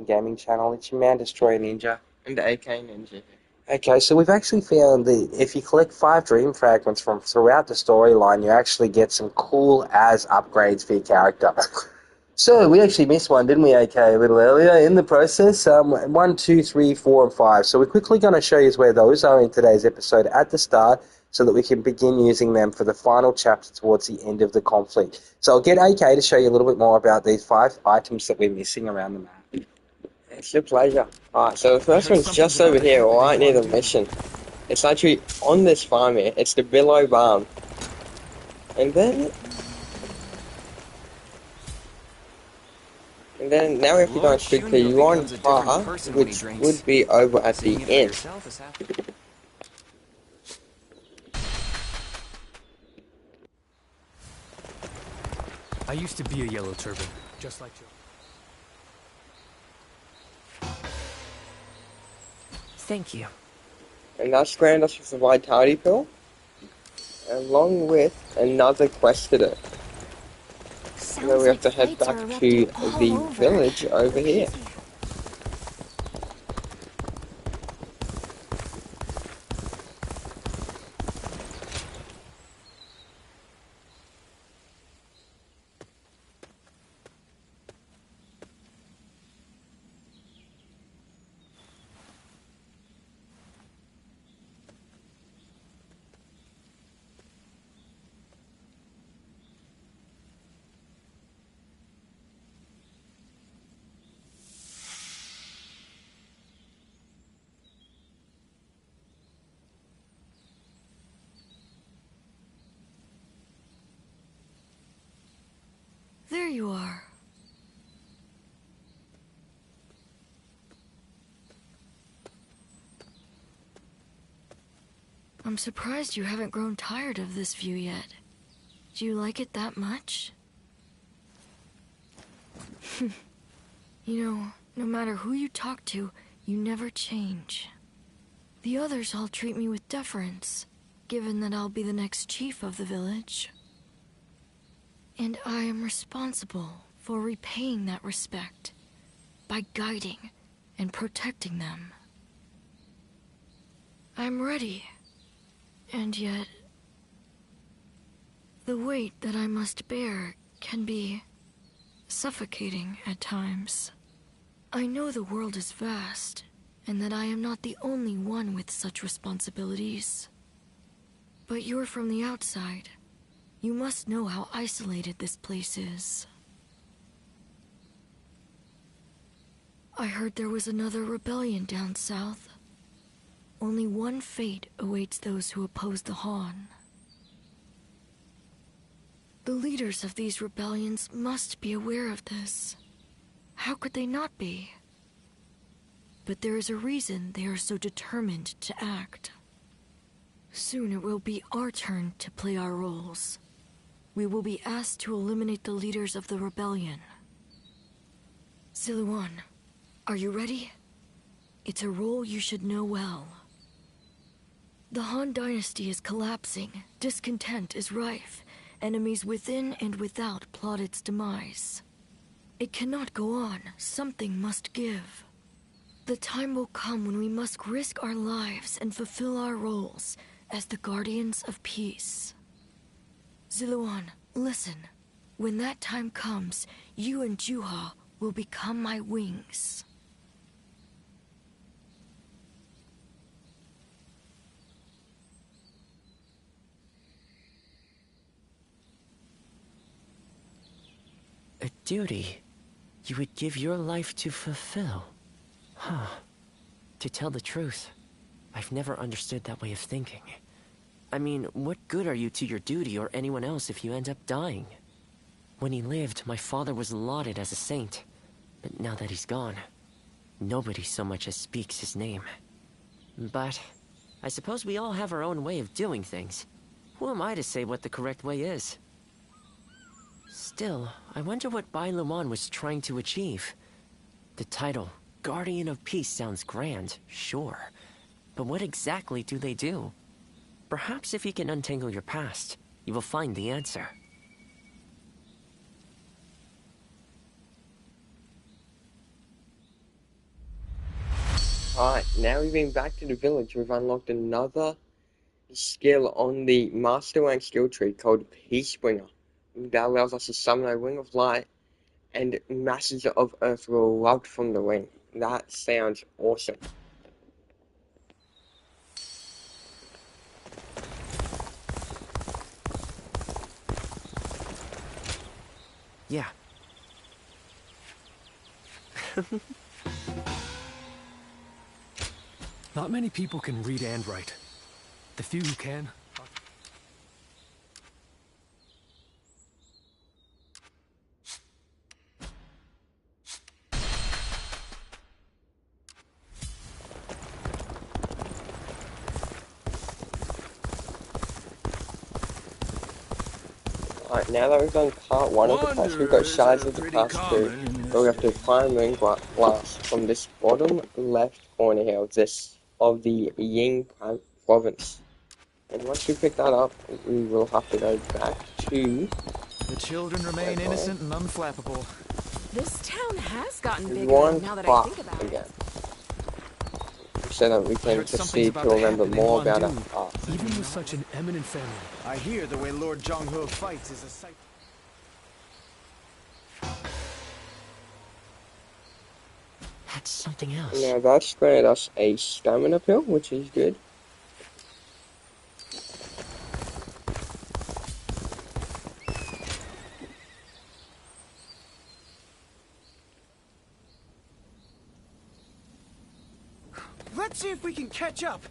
Online Gaming channel. It's your Man Destroyer Ninja. And the AK Ninja. Okay, so we've actually found that if you collect 5 Dream Fragments from throughout the storyline, you actually get some cool as upgrades for your character. So we actually missed one, didn't we, AK, a little earlier in the process? 1, 2, 3, 4, and 5. So we're quickly going to show you where those are in today's episode at the start, so that we can begin using them for the final chapter towards the end of the conflict. So I'll get AK to show you a little bit more about these 5 items that we're missing around the map. It's your pleasure. Alright, so the first one's just over here, right near the mission. It's actually on this farm here. It's the Billow Barn. And then now we have to go and speak to Yuan Pa, which would be over at the inn. I used to be a yellow turban, just like you. Thank you. And that's granted us with a vitality pill, along with another quest to do. And then we have to head back to the village over here. There you are. I'm surprised you haven't grown tired of this view yet. Do you like it that much? You know, no matter who you talk to, you never change. The others all treat me with deference, given that I'll be the next chief of the village. And I am responsible for repaying that respect by guiding and protecting them. I'm ready. And yet, the weight that I must bear can be suffocating at times. I know the world is vast, and that I am not the only one with such responsibilities. But you're from the outside. You must know how isolated this place is. I heard there was another rebellion down south. Only one fate awaits those who oppose the Han. The leaders of these rebellions must be aware of this. How could they not be? But there is a reason they are so determined to act. Soon it will be our turn to play our roles. We will be asked to eliminate the leaders of the rebellion. Siluan, are you ready? It's a role you should know well. The Han Dynasty is collapsing, discontent is rife, enemies within and without plot its demise. It cannot go on, something must give. The time will come when we must risk our lives and fulfill our roles as the guardians of peace. Ziluan, listen. When that time comes, you and Juha will become my wings. A duty you would give your life to fulfill. Huh. To tell the truth, I've never understood that way of thinking. I mean, what good are you to your duty or anyone else if you end up dying? When he lived, my father was lauded as a saint. But now that he's gone, nobody so much as speaks his name. But I suppose we all have our own way of doing things. Who am I to say what the correct way is? Still, I wonder what Bai Luman was trying to achieve. The title, Guardian of Peace, sounds grand, sure. But what exactly do they do? Perhaps if you can untangle your past, you will find the answer. Alright, now we've been back to the village. We've unlocked another skill on the Master Rank skill tree called Peacebringer. That allows us to summon a ring of light, and masses of earth will erupt from the ring. That sounds awesome. Yeah. Not many people can read and write. The few who can. Alright, now that we've done part 1 of the quest, we've got shards of the past 2, where we have to climb ring glass from this bottom left corner here of the Ying province. And once we pick that up, we will have to go back to... The children remain innocent and unflappable. This town has gotten bigger One now that I think about again. it. So that we can proceed to remember more about our past. Even with such an eminent family. I hear the way Lord Zhonghe fights is a sight. That's something else. Now that's granted us a stamina pill, which is good. Let's see if we can catch up.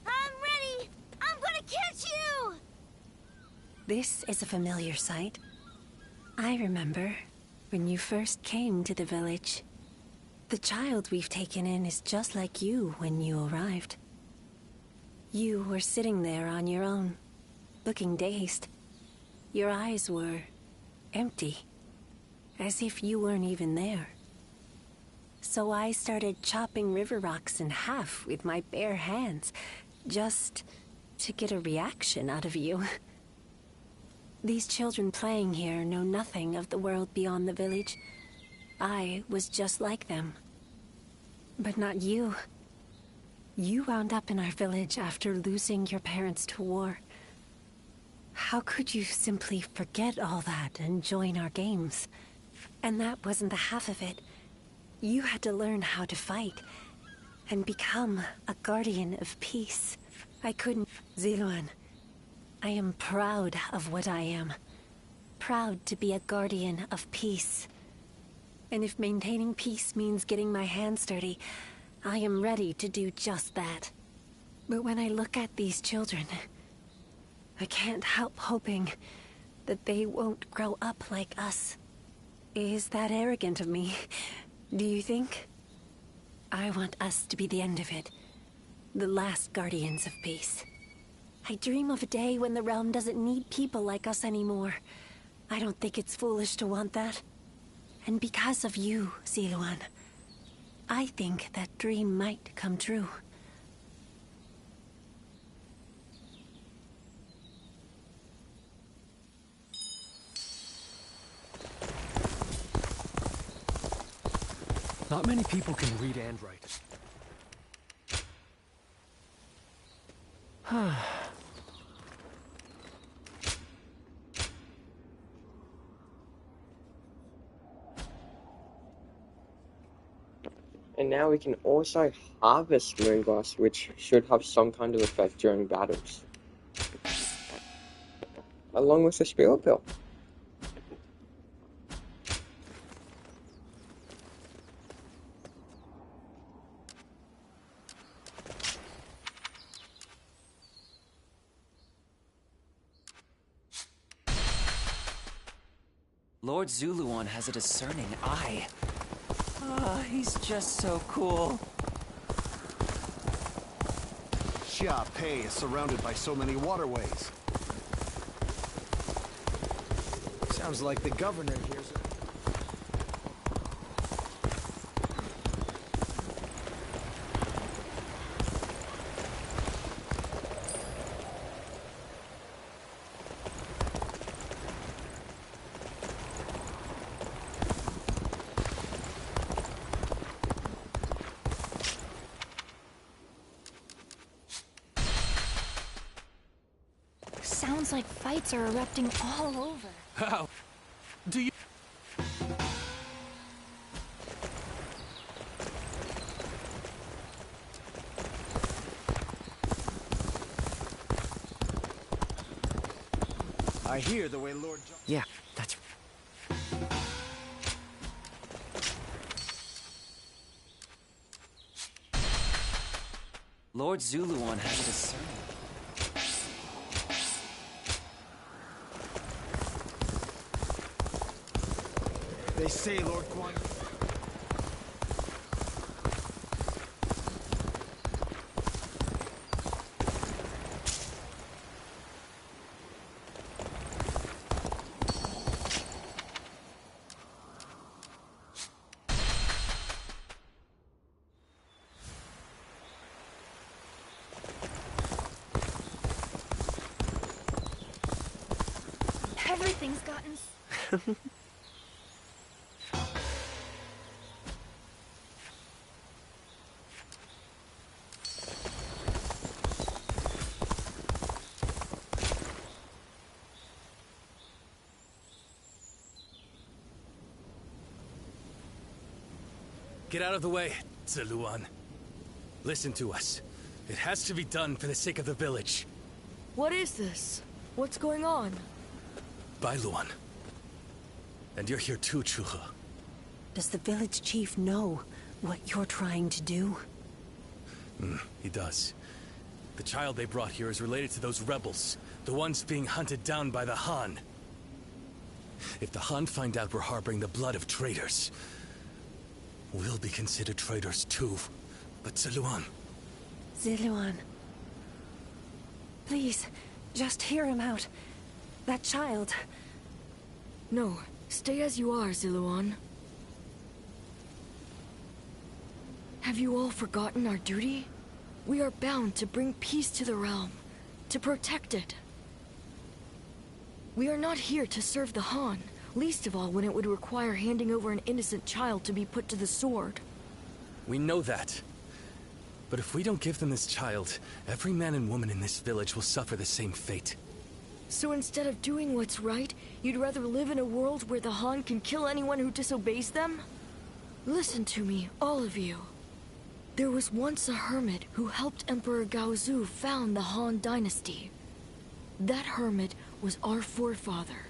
I'm ready! I'm gonna catch you! This is a familiar sight. I remember when you first came to the village. The child we've taken in is just like you when you arrived. You were sitting there on your own, looking dazed. Your eyes were empty, as if you weren't even there. So I started chopping river rocks in half with my bare hands, just to get a reaction out of you. These children playing here know nothing of the world beyond the village. I was just like them. But not you. You wound up in our village after losing your parents to war. How could you simply forget all that and join our games? And that wasn't the half of it. You had to learn how to fight and become a guardian of peace. I couldn't... Ziluan, I am proud of what I am. Proud to be a guardian of peace. And if maintaining peace means getting my hands dirty, I am ready to do just that. But when I look at these children, I can't help hoping that they won't grow up like us. Is that arrogant of me? Do you think? I want us to be the end of it. The last guardians of peace. I dream of a day when the realm doesn't need people like us anymore. I don't think it's foolish to want that. And because of you, Ziluan, I think that dream might come true. Not many people can read and write. And now we can also harvest moonglass, which should have some kind of effect during battles. Along with the spirit pill. Lord Zuluan has a discerning eye. Ah, he's just so cool. Xia Pei is surrounded by so many waterways. Sounds like the governor here's it. sounds like fights are erupting all over. How? Do you... I hear the way Lord John... Yeah, that's... Lord Zuluan has a discerning. They say Lord Guan... Everything's gotten... Get out of the way, Zuluan. Listen to us. It has to be done for the sake of the village. What is this? What's going on? Bailuan. And you're here too, Chuha. Does the village chief know what you're trying to do? He does. The child they brought here is related to those rebels, the ones being hunted down by the Han. If the Han find out we're harboring the blood of traitors, we'll be considered traitors too. But Zuluan... Ziluan. Please, just hear him out. That child... No, stay as you are, Ziluan. Have you all forgotten our duty? We are bound to bring peace to the realm, to protect it. We are not here to serve the Han, least of all when it would require handing over an innocent child to be put to the sword. We know that. But if we don't give them this child, every man and woman in this village will suffer the same fate. So instead of doing what's right, you'd rather live in a world where the Han can kill anyone who disobeys them? Listen to me, all of you. There was once a hermit who helped Emperor Gaozu found the Han Dynasty. That hermit was our forefather,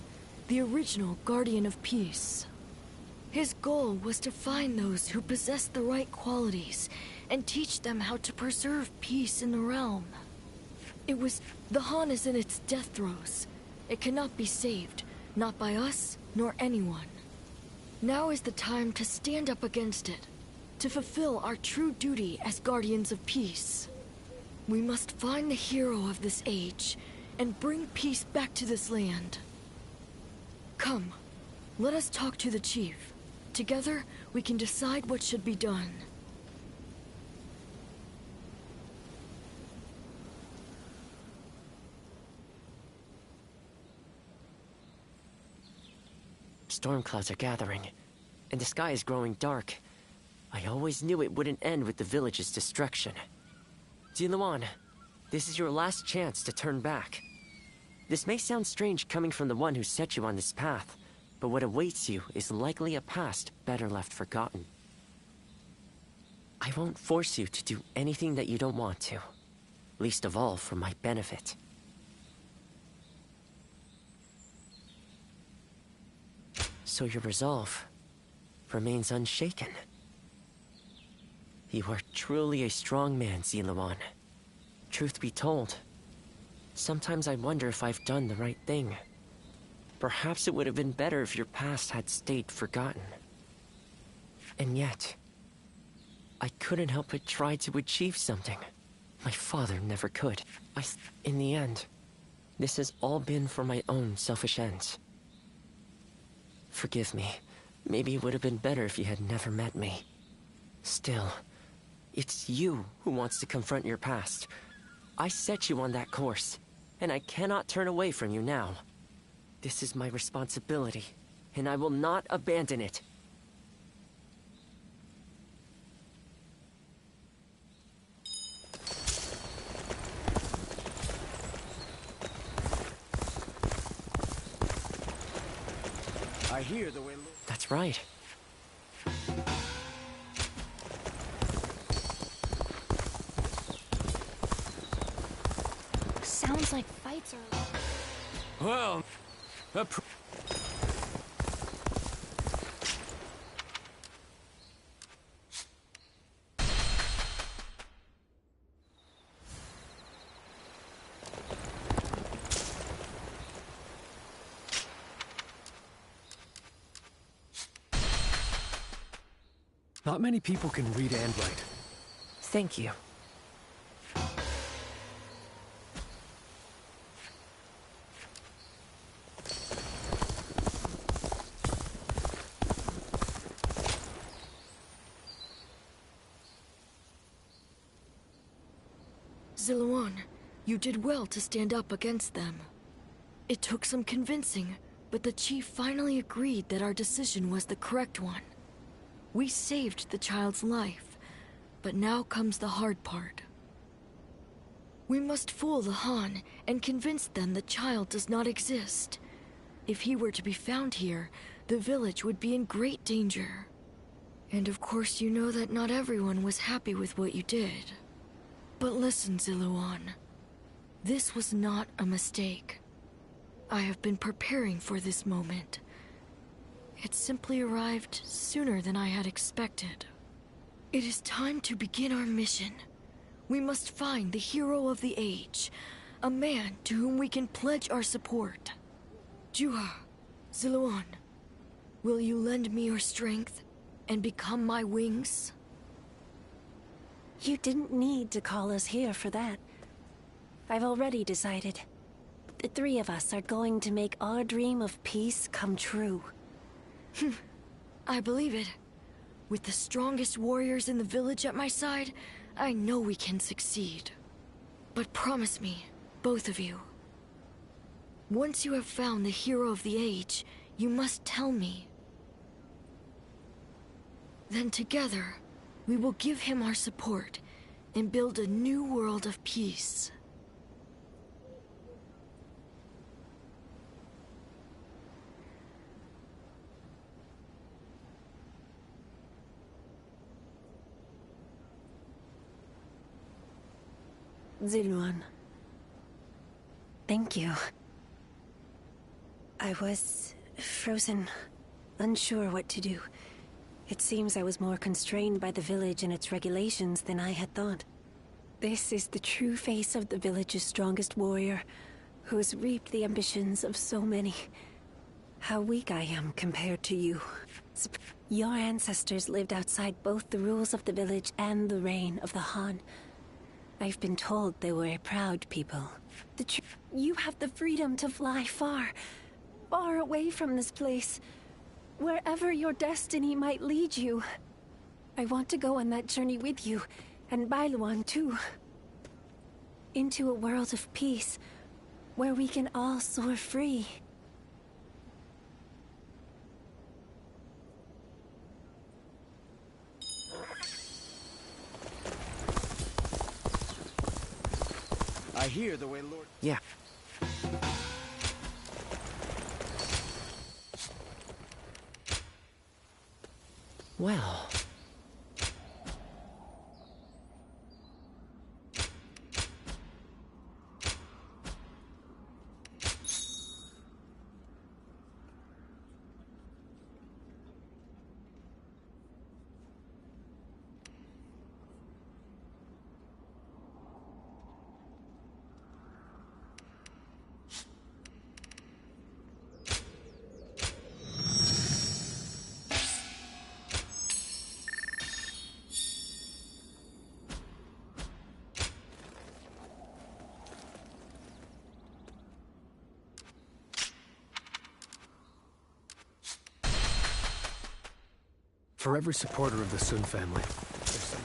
the original Guardian of Peace. His goal was to find those who possessed the right qualities and teach them how to preserve peace in the realm. It was... The Han is in its death throes. It cannot be saved, not by us, nor anyone. Now is the time to stand up against it, to fulfill our true duty as Guardians of Peace. We must find the hero of this age, and bring peace back to this land. Come, let us talk to the chief. Together, we can decide what should be done. Storm clouds are gathering, and the sky is growing dark. I always knew it wouldn't end with the village's destruction. Ziluan, this is your last chance to turn back. This may sound strange coming from the one who set you on this path, but what awaits you is likely a past better left forgotten. I won't force you to do anything that you don't want to, least of all for my benefit. So your resolve remains unshaken. You are truly a strong man, Ziluan. Truth be told, sometimes I wonder if I've done the right thing. Perhaps it would have been better if your past had stayed forgotten. And yet, I couldn't help but try to achieve something. My father never could. In the end, this has all been for my own selfish ends. Forgive me. Maybe it would have been better if you had never met me. Still, it's you who wants to confront your past. I set you on that course, and I cannot turn away from you now. This is my responsibility, and I will not abandon it. I hear the way. That's right. Sounds like fights are... Well, not many people can read and write. Thank you. Ziluan, you did well to stand up against them. It took some convincing, but the chief finally agreed that our decision was the correct one. We saved the child's life, but now comes the hard part. We must fool the Han and convince them the child does not exist. If he were to be found here, the village would be in great danger. And of course you know that not everyone was happy with what you did. But listen, Ziluan. This was not a mistake. I have been preparing for this moment. It simply arrived sooner than I had expected. It is time to begin our mission. We must find the hero of the age, a man to whom we can pledge our support. Juha, Ziluan, will you lend me your strength and become my wings? You didn't need to call us here for that. I've already decided. The three of us are going to make our dream of peace come true. I believe it. With the strongest warriors in the village at my side, I know we can succeed. But promise me, both of you. Once you have found the hero of the age, you must tell me. Then together, we will give him our support and build a new world of peace. Ziluan. Thank you. I was frozen, unsure what to do. It seems I was more constrained by the village and its regulations than I had thought. This is the true face of the village's strongest warrior, who has reaped the ambitions of so many. How weak I am compared to you. Your ancestors lived outside both the rules of the village and the reign of the Han. I've been told they were a proud people. You have the freedom to fly far, far away from this place. Wherever your destiny might lead you. I want to go on that journey with you, and Bailuan too. Into a world of peace, where we can all soar free. I hear the way Lord... Yeah. Well... For every supporter of the Sun family, there's some...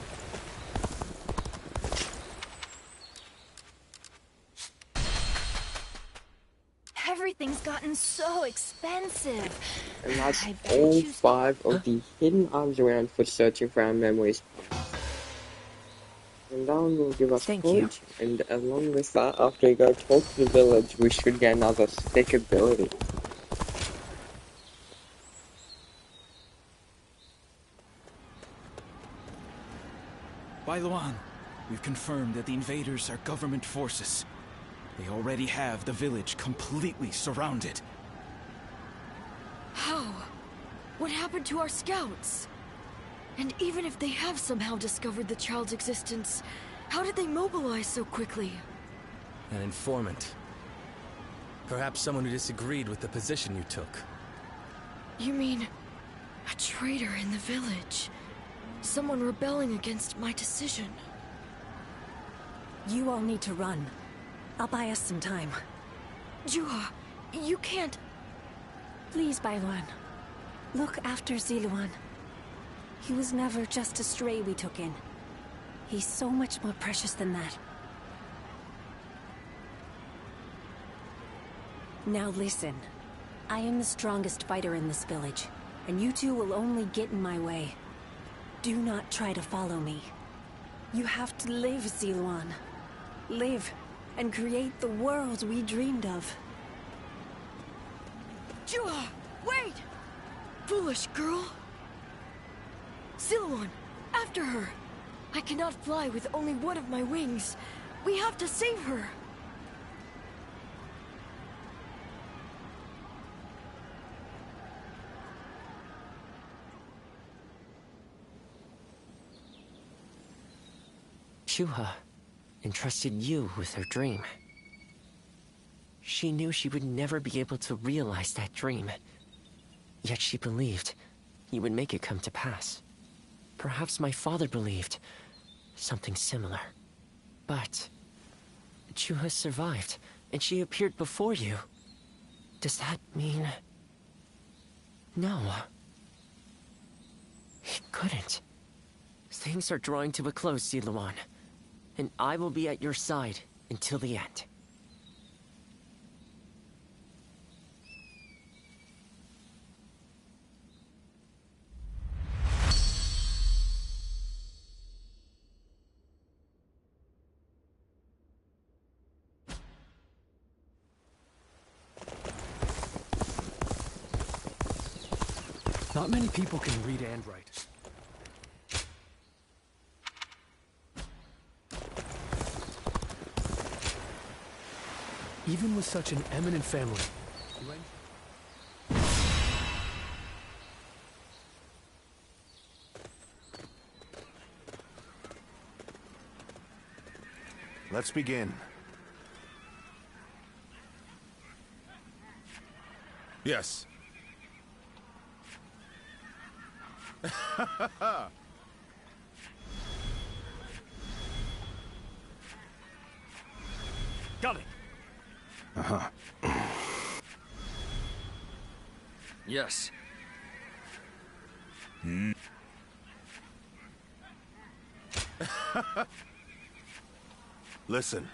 Everything's gotten so expensive. And that's all 5 of the hidden items around for searching for our memories. And that one will give us courage, and along with that, after we go talk to the village, we should get another stick ability. Bailuan, we've confirmed that the invaders are government forces. They already have the village completely surrounded. How? What happened to our scouts? And even if they have somehow discovered the child's existence, how did they mobilize so quickly? An informant. Perhaps someone who disagreed with the position you took. You mean a traitor in the village? Someone rebelling against my decision? You all need to run. I'll buy us some time. Juha, you can't... Please, Bailuan. Look after Ziluan. He was never just a stray we took in. He's so much more precious than that. Now listen. I am the strongest fighter in this village, and you two will only get in my way. Do not try to follow me. You have to live, Ziluan. Live, and create the world we dreamed of. Juha, wait! Foolish girl! Ziluan, after her! I cannot fly with only one of my wings. We have to save her! Juha entrusted you with her dream. She knew she would never be able to realize that dream. Yet she believed you would make it come to pass. Perhaps my father believed something similar. But Juha survived, and she appeared before you. Does that mean... No. It couldn't. Things are drawing to a close, Ziluan. And I will be at your side until the end. Not many people can read and write. Even with such an eminent family. Let's begin. Yes. Got it. Uh-huh. Yes. Listen.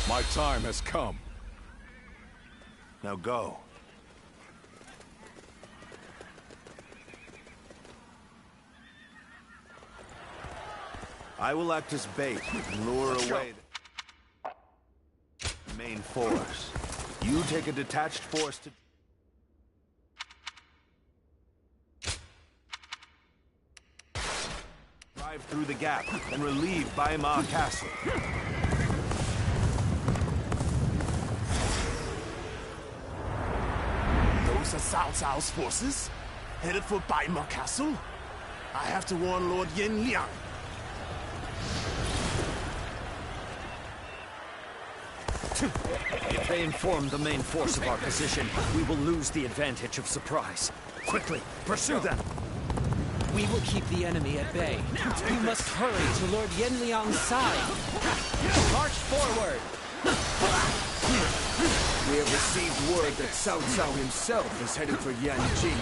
My time has come. Now go. I will act as bait and lure away the main force. You take a detached force to... drive through the gap and relieve Baimar Castle. Those are Cao Cao's forces? Headed for Baimar Castle? I have to warn Lord Yen Liang. If they inform the main force of our position, we will lose the advantage of surprise. Quickly, pursue them! We will keep the enemy at bay. We must hurry to Lord Yenliang's side. March forward! We have received word that Cao Cao himself is headed for Yanji.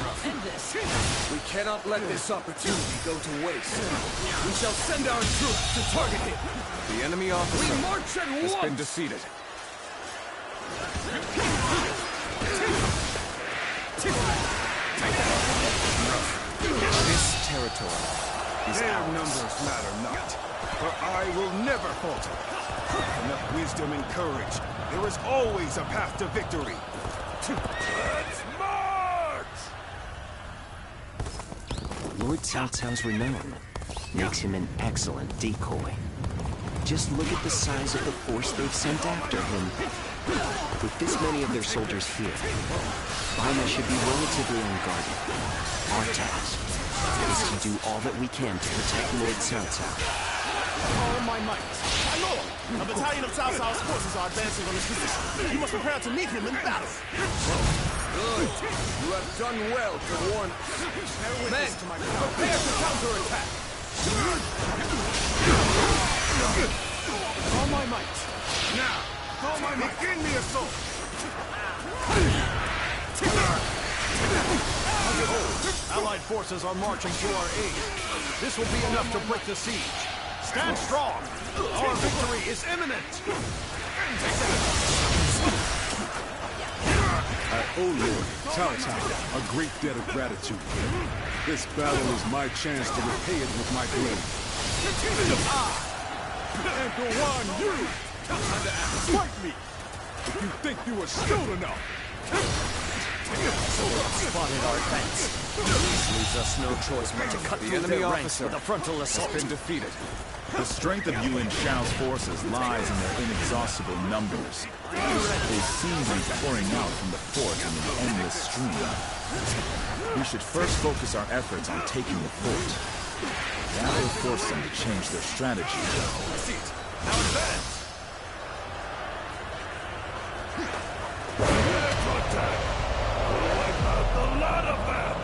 We cannot let this opportunity go to waste. We shall send our troops to target him. The enemy officer We march at has once! been defeated. This territory is Their ours. numbers matter not, for I will never falter. Enough wisdom and courage. There is always a path to victory. Let's march! Lord Cao Cao's renown makes him an excellent decoy. Just look at the size of the force they've sent after him. With this many of their soldiers here, Baima should be relatively unguarded. Our task is to do all that we can to protect Lord Cao Cao. All my might. My lord, a battalion of Cao Cao's forces are advancing on this position. You must prepare to meet him in battle. Good. You have done well to warn us. Men, prepare to counterattack. All my might. Now, all my might. Begin the assault. Behold, Allied forces are marching to our aid. This will be enough to break the siege. Stand strong. Our victory is imminent. I owe Lord Cao Cao a great debt of gratitude. This battle is my chance to repay it with my blade. And go on, you! Fight me! If you think you are skilled enough! Spotted our advance. This leaves us no choice but to cut through their ranks with a frontal assault. Has been defeated. The strength of Yuan Shao's forces lies in their inexhaustible numbers. They seem to be pouring out from the fort in an endless stream. We should first focus our efforts on taking the fort. That will force them to change their strategy. Now advance! Wipe out the lot of them!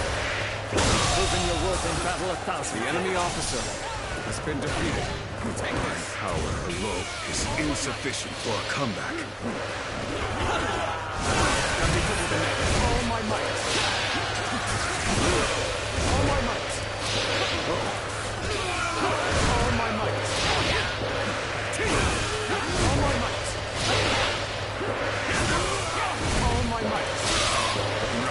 Proving your worth in battle 1,000. The enemy officer has been defeated. My power alone is insufficient for a comeback. All my might! All my might! All my might! All my might! All my might!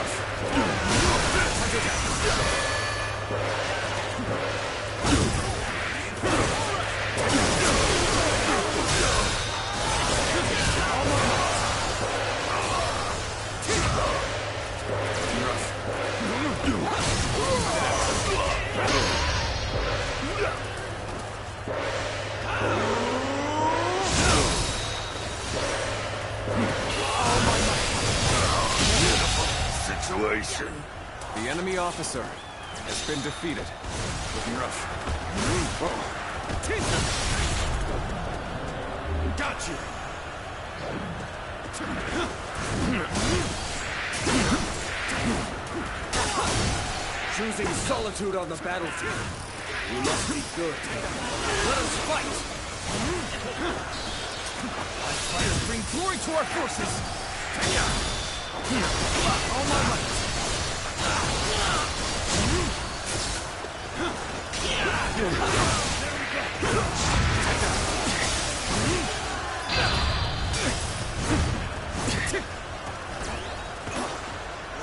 Situation. The enemy officer has been defeated. Looking rough. Got you! Choosing solitude on the battlefield. We must be good. Let us fight! Our fires bring glory to our forces! All my might!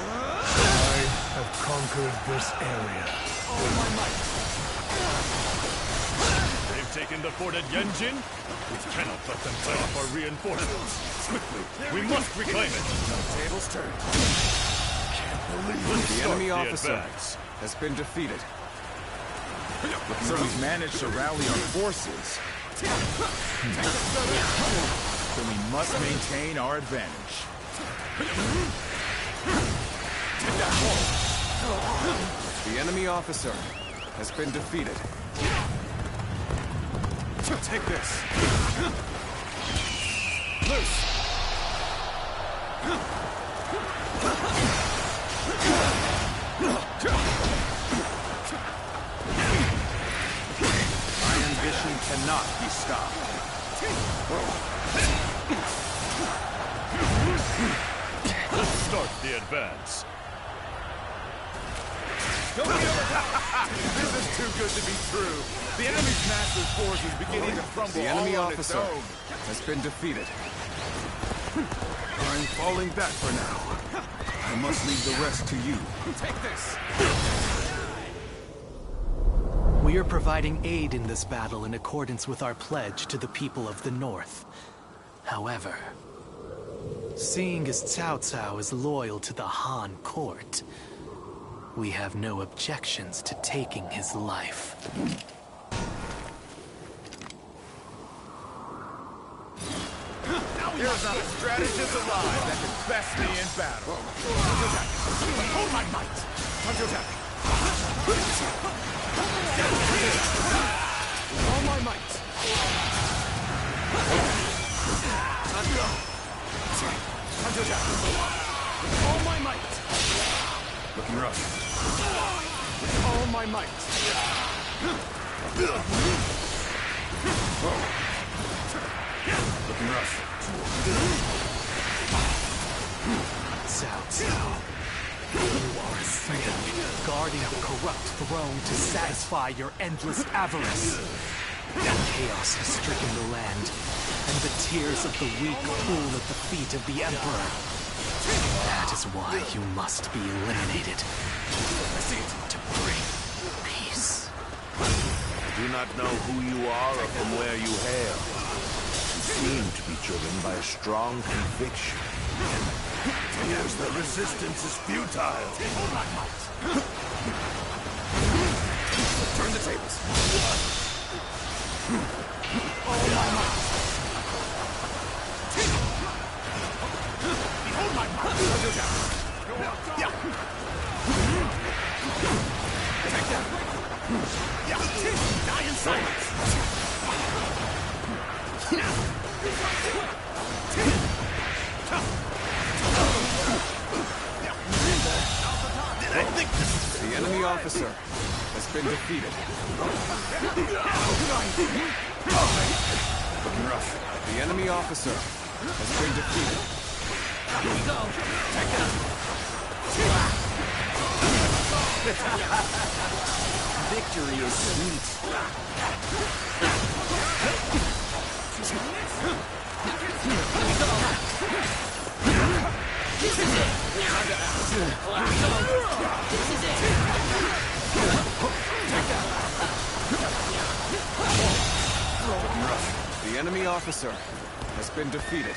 I have conquered this area. All my might! They've taken the fort at Yanjin. We cannot let them fight off our reinforcements. Quickly, we must reclaim it. Tables turned. Let's The start enemy the officer advance. has been defeated. So we've managed to rally our forces. So we must maintain our advantage. The enemy officer has been defeated. Take this! Loose! My ambition cannot be stopped. Let's start the advance. This is too good to be true. The enemy's massive force is beginning to crumble The enemy all on its officer own. has been defeated. I'm falling back for now. I must leave the rest to you. Take this! We are providing aid in this battle in accordance with our pledge to the people of the North. However, seeing as Cao Cao is loyal to the Han court, we have no objections to taking his life. There's not a strategist alive that can best me in battle. Hold my might! Time to attack! All my might! Time to attack! All my might! Looking rough. All my might! Looking rough. Cao Cao, you are a Sith, guarding a corrupt throne to satisfy your endless avarice. Chaos has stricken the land, and the tears of the weak pool at the feet of the Emperor. That is why you must be eliminated. To bring peace. I do not know who you are or from where you hail. Seem to be driven by a strong conviction. Yes, the resistance is futile. Turn the tables. All my might. Behold my might. Yeah. Take that. Yeah. Die in silence. The enemy officer has been defeated. Looking rough. The enemy officer has been defeated. Here we go. Take it. Victory is sweet. This is it! This is it! The enemy officer has been defeated.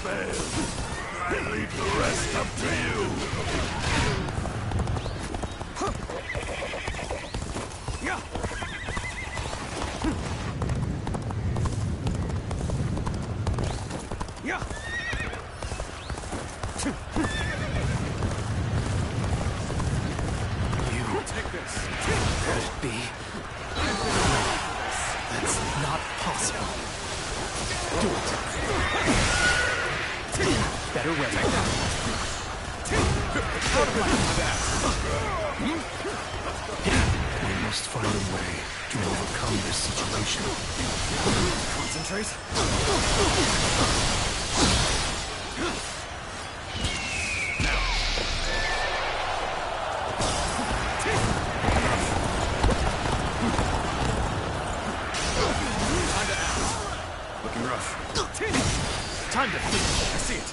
Failed. I leave the rest up to you. Time to finish. I see it.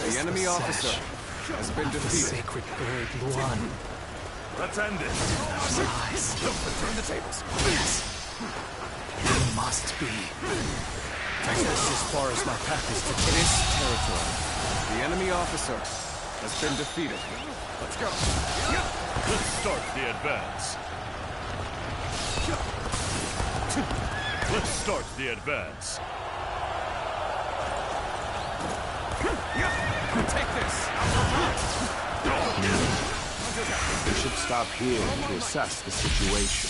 The enemy officer has been defeated. The sacred bird, Luan. Let's end this. Rise. Turn the tables. Yes. It must be. Take this as far as my path is to this territory. The enemy officer has been defeated. Let's go. Let's start the advance. Let's start the advance. Take this. We should stop here to assess the situation.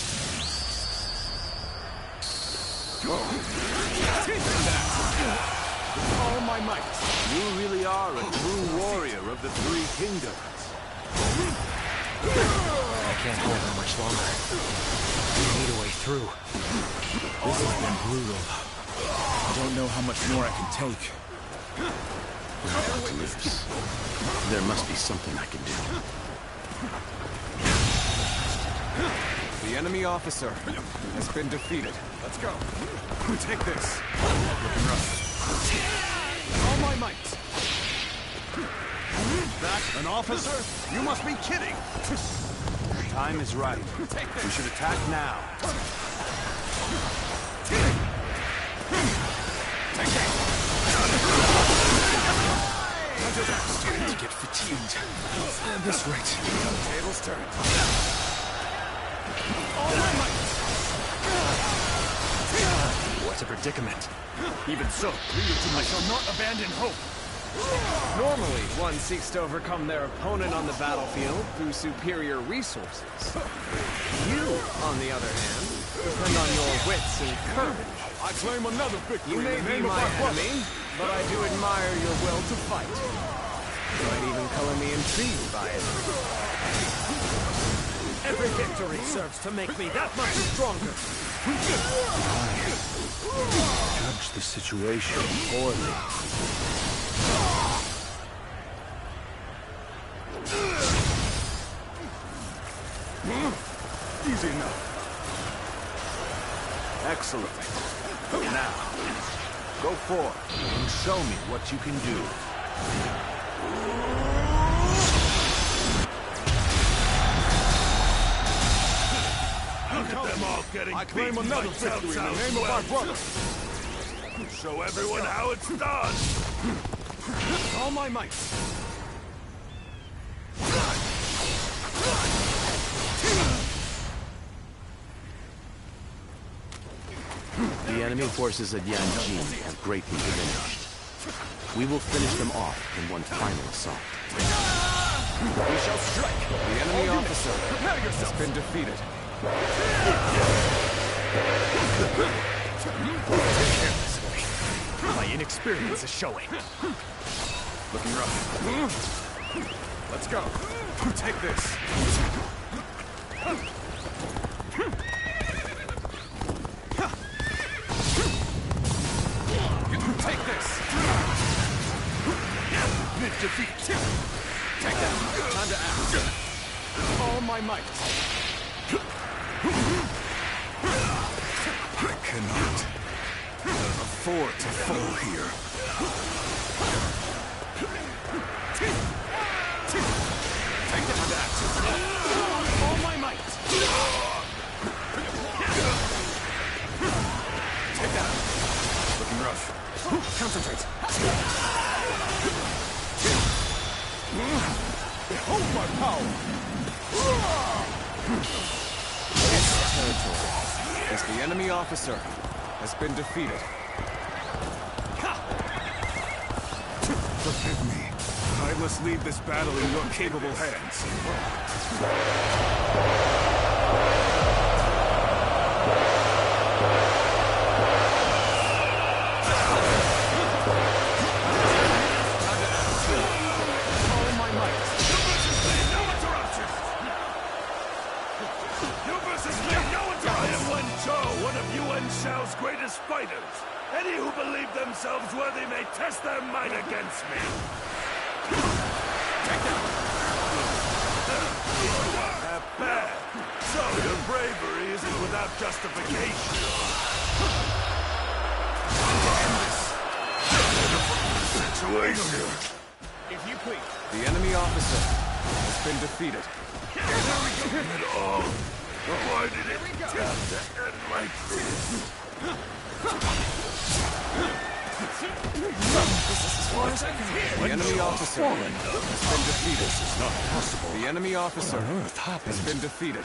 All my might. You really are a true warrior of the Three Kingdoms. I can't hold it much longer. We need a way through. This has been brutal. I don't know how much more I can take. We're about to lose. There must be something I can do. The enemy officer has been defeated. Let's go. Take this. Looking rough. All my might. That an officer? You must be kidding! Time is right. We should attack now. Starting to get fatigued. At this rate. Tables turned. All my might. What a predicament. Even so, I shall not abandon hope. Normally, one seeks to overcome their opponent on the battlefield through superior resources. You, on the other hand, depend on your wits and courage. I claim another victory. You may in the be name of my brother. enemy, but I do admire your will to fight. You might even color me intrigued by it. Every victory serves to make me that much stronger. Judge the situation poorly. Easy enough. Excellent. Now, go forth and show me what you can do. Look at them all getting I claim beaten another by victory in the Cao name of Cao's our brother. wells. Show everyone how it's done. All my might. The enemy forces at Yanjin have greatly diminished. We will finish them off in one final assault. We shall strike. The enemy officer has been defeated. Carelessly. My inexperience is showing. Looking rough. Let's go. Take this. Take this. Defeat. Take that. Time to act. All my might. I cannot afford to fall here. Take that. Time to act. All my might. Take that. Looking rough. Concentrate. Behold my power! This territory, as the enemy officer has been defeated. Forgive me. I must leave this battle in your capable hands. Shao's greatest fighters. Any who believe themselves worthy may test their might against me. Not bad. So your bravery isn't without justification. Situation. If you please. The enemy officer has been defeated. At all. Why did it have to end like this? The enemy officer has been defeated. This is not possible. The enemy officer has been defeated.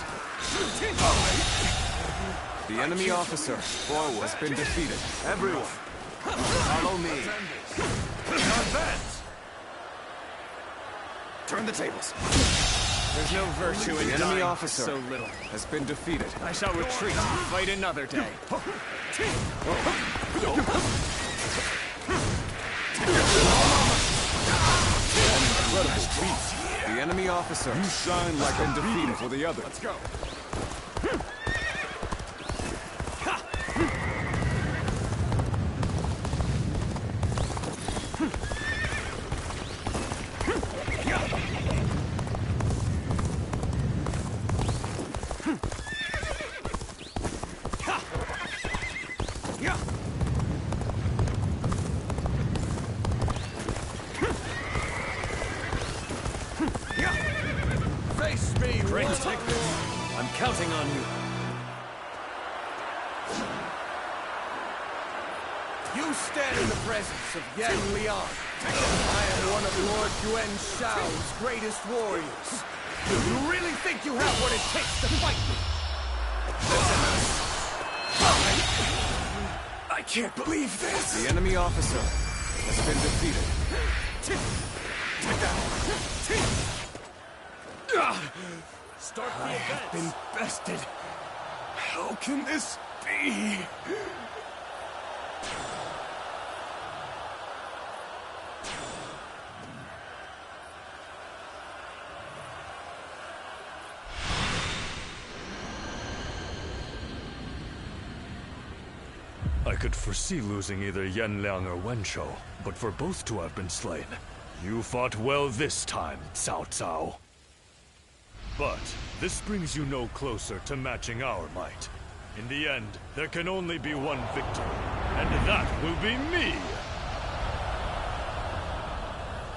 The enemy officer has been defeated. Everyone, follow me. Advance! Turn the tables. There's no virtue in the enemy officer so little. has been defeated. I shall retreat and fight another day. Incredible feat. The enemy officer You shine like has a been beacon defeated. for the others. Let's go. on you. You stand in the presence of Yan Liang. I am one of Lord Yuan Shao's greatest warriors. Do you really think you have what it takes to fight me? I can't believe this! The enemy officer has been defeated. Start the event! I have been bested. How can this be? I could foresee losing either Yanliang or Wenshou, but for both to have been slain, you fought well this time, Cao Cao. But this brings you no closer to matching our might. In the end, there can only be one victor, and that will be me!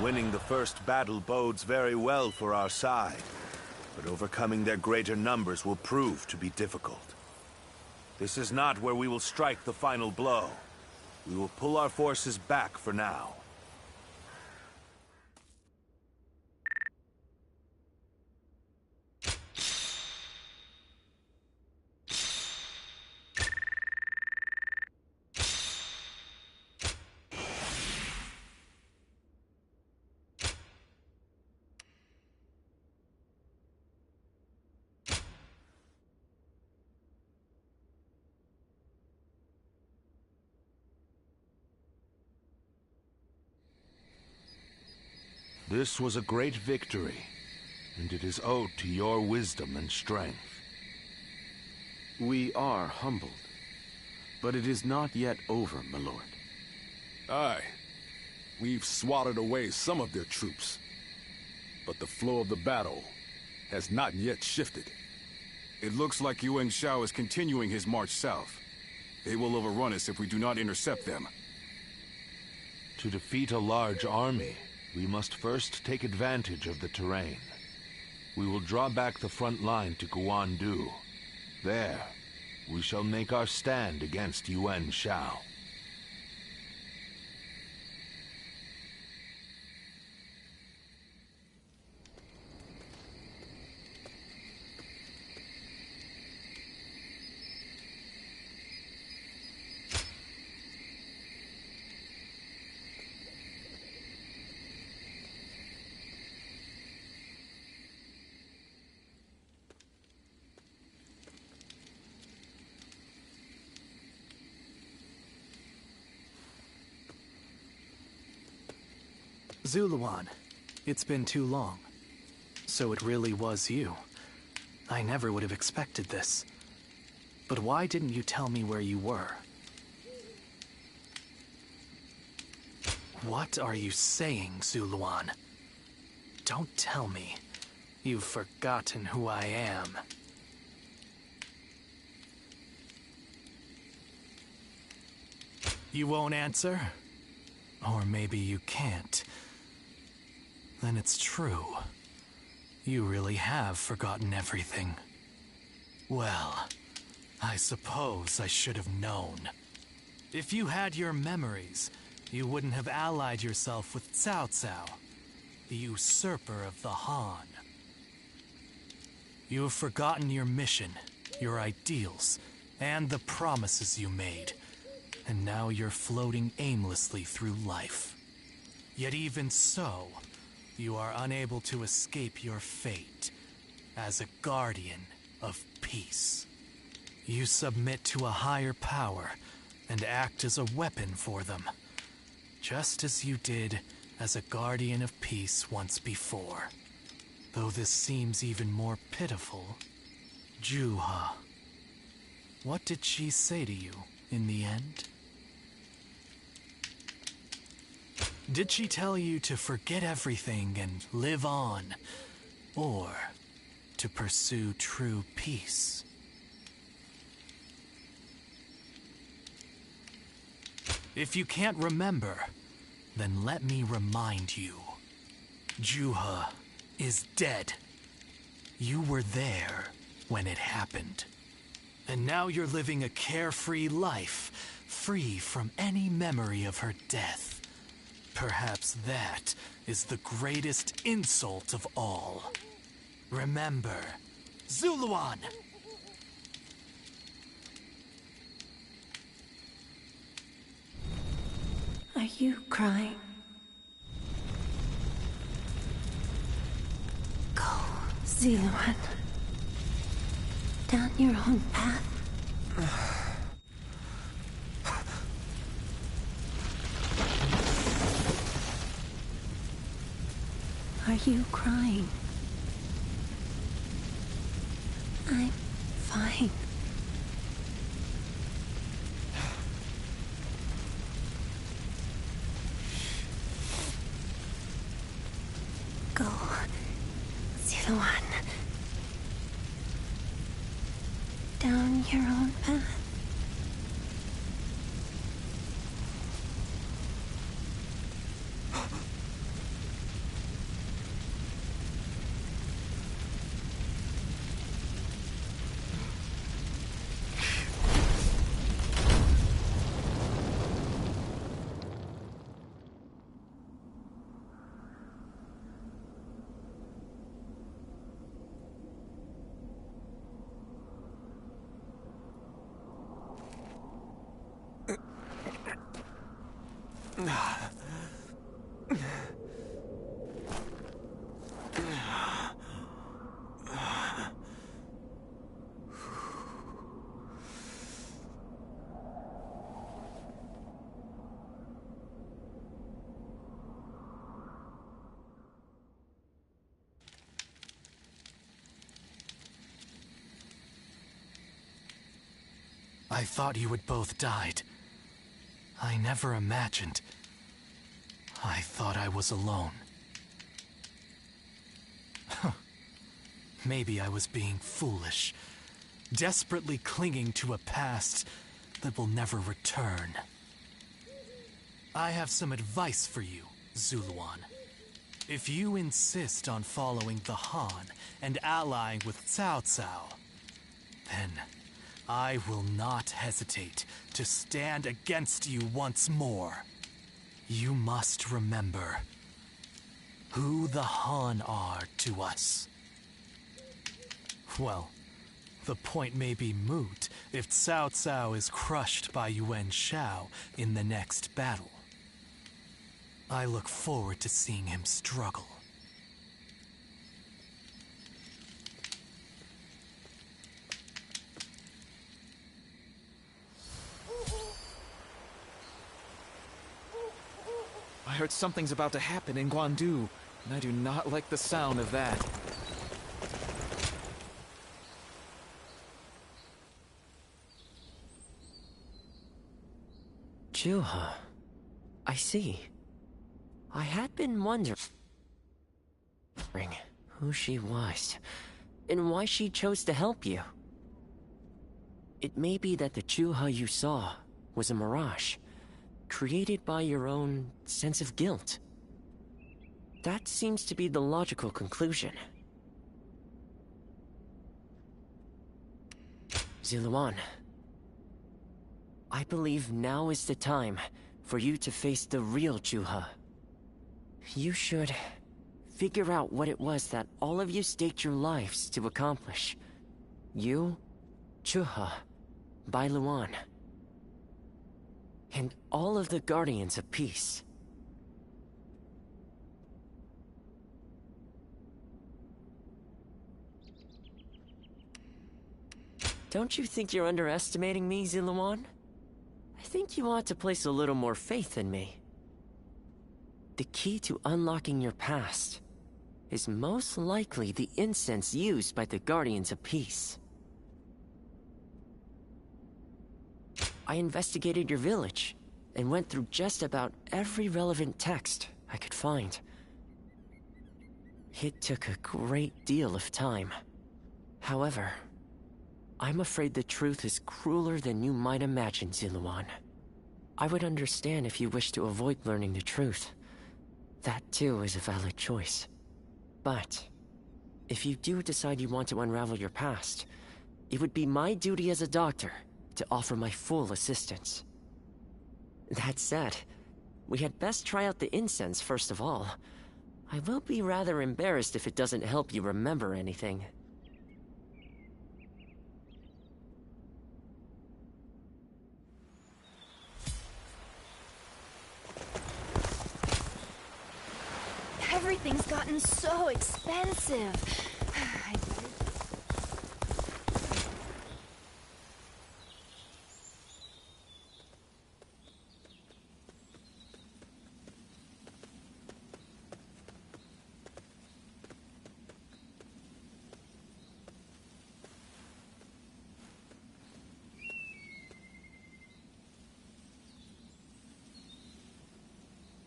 Winning the first battle bodes very well for our side, but overcoming their greater numbers will prove to be difficult. This is not where we will strike the final blow. We will pull our forces back for now. This was a great victory, and it is owed to your wisdom and strength. We are humbled, but it is not yet over, my lord. Aye. We've swatted away some of their troops, but the flow of the battle has not yet shifted. It looks like Yuan Shao is continuing his march south. They will overrun us if we do not intercept them. To defeat a large army, we must first take advantage of the terrain. We will draw back the front line to Guandu. There, we shall make our stand against Yuan Shao. Zuluan, it's been too long. So it really was you. I never would have expected this. But why didn't you tell me where you were? What are you saying, Zuluan? Don't tell me you've forgotten who I am. You won't answer? Or maybe you can't. Then it's true. You really have forgotten everything. Well, I suppose I should have known. If you had your memories, you wouldn't have allied yourself with Cao Cao, the usurper of the Han. You have forgotten your mission, your ideals, and the promises you made, and now you're floating aimlessly through life. Yet even so, you are unable to escape your fate as a guardian of peace. You submit to a higher power and act as a weapon for them, just as you did as a guardian of peace once before. Though this seems even more pitiful, Juha. What did she say to you in the end? Did she tell you to forget everything and live on, or to pursue true peace? If you can't remember, then let me remind you. Juha is dead. You were there when it happened. And now you're living a carefree life, free from any memory of her death. Perhaps that is the greatest insult of all. Remember, Zuluan! Are you crying? Go, Zuluan. Down your own path. Are you crying? I'm fine. Go, Zuluan. Down your own path. I thought you had both died. I never imagined. I thought I was alone. Maybe I was being foolish, desperately clinging to a past that will never return. I have some advice for you, Zuluan. If you insist on following the Han and allying with Cao Cao, then I will not hesitate to stand against you once more. You must remember who the Han are to us. Well, the point may be moot if Cao Cao is crushed by Yuan Shao in the next battle. I look forward to seeing him struggle. I heard something's about to happen in Guandu, and I do not like the sound of that. Juha. I see. I had been wondering who she was, and why she chose to help you. It may be that the Juha you saw was a mirage, created by your own sense of guilt. That seems to be the logical conclusion. Zuluan, I believe now is the time for you to face the real Juha. You should figure out what it was that all of you staked your lives to accomplish. You, Juha, Bailuan, and all of the Guardians of Peace. Don't you think you're underestimating me, Zuluan? I think you ought to place a little more faith in me. The key to unlocking your past is most likely the incense used by the Guardians of Peace. I investigated your village and went through just about every relevant text I could find. It took a great deal of time. However, I'm afraid the truth is crueler than you might imagine, Zuluan. I would understand if you wish to avoid learning the truth. That too is a valid choice. But if you do decide you want to unravel your past, It would be my duty as a doctor to offer my full assistance. That said, we had best try out the incense first of all. I will be rather embarrassed if it doesn't help you remember anything. Everything's gotten so expensive.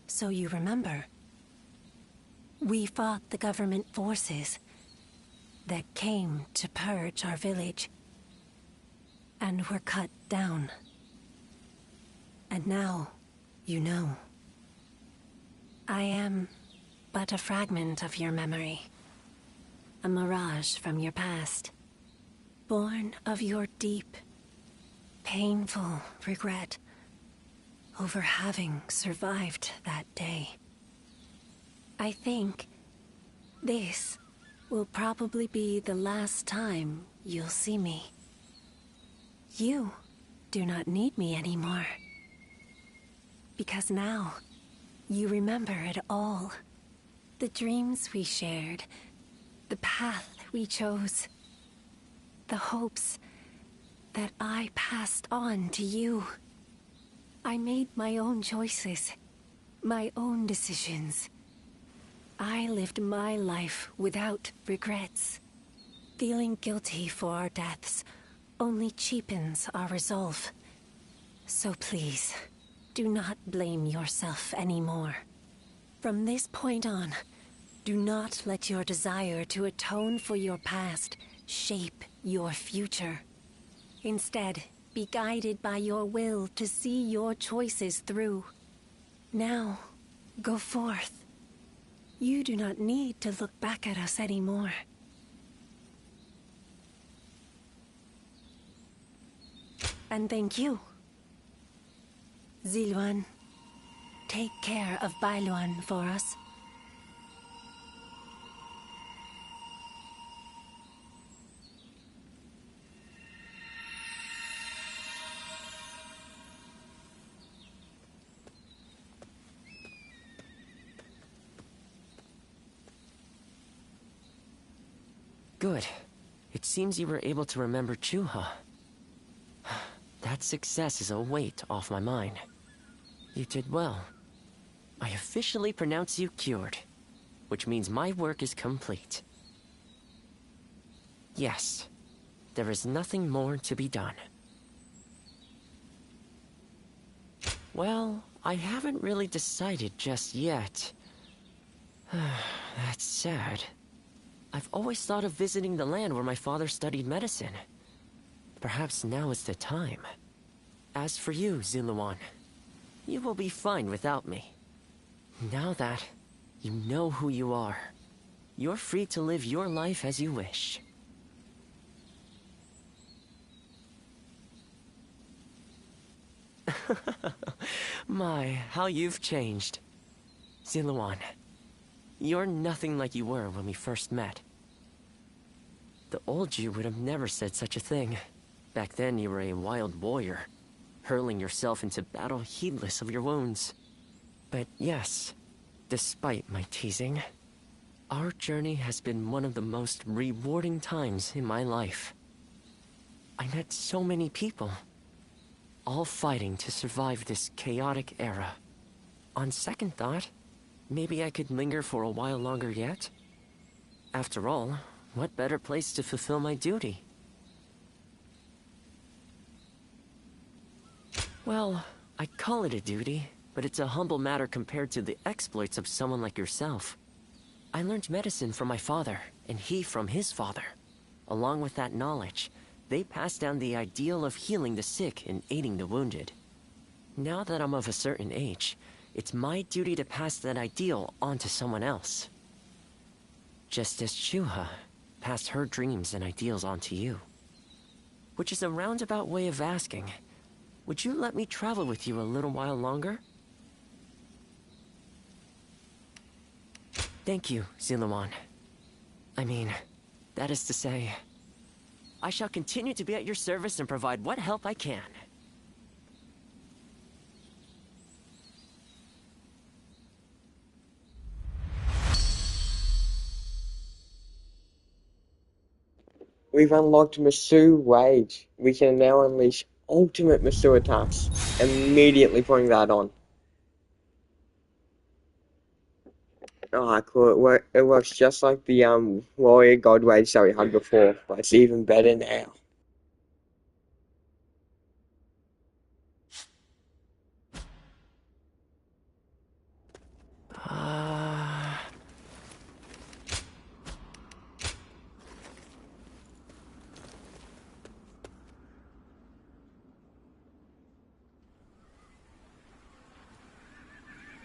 So you remember? We fought the government forces that came to purge our village, and were cut down. And now, you know. I am but a fragment of your memory, a mirage from your past, born of your deep, painful regret over having survived that day. I think this will probably be the last time you'll see me. You do not need me anymore. Because now, you remember it all. The dreams we shared, the path we chose, the hopes that I passed on to you. I made my own choices, my own decisions. I lived my life without regrets. Feeling guilty for our deaths only cheapens our resolve. So please, do not blame yourself anymore. From this point on, do not let your desire to atone for your past shape your future. Instead, be guided by your will to see your choices through. Now, go forth. You do not need to look back at us anymore. And thank you. Ziluan, take care of Bailuan for us. Good. It seems you were able to remember Chuha. That success is a weight off my mind. You did well. I officially pronounce you cured, which means my work is complete. Yes, there is nothing more to be done. Well, I haven't really decided just yet. That's sad. I've always thought of visiting the land where my father studied medicine. Perhaps now is the time. As for you, Ziluan, you will be fine without me. Now that you know who you are, you're free to live your life as you wish. My, how you've changed. Ziluan, you're nothing like you were when we first met. The old you would have never said such a thing. Back then you were a wild warrior, hurling yourself into battle heedless of your wounds. But yes, despite my teasing, our journey has been one of the most rewarding times in my life. I met so many people, all fighting to survive this chaotic era. On second thought, maybe I could linger for a while longer yet. After all, what better place to fulfill my duty? Well, I call it a duty, but it's a humble matter compared to the exploits of someone like yourself. I learned medicine from my father, and he from his father. Along with that knowledge, they passed down the ideal of healing the sick and aiding the wounded. Now that I'm of a certain age, it's my duty to pass that ideal on to someone else. Just as Chuha passed her dreams and ideals on to you. which is a roundabout way of asking. Would you let me travel with you a little while longer? Thank you, Ziluan. I mean, that is to say, I shall continue to be at your service and provide what help I can. We've unlocked Masu Rage. We can now unleash ultimate Masu attacks. Immediately putting that on. Oh, cool. It works just like the Warrior God Rage that we had before, but it's even better now.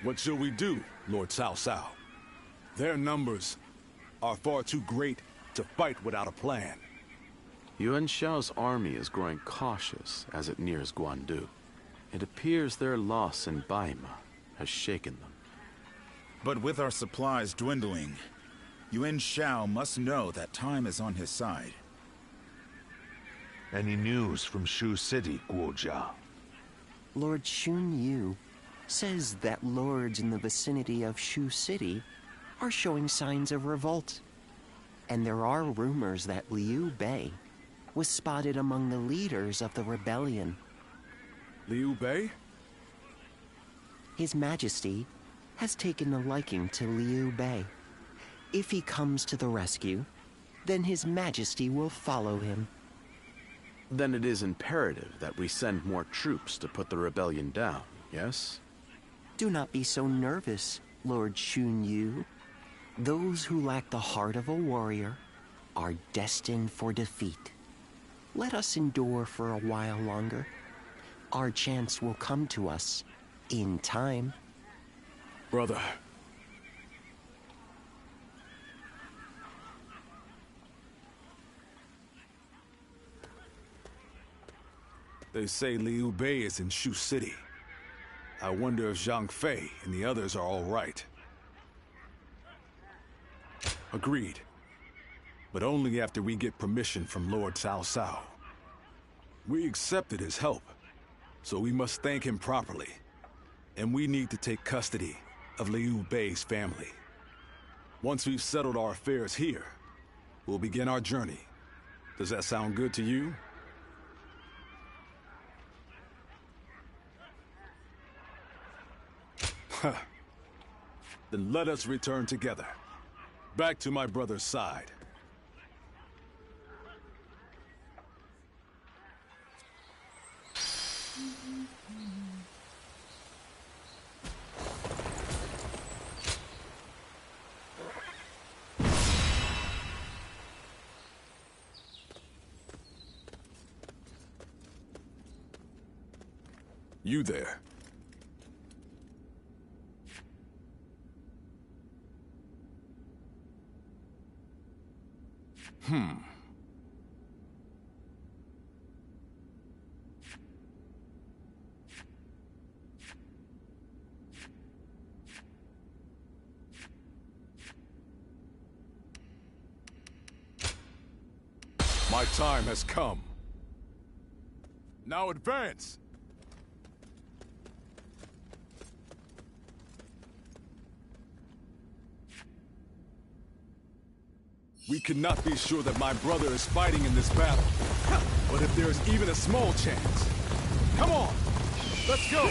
What shall we do, Lord Cao Cao? Their numbers are far too great to fight without a plan. Yuan Shao's army is growing cautious as it nears Guandu. It appears their loss in Baima has shaken them. But with our supplies dwindling, Yuan Shao must know that time is on his side. Any news from Shu City, Guojia? Lord Xun Yu says that lords in the vicinity of Shu City are showing signs of revolt. And there are rumors that Liu Bei was spotted among the leaders of the rebellion. Liu Bei? His Majesty has taken a liking to Liu Bei. If he comes to the rescue, then His Majesty will follow him. Then it is imperative that we send more troops to put the rebellion down, yes? Do not be so nervous, Lord Xun Yu. Those who lack the heart of a warrior are destined for defeat. Let us endure for a while longer. Our chance will come to us in time. Brother. They say Liu Bei is in Shu City. I wonder if Zhang Fei and the others are all right. Agreed. But only after we get permission from Lord Cao Cao. We accepted his help, so we must thank him properly. And we need to take custody of Liu Bei's family. Once we've settled our affairs here, we'll begin our journey. Does that sound good to you? Then let us return together. Back to my brother's side. You there. My time has come. Now advance! We cannot be sure that my brother is fighting in this battle. But if there is even a small chance... Come on! Let's go!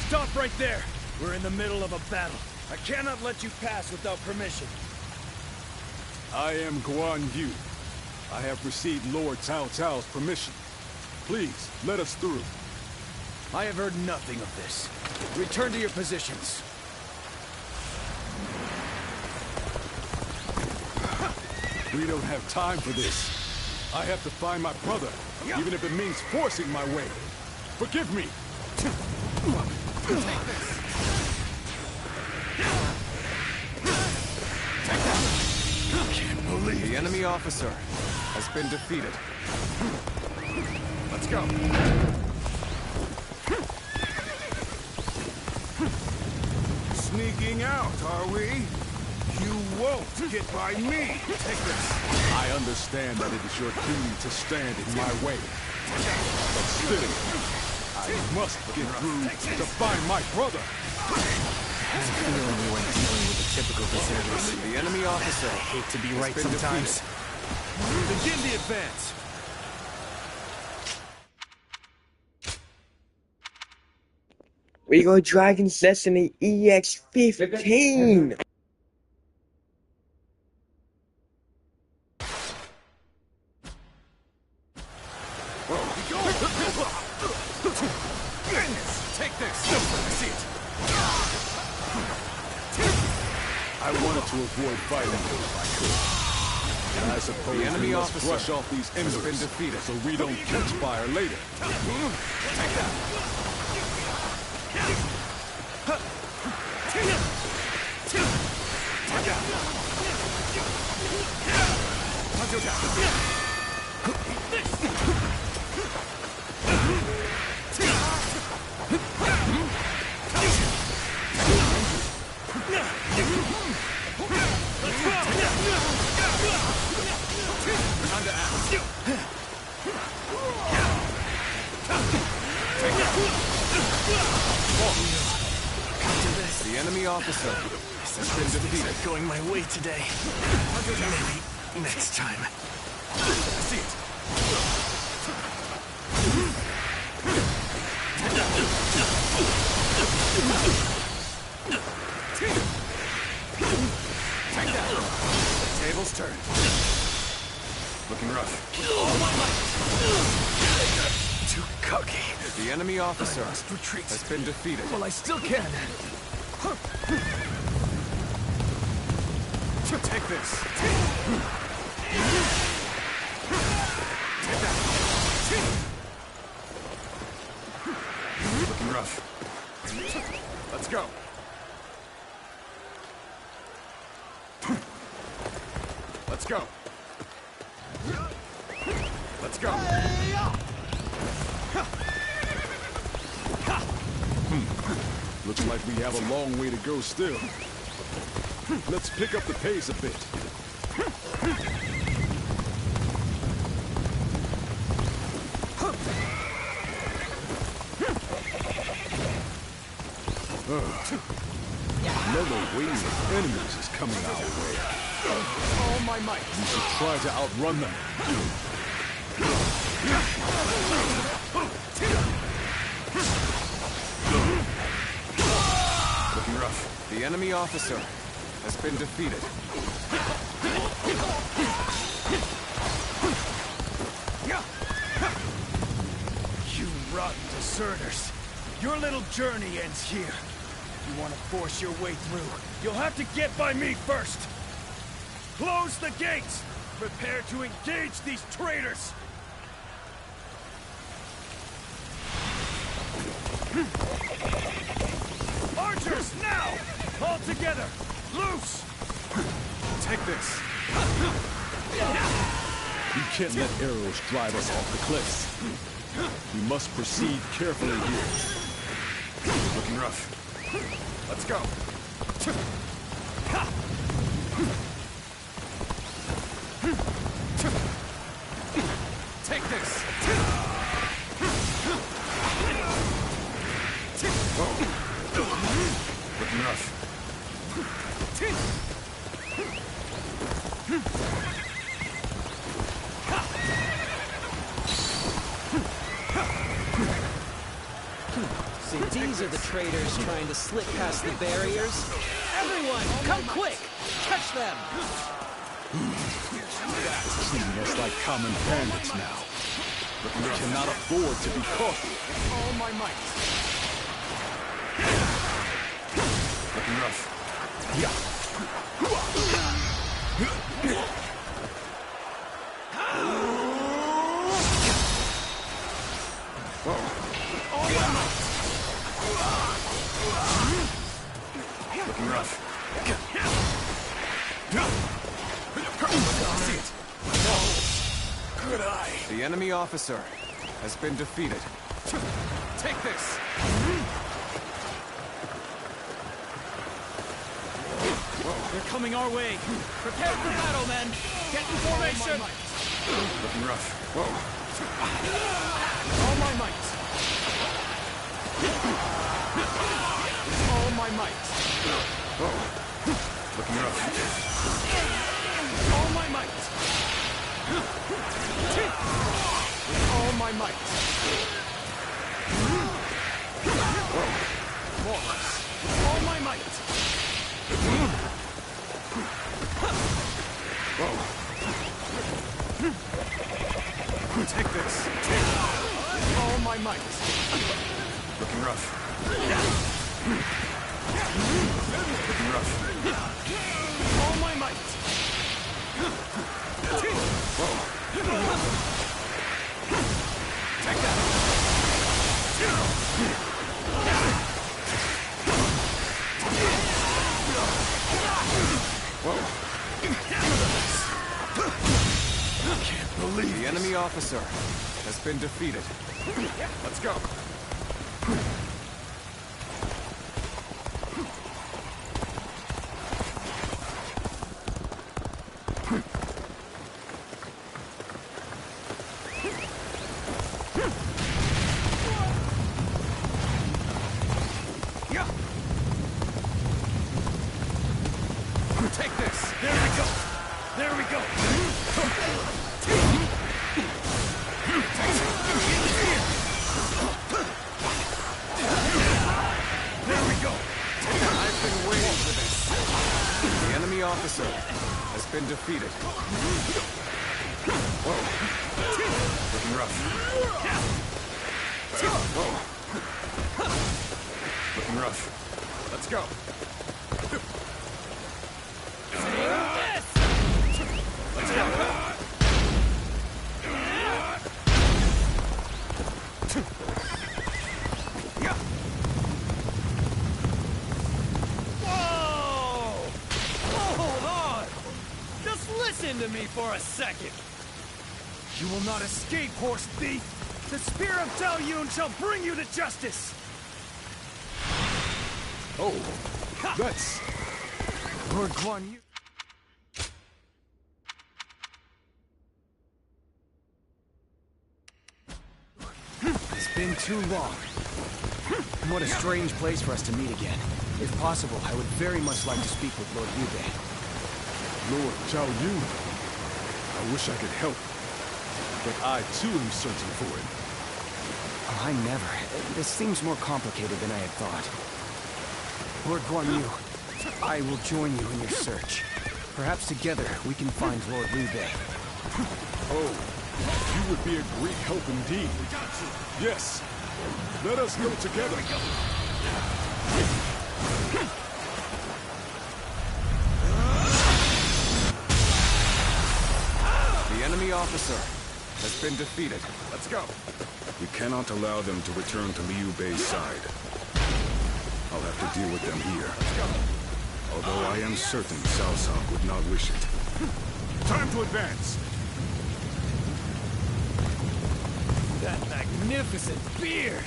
Stop right there! We're in the middle of a battle. I cannot let you pass without permission. I am Guan Yu. I have received Lord Cao Cao's permission. Please, let us through. I have heard nothing of this. Return to your positions. We don't have time for this. I have to find my brother, even if it means forcing my way. Forgive me! believe. The enemy officer has been defeated. Let's go. Sneaking out, are we? You won't get by me. Take this. I understand that it is your duty to stand in my way. But still, I must get through to find my brother. I have a feeling we weren't dealing with the typical deserters. The enemy officer. I hate to be right sometimes. Begin the advance. We got Dragon's Destiny EX15. Take this. See it. I wanted to avoid fighting you if I could. And I suppose The enemy we must officer brush off these has embers been defeated. so we don't catch fire later. Take that. The enemy officer has been defeated. Going my way today. Maybe next time. See it. Take that. Tables turn. Looking rough. Too cocky. The enemy officer Must retreat. has been defeated. Well, I still can. Take this. Take that. Looking rough. Let's go. Let's go. Let's go. Looks like we have a long way to go still. Let's pick up the pace a bit. Another wave of enemies is coming our way. All my might. We should try to outrun them. Looking rough. The enemy officer has been defeated. You rotten deserters. Your little journey ends here. You want to force your way through, you'll have to get by me first. Close the gates! Prepare to engage these traitors! Archers, now! All together! Loose! Take this. We can't let arrows drive us off the cliffs. We must proceed carefully here. Looking rough. Let's go. Take this. Looking rough. So these are the traitors trying to slip past the barriers. Everyone, come quick! Catch them! Treating us like common bandits now. We cannot afford to be caught. All my might. Looking rough. Looking rough. See it. Good eye. The enemy officer has been defeated. Take this! They're coming our way. Prepare for battle, men. Get in formation. Looking rough. Whoa. All my might. All my might. Whoa. Looking rough. All my might. All my might. Whoa. More. All my might. Whoa. Take this. All my might. Looking rough. Looking rough. All my might. Whoa. Take that. Whoa. I can't believe The enemy officer has been defeated. Let's go. Take this. There we go. There we go. There we go. I've been waiting for this. The enemy officer has been defeated. Whoa. Looking rough. Whoa. Looking rough. Let's go. Let's go. Whoa! Hold on! Just listen to me for a second. You will not escape, horse thief. The spear of Tao Yun shall bring you to justice. Oh, that's... Lord Guan Yu. It's been too long. What a strange place for us to meet again. If possible, I would very much like to speak with Lord Liu Bei. Lord Zhao Yu. I wish I could help, but I too am searching for him. Oh, I never. This seems more complicated than I had thought. Lord Guan Yu, I will join you in your search. Perhaps together we can find Lord Liu Bei. Oh, you would be a great help indeed. Yes, let us go together. The enemy officer has been defeated. Let's go. We cannot allow them to return to Liu Bei's side. I'll have to deal with them here. Although I am certain Cao Cao would not wish it. Time to advance! That magnificent beard!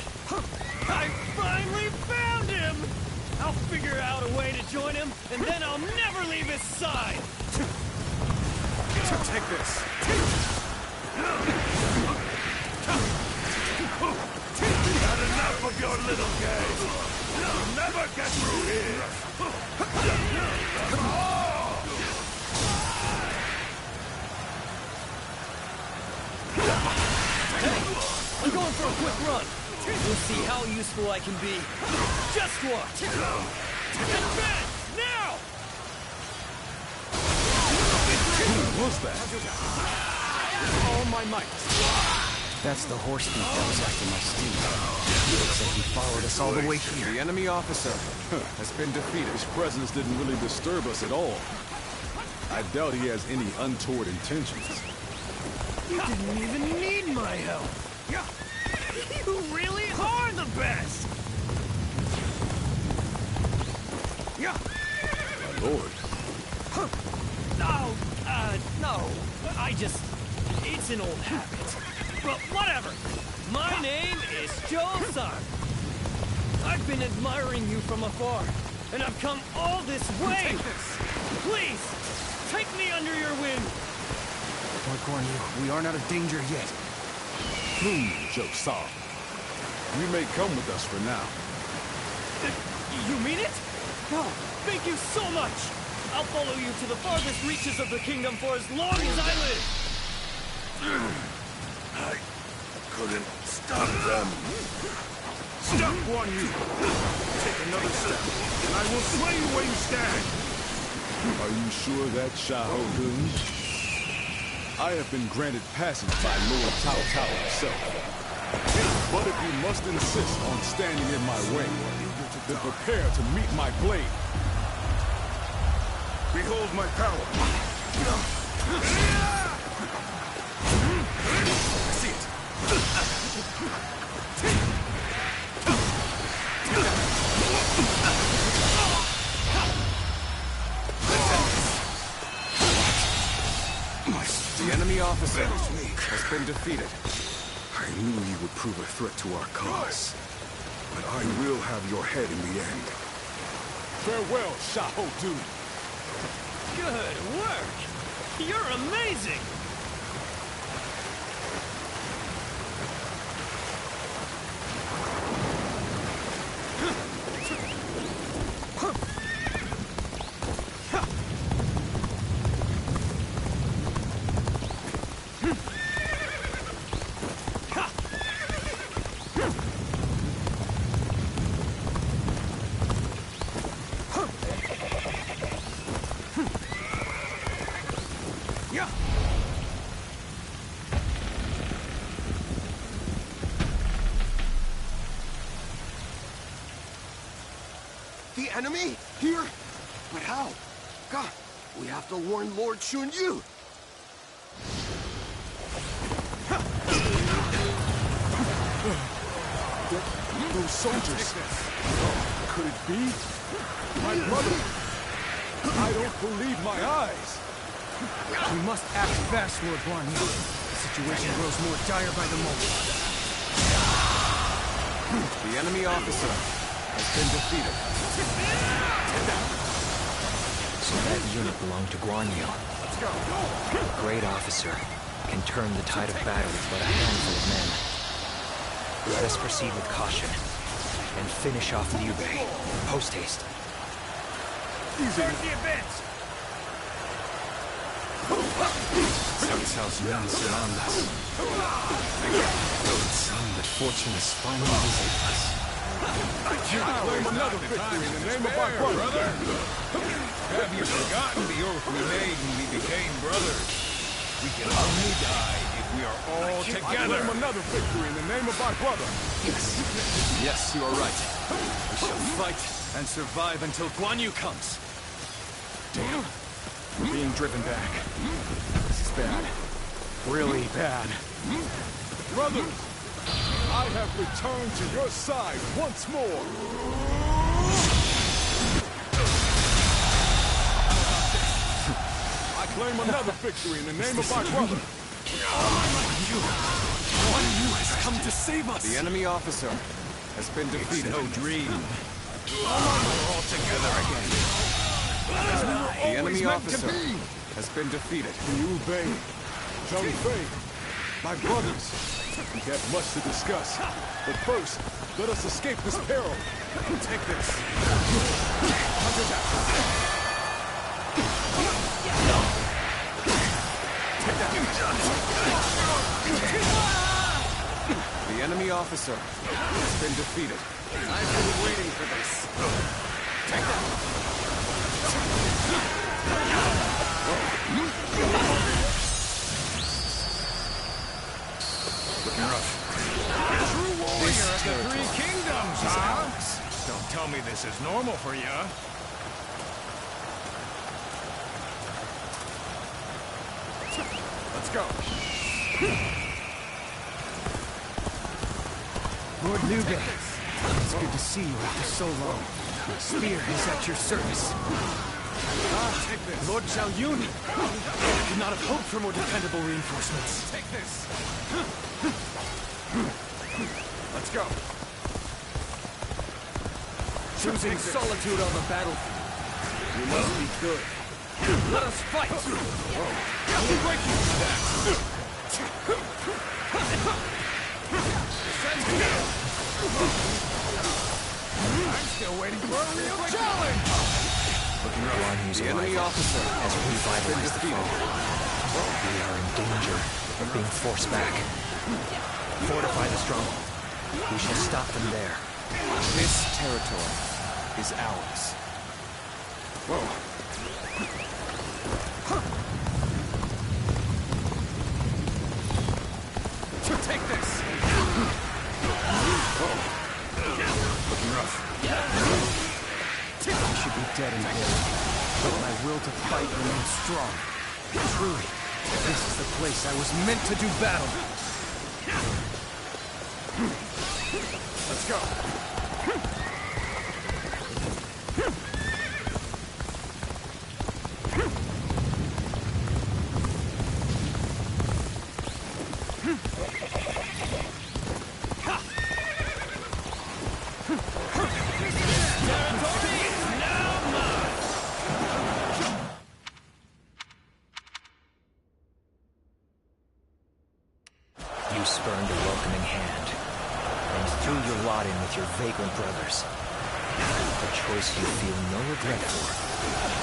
I finally found him! I'll figure out a way to join him, and then I'll never leave his side! Take this. Not enough of your little game. You'll never get through here. I'm going for a quick run. We'll see how useful I can be. Just watch. Advance now! Who was that? All my might. That's the horse thief that was after my steed. Looks like he followed us all the way here. The enemy officer has been defeated. His presence didn't really disturb us at all. I doubt he has any untoward intentions. You didn't even need my help. You really are the best. My lord. No, no. It's an old habit. But whatever. My name is Joe-san. I've been admiring you from afar, and I've come all this way. Please, take me under your wing. Lord Guan Yu, we aren't out of danger yet. Joe-san. You may come with us for now. You mean it? Oh, thank you so much. I'll follow you to the farthest reaches of the kingdom for as long as I live. I couldn't stop them. Stop, Guan Yu! Take another step, and I will slay you where you stand! Are you sure that's Xiahou Dun? I have been granted passage by Lord Cao Cao himself. But if you must insist on standing in my way, then prepare to meet my blade. Behold my power. See it. The enemy officer has been defeated. I knew you would prove a threat to our cause. But I will have your head in the end. Farewell, Xiahou Dun. Good work. You're amazing. The enemy? Here? But how? God, we have to warn Lord Xun Yu. Those soldiers. Could it be? My brother. I don't believe my eyes. We must act fast, Lord Guan Yu. The situation grows more dire by the moment. The enemy officer has been defeated. So that unit belonged to Guan Yu. Let's go. A great officer can turn the tide of battle with but a handful of men. Let us proceed with caution and finish off Liu Bei. Post haste. Start the advance. Cao Cao's men surround us. Some that fortune has finally visited us. You claim another victory in the name of our brother. Have you forgotten the oath we made when we became brothers? We can only die if we are all I together. claim another victory in the name of our brother. Yes, you are right. We shall fight and survive until Guan Yu comes. Damn. We're being driven back. This is bad. Really bad. Brothers, I have returned to your side once more. I claim another victory in the name of our brother. Guan Yu has come to save us. The enemy officer has been defeated. No dream. We're all together again. The enemy officer has been defeated. Liu Bei, Zhang Fei, my brothers. We have much to discuss. But first, let us escape this peril. Take this. The enemy officer has been defeated. I've been waiting for this. Take that. Looking rough. True warrior of the Three Kingdoms, huh? Don't tell me this is normal for you. Let's go. Lord Liu Bei, it's good to see you after so long. Spear is at your service. Lord Zhao Yun! I could not have hoped for more dependable reinforcements. Take this! Let's go. Choosing solitude on the battlefield. You must be good. Let us fight! I'll break you for that! I'm still waiting for a real challenge! Guan Yu's arrival has revitalized the foe. We are in danger of being forced back. Fortify the stronghold. We shall stop them there. This territory is ours. Whoa. Take this! Looking rough. I should be dead and buried, but my will to fight remains strong. Truly, this is the place I was meant to do battle. Let's go. You spurned a welcoming hand, and threw your lot in with your vagrant brothers. A choice you feel no regret for,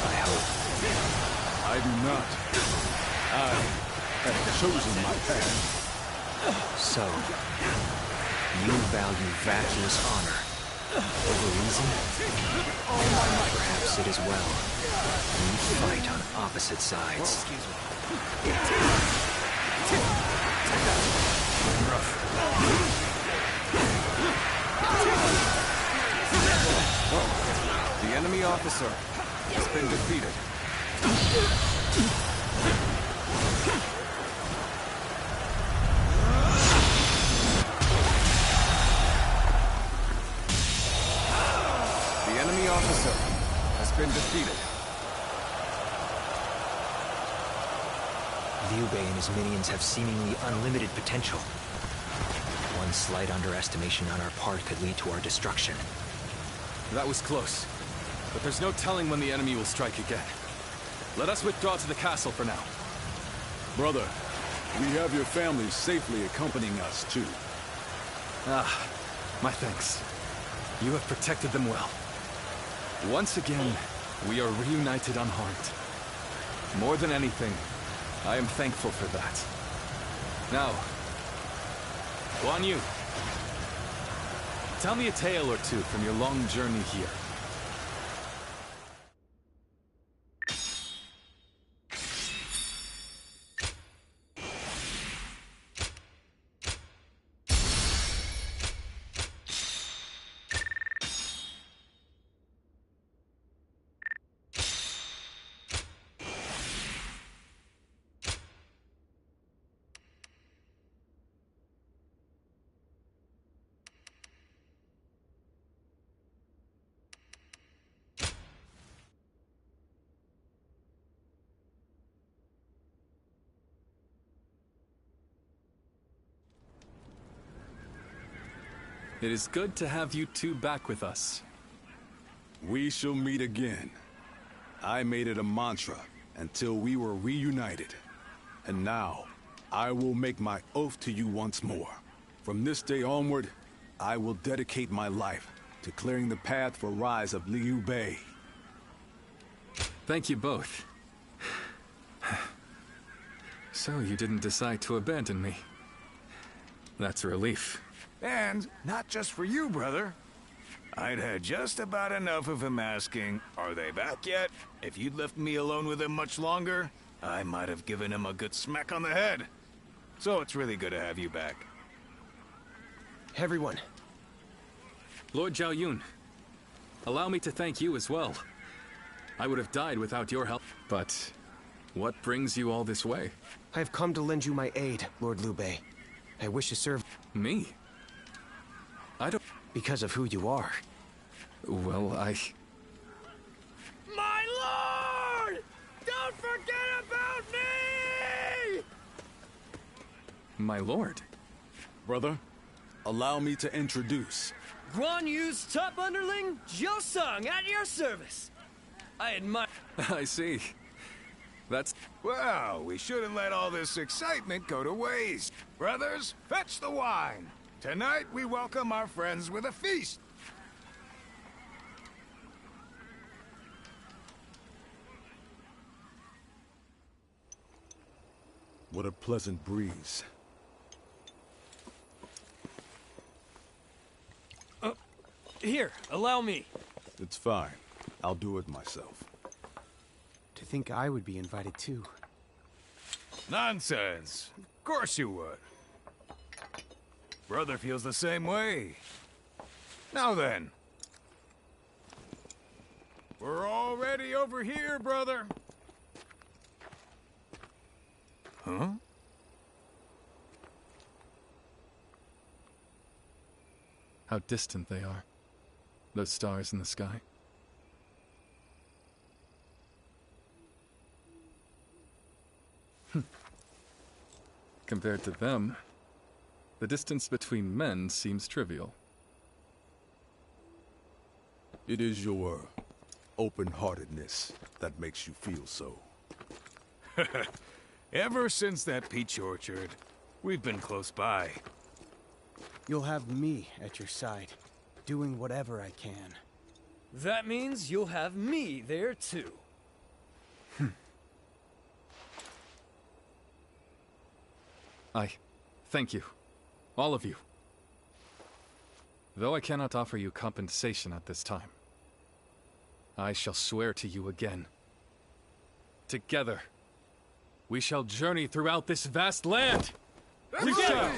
I hope. I do not. I have chosen my path. So, you value vacuous honor over reason? Perhaps it is well. We fight on opposite sides. The enemy officer has been defeated. The enemy officer has been defeated. Liu Bei and his minions have seemingly unlimited potential. One slight underestimation on our part could lead to our destruction. That was close. But there's no telling when the enemy will strike again. Let us withdraw to the castle for now. Brother, we have your family safely accompanying us, too. Ah, my thanks. You have protected them well. Once again, we are reunited unharmed. More than anything, I am thankful for that. Now, Guan Yu, tell me a tale or two from your long journey here. It is good to have you two back with us. We shall meet again. I made it a mantra until we were reunited. And now, I will make my oath to you once more. From this day onward, I will dedicate my life to clearing the path for rise of Liu Bei. Thank you both. So you didn't decide to abandon me. That's a relief. And not just for you, brother. I'd had just about enough of him asking, "Are they back yet?" If you'd left me alone with him much longer, I might have given him a good smack on the head. So it's really good to have you back. Everyone. Lord Zhao Yun, allow me to thank you as well. I would have died without your help. But what brings you all this way? I have come to lend you my aid, Lord Liu Bei. I wish to serve... Me? I don't... Because of who you are. Well, My lord! My lord. Brother, allow me to introduce. Guan Yu's top underling, Jiu Sung, at your service. I admire... I see. That's... Well, we shouldn't let all this excitement go to waste. Brothers, fetch the wine. Tonight we welcome our friends with a feast. What a pleasant breeze. Here, allow me. It's fine. I'll do it myself. To think I would be invited too. Nonsense. Of course you would. Brother feels the same way. Now then. We're already over here, brother. Huh? How distant they are. Those stars in the sky. Compared to them, the distance between men seems trivial. It is your open-heartedness that makes you feel so. Ever since that peach orchard, we've been close by. You'll have me at your side, doing whatever I can. That means you'll have me there too. Thank you. All of you. Though I cannot offer you compensation at this time, I shall swear to you again. Together, we shall journey throughout this vast land! We shall!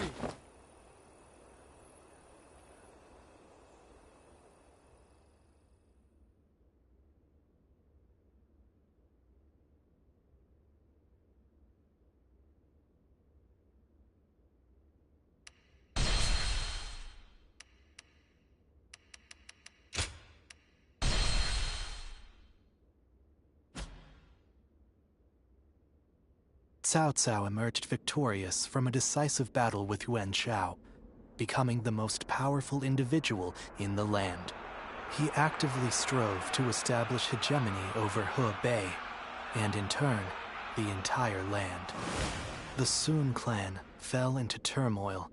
Cao Cao emerged victorious from a decisive battle with Yuan Shao, becoming the most powerful individual in the land. He actively strove to establish hegemony over Hebei, and in turn, the entire land. The Sun clan fell into turmoil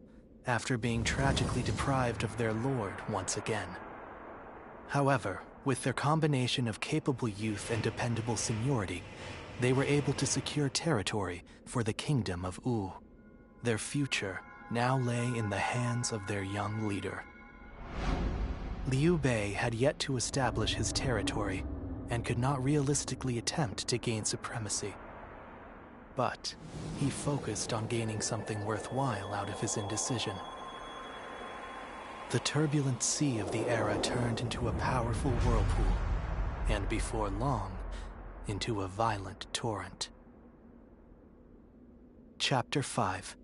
after being tragically deprived of their lord once again. However, with their combination of capable youth and dependable seniority, they were able to secure territory for the Kingdom of Wu. Their future now lay in the hands of their young leader. Liu Bei had yet to establish his territory and could not realistically attempt to gain supremacy. But he focused on gaining something worthwhile out of his indecision. The turbulent sea of the era turned into a powerful whirlpool, and before long, into a violent torrent. Chapter 5.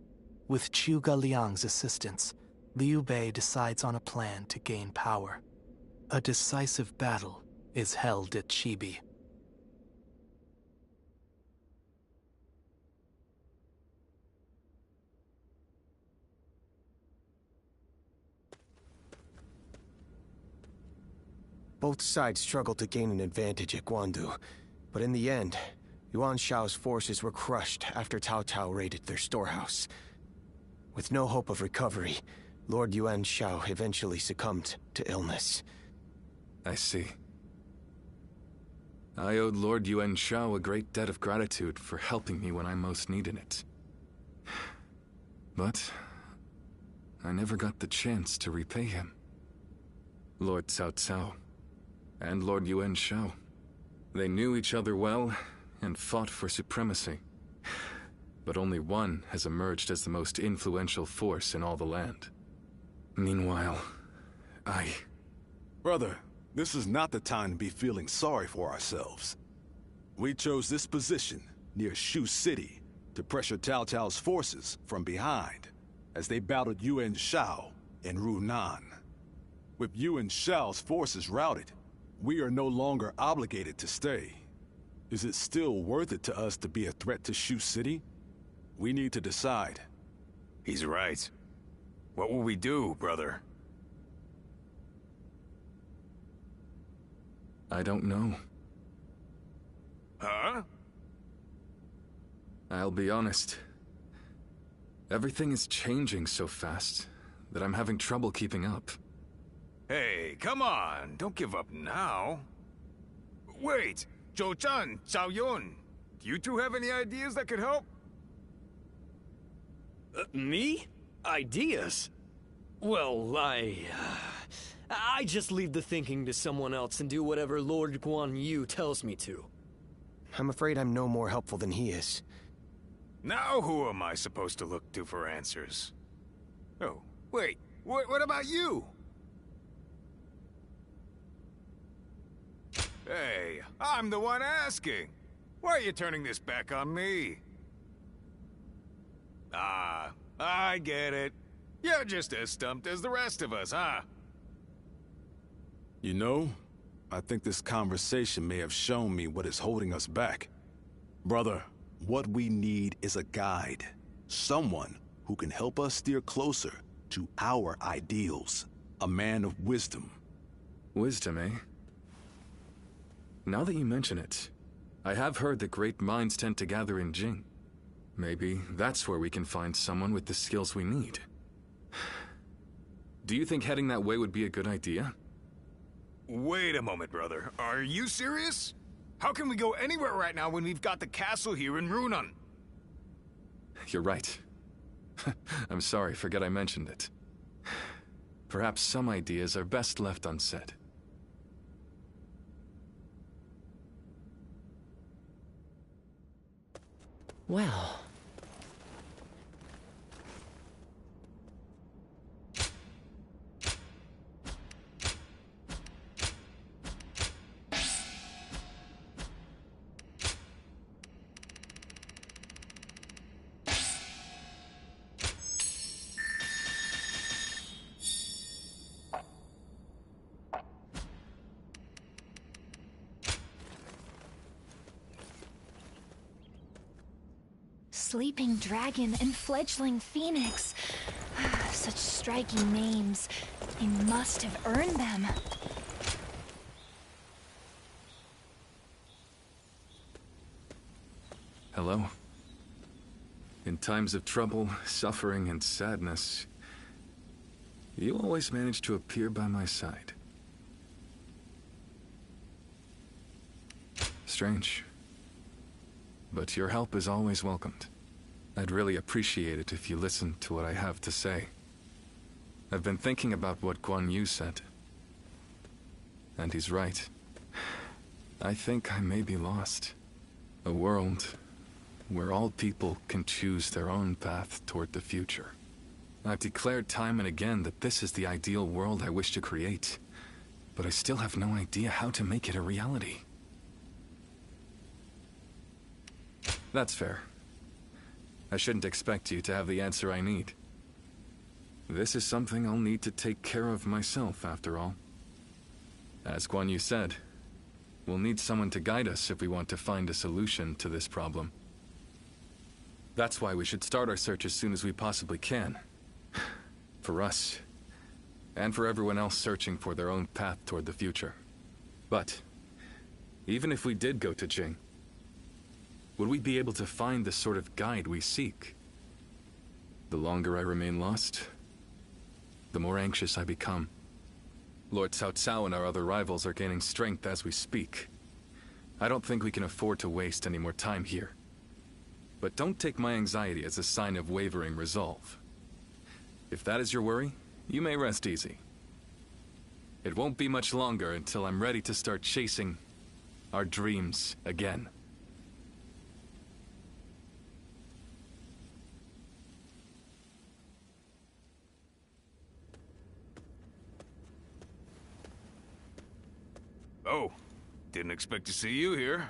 With Zhuge Liang's assistance, Liu Bei decides on a plan to gain power. A decisive battle is held at Chibi. Both sides struggled to gain an advantage at Guandu, but in the end, Yuan Shao's forces were crushed after Cao Cao raided their storehouse. With no hope of recovery, Lord Yuan Shao eventually succumbed to illness. I see. I owed Lord Yuan Shao a great debt of gratitude for helping me when I most needed it. But I never got the chance to repay him. Lord Cao Cao and Lord Yuan Shao, they knew each other well and fought for supremacy. But only one has emerged as the most influential force in all the land. Meanwhile, Brother, this is not the time to be feeling sorry for ourselves. We chose this position near Shu City to pressure Cao Cao's forces from behind as they battled Yuan Shao in Runan. With Yuan Shao's forces routed, we are no longer obligated to stay. Is it still worth it to us to be a threat to Shu City? We need to decide. He's right. What will we do, brother? I don't know. Huh? I'll be honest. Everything is changing so fast that I'm having trouble keeping up. Hey, come on. Don't give up now. Wait, Zhou Zhan, Zhao Yun. Do you two have any ideas that could help? Me? Ideas? Well, I just leave the thinking to someone else and do whatever Lord Guan Yu tells me to. I'm afraid I'm no more helpful than he is. Now who am I supposed to look to for answers? Oh, wait, what about you? Hey, I'm the one asking. Why are you turning this back on me? Ah, I get it. You're just as stumped as the rest of us, huh? You know, I think this conversation may have shown me what is holding us back. Brother, what we need is a guide. Someone who can help us steer closer to our ideals. A man of wisdom. Wisdom, eh? Now that you mention it, I have heard that great minds tend to gather in Jing. Maybe that's where we can find someone with the skills we need. Do you think heading that way would be a good idea? Wait a moment, brother. Are you serious? How can we go anywhere right now when we've got the castle here in Runan? You're right. I'm sorry, forget I mentioned it. Perhaps some ideas are best left unsaid. Well... Sleeping Dragon and Fledgling Phoenix. Such striking names. They must have earned them. Hello. In times of trouble, suffering, and sadness, you always manage to appear by my side. Strange. But your help is always welcomed. I'd really appreciate it if you listened to what I have to say. I've been thinking about what Guan Yu said. And he's right. I think I may be lost. A world where all people can choose their own path toward the future. I've declared time and again that this is the ideal world I wish to create, but I still have no idea how to make it a reality. That's fair. I shouldn't expect you to have the answer I need. This is something I'll need to take care of myself, after all. As Guan Yu said, we'll need someone to guide us if we want to find a solution to this problem. That's why we should start our search as soon as we possibly can. For us, and for everyone else searching for their own path toward the future. But, even if we did go to Jing, would we be able to find the sort of guide we seek? The longer I remain lost, the more anxious I become. Lord Cao Cao and our other rivals are gaining strength as we speak. I don't think we can afford to waste any more time here. But don't take my anxiety as a sign of wavering resolve. If that is your worry, you may rest easy. It won't be much longer until I'm ready to start chasing our dreams again. Oh, didn't expect to see you here.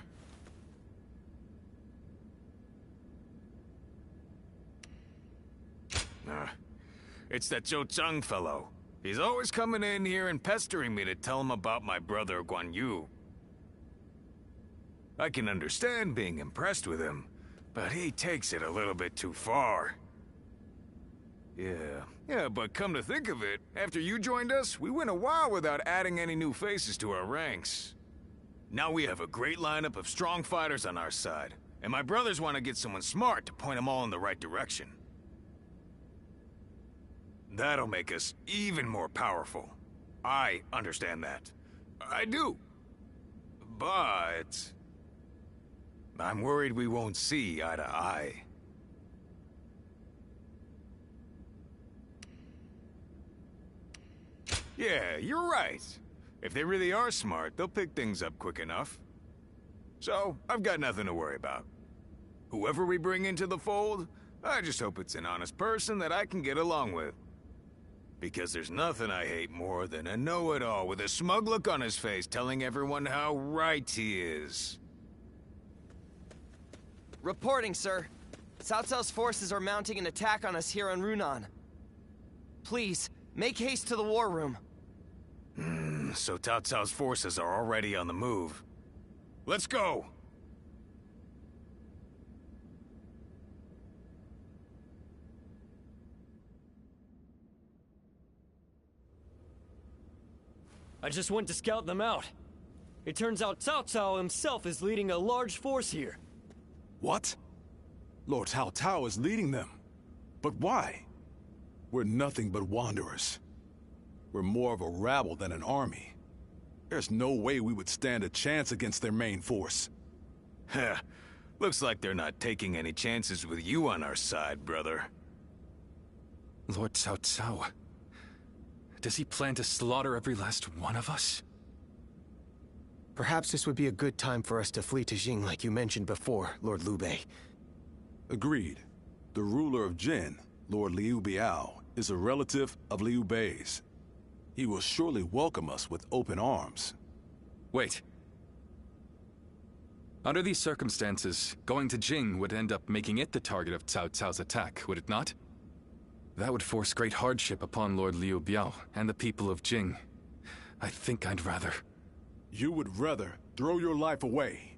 It's that Zhou Zhang fellow. He's always coming in here and pestering me to tell him about my brother Guan Yu. I can understand being impressed with him, but he takes it a little bit too far. Yeah, but come to think of it, after you joined us, we went a while without adding any new faces to our ranks. Now we have a great lineup of strong fighters on our side, and my brothers want to get someone smart to point them all in the right direction. That'll make us even more powerful. I understand that. I do. But I'm worried we won't see eye to eye. Yeah, you're right. If they really are smart, they'll pick things up quick enough. So, I've got nothing to worry about. Whoever we bring into the fold, I just hope it's an honest person that I can get along with. Because there's nothing I hate more than a know-it-all with a smug look on his face telling everyone how right he is. Reporting, sir. Cao Cao's forces are mounting an attack on us here on Runan. Please, make haste to the war room. So Cao Cao's forces are already on the move. Let's go! I just went to scout them out. It turns out Cao Cao himself is leading a large force here. What? Lord Cao Cao is leading them. But why? We're nothing but wanderers. We're more of a rabble than an army. There's no way we would stand a chance against their main force. Heh. Looks like they're not taking any chances with you on our side, brother. Lord Cao Cao. Does he plan to slaughter every last one of us? Perhaps this would be a good time for us to flee to Jing like you mentioned before, Lord Liu Bei. Agreed. The ruler of Jin, Lord Liu Biao, is a relative of Liu Bei's. He will surely welcome us with open arms. Wait. Under these circumstances, going to Jing would end up making it the target of Cao Cao's attack, would it not? That would force great hardship upon Lord Liu Biao and the people of Jing. I think I'd rather... You would rather throw your life away.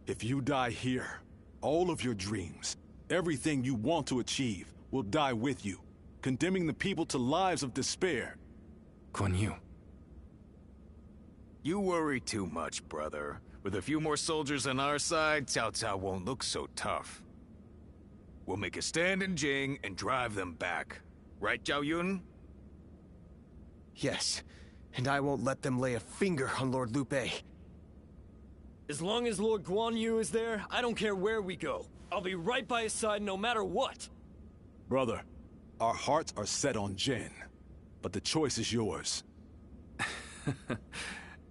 If you die here, all of your dreams, everything you want to achieve, will die with you, condemning the people to lives of despair. Guan Yu. You worry too much, brother. With a few more soldiers on our side, Cao Cao won't look so tough. We'll make a stand in Jing and drive them back. Right, Zhao Yun? Yes, and I won't let them lay a finger on Lord Liu Bei. As long as Lord Guan Yu is there, I don't care where we go. I'll be right by his side no matter what. Brother, our hearts are set on Jin, but the choice is yours.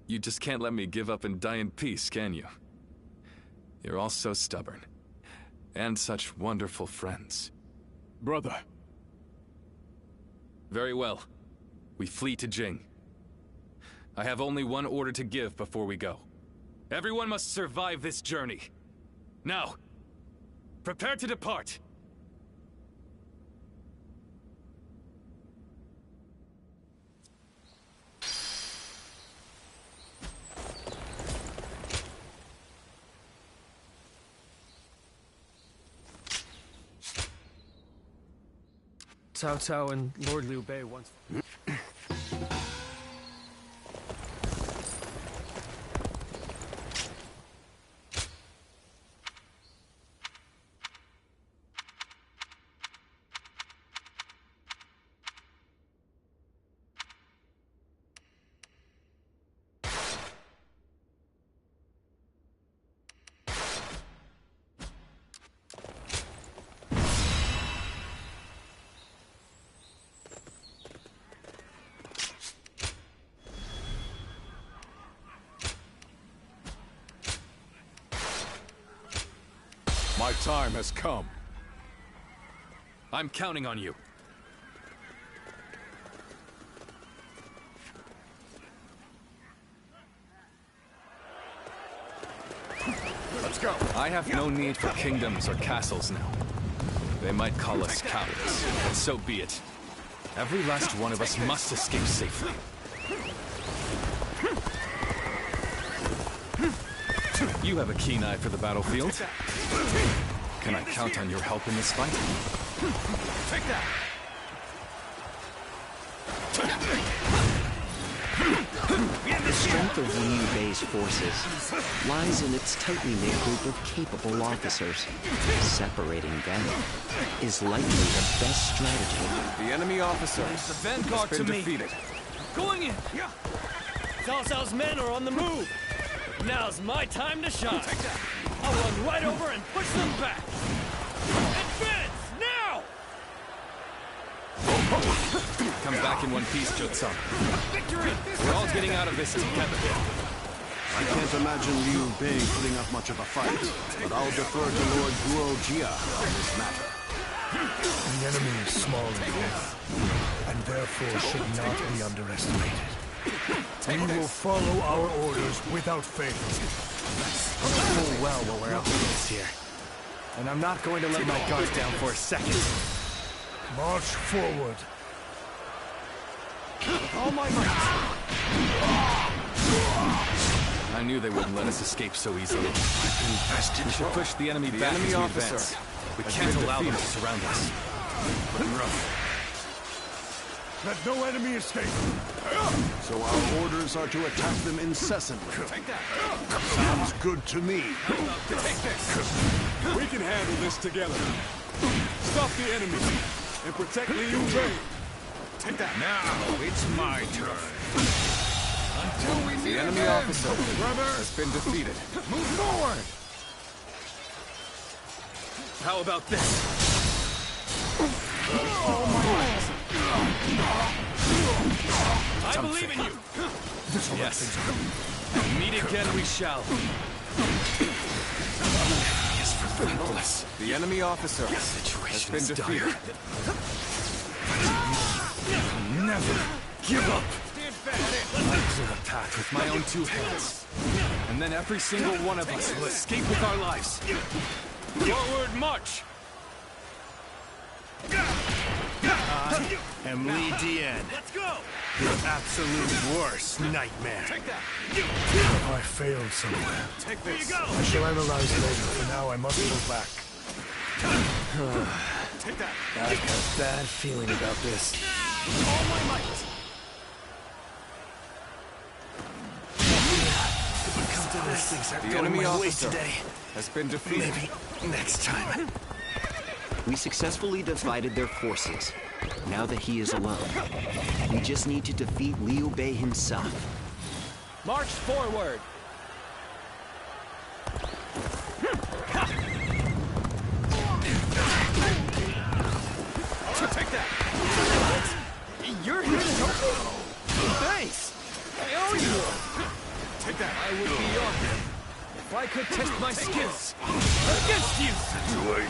You just can't let me give up and die in peace, can you? You're all so stubborn. And such wonderful friends. Brother. Very well. We flee to Jing. I have only one order to give before we go. Everyone must survive this journey. Now, prepare to depart. Cao Cao and Lord Liu Bei once... My time has come. I'm counting on you. Let's go. I have no need for kingdoms or castles now. They might call us cowards, but so be it. Every last one of us must escape safely. You have a keen eye for the battlefield. Can I count on your help in this fight? Take that! The strength of Liu Bei's forces lies in its tightly knit group of capable officers. Separating them is likely the best strategy. The enemy officer the vanguard has been to me. defeated. Going in! Cao Cao's men are on the move! Now's my time to shine! I'll run right over and push them back! Advance! Now! Come back in one piece, Jotsun. Victory! We're all getting out of this together. I can't imagine Liu Bei putting up much of a fight, but I'll defer to Lord Guo Jia on this matter. The enemy is small in depth, and therefore should not be underestimated. We will follow our orders without fail. Full well what we're up against here. And I'm not going to let my guard down for a second. March forward. With all my might! I knew they wouldn't let us escape so easily. We should push the enemy back as we advance. We can't allow them to surround us. Looking rough. Let no enemy escape. So our orders are to attack them incessantly. Sounds good to me. We can handle this together. Stop the enemy and protect Liu Bei. Take that. Now it's my turn. Until we meet The enemy again, officer has been defeated. Move forward. How about this? I believe in you! Yes. Meet again we shall. Yes, for faithfulness. The enemy officer has been defeated. Never give up. Exert a path with my own two hands. And then every single one of us will escape with our lives. Forward march! I am Li Dian. Let's go! Your absolute worst nightmare. Take that! Have I failed somewhere? Take this! I shall analyze later. For now, I must move back. Take that! I've got a bad feeling about this. All my might! If it comes to this, things aren't The going enemy my way officer today. has been defeated. Maybe next time. We successfully divided their forces. Now that he is alone, we just need to defeat Liu Bei himself. March forward! Take that! You're here to help me? Thanks! I owe you! Take that! I would be your if I could test my skills against you!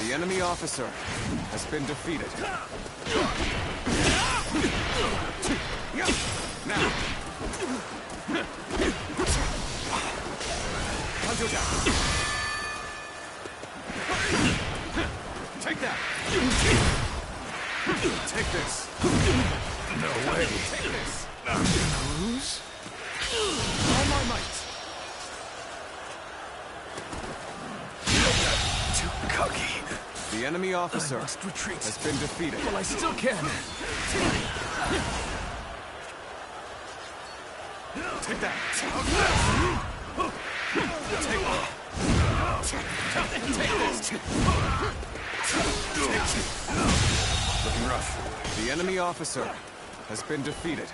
The enemy officer has been defeated. Now! Take that! Take this! No way. Take this! I'm gonna lose? All my might! Too cocky. The enemy officer I must retreat. has been defeated. Well, I still can. Take that! Take this! Looking rough. The enemy officer has been defeated.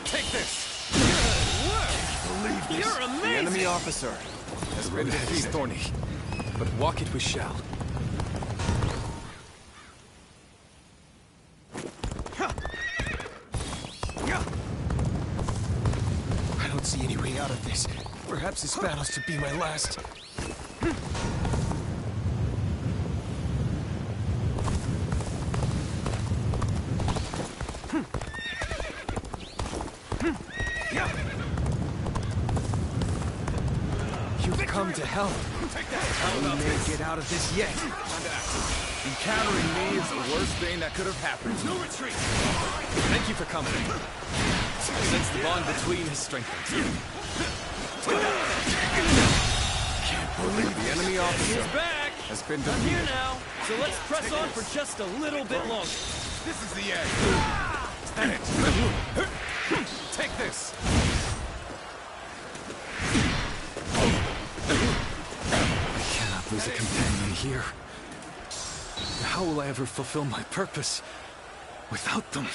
Take this! Good work! You're amazing! The enemy officer has been defeated. Thorny, but walk it we shall. I don't see any way out of this. Perhaps this battle's to be my last. You've come to help. We may get out of this yet. Encountering me is the worst thing that could have happened. No retreat! Thank you for coming. Since the bond between has strengthened. Can't believe the enemy officer He's back! has been I'm here defeated. now, so let's press on for just a little bit longer. This is the end. Stand it. Take this. I cannot lose a companion here. How will I ever fulfill my purpose without them?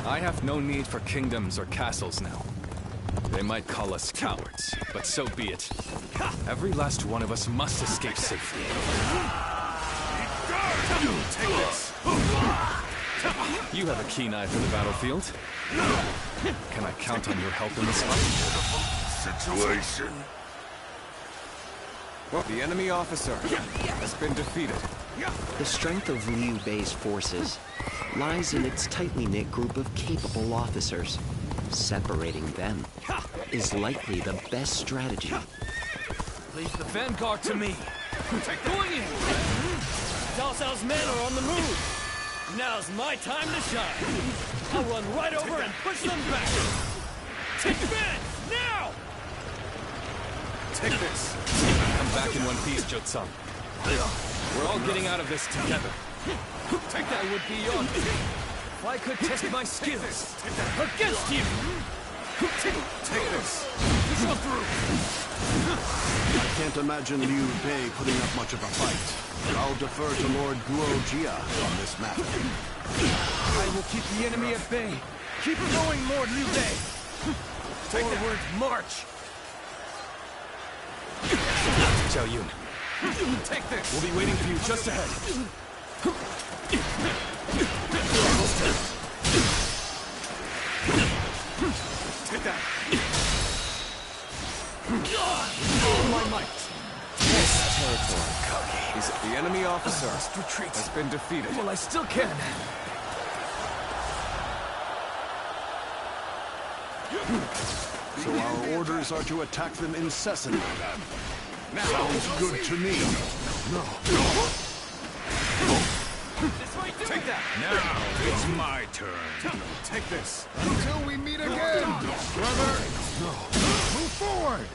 I have no need for kingdoms or castles now. They might call us cowards, but so be it. Every last one of us must escape safely. Take this. You have a keen eye for the battlefield. Can I count on your help in this fight? Situation. The enemy officer has been defeated. The strength of Liu Bei's forces lies in its tightly knit group of capable officers. Separating them is likely the best strategy. Leave the vanguard to me. Going in! Cao Cao's men are on the move. Now's my time to shine. I'll run right over and push them back. Take advance, now! Take this. Come back in one piece, Jotsam. We're all getting out of this together. Take that would be on. If I could test my skills against you. Take this. Go through. I can't imagine Liu Bei putting up much of a fight. I'll defer to Lord Guo Jia on this matter. I will keep the enemy at bay. Keep going, Lord Liu Bei. Forward, march. Zhao Yun. Take this. We'll be waiting for you just ahead. Take that. All my might. This territory is the enemy officer has been defeated. Well, I still can. So our orders are to attack them incessantly. Sounds good to me. No. Take that. Now it's my turn. Take this. Until we meet again. Brother. No. Move forward.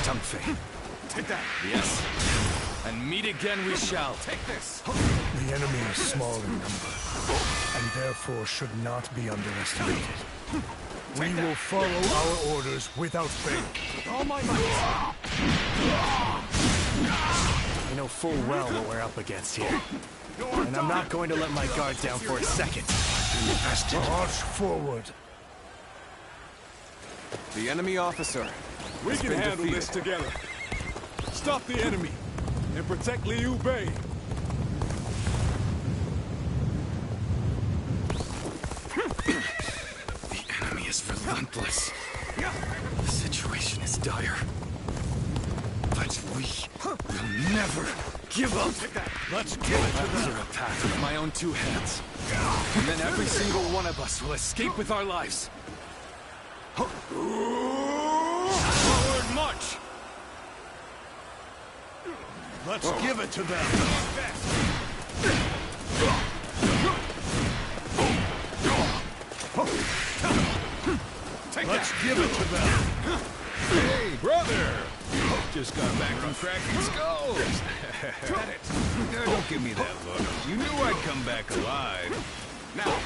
Tang Fei. Take that. Yes. And meet again we shall. Take this. The enemy is small in number, and therefore should not be underestimated. We will follow our orders without fail. With all my might. I know full well what we're up against here. And I'm not going to let my guard down for a second. March forward. The enemy officer We has can been handle defeated. this together. Stop the enemy and protect Liu Bei. The enemy is relentless. The situation is dire. But we will never give up. Let's give it to Clear a path with my own two hands. And then every single one of us will escape with our lives. Forward, march! Let's give it to them. Let's give it to them. Hey, brother! Just got back from cracking skulls. Don't give me that look. You knew I'd come back alive. Now.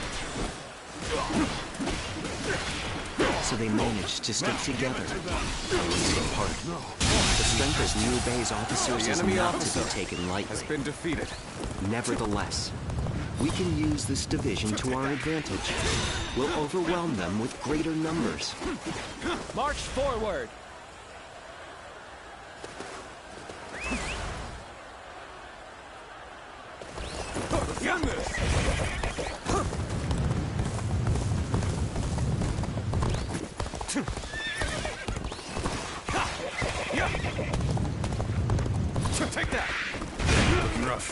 So they managed to stick together. Apart. The strength of Liu Bei's officers The is enemy not to officer be taken lightly. has been defeated. Nevertheless, we can use this division to our advantage. We'll overwhelm them with greater numbers. March forward! Defend this! Take that! Looking rough.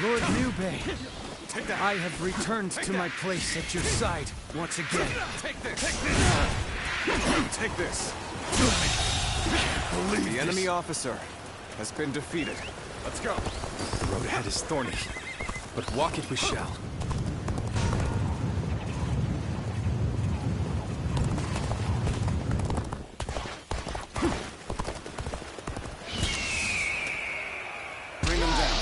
Lord Liu-Bei, I have returned to my place at your side once again. Take this! Take this! The enemy officer has been defeated. Let's go. The road ahead is thorny, but walk it we shall. Bring him down.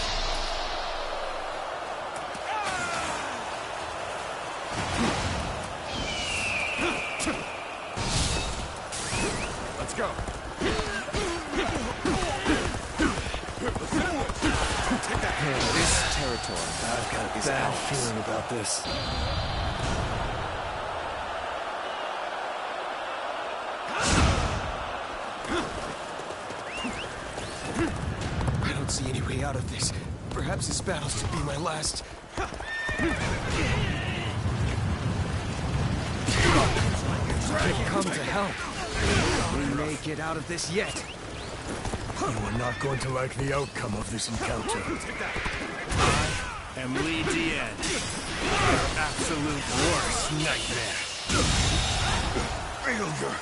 Let's go. This territory. I've got a bad feeling about this. I don't see any way out of this. Perhaps this battle's to be my last. They've come to help. We may get out of this yet. You are not going to like the outcome of this encounter. I am Li Dian, your absolute worst nightmare. Failure.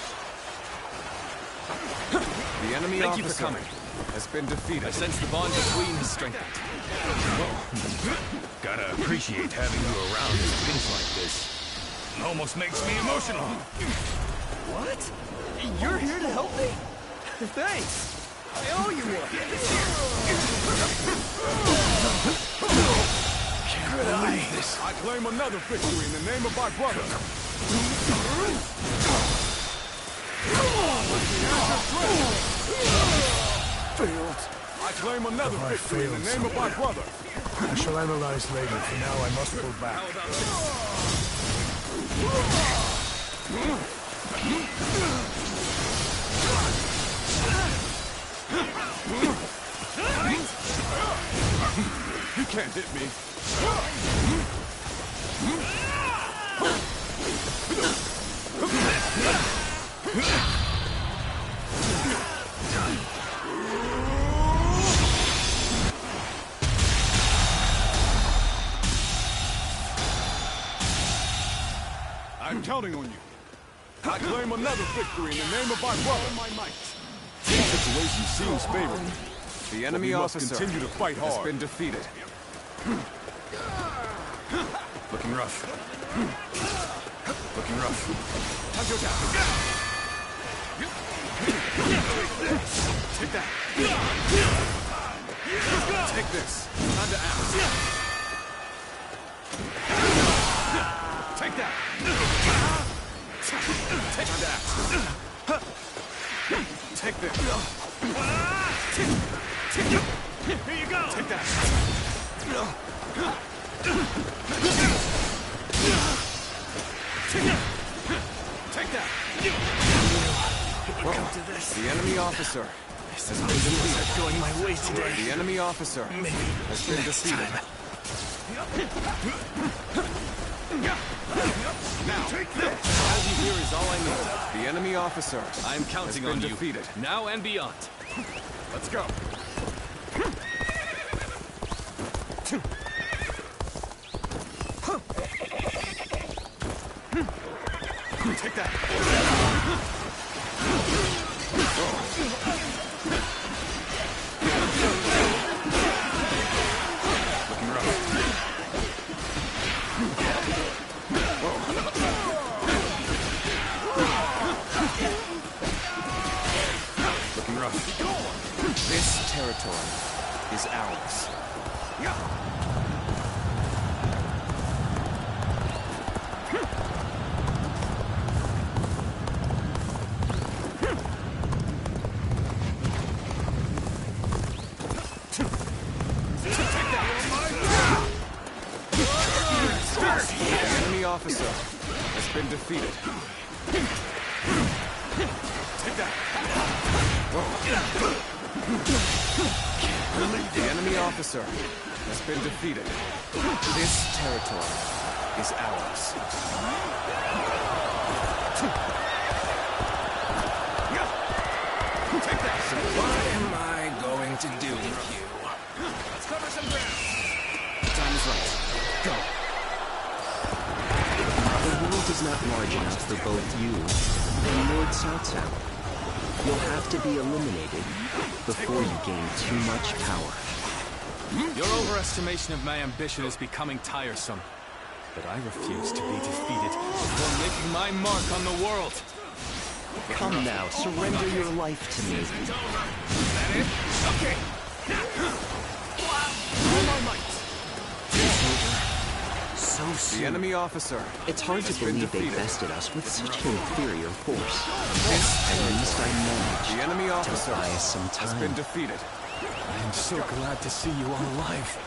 The enemy Thank you for officer coming. has been defeated. I sense the bond between has strengthened. Gotta appreciate having you around in things like this. It almost makes me emotional. What? You're here to help me? Thanks. I owe you one. Can't believe this. I claim another victory in the name of my brother. Failed. I claim another victory in the name of my brother. I shall analyze later. For now, I must pull back. You can't hit me. I'm counting on you. I claim another victory in the name of my brother. My might. The situation seems favorable. The enemy But we must officer continue to fight has hard. been defeated. Looking rough. Looking rough. Take that. Take this. Time to act. Take that. Time to act. Take this. Here you go! Take that. Take that. The enemy officer has been defeated. Going my way today. The enemy officer has been defeated. Now, all you hear is all I need. The enemy officer I'm counting has on been you, defeated. now and beyond. Let's go. Take that. Looking rough. Looking rough. This territory is ours. The enemy officer has been defeated. Take that. The enemy officer has been defeated. This territory is ours. Take that. So what am I going to do with you? Let's cover some ground. Time is right. Go. The world is not large enough for both you and Lord Cao Cao. You'll have to be eliminated before you gain too much power. Your overestimation of my ambition is becoming tiresome. But I refuse to be defeated before making my mark on the world. Come now, surrender your life to me. Is that it? Okay. All my might. So soon. The enemy officer. It's hard to believe they bested us with such an inferior force. At least I managed the enemy officer to buy us some time. Has been defeated. I am so glad to see you all alive.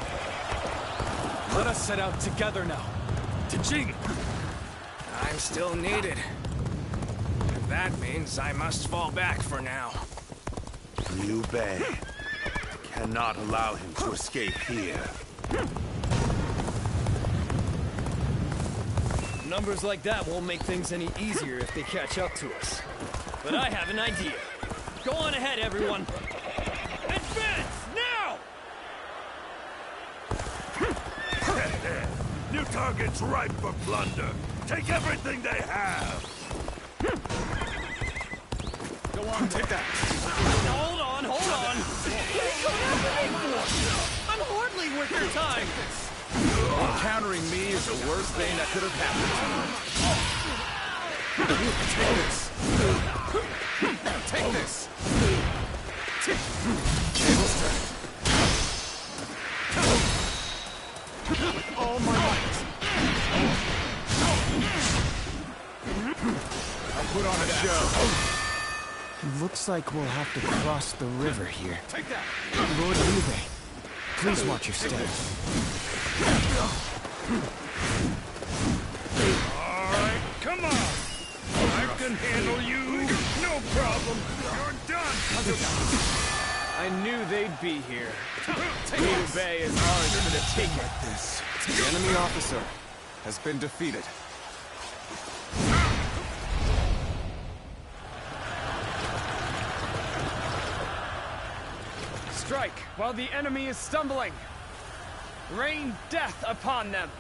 Let us set out together now. To Jing! I'm still needed. And that means I must fall back for now. Liu Bei. Cannot allow him to escape here. Numbers like that won't make things any easier if they catch up to us. But I have an idea. Go on ahead, everyone. Advance, now! New target's ripe for plunder. Take everything they have. Go on, take that. Hold on, hold on. I'm hardly worth your time. Encountering me is the worst thing that could have happened to you. Take this. Tables turn. With all my might. I'll put on a show. Looks like we'll have to cross the river here. Take that. Lord Liu Bei, please watch your step. Alright, come on! I can handle you! No problem! You're done! I knew they'd be here. Liu Bei is ours for the taking. The enemy officer has been defeated. Strike while the enemy is stumbling. Rain death upon them.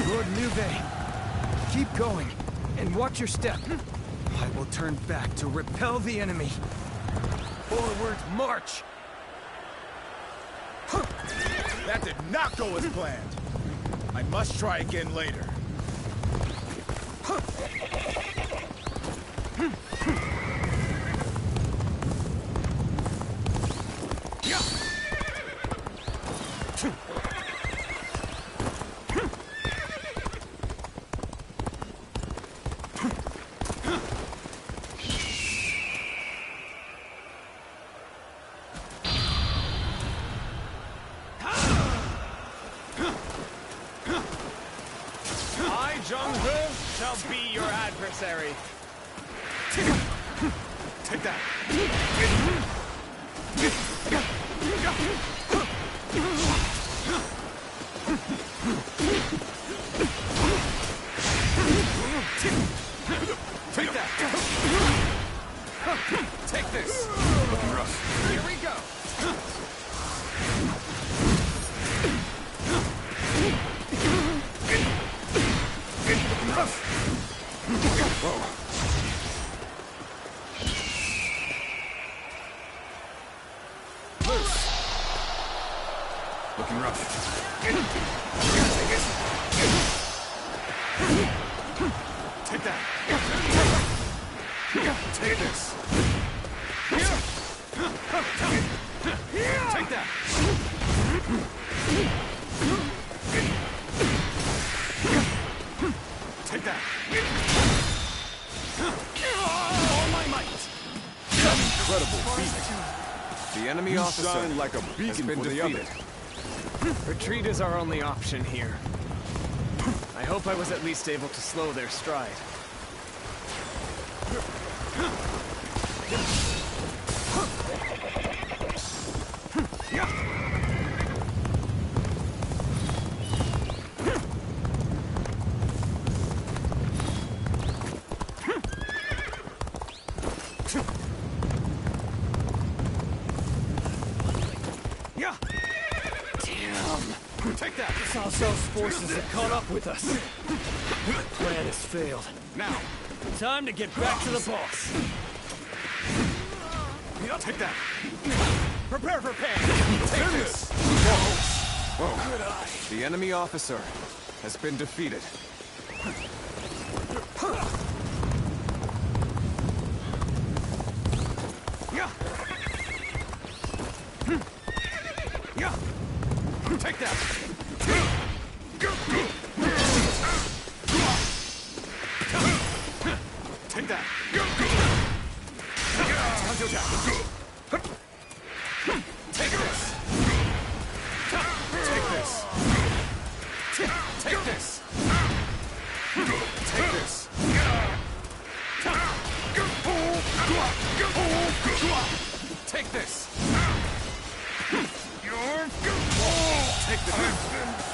Lord Liu Bei, keep going and watch your step. I will turn back to repel the enemy. Forward march! That did not go as planned. I must try again later. Shall be your adversary. Take that. Take that. Take this. Looking rough. Here we go. Whoa. Loose. Looking rough. Take that. Take this. Take that. Take that. All my might. Incredible feat. The enemy officer shine like a beacon has been for the defeated. Retreat is our only option here. I hope I was at least able to slow their stride. Take that! Cao Cao's forces have caught up with us. The plan has failed. Now, time to get back to the boss. Take that! Prepare for pain! Take this! Whoa! Good eye. The enemy officer has been defeated. Take that! Take that! Take this! Take this! Take this! Take this! Take this! Take this!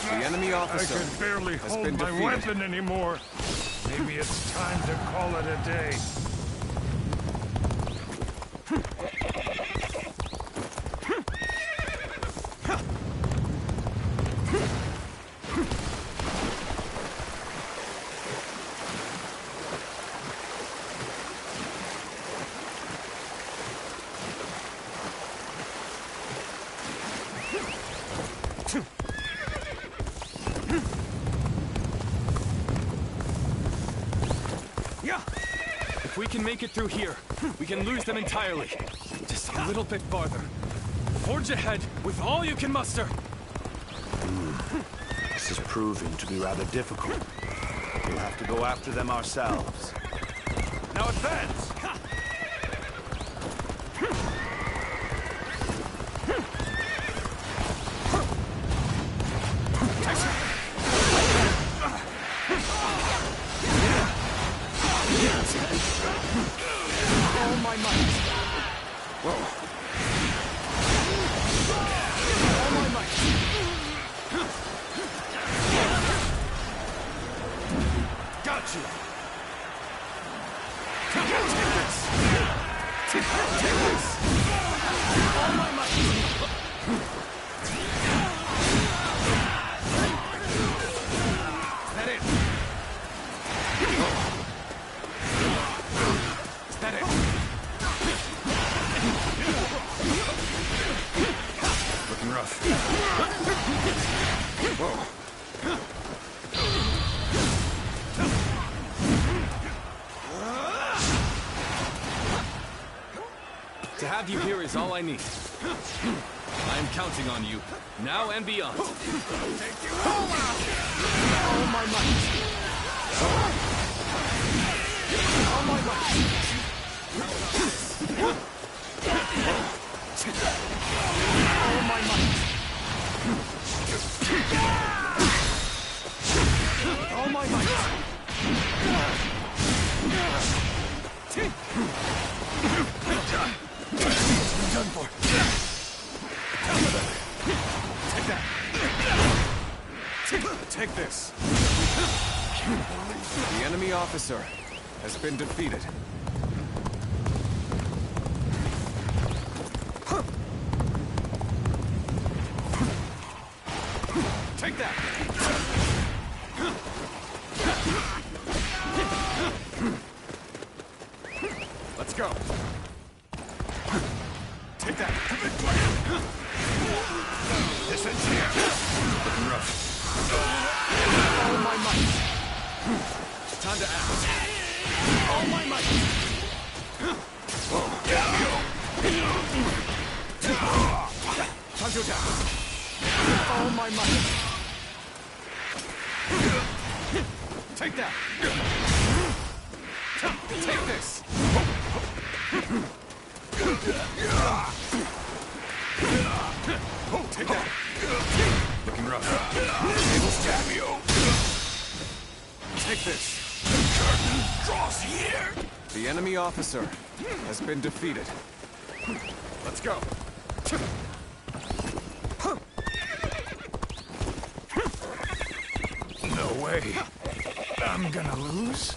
The enemy officer I can barely has hold been my defeated. weapon anymore. Maybe it's time to call it a day. If we can make it through here, we can lose them entirely. Just a little bit farther. Forge ahead with all you can muster. This is proving to be rather difficult. We'll have to go after them ourselves. Now advance! All my might. Whoa. All my might. Got you! Take this! Take this! All my might. Is that it? Is that it? Looking rough. Whoa. To have you here is all I need. I am counting on you, now and beyond. All my might. All my might. All my might. All my might. Done for. Take that. Take this. The enemy officer has been defeated. Take that. Let's go. Take that. This ends here. Looking rough. All my might. Time to act. All my might. Time to attack. All my might. Take that. Take this. Oh, take that. Looking rough. Able stab you. Take this. The curtain draws here. The enemy officer has been defeated. Let's go. No way. I'm gonna lose?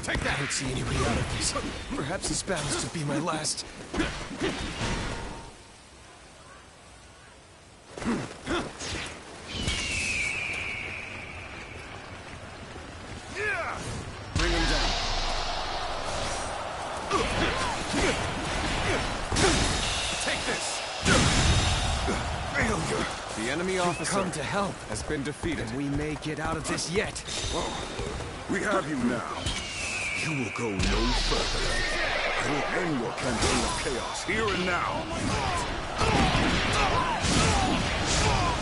Take that! I don't see any way out of this. Perhaps this battle's to be my last. Bring him down. Take this! Failure. The enemy officer come to help has been defeated. And we may get out of this yet. Whoa. We have you now. You will go no further. I will end your campaign of chaos here and now.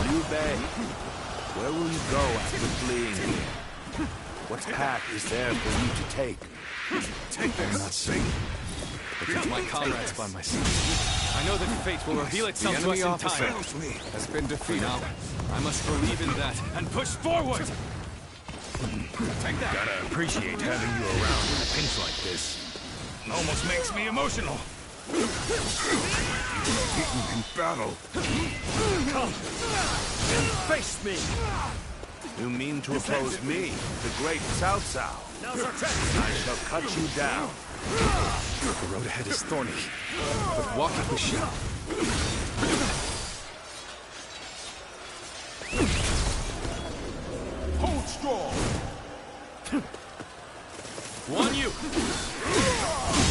Liu Bei, where will you go after fleeing here? What path is there for you to take? Take this. I'm not safe. But with my comrades by my side, I know that fate will reveal itself to us in time. Has been defeated. Now, I must believe in that and push forward! Take that. Gotta appreciate having you around in a pinch like this. Almost makes me emotional. Beaten in battle. Come and face me. You mean to oppose me, the great Cao Cao? Now's our chance. I shall cut you down. The road ahead is thorny, but walk it we shall. Hold strong. Guan Yu! It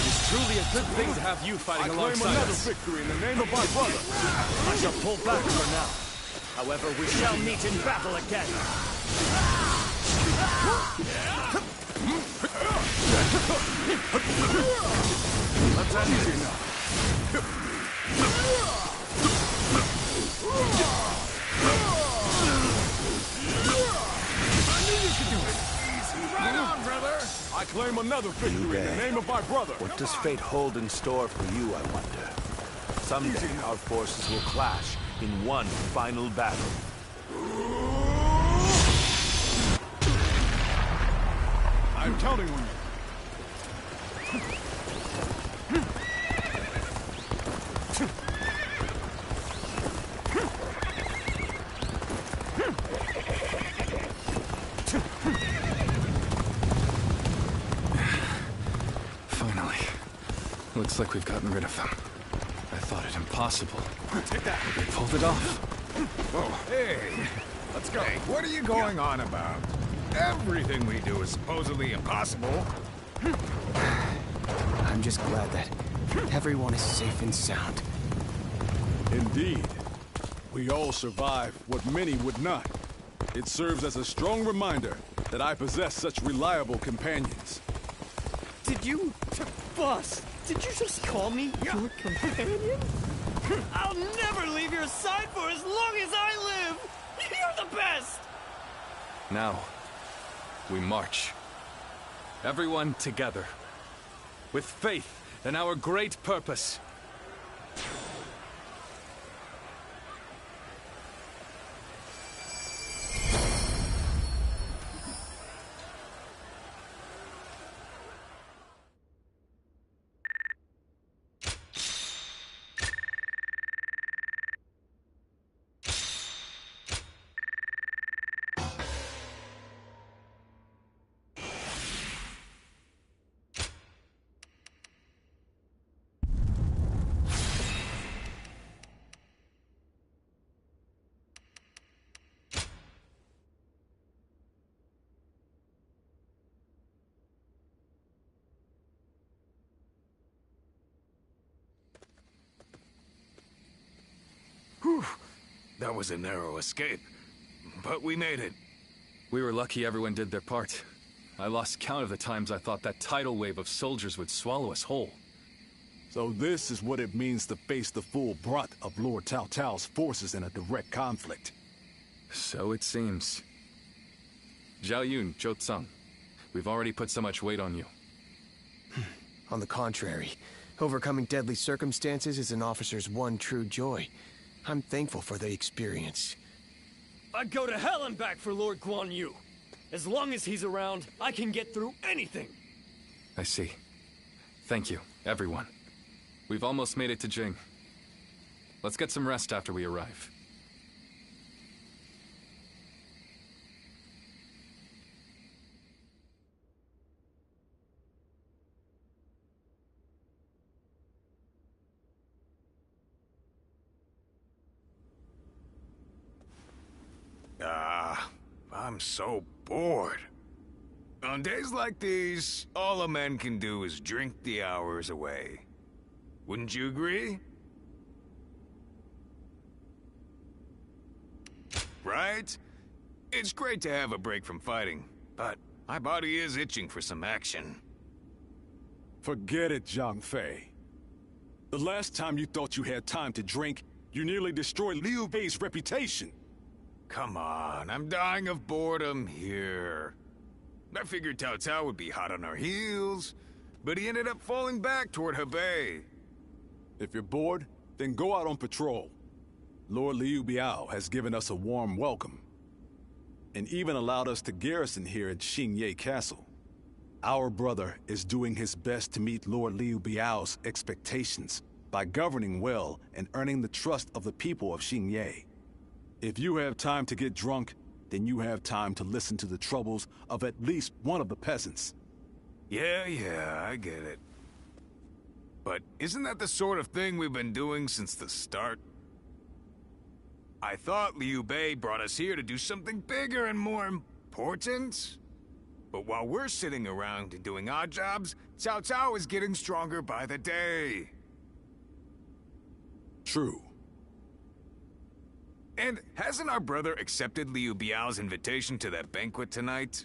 is truly a good thing to have you fighting alongside another us. victory in the name of my brother. I shall pull back for now. However, we shall meet in battle again. That's easy now. I knew you could do it. Easy. Right on, brother. I claim another victory in the name of my brother. What does fate hold in store for you, I wonder? Someday our forces will clash in one final battle. I'm counting on you. Finally. Looks like we've gotten rid of them. I thought it impossible. Take that. They pulled it off. Oh, hey. Let's go. Hey, what are you going on about? Everything we do is supposedly impossible. I'm just glad that everyone is safe and sound. Indeed. We all survive what many would not. It serves as a strong reminder that I possess such reliable companions. Did you... Boss, did you just call me your companion? I'll never leave your side for as long as I live! You're the best! Now, we march. Everyone together. With faith in our great purpose. Whew. That was a narrow escape. But we made it. We were lucky everyone did their part. I lost count of the times I thought that tidal wave of soldiers would swallow us whole. So this is what it means to face the full brunt of Lord Cao Cao's forces in a direct conflict. So it seems. Zhao Yun, Zhou Tsang, we've already put so much weight on you. On the contrary, overcoming deadly circumstances is an officer's one true joy. I'm thankful for the experience. I'd go to hell and back for Lord Guan Yu. As long as he's around, I can get through anything. I see. Thank you, everyone. We've almost made it to Jing. Let's get some rest after we arrive. I'm so bored. On days like these, all a man can do is drink the hours away. Wouldn't you agree? Right? It's great to have a break from fighting, but my body is itching for some action. Forget it, Zhang Fei. The last time you thought you had time to drink, you nearly destroyed Liu Bei's reputation. Come on, I'm dying of boredom here. I figured Cao Cao would be hot on our heels, but he ended up falling back toward Hebei. If you're bored, then go out on patrol. Lord Liu Biao has given us a warm welcome, and even allowed us to garrison here at Xingye Castle. Our brother is doing his best to meet Lord Liu Biao's expectations by governing well and earning the trust of the people of Xingye. If you have time to get drunk, then you have time to listen to the troubles of at least one of the peasants. Yeah, I get it. But isn't that the sort of thing we've been doing since the start? I thought Liu Bei brought us here to do something bigger and more important. But while we're sitting around and doing odd jobs, Cao Cao is getting stronger by the day. True. And hasn't our brother accepted Liu Biao's invitation to that banquet tonight?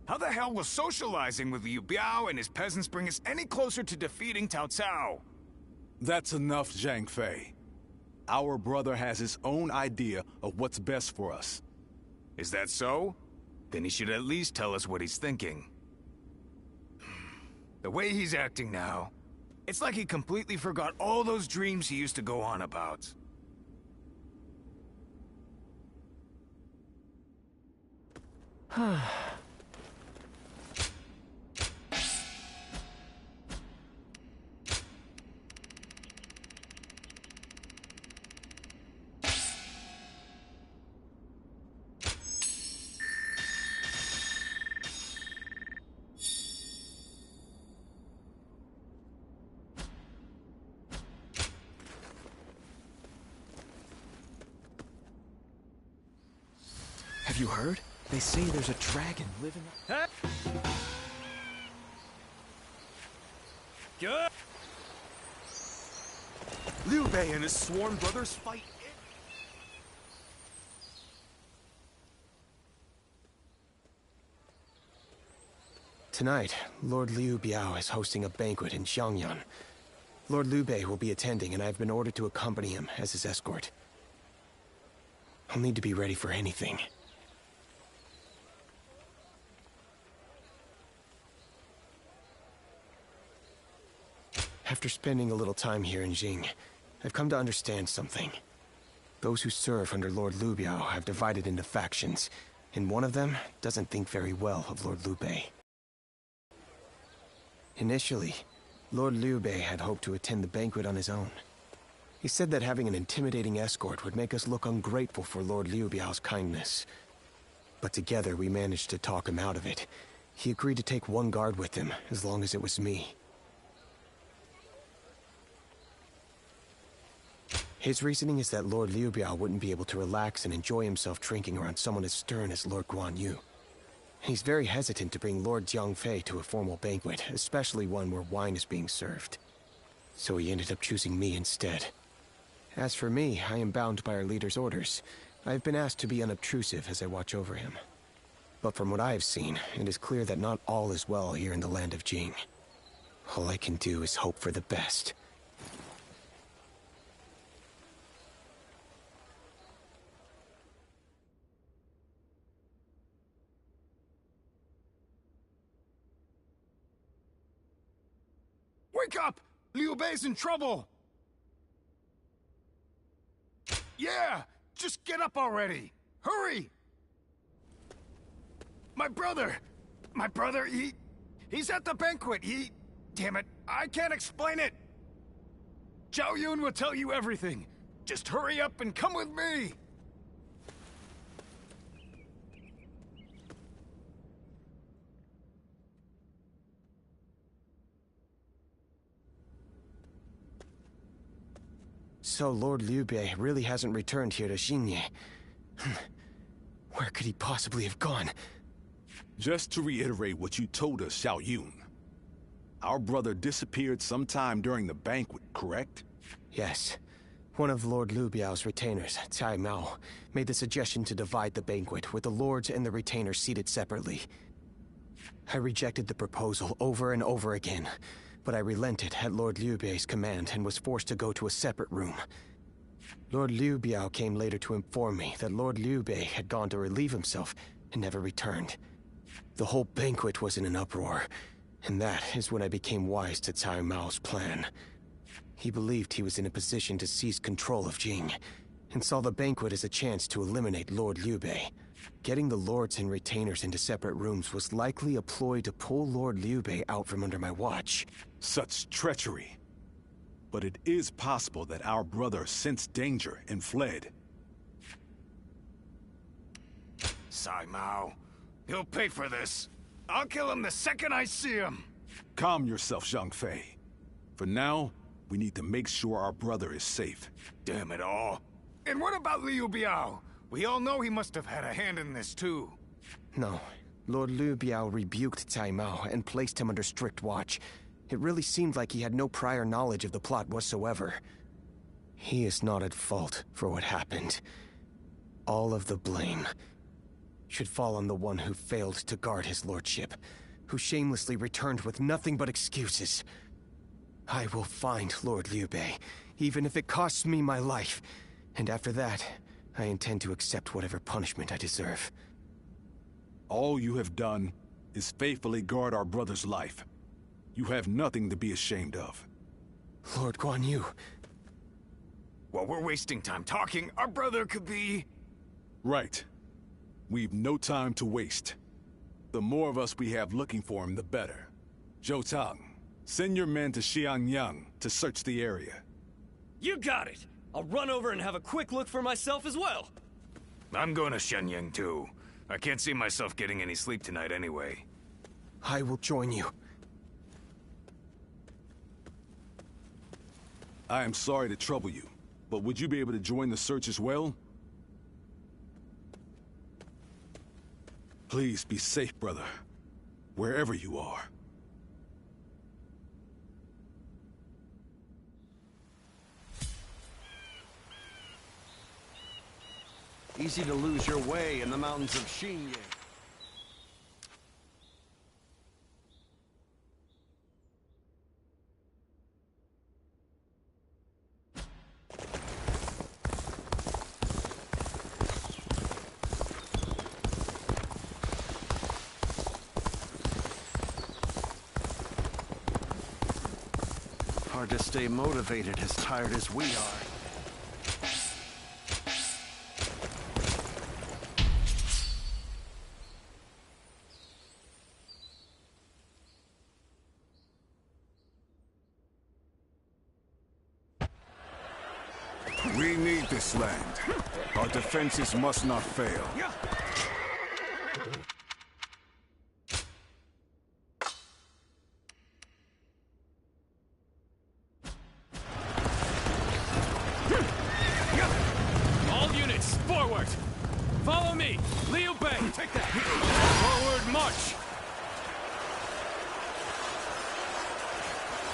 How the hell will socializing with Liu Biao and his peasants bring us any closer to defeating Cao Cao? That's enough, Zhang Fei. Our brother has his own idea of what's best for us. Is that so? Then he should at least tell us what he's thinking. The way he's acting now, it's like he completely forgot all those dreams he used to go on about. Have you heard? They say there's a dragon living up. Good. Liu Bei and his sworn brothers fight. Tonight, Lord Liu Biao is hosting a banquet in Xiangyan. Lord Liu Bei will be attending, and I have been ordered to accompany him as his escort. I'll need to be ready for anything. After spending a little time here in Jing, I've come to understand something. Those who serve under Lord Liu Biao have divided into factions, and one of them doesn't think very well of Lord Liu Bei. Initially, Lord Liu Bei had hoped to attend the banquet on his own. He said that having an intimidating escort would make us look ungrateful for Lord Liu Biao's kindness. But together we managed to talk him out of it. He agreed to take one guard with him, as long as it was me. His reasoning is that Lord Liu Biao wouldn't be able to relax and enjoy himself drinking around someone as stern as Lord Guan Yu. He's very hesitant to bring Lord Jiang Fei to a formal banquet, especially one where wine is being served. So he ended up choosing me instead. As for me, I am bound by our leader's orders. I have been asked to be unobtrusive as I watch over him. But from what I have seen, it is clear that not all is well here in the land of Jing. All I can do is hope for the best. Wake up! Liu Bei's in trouble! Yeah! Just get up already! Hurry! My brother! My brother, he's at the banquet. Damn it, I can't explain it! Zhao Yun will tell you everything. Just hurry up and come with me! So Lord Liu Bei really hasn't returned here to Xinye. Where could he possibly have gone? Just to reiterate what you told us, Xiao Yun. Our brother disappeared sometime during the banquet, correct? Yes. One of Lord Liu Biao's retainers, Cai Mao, made the suggestion to divide the banquet with the lords and the retainers seated separately. I rejected the proposal over and over again, but I relented at Lord Liu Bei's command and was forced to go to a separate room. Lord Liu Biao came later to inform me that Lord Liu Bei had gone to relieve himself and never returned. The whole banquet was in an uproar, and that is when I became wise to Cai Mao's plan. He believed he was in a position to seize control of Jing, and saw the banquet as a chance to eliminate Lord Liu Bei. Getting the lords and retainers into separate rooms was likely a ploy to pull Lord Liu Bei out from under my watch. Such treachery. But it is possible that our brother sensed danger and fled. Cai Mao. He'll pay for this. I'll kill him the second I see him. Calm yourself, Zhang Fei. For now, we need to make sure our brother is safe. Damn it all. And what about Liu Biao? We all know he must have had a hand in this too. No. Lord Liu Biao rebuked Cai Mao and placed him under strict watch. It really seemed like he had no prior knowledge of the plot whatsoever. He is not at fault for what happened. All of the blame should fall on the one who failed to guard his lordship, who shamelessly returned with nothing but excuses. I will find Lord Liu Bei, even if it costs me my life. And after that, I intend to accept whatever punishment I deserve. All you have done is faithfully guard our brother's life. You have nothing to be ashamed of. Lord Guan Yu. While we're wasting time talking, our brother could be... Right. We've no time to waste. The more of us we have looking for him, the better. Zhou Tang, send your men to Xiangyang to search the area. You got it! I'll run over and have a quick look for myself as well. I'm going to Shenyang too. I can't see myself getting any sleep tonight anyway. I will join you. I am sorry to trouble you, but would you be able to join the search as well? Please be safe, brother. Wherever you are. Easy to lose your way in the mountains of Xinye. Hard to stay motivated as tired as we are. We need this land. Our defenses must not fail. All units, forward! Follow me! Liu Bei, take that! Forward march!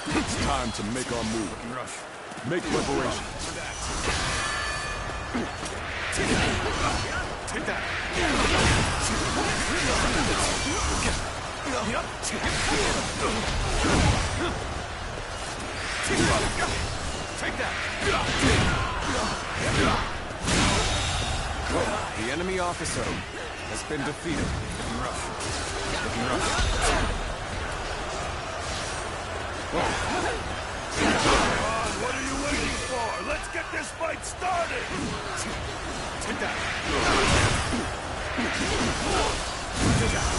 It's time to make our move. Make preparations. Take that! Take that! The enemy officer has been defeated. Looking rough. Looking rough. What are you waiting for? Let's get this fight started! Take that! Take that!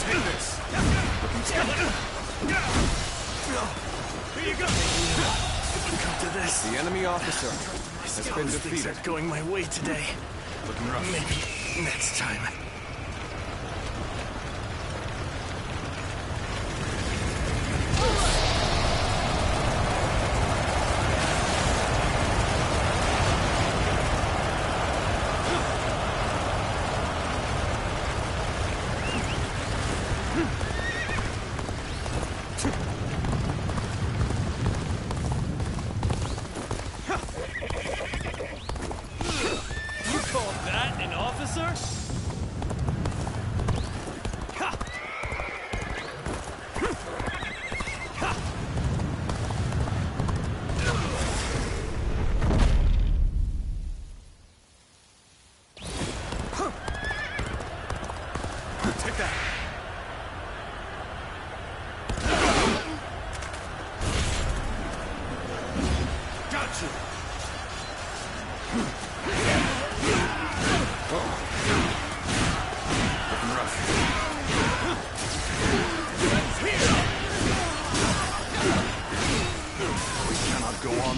Take this. Here you go. Come to this. The enemy officer has been Things defeated. are going my way today. Looking rough. Maybe next time.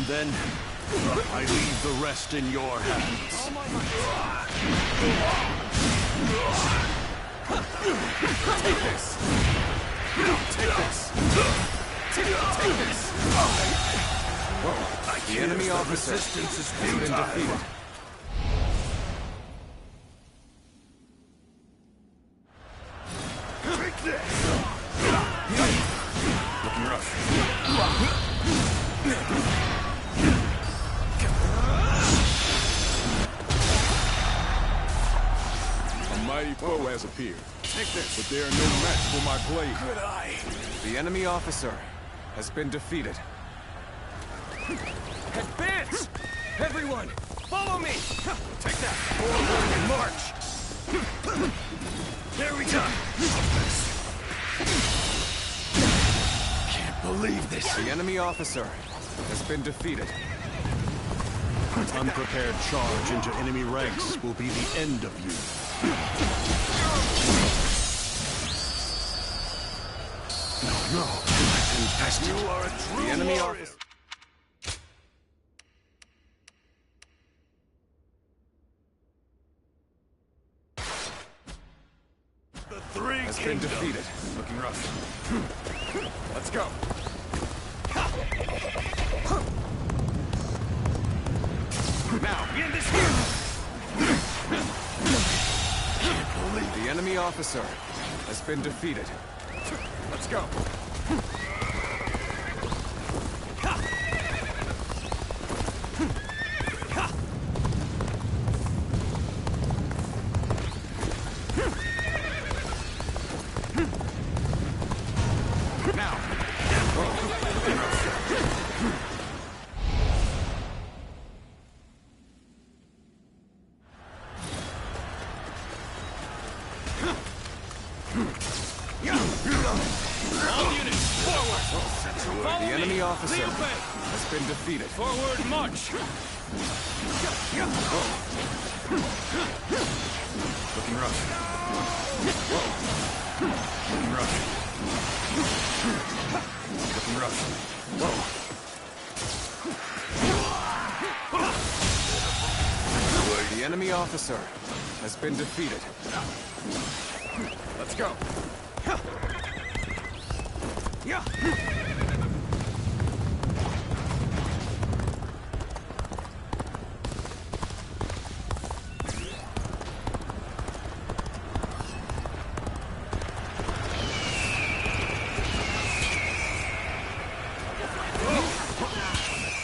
Then, I leave the rest in your hands. Take this. Take this. Take this. The enemy officer has been defeated. Take this. Looking rough. Mighty foe has appeared. Take this. But they are no match for my blade. Good eye. The enemy officer has been defeated. Advance! Everyone, follow me! Take that. Forward and march! There we go! Can't believe this. The enemy officer has been defeated. Unprepared charge into enemy ranks will be the end of you. No, I confessed it. You are a true enemy officer. The three has been defeated. Looking rough. Let's go. Now, end this here! can't believe the enemy officer has been defeated. Let's go. Now. All units, forward! Follow The enemy me. officer Clear way. has been defeated. Forward, march! Looking rough. Looking rough. Looking rough. The enemy officer has been defeated. Let's go.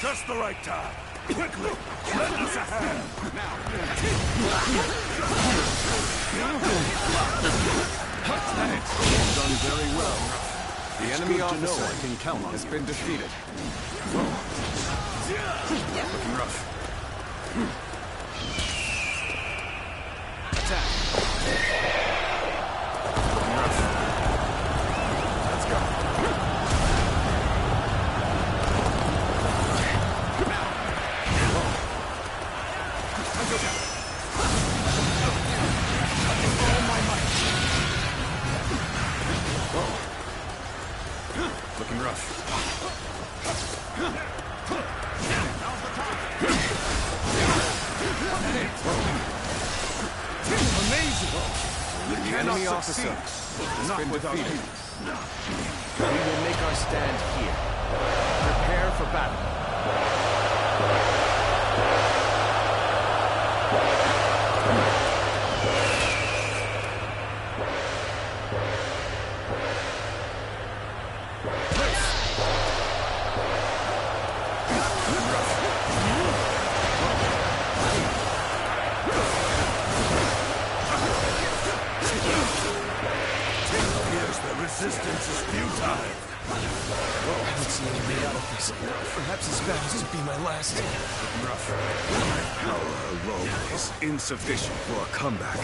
Just the right time. Quickly, lend us a hand. Done very well. The It's enemy good to know officer I can count on has you. been defeated. Looking rough. Attack. Looking rough. Let's go. Now. enemy officer has been defeated. We will make our stand here. Prepare for battle. Resistance is futile. I haven't seen any way out of this. Perhaps this battle's to be my last. Rough. My power alone is insufficient for a comeback.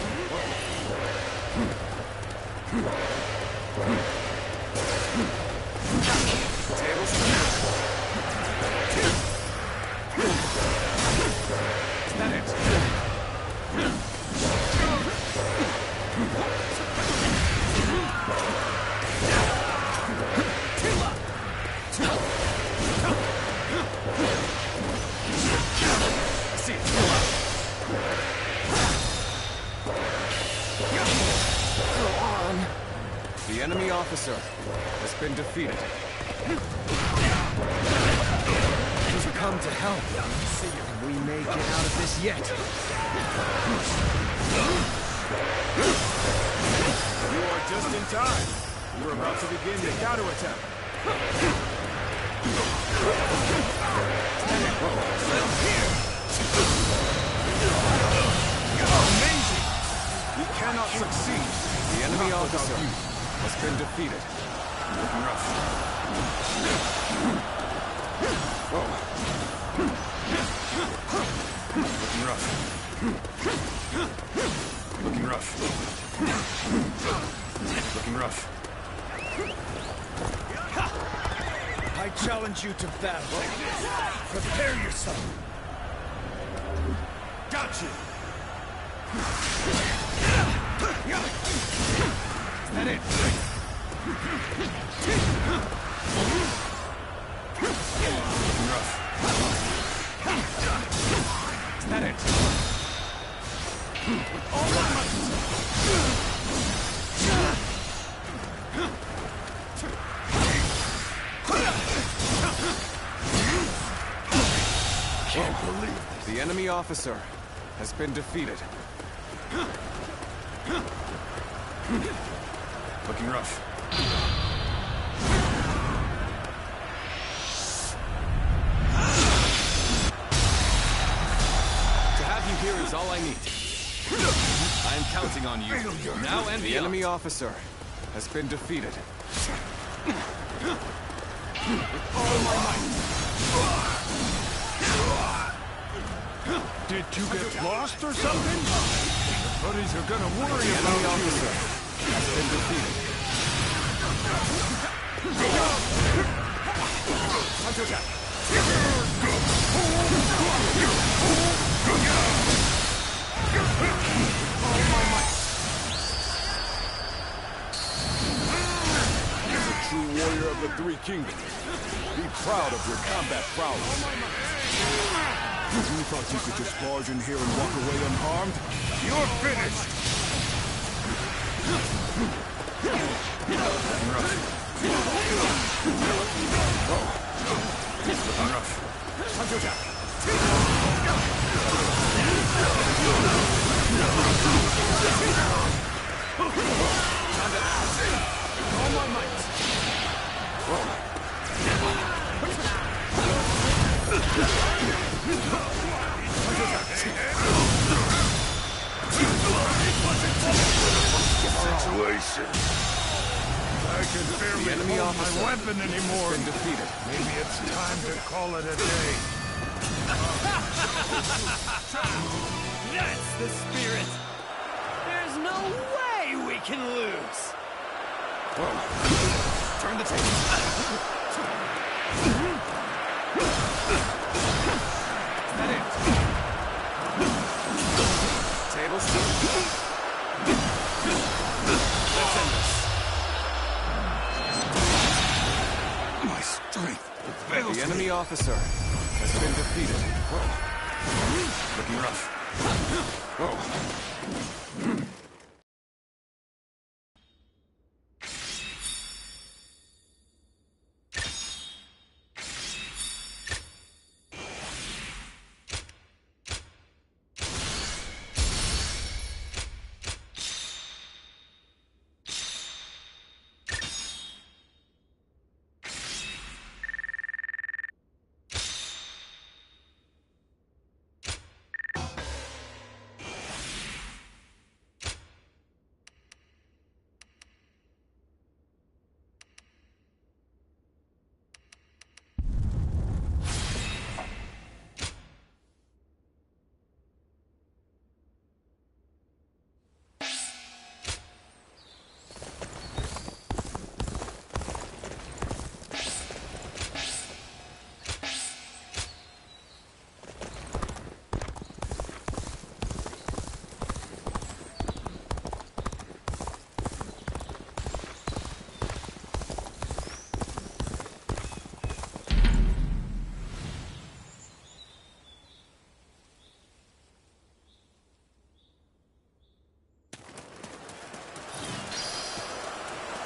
The enemy officer has been defeated. He's come to help. And we may get out of this yet. You are just in time. We're about to begin the counterattack. Amazing! We cannot succeed. The enemy officer has been defeated. Looking rough. Looking rough. Looking rough. I challenge you to battle. Prepare yourself. Gotcha! Is that it? Rough. Is that it? All right. Can't believe this. The enemy officer has been defeated. Looking rough. To have you here is all I need. I am counting on you. Now and the enemy officer has been defeated. All my might. Did you get lost or something? The buddies are gonna worry the about enemy you. officer has been defeated. Counterattack. All my might. As a true warrior of the Three Kingdoms, be proud of your combat prowess. You thought you could just barge in here and walk away unharmed? You're finished! Rough. Counterattack. All my might. Situation. I can barely enemy hold officer my weapon anymore. Been defeated. Maybe it's time to call it a day. That's the spirit! There's no way we can lose! Turn the table. Is that it? Tables. Let's end this. My strength fails The enemy officer has been defeated. Looking rough.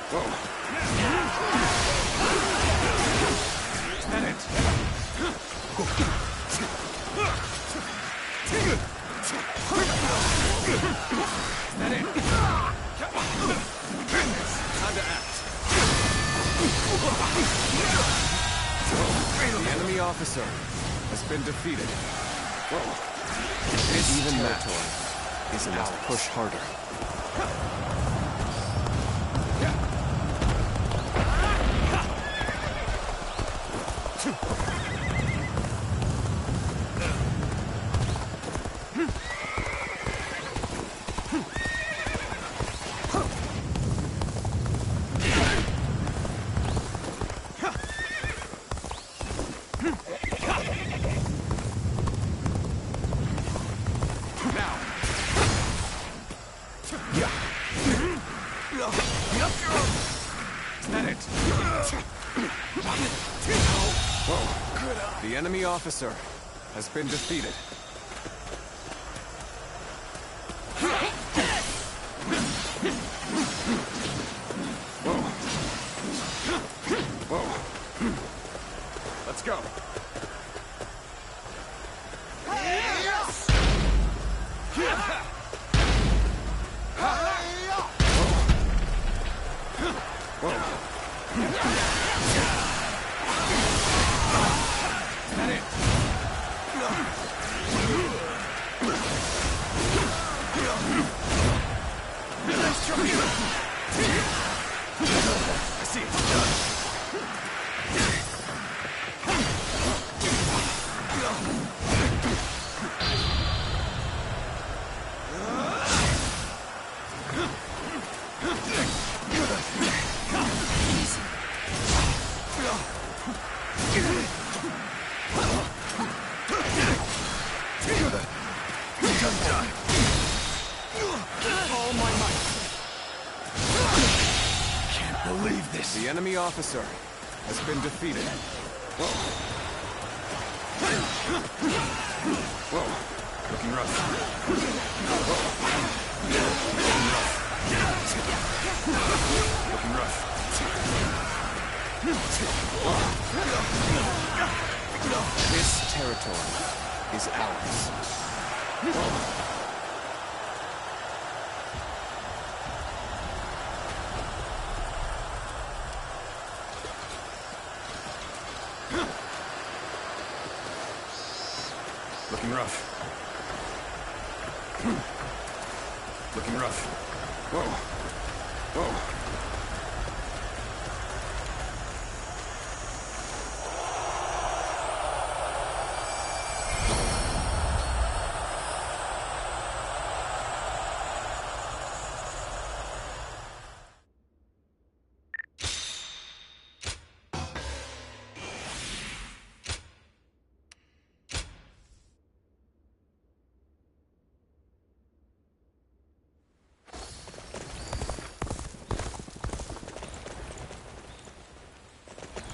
Time to act. The enemy officer has been defeated. This even territory is ours. Push harder. The enemy officer has been defeated. Let's go. I see it. All my might. Can't believe this. The enemy officer has been defeated. Whoa. Looking rough. Looking rough. This territory is ours. Looking rough. Looking rough. Whoa. Whoa.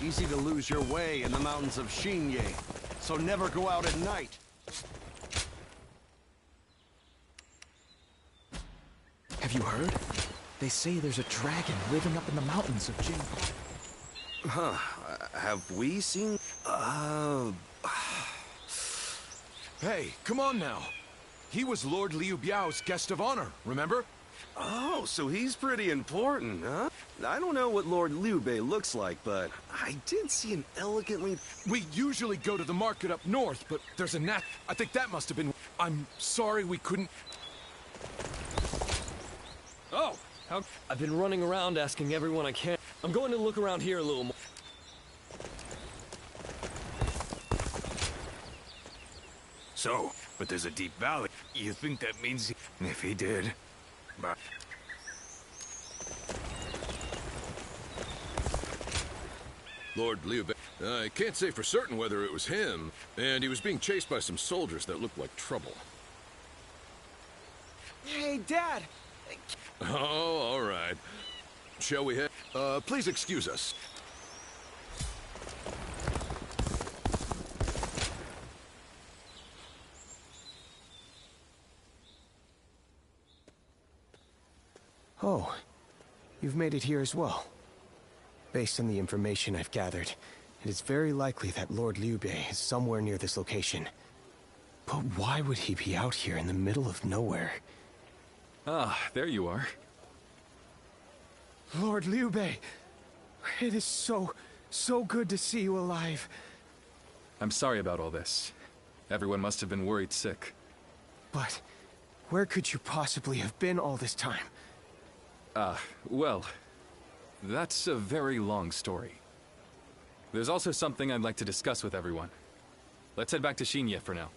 Easy to lose your way in the mountains of Xinye, so never go out at night. Have you heard? They say there's a dragon living up in the mountains of Jin. Huh. Have we seen... Hey, come on now. He was Lord Liu Biao's guest of honor, remember? Oh, so he's pretty important, huh? I don't know what Lord Liu Bei looks like, but I did see an elegantly... We usually go to the market up north, but there's a I think that must have been... I'm sorry we couldn't... Oh, I've been running around asking everyone I can. I'm going to look around here a little more. So, but there's a deep valley. You think that means if he did... But... Lord Liu Bei. I can't say for certain whether it was him, and he was being chased by some soldiers that looked like trouble. Hey, Dad! Oh, all right. Shall we head? Please excuse us. Oh, you've made it here as well. Based on the information I've gathered, it is very likely that Lord Liu Bei is somewhere near this location. But why would he be out here in the middle of nowhere? Ah, there you are. Lord Liu Bei! It is so good to see you alive. I'm sorry about all this. Everyone must have been worried sick. But where could you possibly have been all this time? Well, that's a very long story. There's also something I'd like to discuss with everyone. Let's head back to Xinye for now.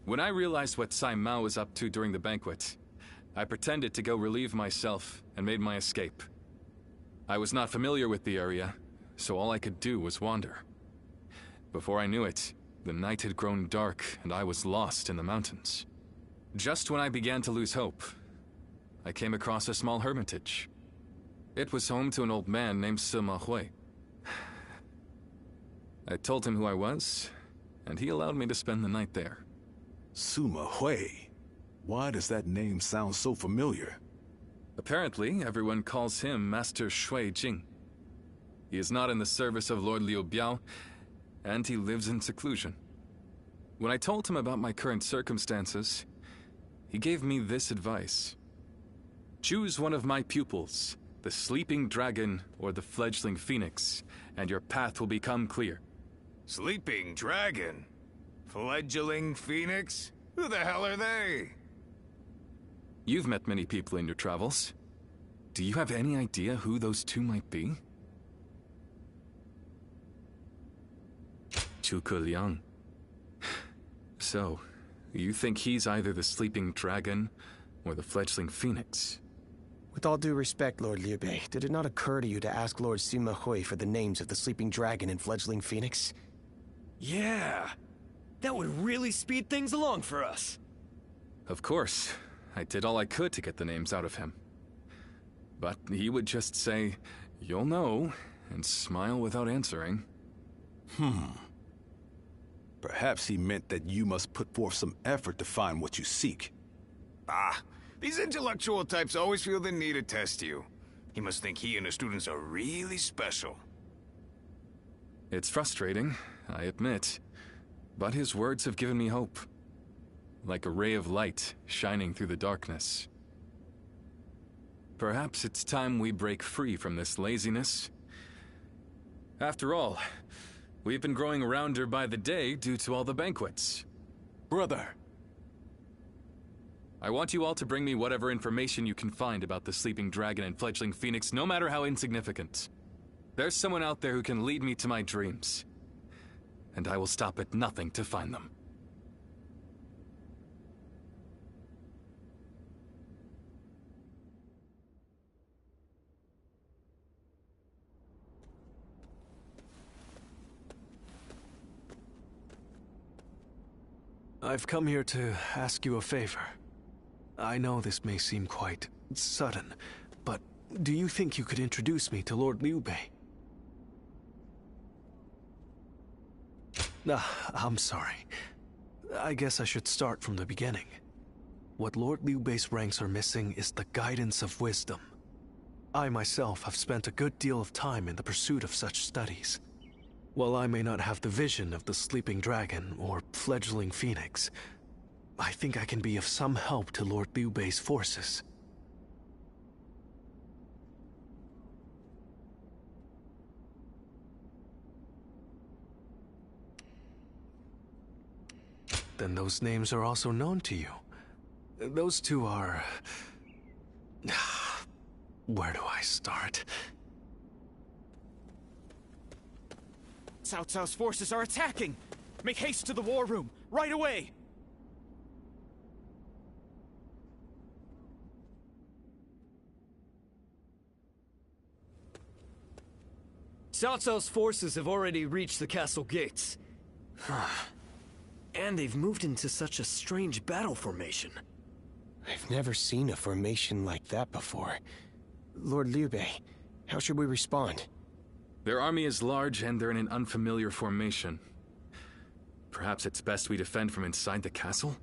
When I realized what Sai Mao was up to during the banquet, I pretended to go relieve myself and made my escape. I was not familiar with the area, so all I could do was wander. Before I knew it, the night had grown dark and I was lost in the mountains. Just when I began to lose hope, I came across a small hermitage. It was home to an old man named Sima Hui. I told him who I was, and he allowed me to spend the night there. Sima Hui? Why does that name sound so familiar? Apparently, everyone calls him Master Shui Jing. He is not in the service of Lord Liu Biao, and he lives in seclusion. When I told him about my current circumstances, he gave me this advice. Choose one of my pupils, the Sleeping Dragon or the Fledgling Phoenix, and your path will become clear. Sleeping Dragon? Fledgling Phoenix? Who the hell are they? You've met many people in your travels. Do you have any idea who those two might be? Zhuge Liang. So, you think he's either the Sleeping Dragon or the Fledgling Phoenix? With all due respect, Lord Liu Bei, did it not occur to you to ask Lord Sima Hui for the names of the Sleeping Dragon and Fledgling Phoenix? Yeah, that would really speed things along for us. Of course. I did all I could to get the names out of him. But he would just say, "You'll know," and smile without answering. Perhaps he meant that you must put forth some effort to find what you seek. These intellectual types always feel the need to test you. He must think he and his students are really special. It's frustrating, I admit, but his words have given me hope. Like a ray of light shining through the darkness. Perhaps it's time we break free from this laziness. After all, we've been growing rounder by the day due to all the banquets. Brother! I want you all to bring me whatever information you can find about the Sleeping Dragon and Fledgling Phoenix, no matter how insignificant. There's someone out there who can lead me to my dreams. And I will stop at nothing to find them. I've come here to ask you a favor. I know this may seem quite sudden, but do you think you could introduce me to Lord Liu Bei? I'm sorry. I guess I should start from the beginning. What Lord Liu Bei's ranks are missing is the guidance of wisdom. I myself have spent a good deal of time in the pursuit of such studies. While I may not have the vision of the Sleeping Dragon or Fledgling Phoenix, I think I can be of some help to Lord Liu Bei's forces. Then those names are also known to you. Those two are... Where do I start? Cao Cao's forces are attacking! Make haste to the war room, right away! Cao Cao's forces have already reached the castle gates. And they've moved into such a strange battle formation. I've never seen a formation like that before. Lord Liu Bei, how should we respond? Their army is large and they're in an unfamiliar formation. Perhaps it's best we defend from inside the castle?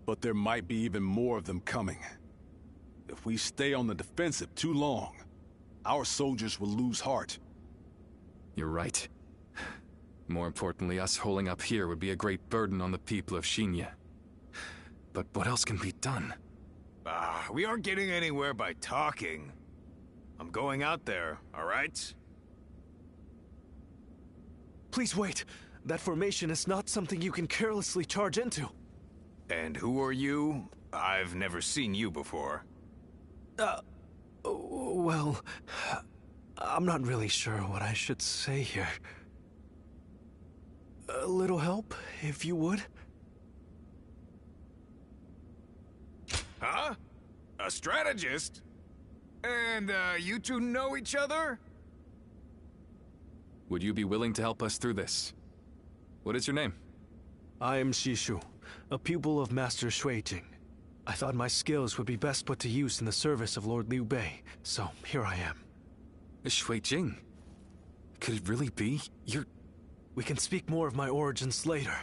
But there might be even more of them coming. If we stay on the defensive too long, our soldiers will lose heart. You're right. More importantly, us holding up here would be a great burden on the people of Shinya. But what else can be done? We aren't getting anywhere by talking. I'm going out there, all right? Please wait. That formation is not something you can carelessly charge into. And who are you? I've never seen you before. Well, I'm not really sure what I should say here. A little help, if you would? Huh? A strategist? And, you two know each other? Would you be willing to help us through this? What is your name? I am Shishu, a pupil of Master Shuijing. I thought my skills would be best put to use in the service of Lord Liu Bei, so here I am. Shuijing? Could it really be? We can speak more of my origins later.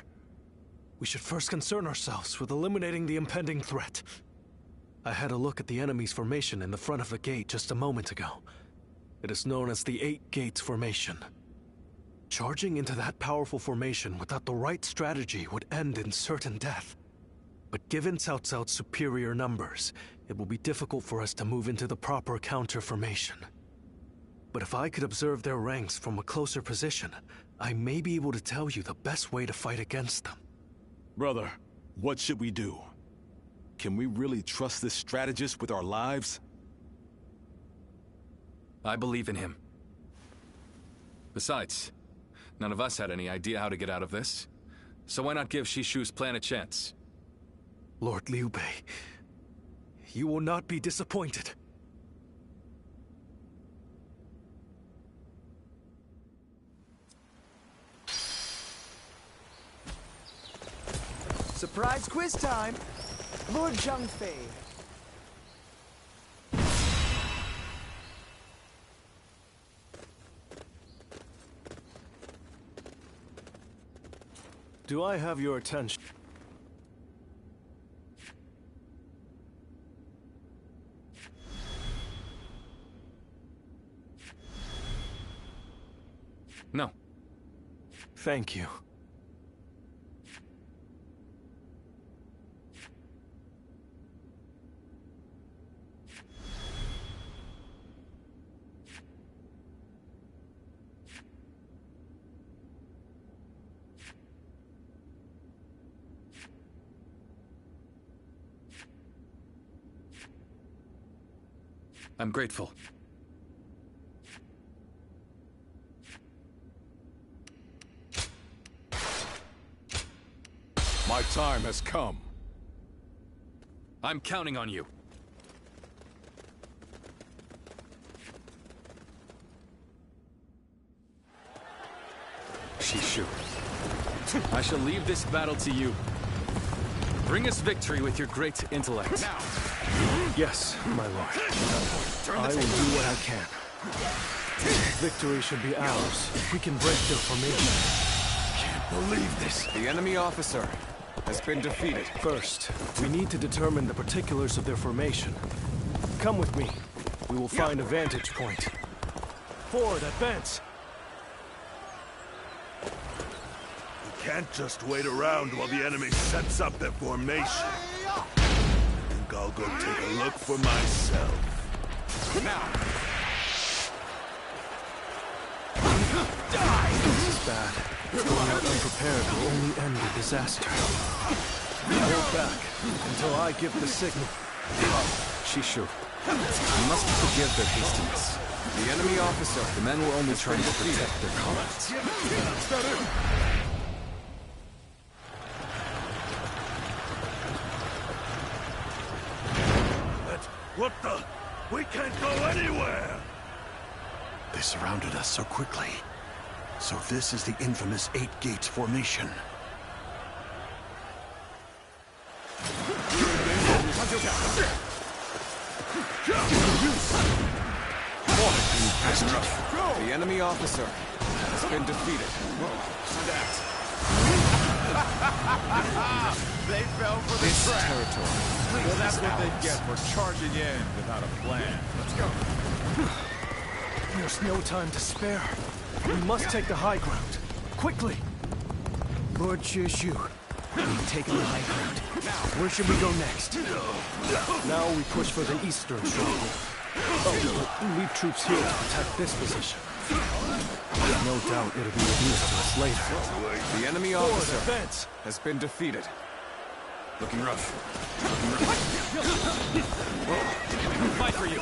We should first concern ourselves with eliminating the impending threat. I had a look at the enemy's formation in the front of the gate just a moment ago. It is known as the Eight Gates Formation. Charging into that powerful formation without the right strategy would end in certain death. But given Cao Cao's superior numbers, it will be difficult for us to move into the proper counter formation. But if I could observe their ranks from a closer position, I may be able to tell you the best way to fight against them. Brother, what should we do? Can we really trust this strategist with our lives? I believe in him. Besides, none of us had any idea how to get out of this. So why not give Shishu's plan a chance? Lord Liu Bei, you will not be disappointed. Surprise quiz time! Lord Zhangfei. Do I have your attention? No. Thank you. I'm grateful. My time has come. I'm counting on you. Shishu, I shall leave this battle to you. Bring us victory with your great intellect. Now. Yes, my lord. I will do what I can. Victory should be ours if we can break their formation. Can't believe this. The enemy officer has been defeated. First, we need to determine the particulars of their formation. Come with me. We will find a vantage point. Forward, advance! You can't just wait around while the enemy sets up their formation. I think I'll go take a look for myself. Now! This is bad. Going out unprepared will only end in disaster. Hold back until I give the signal. Shishu, you must forgive their hastiness. The enemy officer. The men were only trying to protect their comrades. What the? We can't go anywhere! They surrounded us so quickly. So this is the infamous Eight Gates Formation. What in The enemy officer has been defeated. They fell for the This trap. territory. Well, that's what they get for charging in without a plan. Let's go. There's no time to spare. We must take the high ground. Quickly! Lord Shishu, we've taken the high ground. Where should we go next? Now we push for the eastern stronghold. Leave troops here to protect this position. No doubt it'll be of use to us later. The enemy officer has been defeated. Looking rough. Fight for you.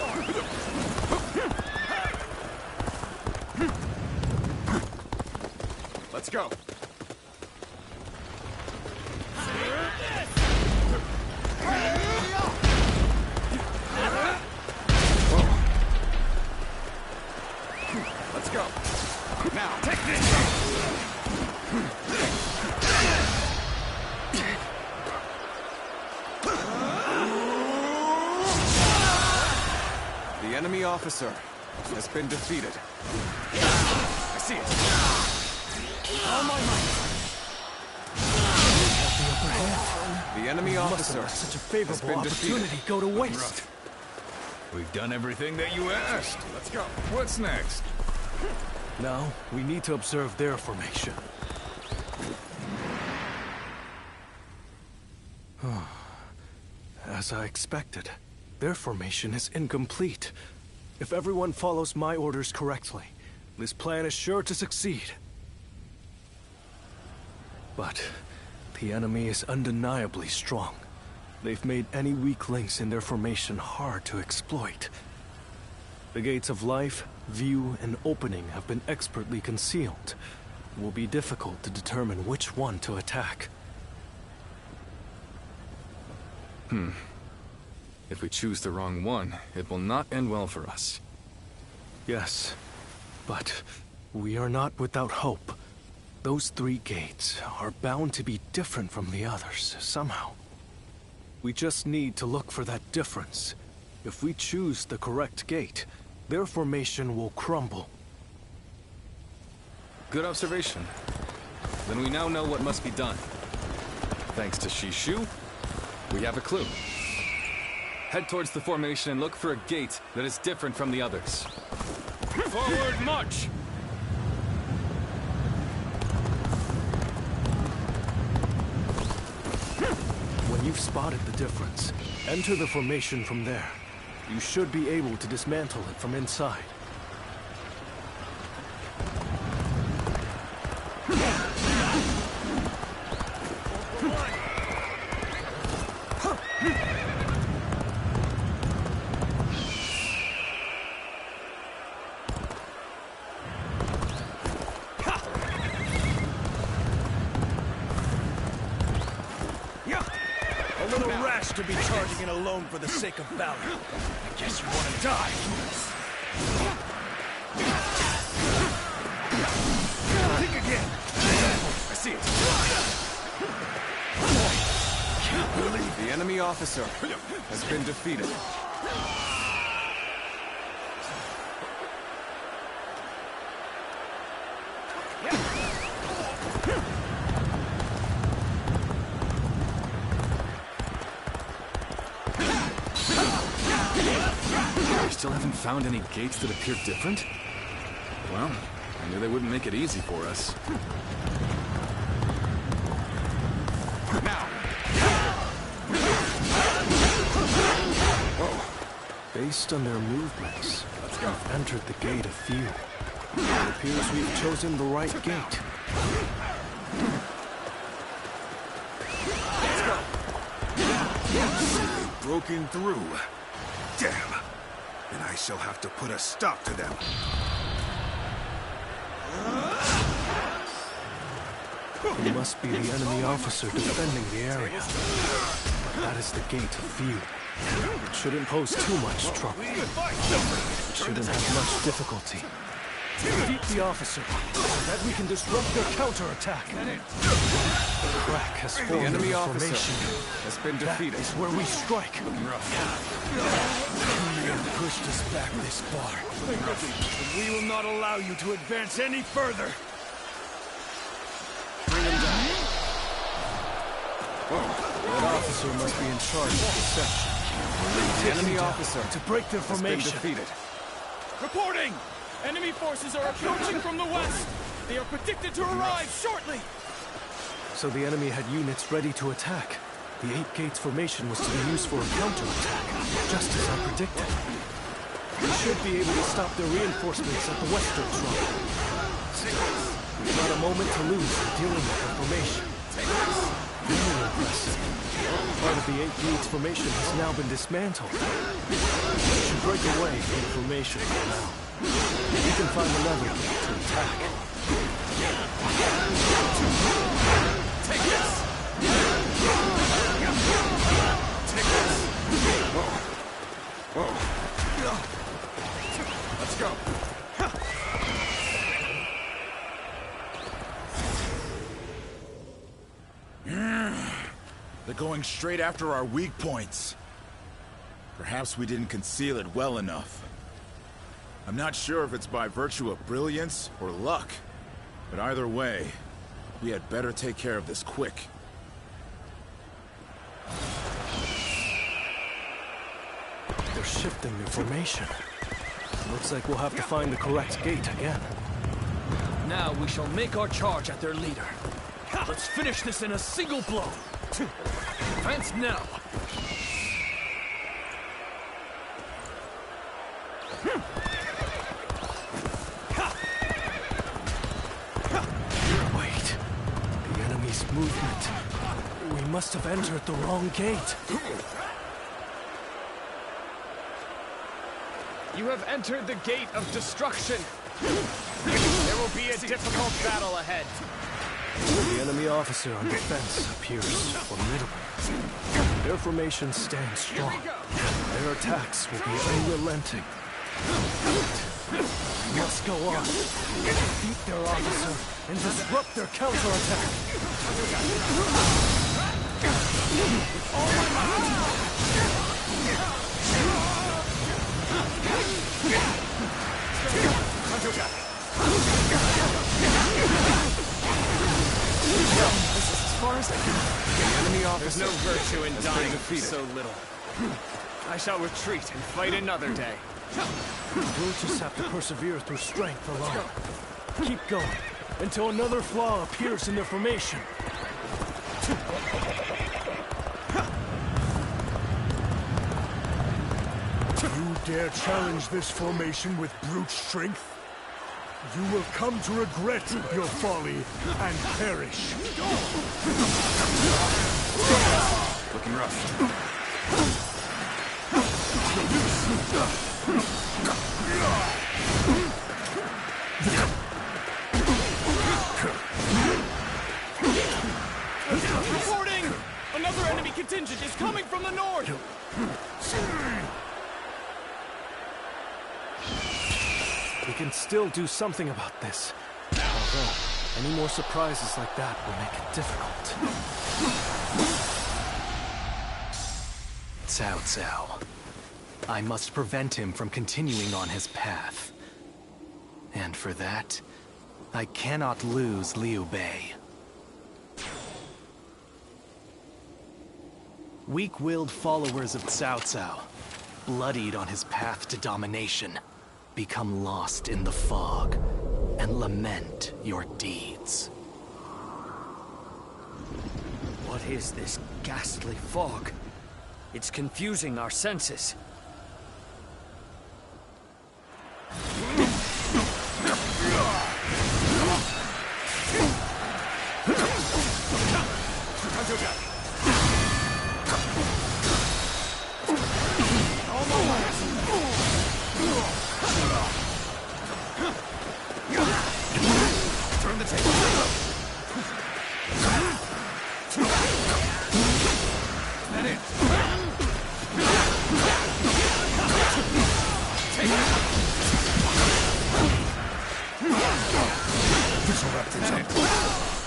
Let's go. Let's go. Now, take this! The enemy officer has been defeated. I see it. All my might. The enemy officer Such a favorable has been opportunity defeated. go to waste. We've done everything that you asked. Let's go. What's next? Now, we need to observe their formation. As I expected, their formation is incomplete. If everyone follows my orders correctly, this plan is sure to succeed. But the enemy is undeniably strong. They've made any weak links in their formation hard to exploit. The gates of life, view, and opening have been expertly concealed. It will be difficult to determine which one to attack. If we choose the wrong one, it will not end well for us. Yes, but we are not without hope. Those three gates are bound to be different from the others, somehow. We just need to look for that difference. If we choose the correct gate, their formation will crumble. Good observation. Then we now know what must be done. Thanks to Shishu, we have a clue. Head towards the formation and look for a gate that is different from the others. Forward march! When you've spotted the difference, enter the formation from there. You should be able to dismantle it from inside. A little rash to be charging in alone for the sake of valor. I guess you want to die. Think again. I see it. Can't believe The enemy officer has been defeated. We still haven't found any gates that appear different? Well, I knew they wouldn't make it easy for us. Based on their movements, we've entered the gate of view. It appears we've chosen the right gate. They've broken through. Damn. Then I shall have to put a stop to them. It must be the enemy officer defending the area. That is the gate of view. It shouldn't pose too much trouble. It shouldn't have much difficulty. Defeat the officer, so that we can disrupt their counterattack. The crack has formed The enemy in the officer formation. has been defeated. That is where we strike. the pushed us back this far. But we will not allow you to advance any further. Bring him down. That officer must be in charge of the section. The enemy officer to break their formation. Defeated. Reporting! Enemy forces are approaching from the west. They are predicted to arrive shortly. So the enemy had units ready to attack. The 8 gates formation was to be used for a counterattack, just as I predicted. We should be able to stop their reinforcements at the western front. We've not a moment to lose in dealing with their formation. Very impressive. Part of the 8 gates formation has now been dismantled. We should break away from the formation for now. We can find another gate to attack. Take this! Take this! Whoa. Let's go. They're going straight after our weak points. Perhaps we didn't conceal it well enough. I'm not sure if it's by virtue of brilliance or luck, but either way, we had better take care of this quick. They're shifting their formation. Looks like we'll have to find the correct gate again. Now we shall make our charge at their leader. Let's finish this in a single blow. Advance now. Wait. The enemy's movement. We must have entered the wrong gate. You have entered the gate of destruction. There will be a difficult battle ahead. The enemy officer on defense appears formidable. Their formation stands strong. Their attacks will be unrelenting. We must go on. Defeat their officer and disrupt their counterattack. All my might. This is as far as I can. The enemy officer. There's no virtue in dying so little. I shall retreat and fight another day. We'll just have to persevere through strength alone. Keep going until another flaw appears in their formation. You dare challenge this formation with brute strength? You will come to regret your folly and perish. Looking rough. Reporting! Another enemy contingent is coming from the north! We can still do something about this. Although, any more surprises like that will make it difficult. Cao Cao. I must prevent him from continuing on his path. And for that, I cannot lose Liu Bei. Weak-willed followers of Cao Cao, bloodied on his path to domination, become lost in the fog and lament your deeds. What is this ghastly fog? It's confusing our senses. Turn the table. That it. Take it. This will wrap things up.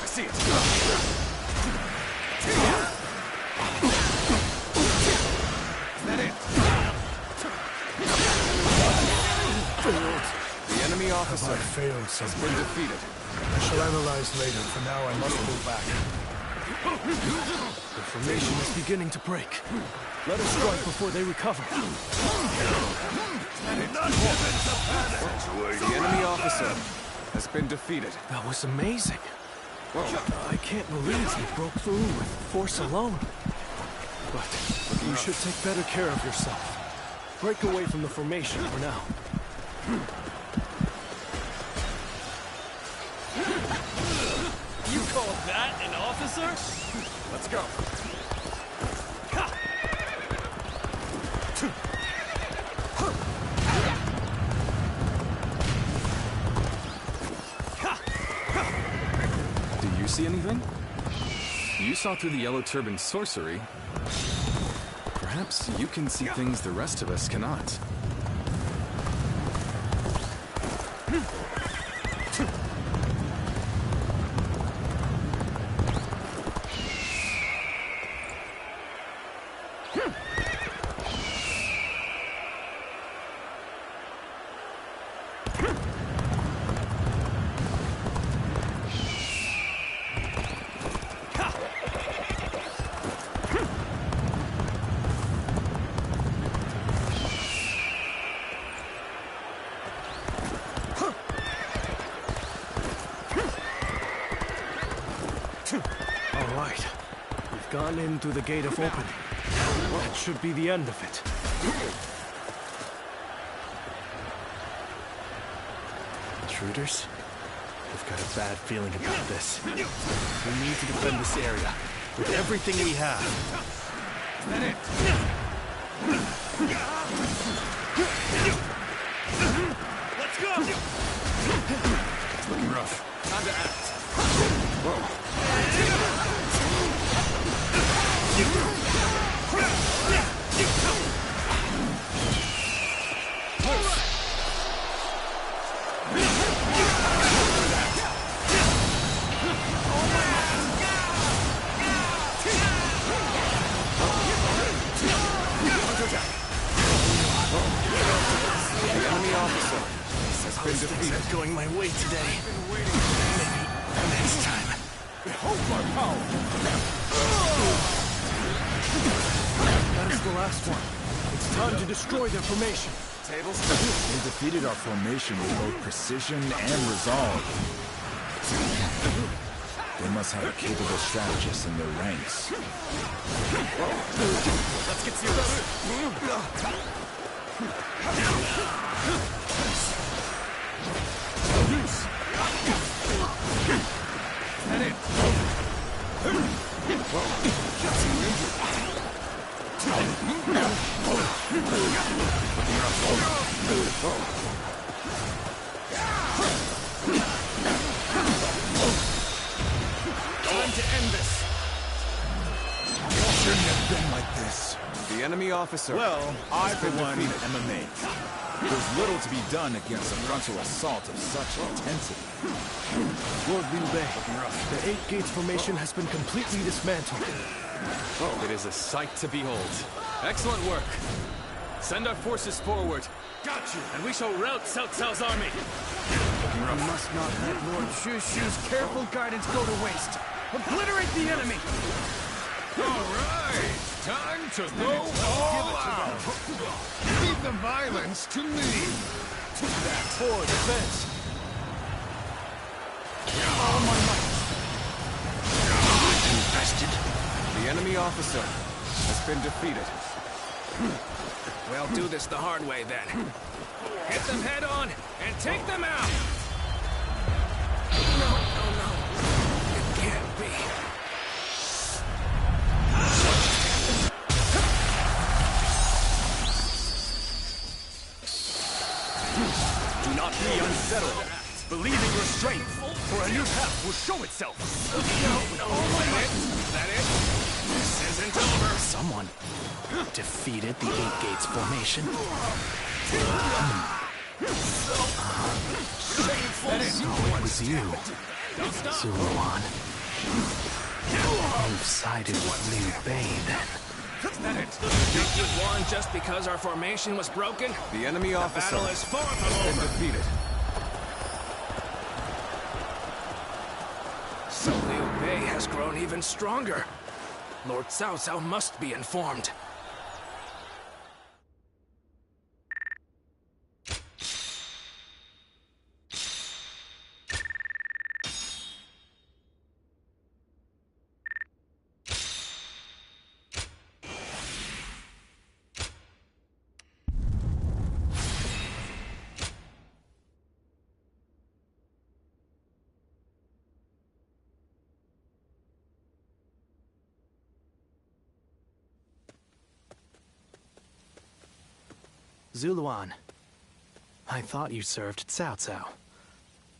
I see it. That it. enemy officer I failed has been defeated. I shall analyze later. For now, I must move back. The formation is beginning to break. Let us strike before they recover. The enemy officer has been defeated. That was amazing. I can't believe you broke through with force alone. But you should take better care of yourself. Break away from the formation for now. You call that an officer? Let's go. Do you see anything? You saw through the Yellow Turban's sorcery. Perhaps you can see things the rest of us cannot. In through the gate of opening. That should be the end of it. Intruders? I've got a bad feeling about this. We need to defend this area with everything we have. Is that it? Let's go! It's looking rough. Time to act. Whoa. Going my way today. Maybe next time. Behold our power! That is the last one. It's time to destroy their formation. Tables. They defeated our formation with both precision and resolve. They must have a capable strategist in their ranks. Let's get serious. That it? Time to end this. Shouldn't have been like this. The enemy officer. Well, I for one am amazed. There's little to be done against a frontal assault of such intensity. Lord Liu Bei, the 8 Gates formation has been completely dismantled. It is a sight to behold. Excellent work. Send our forces forward. Got you! And we shall rout Cao Cao's army. We must not let Lord Shushu's careful guidance go to waste. Obliterate the enemy! All right! Time to go all out! Leave the violence to me! That forward defense! All my might! Invested. The enemy officer has been defeated. We'll do this the hard way then. Hit them head on and take them out! No. It can't be. Do not be unsettled. Believe in your strength, for a new path will show itself. That it? This isn't over. Someone defeated the 8 Gates formation. Shameful. So it was you, Zuluan. You've sided with Liu Bei, then. Think you won just because our formation was broken? The enemy officer battle is far from has been over. defeated. grown even stronger. Lord Cao Cao must be informed. Zuluan, I thought you served Cao Cao,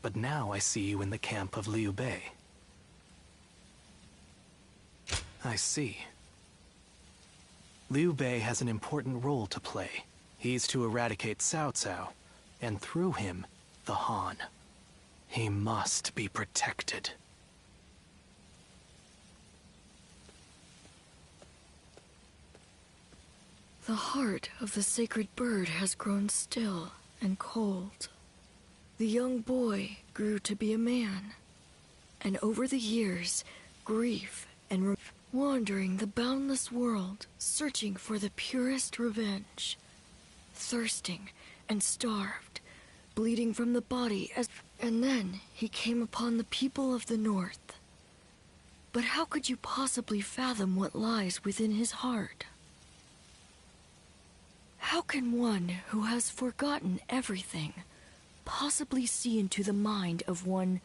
but now I see you in the camp of Liu Bei. I see. Liu Bei has an important role to play. He's to eradicate Cao Cao, and through him, the Han. He must be protected. The heart of the sacred bird has grown still and cold. The young boy grew to be a man, and over the years, grief and wandering the boundless world, searching for the purest revenge, thirsting and starved, bleeding from the body and then he came upon the people of the North. But how could you possibly fathom what lies within his heart? How can one who has forgotten everything possibly see into the mind of one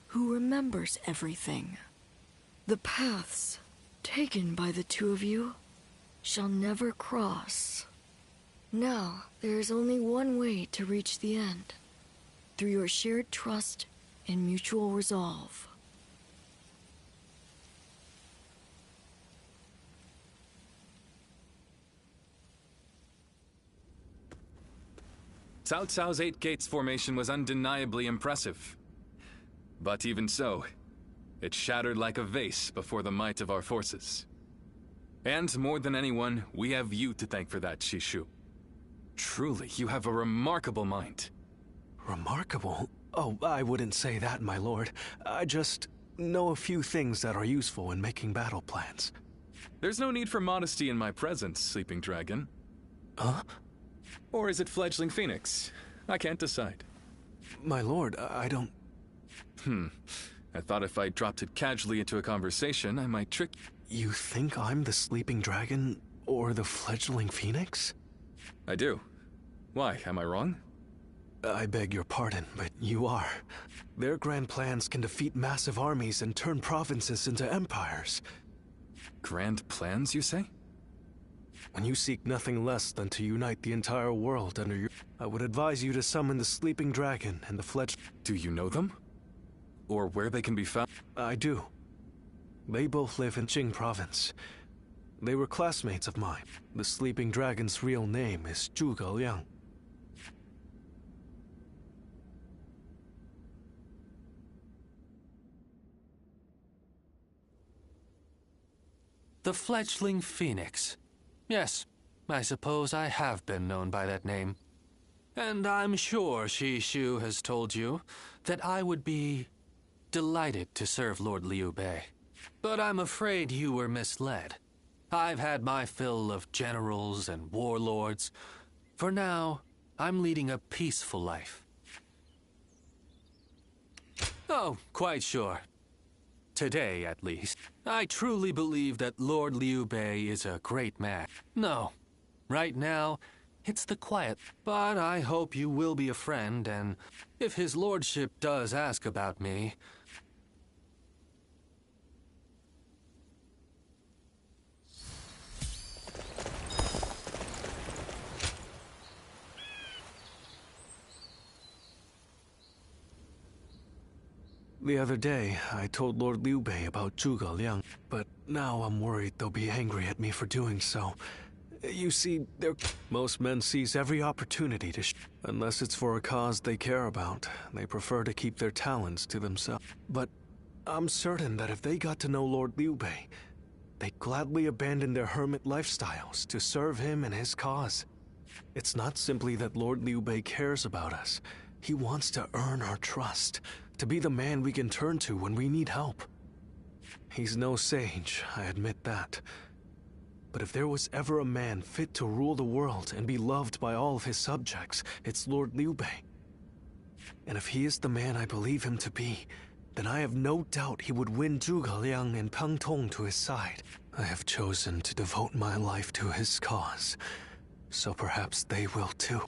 who remembers everything? The paths taken by the two of you shall never cross. Now, there is only one way to reach the end, through your shared trust and mutual resolve. Cao Cao's Eight Gates formation was undeniably impressive. But even so, it shattered like a vase before the might of our forces. And more than anyone, we have you to thank for that, Shishu. Truly, you have a remarkable mind. Remarkable? Oh, I wouldn't say that, my lord. I just know a few things that are useful in making battle plans. There's no need for modesty in my presence, Sleeping Dragon. Huh? Or is it Fledgling Phoenix? I can't decide. My lord, I don't... I thought if I dropped it casually into a conversation, I might trick... You think I'm the Sleeping Dragon or the Fledgling Phoenix? I do. Why, am I wrong? I beg your pardon, but you are. Their grand plans can defeat massive armies and turn provinces into empires. Grand plans, you say? When you seek nothing less than to unite the entire world under your... I would advise you to summon the Sleeping Dragon and the Fledgling... Do you know them? Or where they can be found? I do. They both live in Qing province. They were classmates of mine. The Sleeping Dragon's real name is Zhuge Liang. The Fledgling Phoenix. Yes, I suppose I have been known by that name. And I'm sure Shishu has told you that I would be delighted to serve Lord Liu Bei. But I'm afraid you were misled. I've had my fill of generals and warlords. For now, I'm leading a peaceful life. Oh, quite sure. Today, at least. I truly believe that Lord Liu Bei is a great man. No, right now, it's the quiet. But I hope you will be a friend, and if his lordship does ask about me... The other day, I told Lord Liu Bei about Zhuge Liang, but now I'm worried they'll be angry at me for doing so. You see, most men seize every opportunity to unless it's for a cause they care about. They prefer to keep their talents to themselves. But I'm certain that if they got to know Lord Liu Bei, they'd gladly abandon their hermit lifestyles to serve him and his cause. It's not simply that Lord Liu Bei cares about us. He wants to earn our trust, to be the man we can turn to when we need help. He's no sage, I admit that. But if there was ever a man fit to rule the world and be loved by all of his subjects, it's Lord Liu Bei. And if he is the man I believe him to be, then I have no doubt he would win Zhuge Liang and Peng Tong to his side. I have chosen to devote my life to his cause, so perhaps they will too.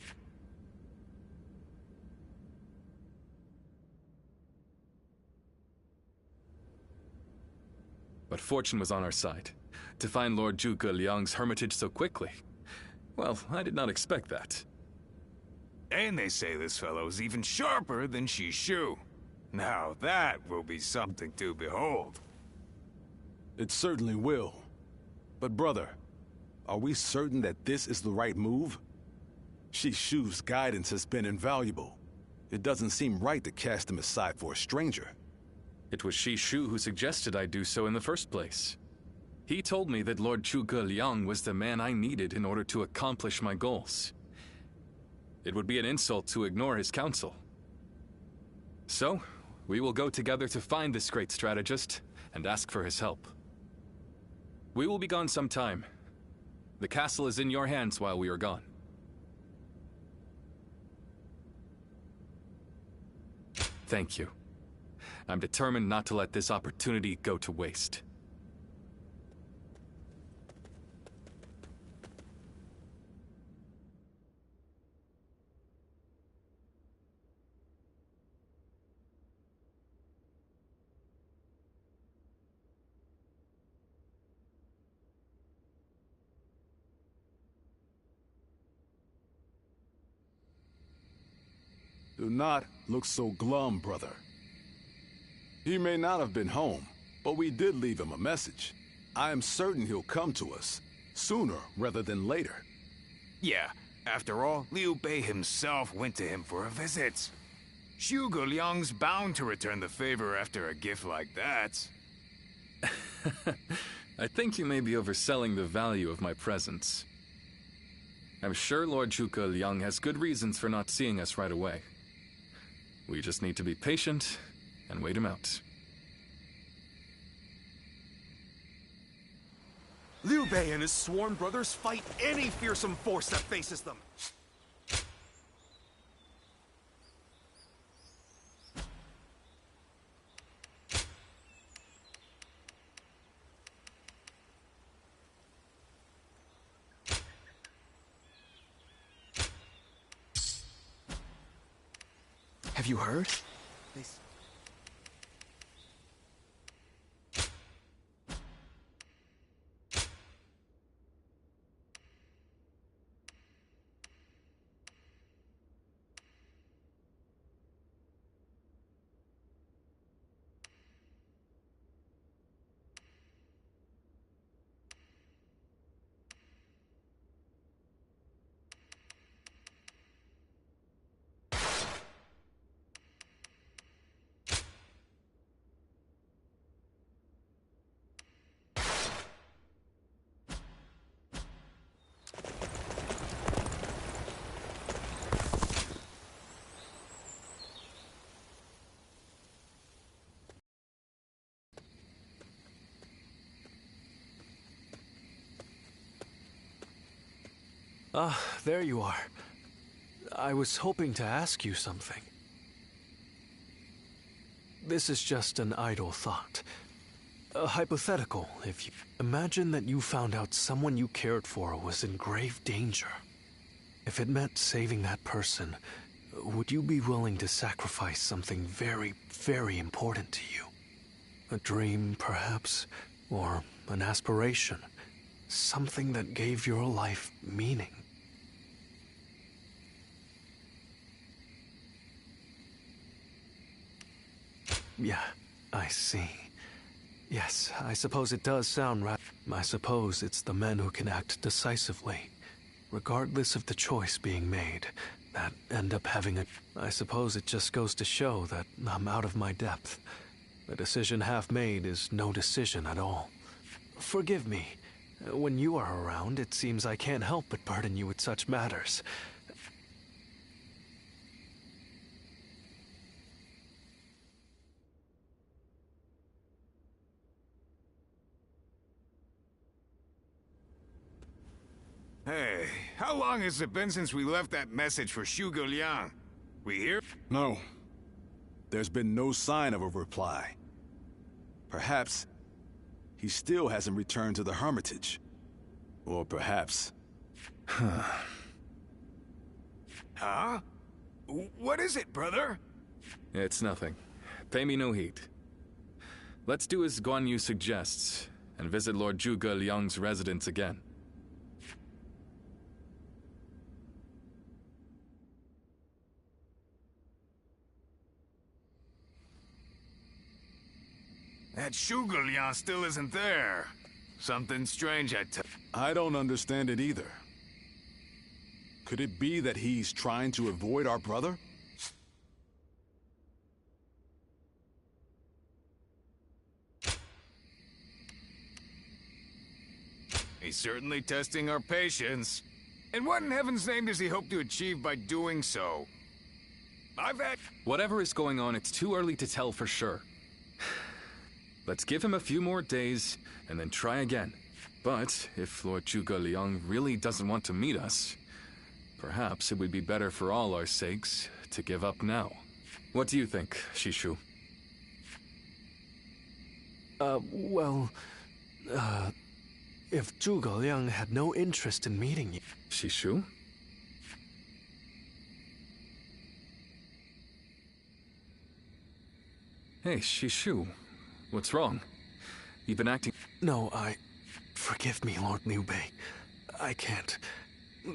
But fortune was on our side. To find Lord Zhuge Liang's hermitage so quickly. Well, I did not expect that. And they say this fellow's even sharper than Shishu. Now that will be something to behold. It certainly will. But brother, are we certain that this is the right move? Shishu's guidance has been invaluable. It doesn't seem right to cast him aside for a stranger. It was Shishu who suggested I do so in the first place. He told me that Lord Zhuge Liang was the man I needed in order to accomplish my goals. It would be an insult to ignore his counsel. So, we will go together to find this great strategist and ask for his help. We will be gone some time. The castle is in your hands while we are gone. Thank you. I'm determined not to let this opportunity go to waste. Do not look so glum, brother. He may not have been home, but we did leave him a message. I am certain he'll come to us, sooner rather than later. Yeah, after all, Liu Bei himself went to him for a visit. Zhuge Liang's bound to return the favor after a gift like that. I think you may be overselling the value of my presence. I'm sure Lord Zhuge Liang has good reasons for not seeing us right away. We just need to be patient and wait him out. Liu Bei and his sworn brothers fight any fearsome force that faces them. Have you heard? Ah, there you are. I was hoping to ask you something. This is just an idle thought. A hypothetical, if you... Imagine that you found out someone you cared for was in grave danger. If it meant saving that person, would you be willing to sacrifice something very, very important to you? A dream, perhaps? Or an aspiration? Something that gave your life meaning? Yeah, I see. Yes, I suppose it does sound right. I suppose it's the men who can act decisively, regardless of the choice being made, that end up having a... I suppose it just goes to show that I'm out of my depth. A decision half made is no decision at all. Forgive me. When you are around, it seems I can't help but burden you with such matters. Hey, how long has it been since we left that message for Zhuge Liang? We here? No. There's been no sign of a reply. Perhaps he still hasn't returned to the Hermitage. Or perhaps... Huh? What is it, brother? It's nothing. Pay me no heed. Let's do as Guan Yu suggests, and visit Lord Zhuge Liang's residence again. That Zhuge Liang still isn't there. Something strange, I don't understand it either. Could it be that he's trying to avoid our brother? He's certainly testing our patience. And what in heaven's name does he hope to achieve by doing so? Whatever is going on, it's too early to tell for sure. Let's give him a few more days, and then try again. But if Lord Zhuge Liang really doesn't want to meet us, perhaps it would be better for all our sakes to give up now. What do you think, Shishu? If Zhuge Liang had no interest in meeting you... Shishu? Hey, Shishu. What's wrong? You've been acting... No, Forgive me, Lord Liu Bei. I can't.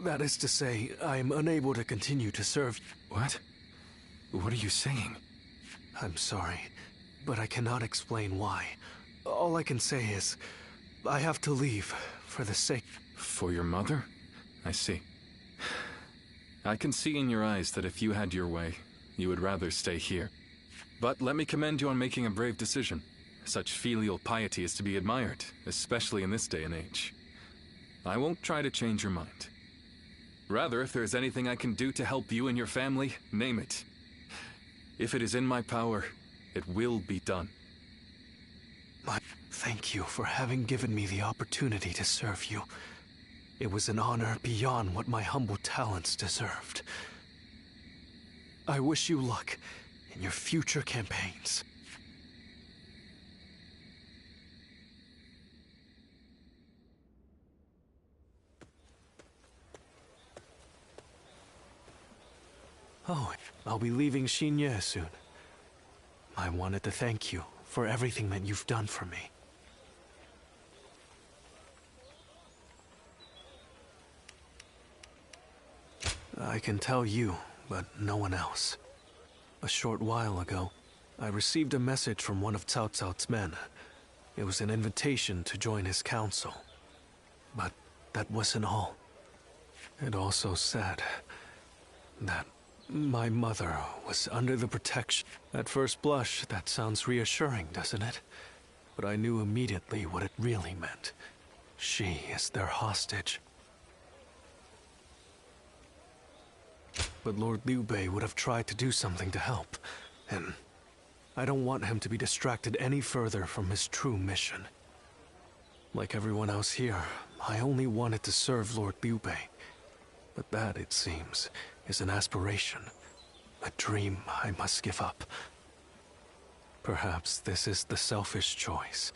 That is to say, I am unable to continue to serve... What? What are you saying? I'm sorry, but I cannot explain why. All I can say is, I have to leave, for the sake... For your mother? I see. I can see in your eyes that if you had your way, you would rather stay here. But let me commend you on making a brave decision. Such filial piety is to be admired, especially in this day and age. I won't try to change your mind. Rather, if there's anything I can do to help you and your family, name it. If it is in my power, it will be done. Thank you for having given me the opportunity to serve you. It was an honor beyond what my humble talents deserved. I wish you luck in your future campaigns. Oh, I'll be leaving Xinye soon. I wanted to thank you for everything that you've done for me. I can tell you, but no one else. A short while ago, I received a message from one of Cao Cao's men. It was an invitation to join his council. But that wasn't all. It also said that my mother was under the protection. At first blush, that sounds reassuring, doesn't it? But I knew immediately what it really meant. She is their hostage. But Lord Liu Bei would have tried to do something to help, and I don't want him to be distracted any further from his true mission. Like everyone else here, I only wanted to serve Lord Liu Bei. But that, it seems, is an aspiration, a dream I must give up. Perhaps this is the selfish choice,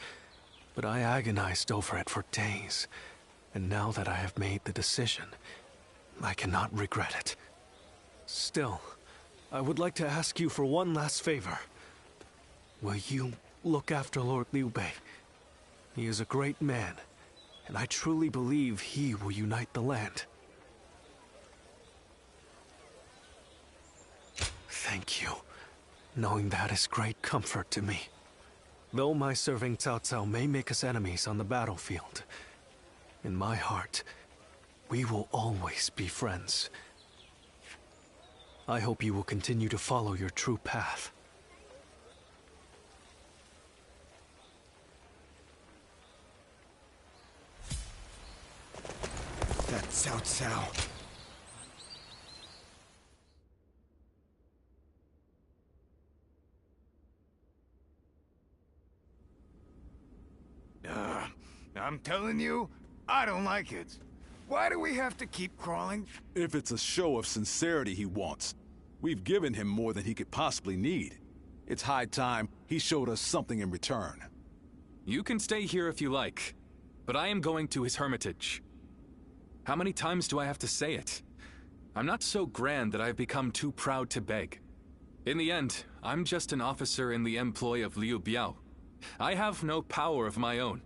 but I agonized over it for days, and now that I have made the decision, I cannot regret it. Still, I would like to ask you for one last favor. Will you look after Lord Liu Bei? He is a great man, and I truly believe he will unite the land. Thank you. Knowing that is great comfort to me. Though my serving Cao Cao may make us enemies on the battlefield, in my heart, we will always be friends. I hope you will continue to follow your true path. That Cao Cao. I'm telling you, I don't like it. Why do we have to keep crawling? If it's a show of sincerity he wants, we've given him more than he could possibly need. It's high time he showed us something in return. You can stay here if you like, but I am going to his hermitage. How many times do I have to say it? I'm not so grand that I've become too proud to beg. In the end, I'm just an officer in the employ of Liu Biao. I have no power of my own.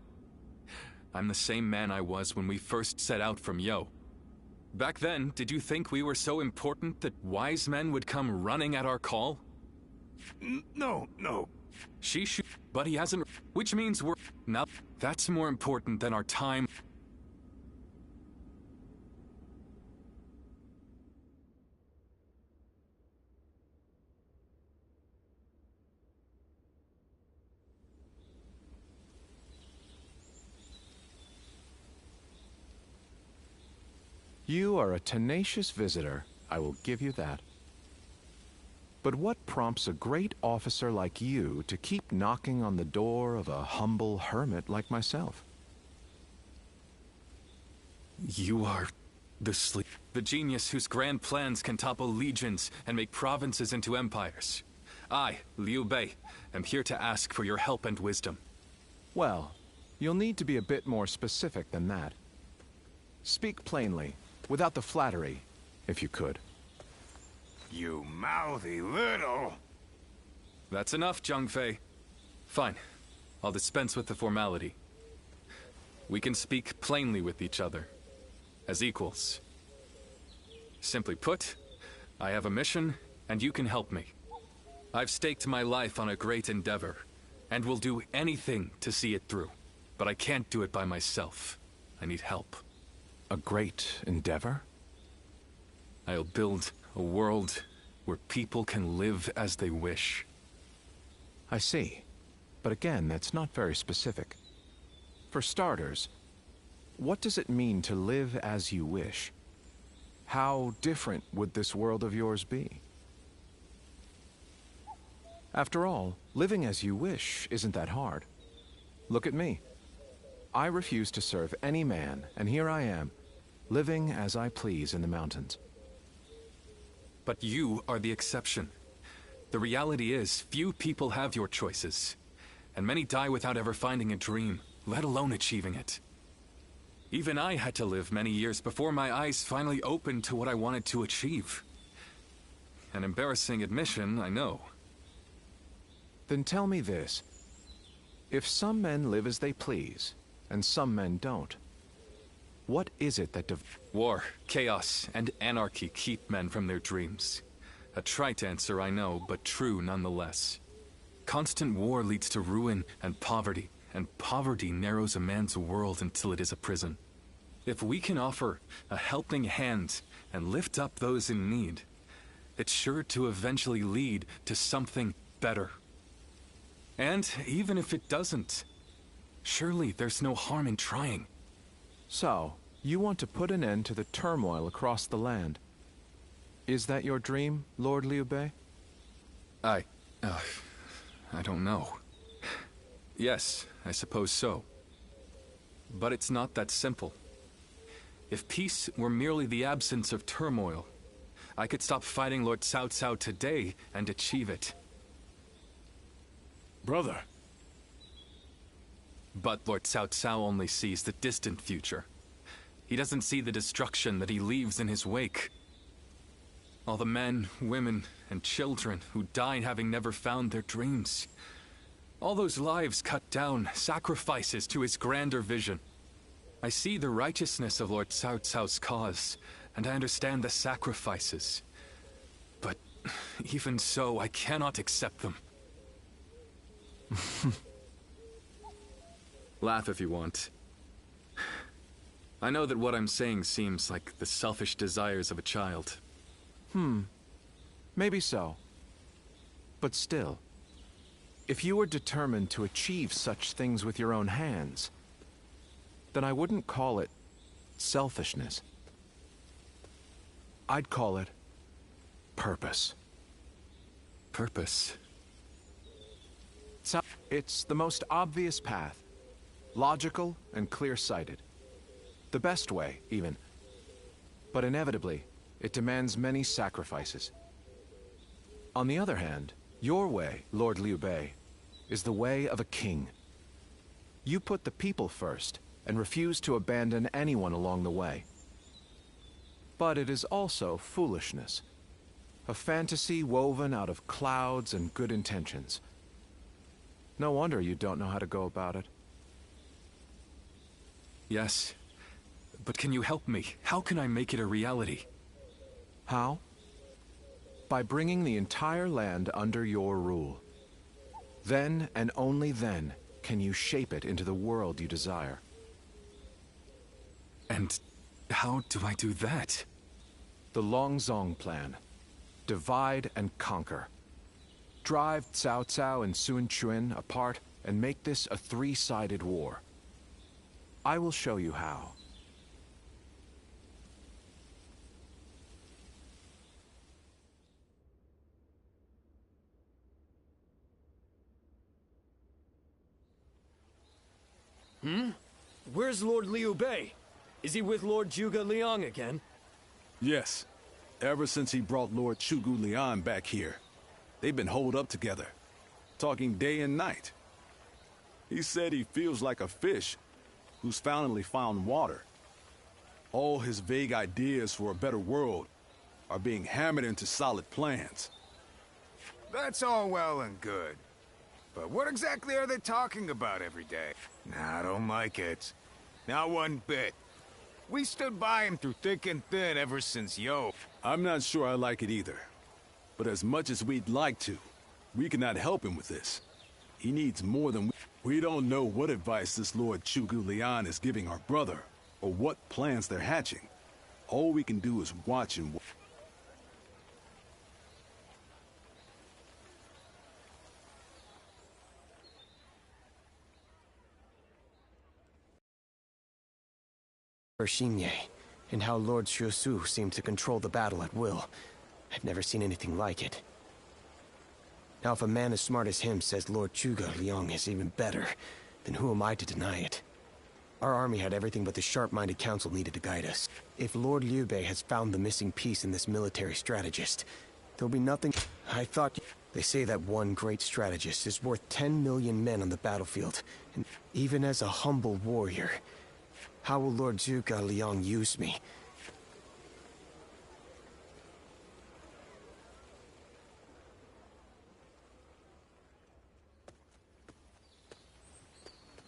I'm the same man I was when we first set out from Yo. Back then, did you think we were so important that wise men would come running at our call? No. But he hasn't, which means we're, now, that's more important than our time. You are a tenacious visitor, I will give you that. But what prompts a great officer like you to keep knocking on the door of a humble hermit like myself? You are the genius whose grand plans can topple legions and make provinces into empires. I, Liu Bei, am here to ask for your help and wisdom. Well, you'll need to be a bit more specific than that. Speak plainly, without the flattery, if you could. You mouthy little... That's enough, Zhang Fei. Fine. I'll dispense with the formality. We can speak plainly with each other, as equals. Simply put, I have a mission, and you can help me. I've staked my life on a great endeavor, and will do anything to see it through. But I can't do it by myself. I need help. A great endeavor? I'll build a world where people can live as they wish. I see. But again, that's not very specific. For starters, what does it mean to live as you wish? How different would this world of yours be? After all, living as you wish isn't that hard. Look at me. I refuse to serve any man, and here I am, living as I please in the mountains. But you are the exception. The reality is, few people have your choices, and many die without ever finding a dream, let alone achieving it. Even I had to live many years before my eyes finally opened to what I wanted to achieve. An embarrassing admission, I know. Then tell me this. If some men live as they please, and some men don't, what is it that War, chaos, and anarchy keep men from their dreams. A trite answer, I know, but true nonetheless. Constant war leads to ruin and poverty narrows a man's world until it is a prison. If we can offer a helping hand and lift up those in need, it's sure to eventually lead to something better. And even if it doesn't, surely there's no harm in trying. So, you want to put an end to the turmoil across the land. Is that your dream, Lord Liu Bei? I don't know. Yes, I suppose so. But it's not that simple. If peace were merely the absence of turmoil, I could stop fighting Lord Cao Cao today and achieve it. Brother. But Lord Cao Cao only sees the distant future. He doesn't see the destruction that he leaves in his wake. All the men, women, and children who died having never found their dreams. All those lives cut down, sacrifices to his grander vision. I see the righteousness of Lord Cao Cao's cause, and I understand the sacrifices. But even so, I cannot accept them. Laugh if you want. I know that what I'm saying seems like the selfish desires of a child. Maybe so. But still, if you were determined to achieve such things with your own hands, then I wouldn't call it selfishness. I'd call it purpose. Purpose? It's the most obvious path, logical and clear-sighted. The best way, even, but inevitably, it demands many sacrifices. On the other hand, your way, Lord Liu Bei, is the way of a king. You put the people first, and refuse to abandon anyone along the way. But it is also foolishness. A fantasy woven out of clouds and good intentions. No wonder you don't know how to go about it. Yes, but can you help me? How can I make it a reality? How? By bringing the entire land under your rule. Then, and only then, can you shape it into the world you desire. And how do I do that? The Longzong plan. Divide and conquer. Drive Cao Cao and Sun Quan apart and make this a three-sided war. I will show you how. Where's Lord Liu Bei? Is he with Lord Zhuge Liang again? Yes. Ever since he brought Lord Zhuge Liang back here. They've been holed up together, talking day and night. He said he feels like a fish who's finally found water. All his vague ideas for a better world are being hammered into solid plans. That's all well and good. But what exactly are they talking about every day? Nah, I don't like it. Not one bit. We stood by him through thick and thin ever since Yo. I'm not sure I like it either. But as much as we'd like to, we cannot help him with this. He needs more than we don't know what advice this Lord Zhuge Liang is giving our brother, or what plans they're hatching. All we can do is watch and Xinye, and how Lord Shusu seemed to control the battle at will. I've never seen anything like it. Now if a man as smart as him says Lord Zhuge Liang is even better, then who am I to deny it? Our army had everything but the sharp-minded council needed to guide us. If Lord Liu Bei has found the missing piece in this military strategist, there'll be nothing... I thought... They say that one great strategist is worth 10 million men on the battlefield, and even as a humble warrior... How will Lord Zhuge Liang use me?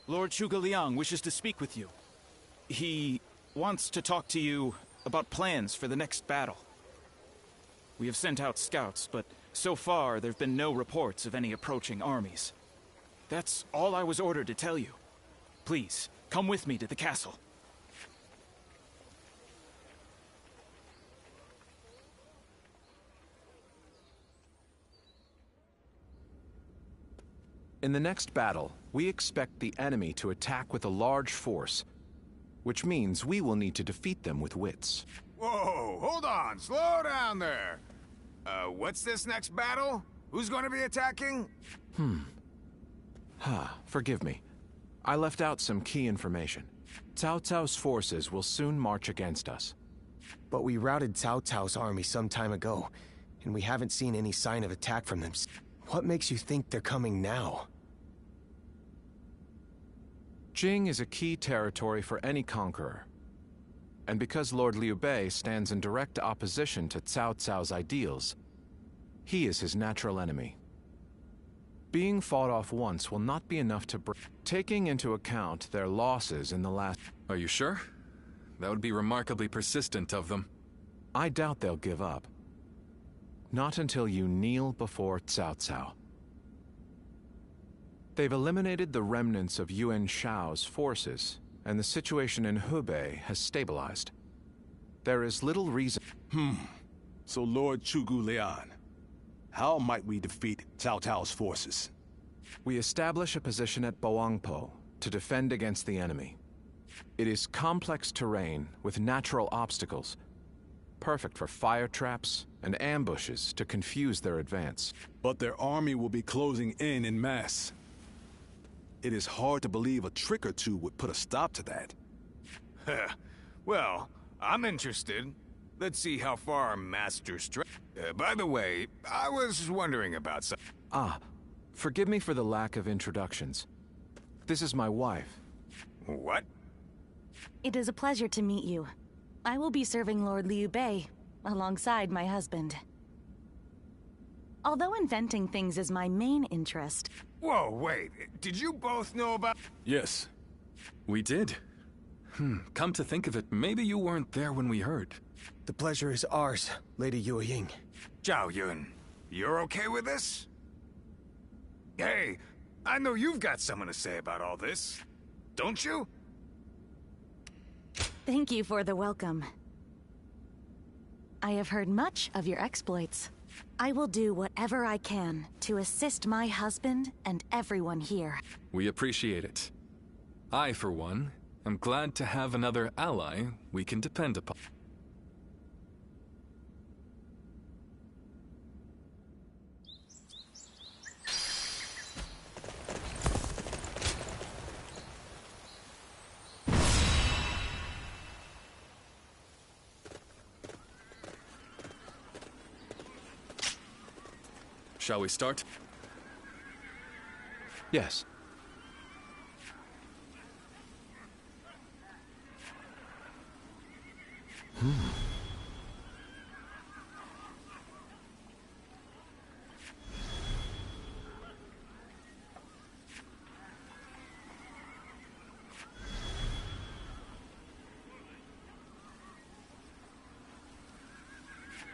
Lord Zhuge Liang wishes to speak with you. He wants to talk to you about plans for the next battle. We have sent out scouts, but so far there have been no reports of any approaching armies. That's all I was ordered to tell you. Please, come with me to the castle. In the next battle, we expect the enemy to attack with a large force, which means we will need to defeat them with wits. Whoa, hold on, slow down there. What's this next battle? Who's going to be attacking? Forgive me. I left out some key information. Cao Cao's forces will soon march against us. But we routed Cao Cao's army some time ago, and we haven't seen any sign of attack from them. What makes you think they're coming now? Jing is a key territory for any conqueror. And because Lord Liu Bei stands in direct opposition to Cao Cao's ideals, he is his natural enemy. Being fought off once will not be enough to taking into account their losses in the last... Are you sure? That would be remarkably persistent of them. I doubt they'll give up. Not until you kneel before Cao Cao. They've eliminated the remnants of Yuan Shao's forces, and the situation in Hubei has stabilized. There is little reason... So Lord Zhuge Liang, how might we defeat Cao Cao's forces? We establish a position at Boangpo to defend against the enemy. It is complex terrain with natural obstacles, perfect for fire traps and ambushes to confuse their advance. But their army will be closing in mass. It is hard to believe a trick or two would put a stop to that. Well, I'm interested. Let's see how far our master by the way, I was wondering about something. Ah, forgive me for the lack of introductions. This is my wife. What? It is a pleasure to meet you. I will be serving Lord Liu Bei, alongside my husband. Although inventing things is my main interest... Whoa, wait. Did you both know about... Yes, we did. Come to think of it, maybe you weren't there when we heard. The pleasure is ours, Lady Yue-Ying. Zhao Yun, you're okay with this? Hey, I know you've got something to say about all this, don't you? Thank you for the welcome. I have heard much of your exploits. I will do whatever I can to assist my husband and everyone here. We appreciate it. I, for one, am glad to have another ally we can depend upon. Shall we start? Yes.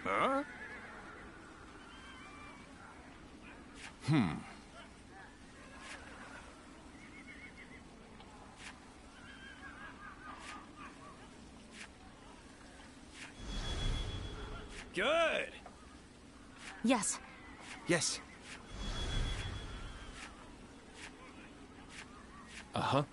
Huh? Good! Yes. Yes. Uh-huh.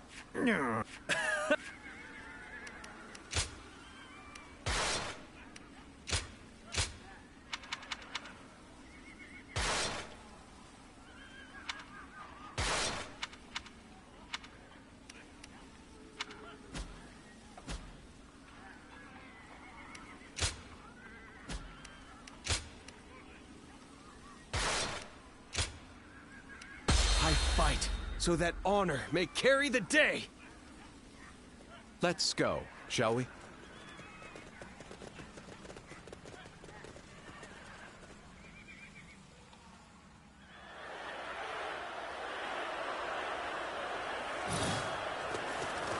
I fight, so that honor may carry the day! Let's go, shall we?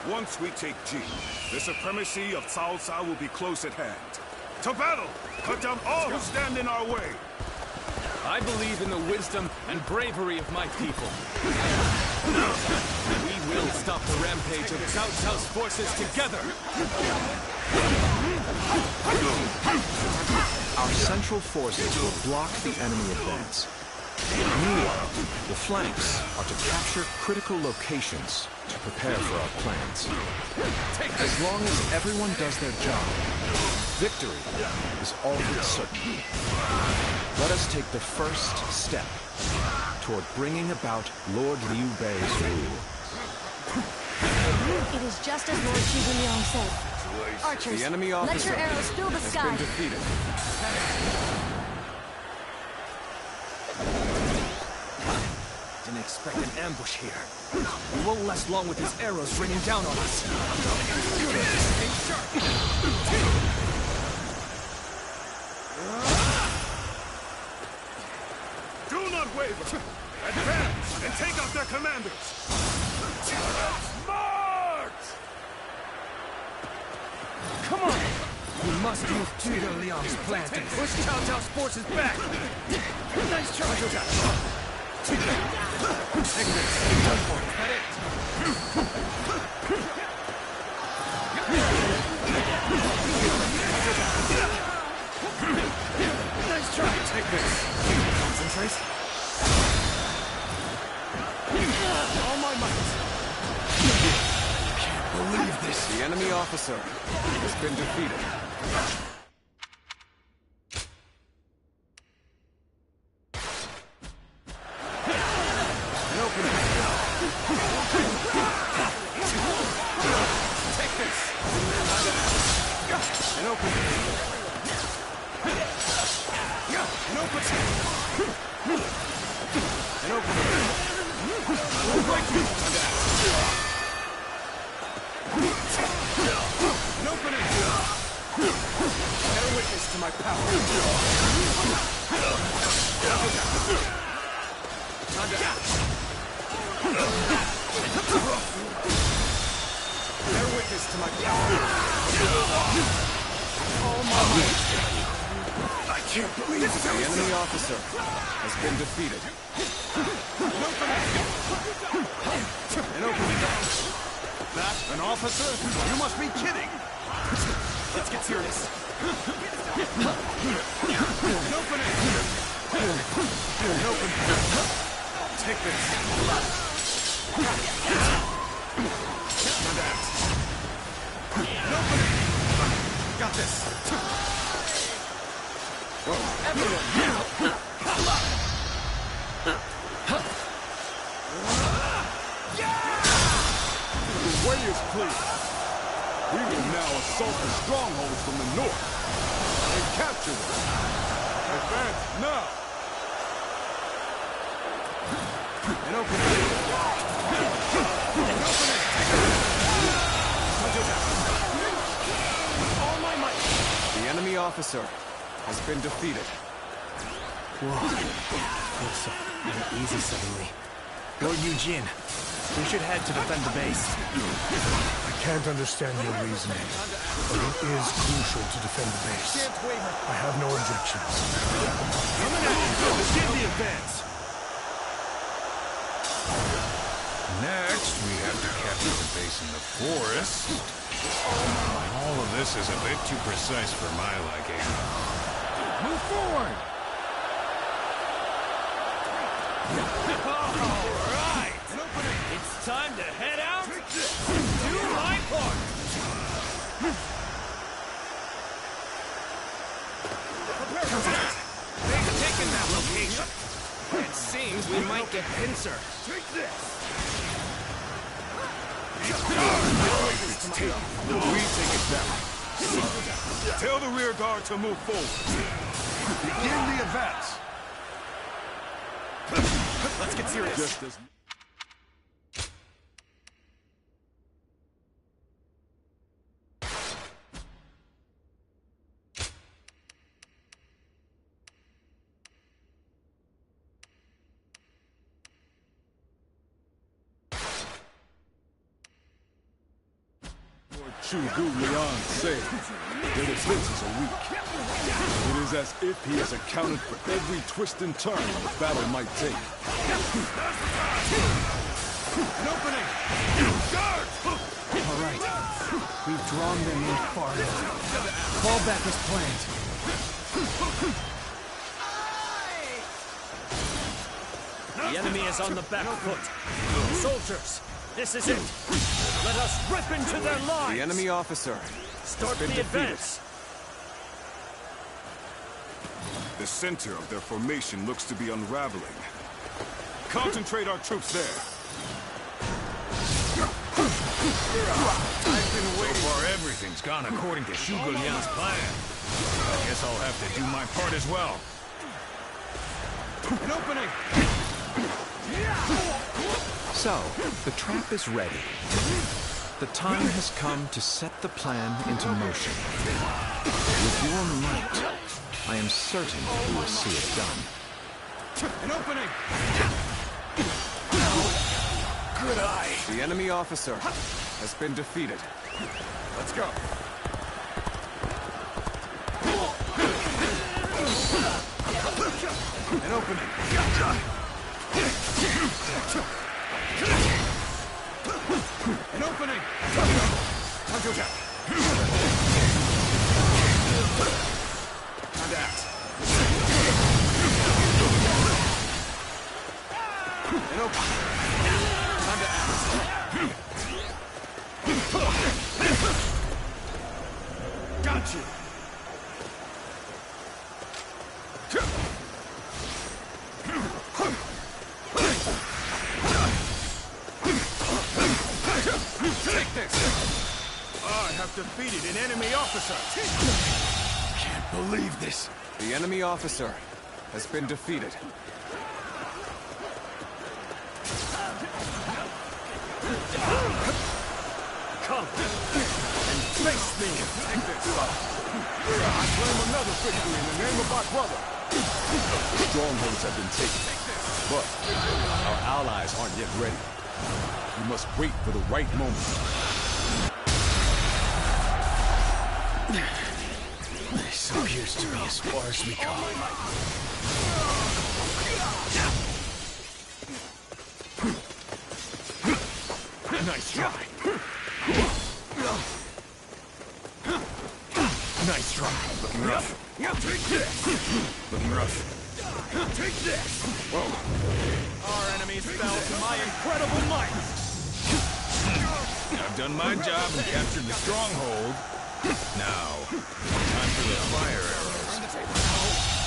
Once we take Ji, the supremacy of Cao Cao will be close at hand. To battle! Cut down all who stand in our way! I believe in the wisdom and bravery of my people. We will stop the rampage of Cao Cao's forces together! Our central forces will block the enemy advance. Meanwhile, the flanks are to capture critical locations to prepare for our plans. As long as everyone does their job, victory is all but certain. Let us take the first step toward bringing about Lord Liu Bei's rule. It is just as Lord Zhuge said. Archers, The enemy let officer your arrows fill the has sky. been defeated. Didn't expect an ambush here. We won't last long with his arrows raining down on us. Do not waver! Advance and take out their commanders! March! Come on! We must use Zhuge Liang's plan to push Cao Cao's forces back! Nice try! Take this! Done for! That it! Nice try! Take this! Concentrate! All my might! Can't believe this! The enemy officer has been defeated. Take this! An opening! Bear witness to my power. Bear witness to my power. All my might. I can't believe it. The enemy officer has been defeated. That an officer? You must be kidding! Let's get serious. Take this. Got this. The way is clear. We will now assault the strongholds from the north and capture them. Advance now! An opening. All my might. The enemy officer has been defeated. Whoa. Feels so uneasy suddenly. Lord Eugene, we should head to defend the base. I can't understand your reasoning, but it is crucial to defend the base. I have no objections. Begin the advance. Next, we have to capture the base in the forest. All of this is a bit too precise for my liking. Move forward! Alright! It's time to head out and do my part! They've taken that location. It seems we might get pincer. Take this! We take it down. Tell the rear guard to move forward. Begin the advance. Let's get serious. Just as... Chu Gu Liang said, their defenses are weak. It is as if he has accounted for every twist and turn the battle might take. An opening! Guard! All right. We've drawn them in far enough. Fall back as planned. The enemy is on the back foot. Soldiers, this is it. Let us rip into their lines. The enemy officer Start has been the defeated. advance. The center of their formation looks to be unraveling. Concentrate our troops there. I've been waiting. So far, everything's gone according to Zhuge Liang's plan. I guess I'll have to do my part as well. An opening! So, the trap is ready. The time has come to set the plan into motion. With your might, I am certain you will see it done. An opening! Good eye. The enemy officer has been defeated. Let's go. An opening! An opening! Counterattack! Contact! An opening! Got you! Take this! I have defeated an enemy officer! Can't believe this. The enemy officer has been defeated. Come and face me. Take this, son. I claim another victory in the name of my brother. Strongholds have been taken, but our allies aren't yet ready. We must wait for the right moment. This appears to be as far as we go. Nice try. Nice try. Looking rough. Take this. Looking rough. Take this. Whoa. Our enemies fell to my incredible might. I've done my job and captured the stronghold. Now, time for the fire arrows.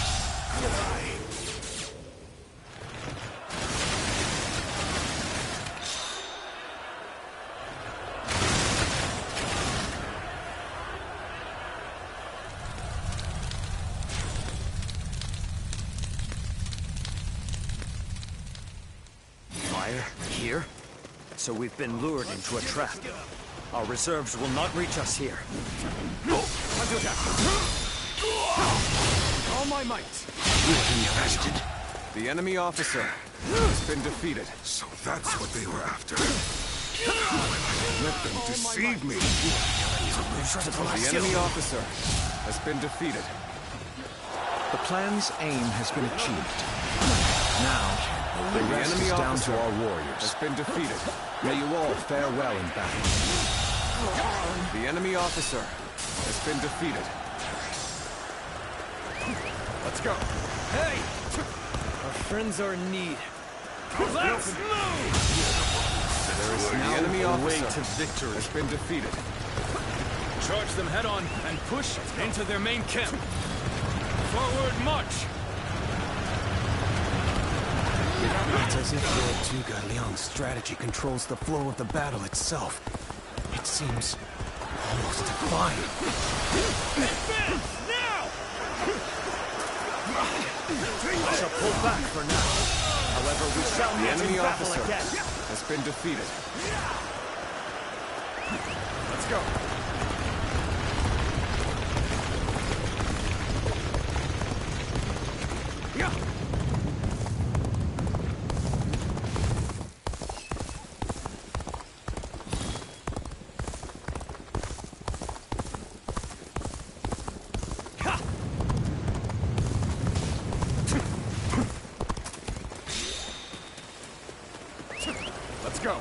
Fire? Here? So we've been lured into a trap. Our reserves will not reach us here. All my might. We've been bested. The enemy officer has been defeated. So that's what they were after. Let them deceive me. The enemy officer has been defeated. The plan's aim has been achieved. Now, the enemy down to our warriors has been defeated. May you all fare well in battle. The enemy officer has been defeated. Let's go. Hey! Our friends are in need. Let's move! There is now the enemy officer to victory has been defeated. Charge them head on and push into their main camp. Forward march! It's as if Lord Tuga Leon's strategy controls the flow of the battle itself. It seems almost divine. Advance! Now! I shall pull back for now. However, we shall The meet enemy in battle officer again. has been defeated. Let's go. Let's go.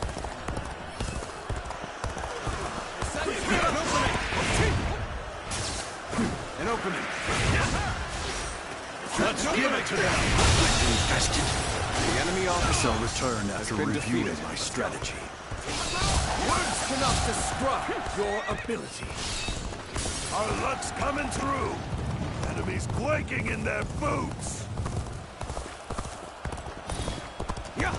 An opening. Let's give it to them. Infested. The enemy officer Shall return after been reviewing defeated. my strategy. Words cannot describe your ability. Our luck's coming through. Enemies quaking in their boots. Yeah.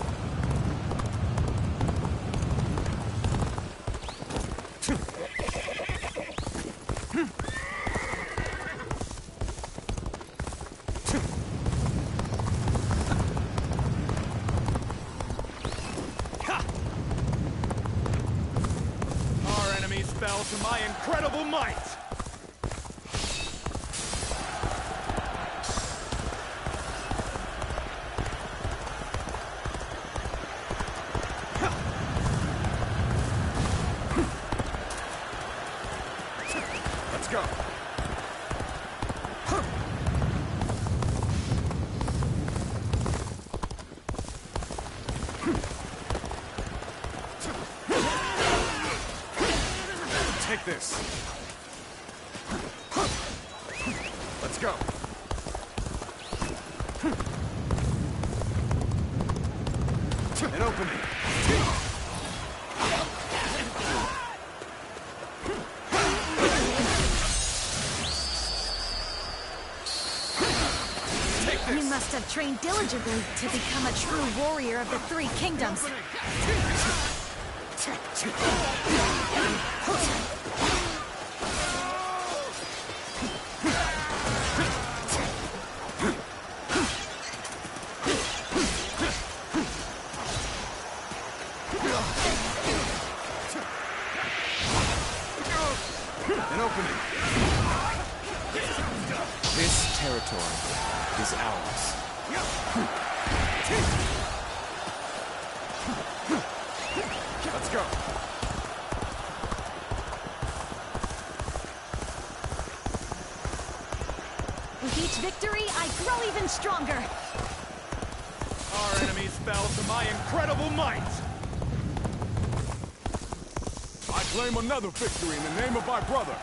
Our enemies fell to my incredible might! Let's go. Take this. Let's go. An opening. You must have trained diligently to become a true warrior of the Three Kingdoms. stronger! Our enemies fell to my incredible might! I claim another victory in the name of my brother.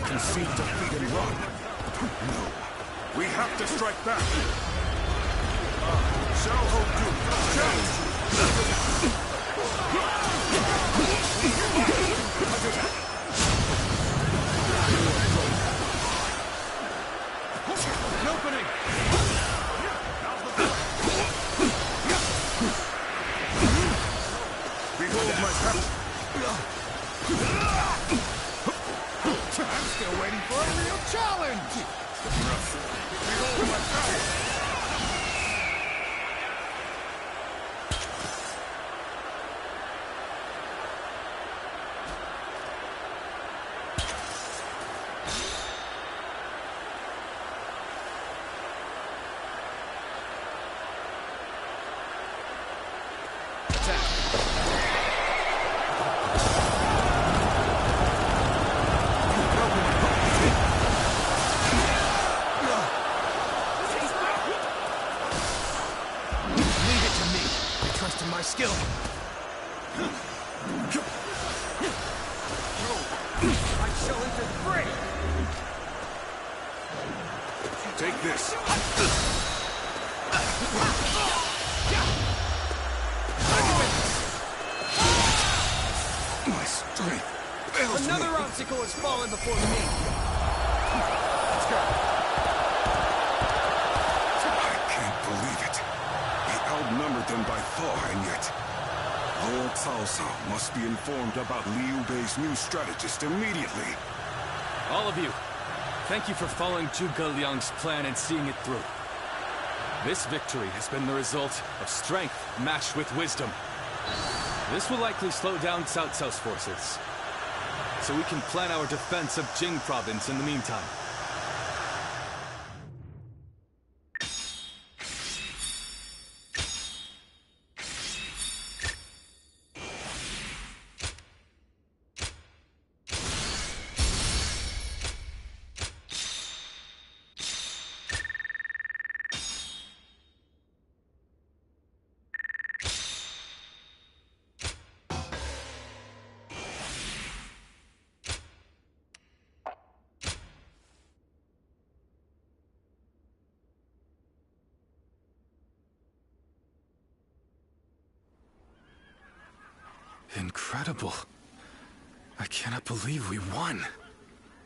Concede defeat and run. No. We have to strike back. Shall hold you. An opening! Behold my path. I'm still waiting for a real challenge! Behold my power! Skill. I shall enter free. Take this. My strength fails Another me. obstacle has fallen before me. Let's go. I can't believe it. We outnumbered them by far, and yet Lord Cao Cao must be informed about Liu Bei's new strategist immediately. All of you, thank you for following Zhuge Liang's plan and seeing it through. This victory has been the result of strength matched with wisdom. This will likely slow down Cao Cao's forces, so we can plan our defense of Jing province in the meantime. Incredible. I cannot believe we won.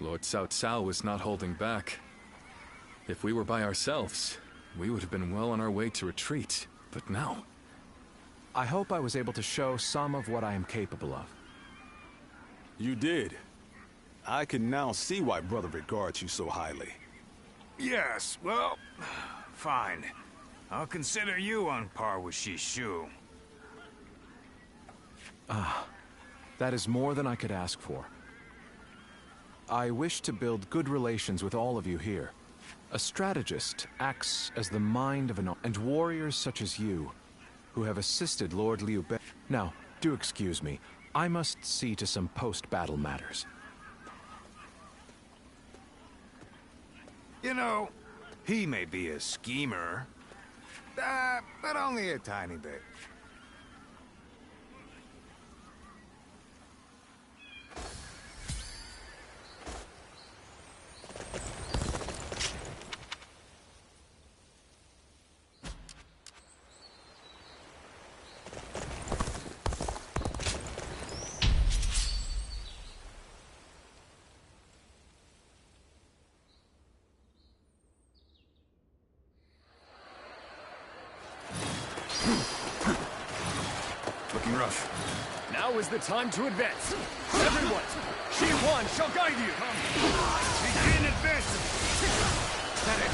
Lord Cao Cao was not holding back. If we were by ourselves, we would have been well on our way to retreat. But now... I hope I was able to show some of what I am capable of. You did. I can now see why Brother regards you so highly. Yes, well, fine. I'll consider you on par with Shishu. That is more than I could ask for. I wish to build good relations with all of you here. A strategist acts as the mind of and warriors such as you, who have assisted Lord Liu Bei. Now, do excuse me. I must see to some post-battle matters. You know, he may be a schemer, but only a tiny bit. rough. Now is the time to advance. Everyone, Shi Huan shall guide you. Begin advancing. That it.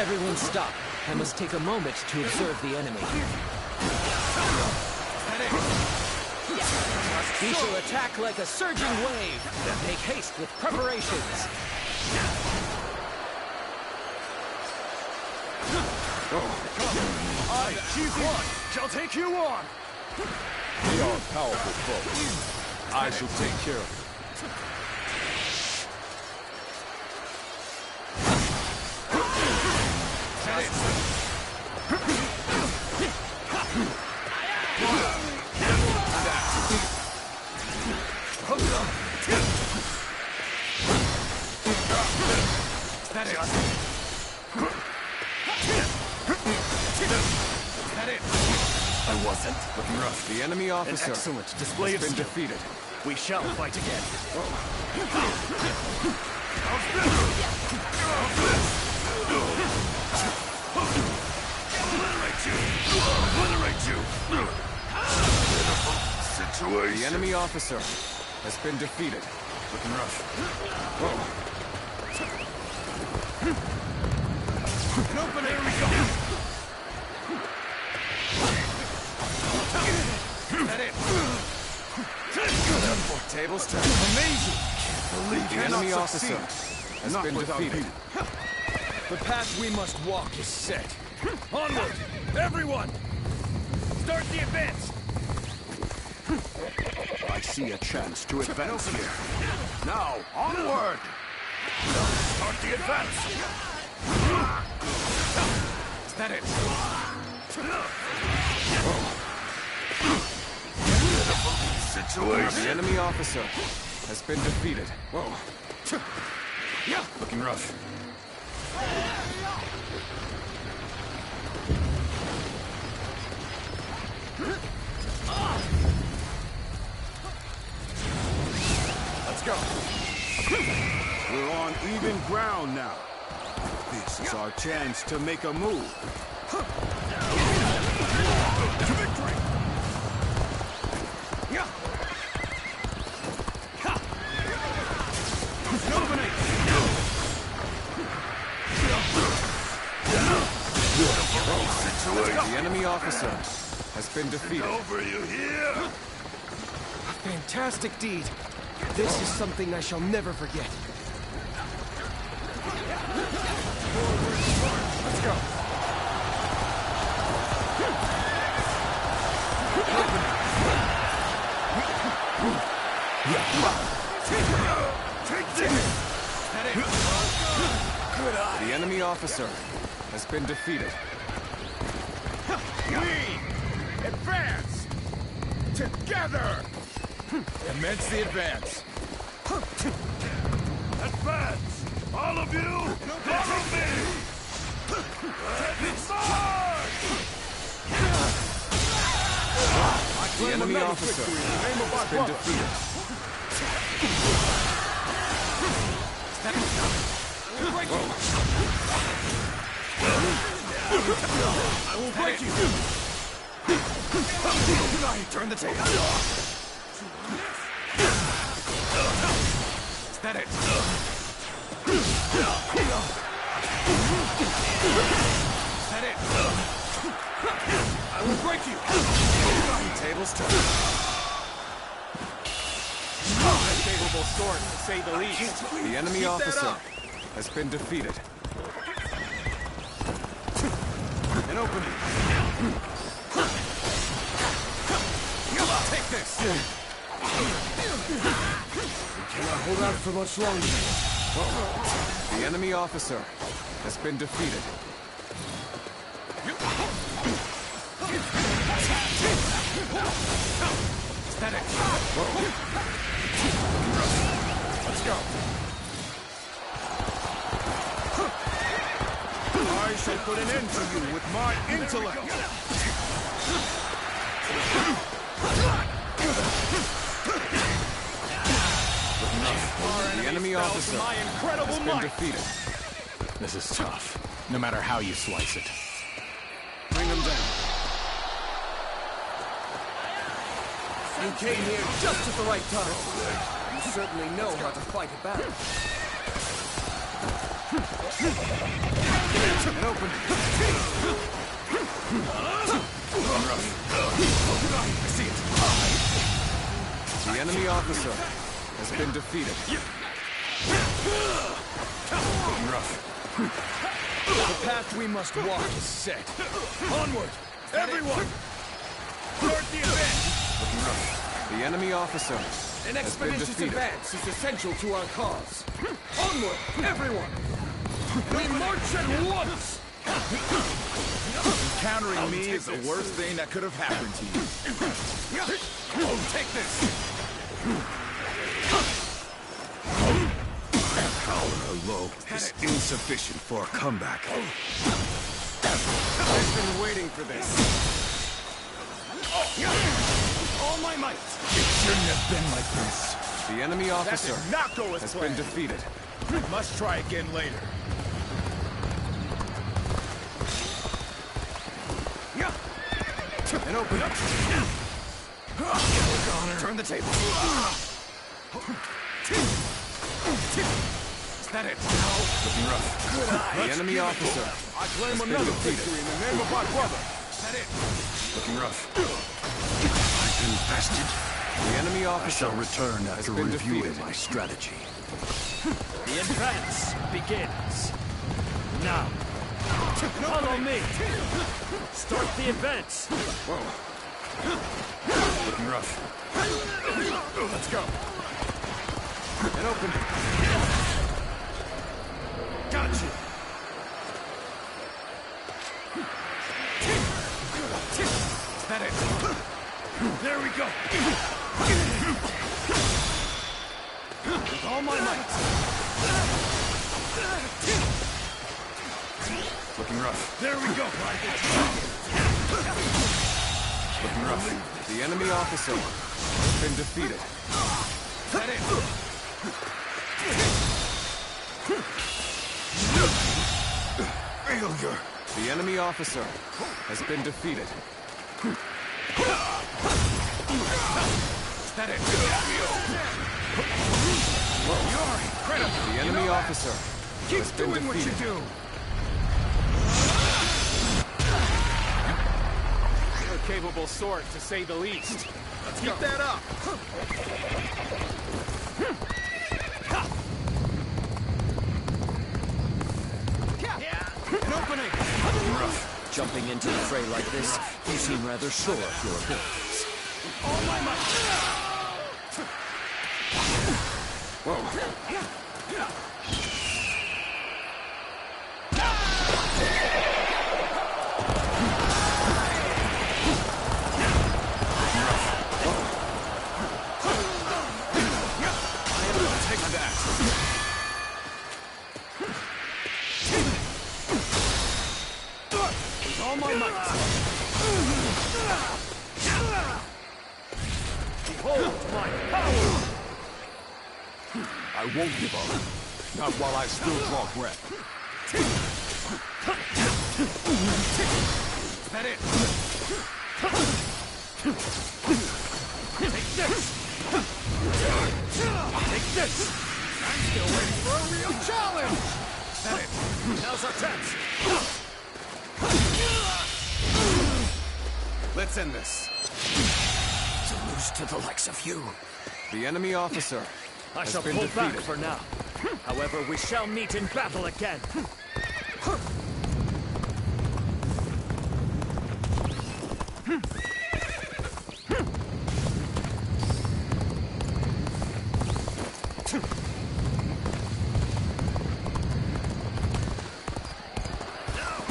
Everyone stop. I must take a moment to observe the enemy. We shall attack like a surging wave. Make haste with preparations. I, Shi Huan, shall take you on. They are powerful foes. I shall take care of them. I wasn't. Looking rough. The enemy officer An excellent display has of been skill. defeated. We shall fight again. Obliterate you! Situation. The enemy officer has been defeated. Looking rough. An opening. There we go. That it. Tables turn. Amazing. The enemy officer has been defeated. The path we must walk is set. Onward, everyone! Start the advance! I see a chance to advance here. Now, onward! Start the advance! Is that it? Situation. The enemy officer has been defeated. Yeah. Looking rough. Let's go. We're on even ground now. This is our chance to make a move. To victory! Yeah. An opening! The enemy officer has been defeated. Over you here? A fantastic deed. This is something I shall never forget. Let's go. Take this! The enemy officer has been defeated. We advance together. Commence the advance. Advance! All of you! Follow me! March! The enemy officer has been defeated. I will break you! Turn the table! Is that it? Is that it? I will break you! Tables turn. Unfavorable sword, to say the least. The enemy officer has been defeated. An opening. Take this! We cannot hold out for much longer. The enemy officer has been defeated. Is that it? Let's go. I shall put an end to you with my intellect. The enemy officer My incredible has been might. defeated. This is tough, no matter how you slice it. Bring them down. You came here just at the right time. You certainly know how to fight a battle. And open. I see it. The enemy officer has been defeated. Rough. The path we must walk is set. Onward! Everyone! Start the advance! The enemy officer An has been expeditious defeated. advance is essential to our cause. Onward, everyone! We march at once! Encountering me is the worst thing that could have happened to you. Oh, take this! Power alone is insufficient for a comeback. I've been waiting for this. All my might! It shouldn't have been like this. The enemy officer That did not go as has planned. been defeated. I must try again later. And open it. Turn the table. Is that it? Looking rough. Good eye. The enemy officer I claim has been another defeated. victory in the name of my brother. Is that it? Looking rough. I've been bested. The enemy I officer shall return has after been reviewing defeated. my strategy. The advance begins. Now, follow me. Start the advance. Looking rough. Let's go. And open it. Got you. Is that it? There we go. With all my might. Looking rough. There we go. Looking rough. The enemy officer has been defeated. Is that it? Failure. The enemy officer has been defeated. Is that it? You're incredible. The enemy officer Keep has been doing what you defeated. do. You're a capable sort, to say the least. Let's keep that up. An opening. Jumping into the fray like this, you seem rather sure of your abilities. All my might. Take that. With all my might. Behold my power. I won't give up. Not while I still draw breath. Is that it? Take this. Take this. I'm still waiting for a real challenge. Is that it? Now's our chance. Let's end this. To lose to the likes of you. The enemy officer I has shall been pull defeated. back for now. However, we shall meet in battle again.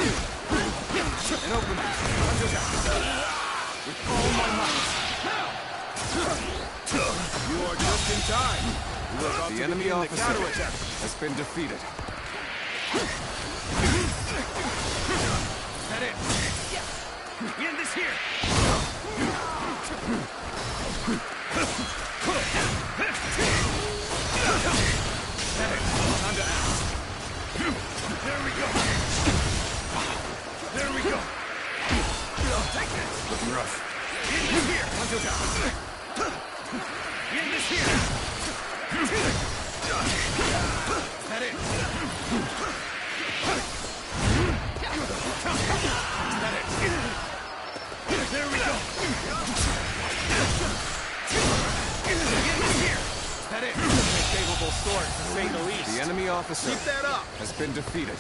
And open it. With all my might. You are just in time. You are about The to enemy begin the officer counterattack. has been defeated. Is that it? We end this here. That it. Time to act. There we go. There we go. Take this. Looking rough. End this here. Hunter down. say the least. The enemy officer Keep that up. has been defeated.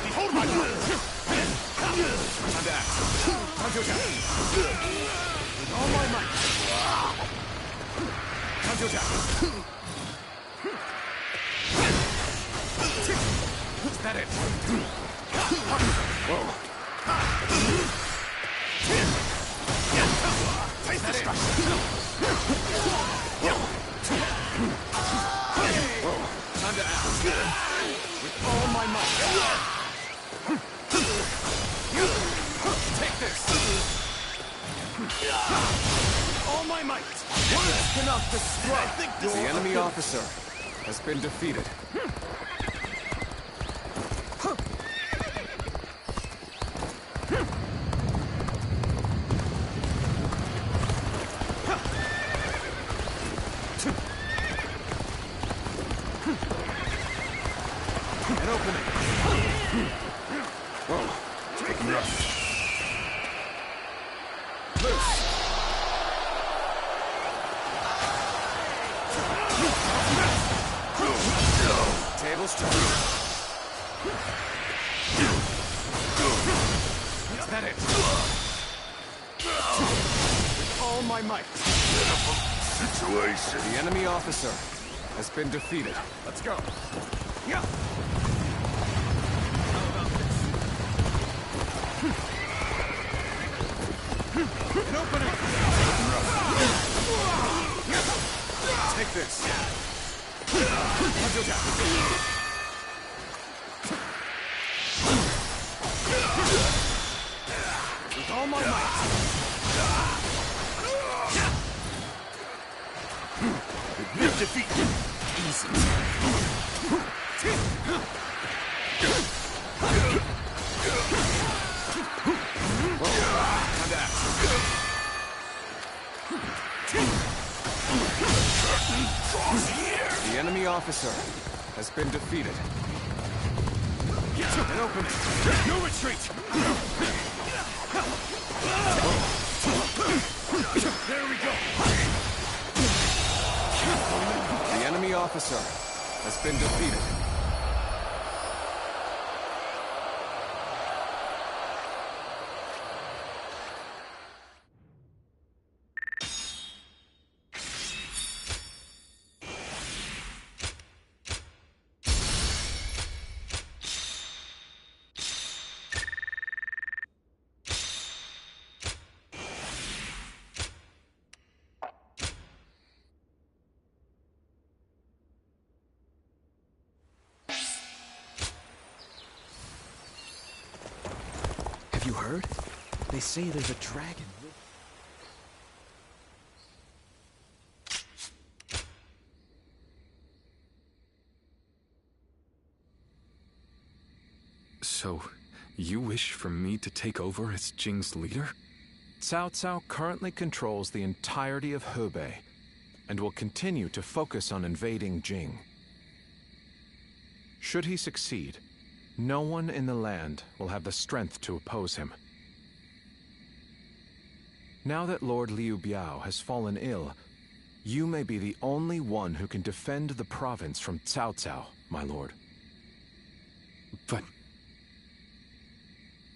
Behold my lord! With all my might. Is that it? Whoa. Taste the strike. Time to act. With all my might. Take this. With all my might. Words cannot describe. The enemy officer has been defeated. An opening. Whoa. Taking rough. Tables turn. Is that it? With all my might. Situation. The enemy officer has been defeated. Let's go. Yeah. An opening. Take this. With all my might. Admit defeat. Easy. The enemy officer has been defeated. An opening. No retreat. There we go. The enemy officer has been defeated. Have you heard? They say there's a dragon. So, you wish for me to take over as Jing's leader? Cao Cao currently controls the entirety of Hebei and will continue to focus on invading Jing. Should he succeed, no one in the land will have the strength to oppose him. Now that Lord Liu Biao has fallen ill, you may be the only one who can defend the province from Cao Cao, my lord. But...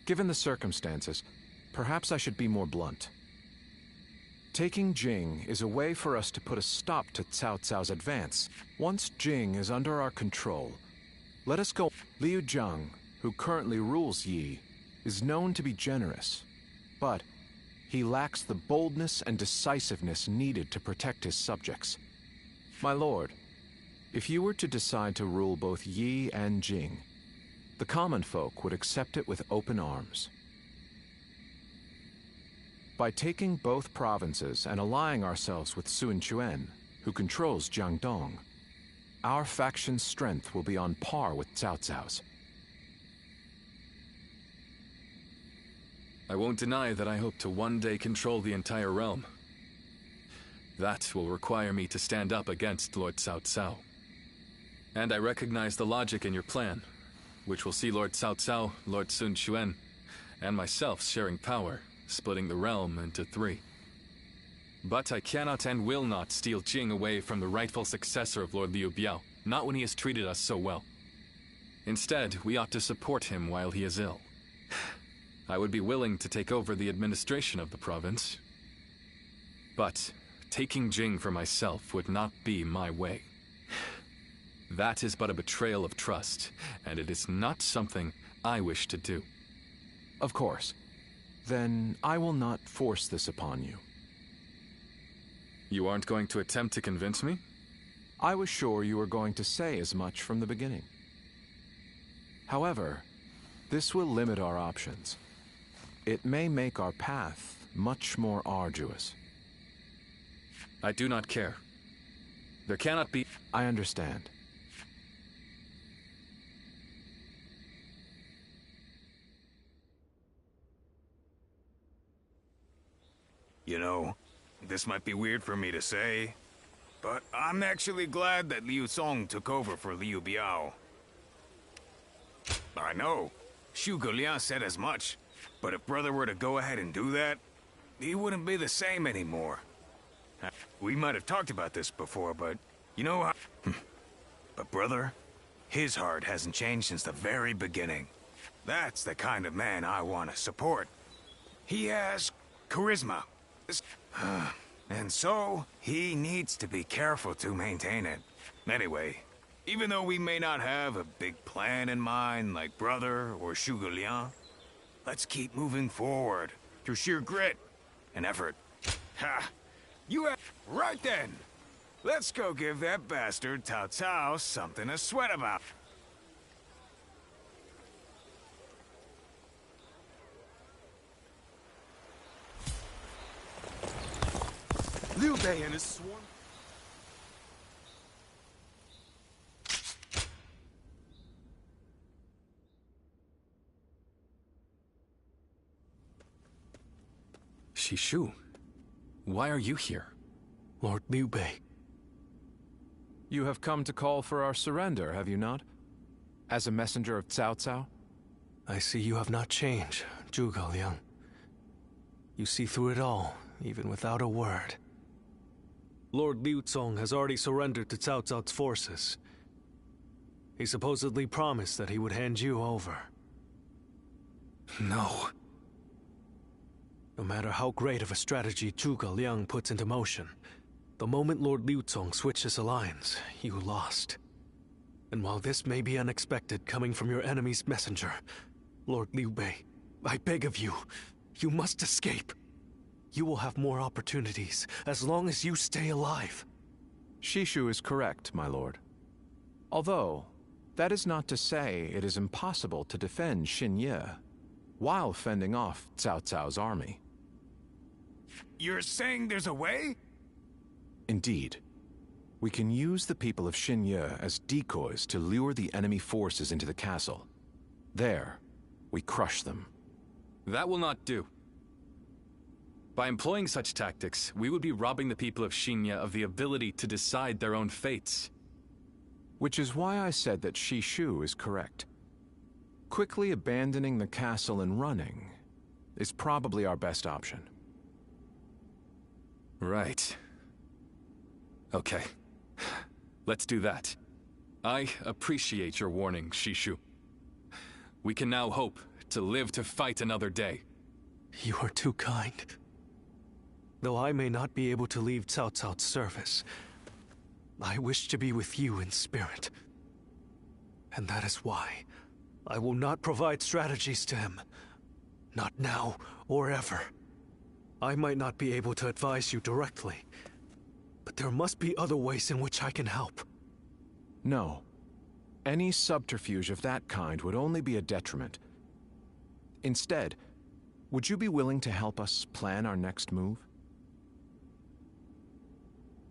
given the circumstances, perhaps I should be more blunt. Taking Jing is a way for us to put a stop to Cao Cao's advance. Once Jing is under our control, let us go. Liu Zhang, who currently rules Yi, is known to be generous, but he lacks the boldness and decisiveness needed to protect his subjects. My lord, if you were to decide to rule both Yi and Jing, the common folk would accept it with open arms. By taking both provinces and allying ourselves with Sun Quan, who controls Jiangdong, our faction's strength will be on par with Cao Cao's. I won't deny that I hope to one day control the entire realm. That will require me to stand up against Lord Cao Cao. And I recognize the logic in your plan, which will see Lord Cao Cao, Lord Sun Quan, and myself sharing power, splitting the realm into 3. But I cannot and will not steal Jing away from the rightful successor of Lord Liu Biao, not when he has treated us so well. Instead, we ought to support him while he is ill. I would be willing to take over the administration of the province. But taking Jing for myself would not be my way. That is but a betrayal of trust, and it is not something I wish to do. Of course. Then I will not force this upon you. You aren't going to attempt to convince me? I was sure you were going to say as much from the beginning. However, this will limit our options. It may make our path much more arduous. I do not care. There cannot be... I understand. You know, this might be weird for me to say, but I'm actually glad that Liu Song took over for Liu Biao. I know, Xu Guoliang said as much, but if brother were to go ahead and do that, he wouldn't be the same anymore. We might have talked about this before, but you know how... But brother, his heart hasn't changed since the very beginning. That's the kind of man I want to support. He has charisma. And so, he needs to be careful to maintain it. Anyway, even though we may not have a big plan in mind like brother or Xu Guoliang, let's keep moving forward through sheer grit and effort. Ha! You have... Right then! Let's go give that bastard Cao Cao something to sweat about. Liu Bei and his swarm... Shishu, why are you here? Lord Liu Bei. You have come to call for our surrender, have you not? As a messenger of Cao Cao? I see you have not changed, Zhuge Liang. You see through it all, even without a word. Lord Liu Cong has already surrendered to Cao Cao's forces. He supposedly promised that he would hand you over. No. No matter how great of a strategy Zhuge Liang puts into motion, the moment Lord Liu Cong switched his alliance, you lost. And while this may be unexpected coming from your enemy's messenger, Lord Liu Bei, I beg of you, you must escape. You will have more opportunities as long as you stay alive. Shishu is correct, my lord. Although, that is not to say it is impossible to defend Xinye while fending off Cao Cao's army. You're saying there's a way? Indeed. We can use the people of Xinye as decoys to lure the enemy forces into the castle. There, we crush them. That will not do. By employing such tactics, we would be robbing the people of Xinye of the ability to decide their own fates. Which is why I said that Shishu is correct. Quickly abandoning the castle and running is probably our best option. Right. Okay. Let's do that. I appreciate your warning, Shishu. We can now hope to live to fight another day. You are too kind. Though I may not be able to leave Cao Cao's service, I wish to be with you in spirit. And that is why I will not provide strategies to him. Not now or ever. I might not be able to advise you directly, but there must be other ways in which I can help. No. Any subterfuge of that kind would only be a detriment. Instead, would you be willing to help us plan our next move?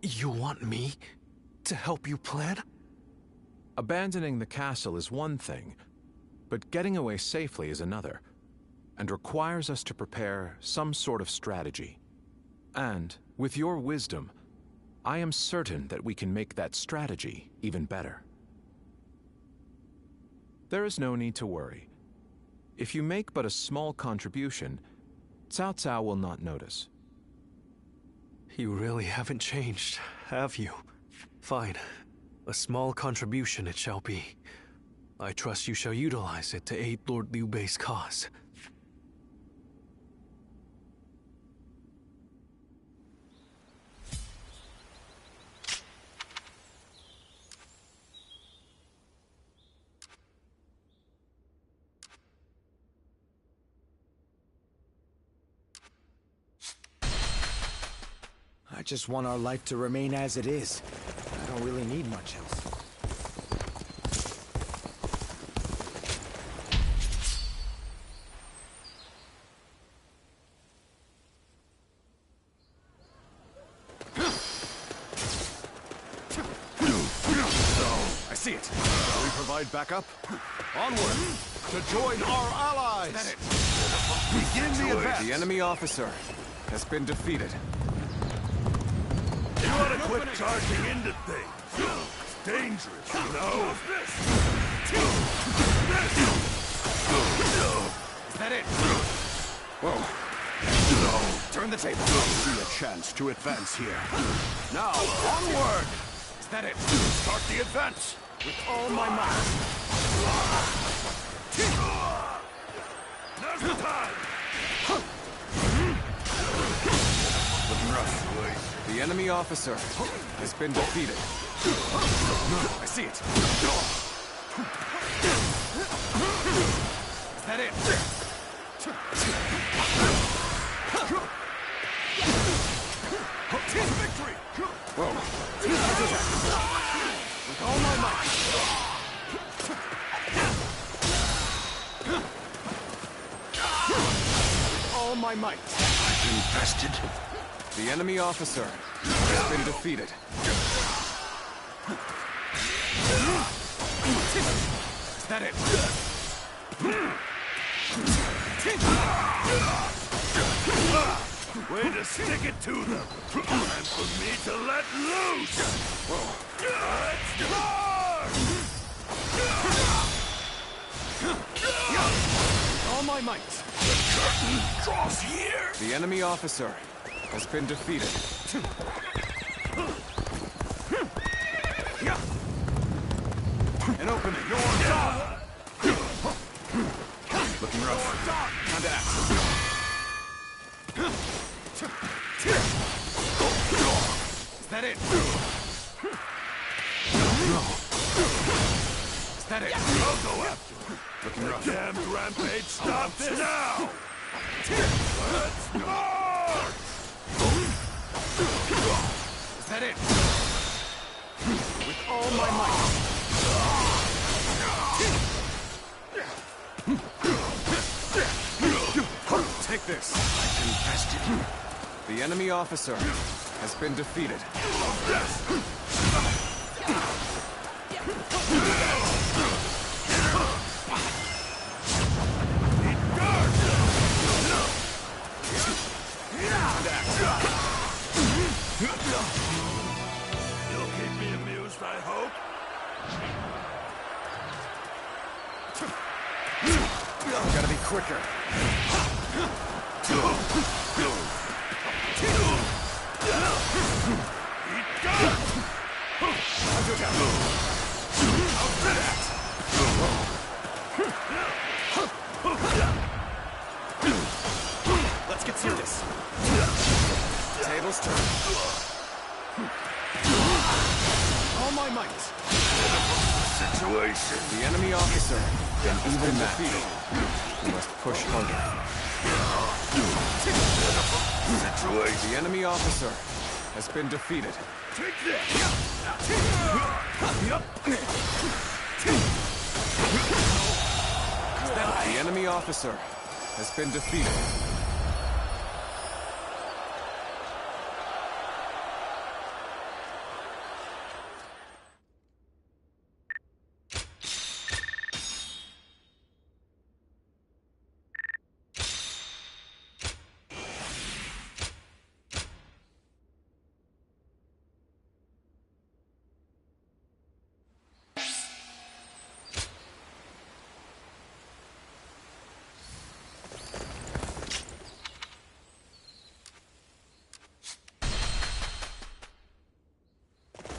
You want me to help you plan? Abandoning the castle is one thing, but getting away safely is another, and requires us to prepare some sort of strategy. And, with your wisdom, I am certain that we can make that strategy even better. There is no need to worry. If you make but a small contribution, Cao Cao will not notice. You really haven't changed, have you? Fine. A small contribution it shall be. I trust you shall utilize it to aid Lord Liu Bei's cause. I just want our life to remain as it is. I don't really need much else. I see it. Shall we provide backup? Onward! To join our allies! Begin the advance! The enemy officer has been defeated. You ought to quit charging into things. It's dangerous, you know? Is that it? Whoa. Turn the table. See a chance to advance here. Now, onward! Is that it? Start the advance! With all my might. Now's the time! Looking rough. The enemy officer has been defeated. I see it. Is that it? Victory! Whoa. With all my might. With all my might. Infested. The enemy officer has been defeated. Is that it? Way to stick it to them! Time for me to let loose! Let's march! All my might. The curtain draws here! The enemy officer has been defeated. An opening. You're done! Looking rough. Time to act. Is that it? No. Is that it? I'll go after him. Looking rough. Damned rampage stops now! Let's march! Is that it? With all my might. Take this. Infested. The enemy officer has been defeated. You'll keep me amused, I hope. Gotta be quicker. Let's get serious. Tables turn. All my might. Situation. The enemy officer has been defeated. We must push harder. Situation. The enemy officer has been defeated. Take this. The enemy officer has been defeated.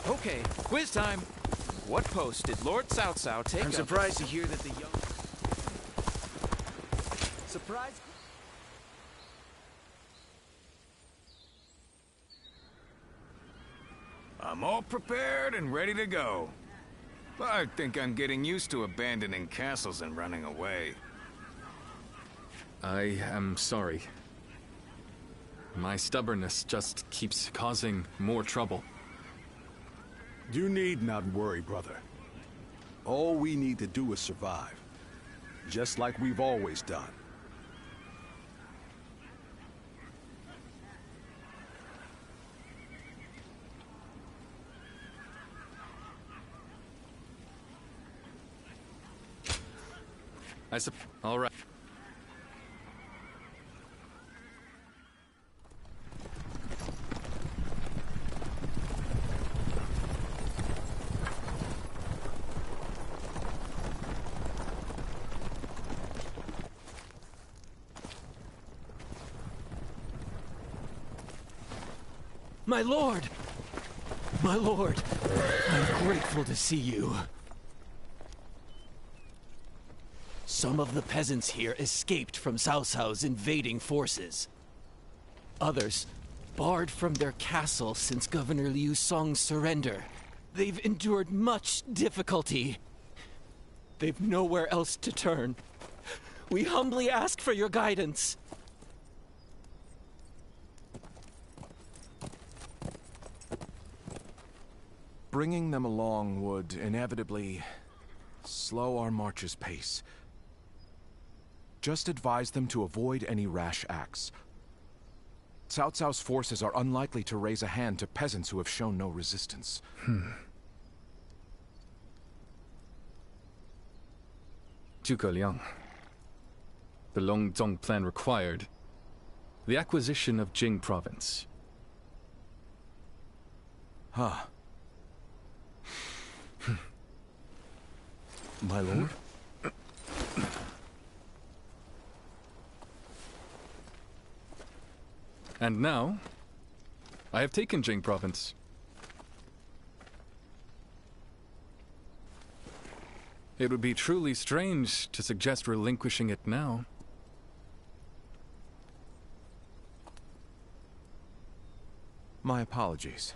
Okay, quiz time. What post did Lord Cao Cao take I'm up? surprised to hear that the young... Surprise? I'm all prepared and ready to go. I think I'm getting used to abandoning castles and running away. I am sorry. My stubbornness just keeps causing more trouble. You need not worry, brother. All we need to do is survive. Just like we've always done. All right. My lord! My lord! I'm grateful to see you. Some of the peasants here escaped from Cao Cao's invading forces. Others barred from their castle since Governor Liu Song's surrender. They've endured much difficulty. They've nowhere else to turn. We humbly ask for your guidance. Bringing them along would inevitably slow our march's pace. Just advise them to avoid any rash acts. Cao Cao's forces are unlikely to raise a hand to peasants who have shown no resistance. Zhuge Liang. The Longzong plan required the acquisition of Jing province. Huh. My lord? And now, I have taken Jing province. It would be truly strange to suggest relinquishing it now. My apologies.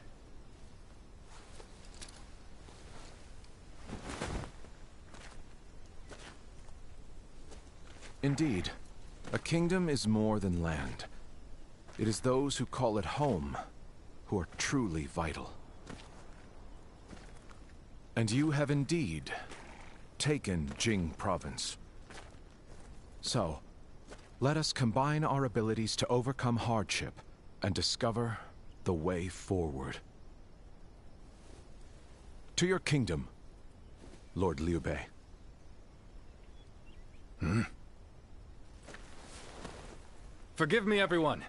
Indeed, a kingdom is more than land. It is those who call it home who are truly vital. And you have indeed taken Jing province. So, let us combine our abilities to overcome hardship and discover the way forward. To your kingdom, Lord Liu Bei. Forgive me, everyone.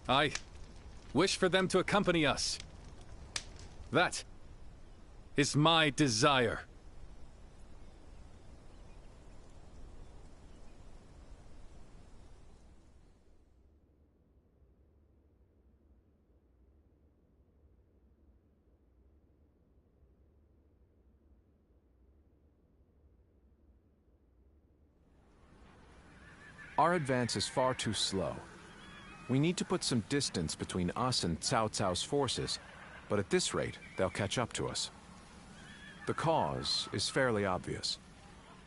I wish for them to accompany us. That is my desire. Our advance is far too slow. We need to put some distance between us and Cao Cao's forces, but at this rate, they'll catch up to us. The cause is fairly obvious.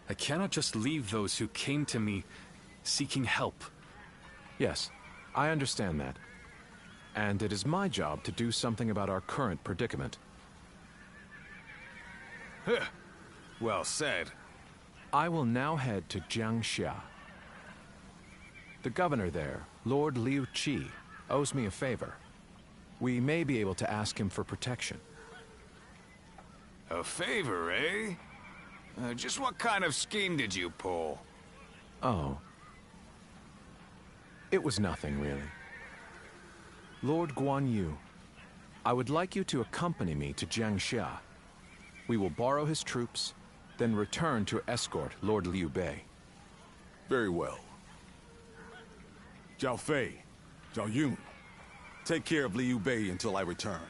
I cannot just leave those who came to me seeking help. Yes, I understand that. And it is my job to do something about our current predicament. Well said. I will now head to Jiangxia. The governor there, Lord Liu Qi, owes me a favor. We may be able to ask him for protection. A favor, eh? Just what kind of scheme did you pull? Oh. It was nothing, really. Lord Guan Yu, I would like you to accompany me to Jiangxia. We will borrow his troops, then return to escort Lord Liu Bei. Very well. Zhao Fei, Zhao Yun, take care of Liu Bei until I return.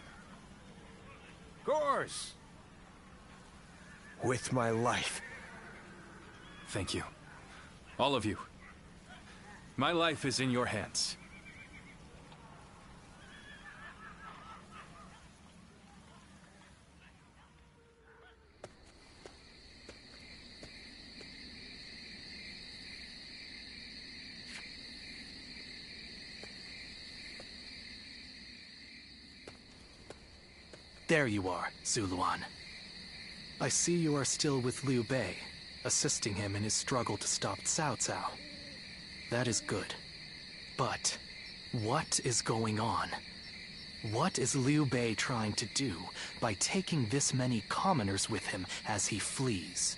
course. With my life. Thank you. All of you. My life is in your hands. There you are, Zuluan. I see you are still with Liu Bei, assisting him in his struggle to stop Cao Cao. That is good. But what is going on? What is Liu Bei trying to do by taking this many commoners with him as he flees?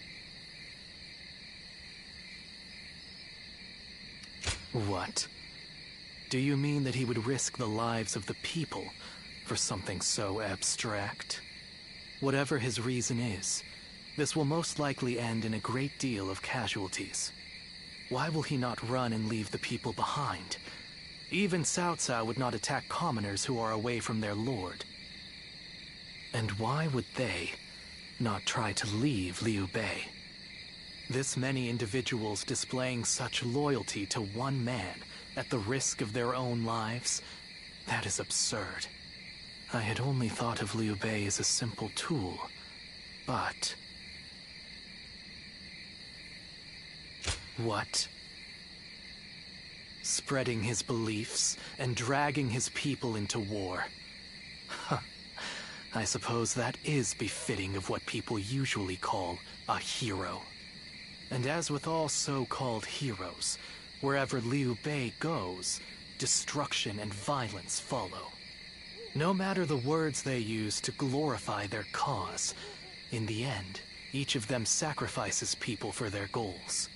What? Do you mean that he would risk the lives of the people for something so abstract? Whatever his reason is, this will most likely end in a great deal of casualties. Why will he not run and leave the people behind? Even Cao Cao would not attack commoners who are away from their lord. And why would they not try to leave Liu Bei? This many individuals displaying such loyalty to one man at the risk of their own lives, that is absurd. I had only thought of Liu Bei as a simple tool, but... What? Spreading his beliefs and dragging his people into war. Huh. I suppose that is befitting of what people usually call a hero. And as with all so-called heroes, wherever Liu Bei goes, destruction and violence follow. No matter the words they use to glorify their cause, in the end, each of them sacrifices people for their goals.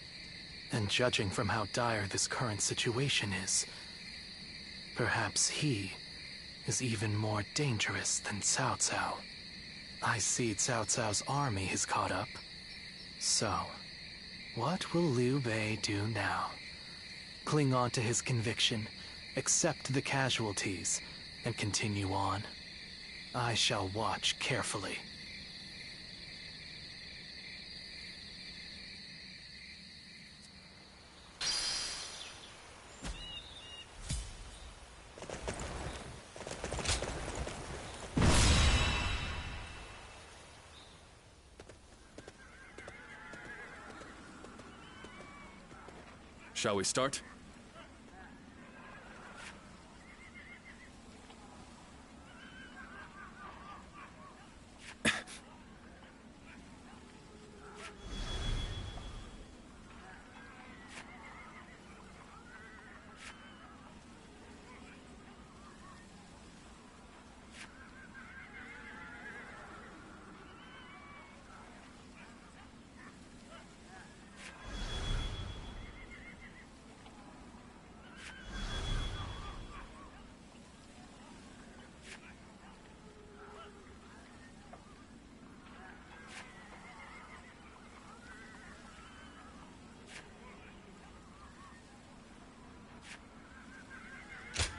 And judging from how dire this current situation is, perhaps he is even more dangerous than Cao Cao. I see Cao Cao's army has caught up. So, what will Liu Bei do now? Cling on to his conviction, accept the casualties, and continue on? I shall watch carefully. Shall we start?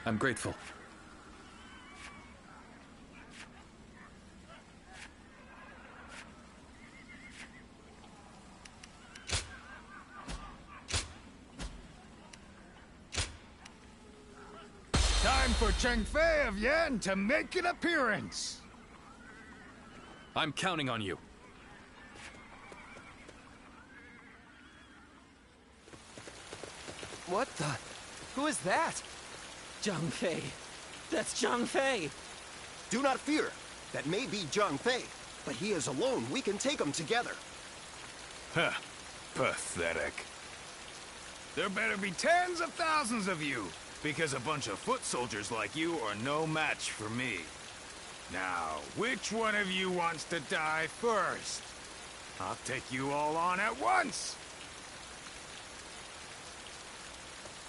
I'm grateful. Time for Cheng Fei of Yan to make an appearance! I'm counting on you. What the? Who is that? Zhang Fei. That's Zhang Fei. Do not fear. That may be Zhang Fei, but he is alone. We can take him together. Huh. Pathetic. There better be tens of thousands of you, because a bunch of foot soldiers like you are no match for me. Now, which one of you wants to die first? I'll take you all on at once!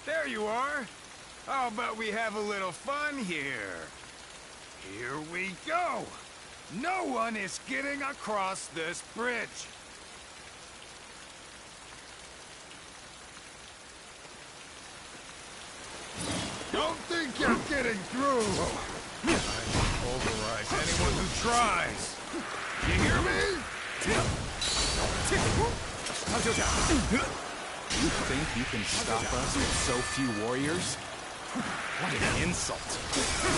There you are! How about we have a little fun here? Here we go! No one is getting across this bridge! Don't think you're getting through! I will pulverize anyone who tries! You hear me? You think you can stop us with so few warriors? What an insult.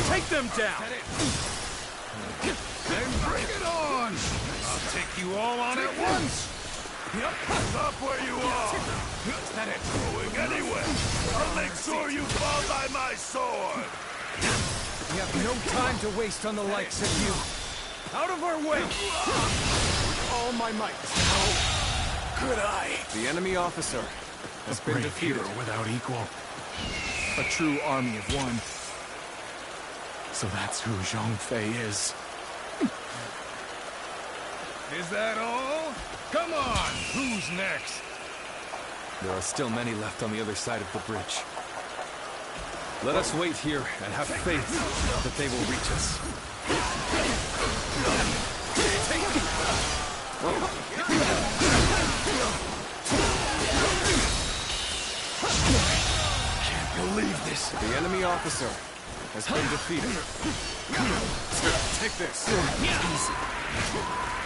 Take them down! Then bring it on! I'll take you all on at once! Stop where you are! Is that it? Going anywhere! I'll make sure you fall by my sword! We have no time to waste on the likes of you. Out of our way! With all my might. How could I? The enemy officer has been defeated. Without equal. A true army of one. So that's who Zhang Fei is. Is that all? Come on! Who's next? There are still many left on the other side of the bridge. Let us wait here and have faith that they will reach us. Can't believe this. The enemy officer has been defeated. Take this. Easy.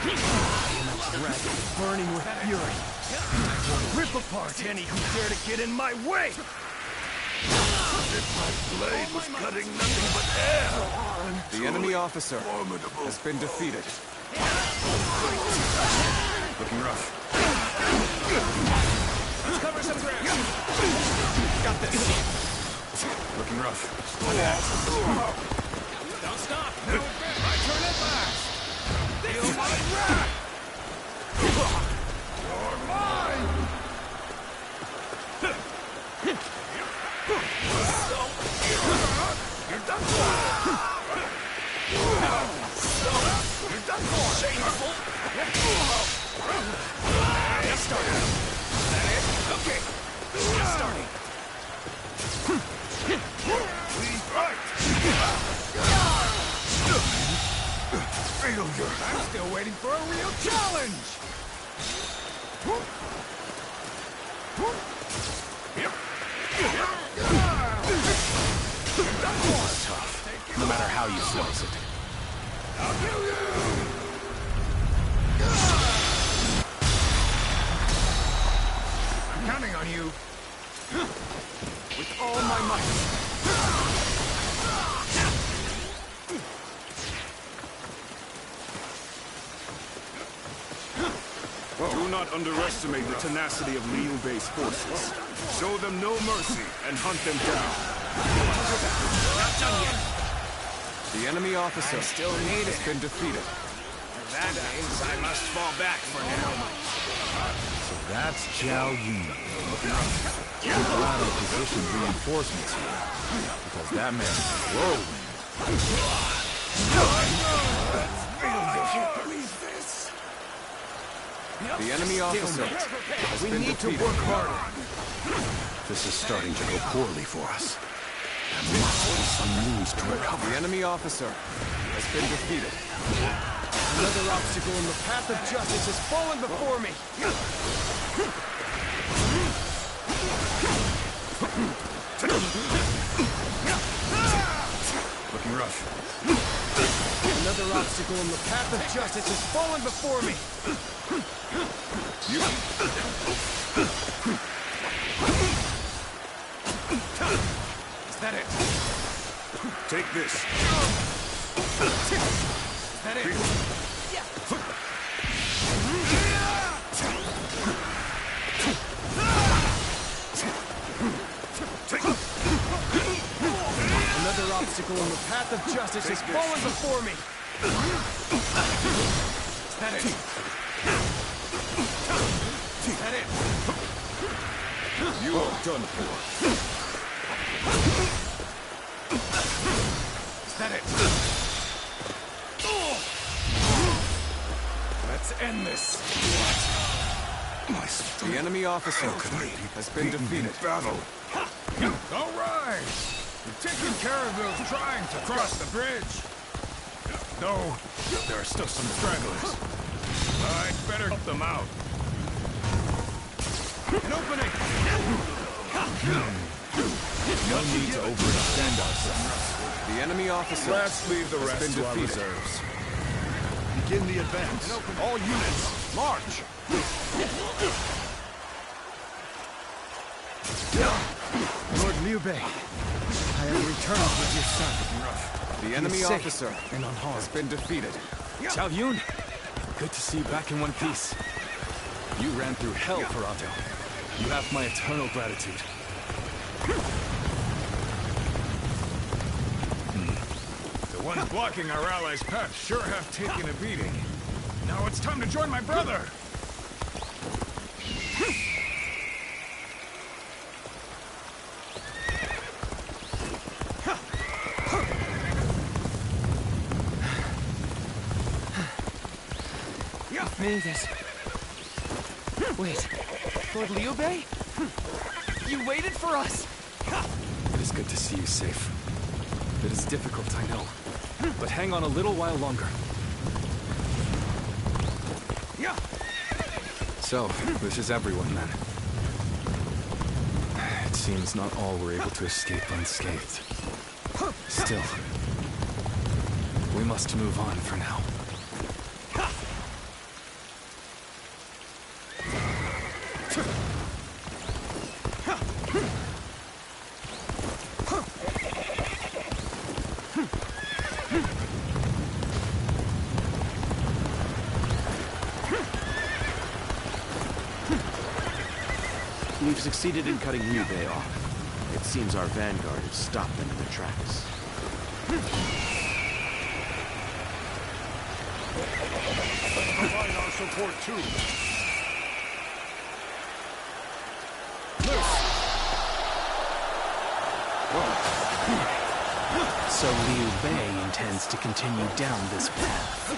I am a dragon burning with fury. I will rip apart any who dare to get in my way! If my blade was cutting nothing but air! The enemy officer has been defeated. Looking rough. Let's cover some ground! Got this! Looking rough. Don't stop! No, my turn at last! Feel my wrath! You're mine! You're done for! You're done for! Shameful! Get started! Is that it? Okay! Get started! We fight! Failure! I'm still waiting for a real challenge! Tough, no matter how you slice it. I'll kill you! I'm counting on you. With all my might. Do not underestimate the tenacity of Liu Bei's forces. Show them no mercy and hunt them down. Not done yet. The enemy officer still needed. has been defeated. That means I must fall back for now. So that's Zhao Yun. We're glad we positioned reinforcements here, because that man is rolling. The enemy officer has We been need to defeated. work harder. This is starting to go poorly for us. There must be some means to recover. The enemy officer has been defeated. Another obstacle in the path of justice has fallen before me. Looking rough. Another obstacle in the path of justice has fallen before me. Is that it? Take this. Is that it? Another obstacle in the path of justice has fallen before me. Is that it? Is that it? You are done for. Is that it? Let's end this. The enemy officer has been defeated. Battle. All right! We've taken care of those trying to cross the bridge. Though, there are still some stragglers. I'd better help them out. An opening! No need to overextend ourselves. The enemy officer Let's leave the has rest been to our defeated. reserves. Begin the advance. All units, march! Lord Liu Bei, I have returned with your son. The enemy officer and unharmed has been defeated. Xiao Yun, good to see you back in one piece. You ran through hell, Parato. You have my eternal gratitude. The ones blocking our allies' path sure have taken a beating. Now it's time to join my brother! Made it. Wait, Lord Liu Bei? You waited for us! It is good to see you safe. It is difficult, I know. But hang on a little while longer. So, this is everyone then. It seems not all were able to escape unscathed. Still, we must move on for now. We've succeeded in cutting Liu Bei off. It seems our vanguard has stopped them in their tracks. Provide our support too. So Liu Bei intends to continue down this path.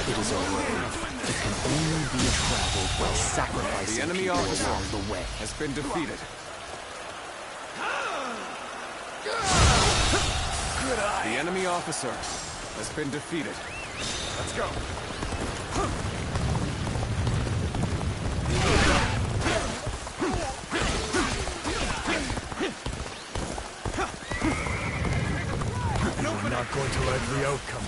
It is a road that can only be traveled while sacrificing the enemy people officer along the way. Has been defeated. The enemy officer has been defeated. Let's go. We're not going to let the outcome.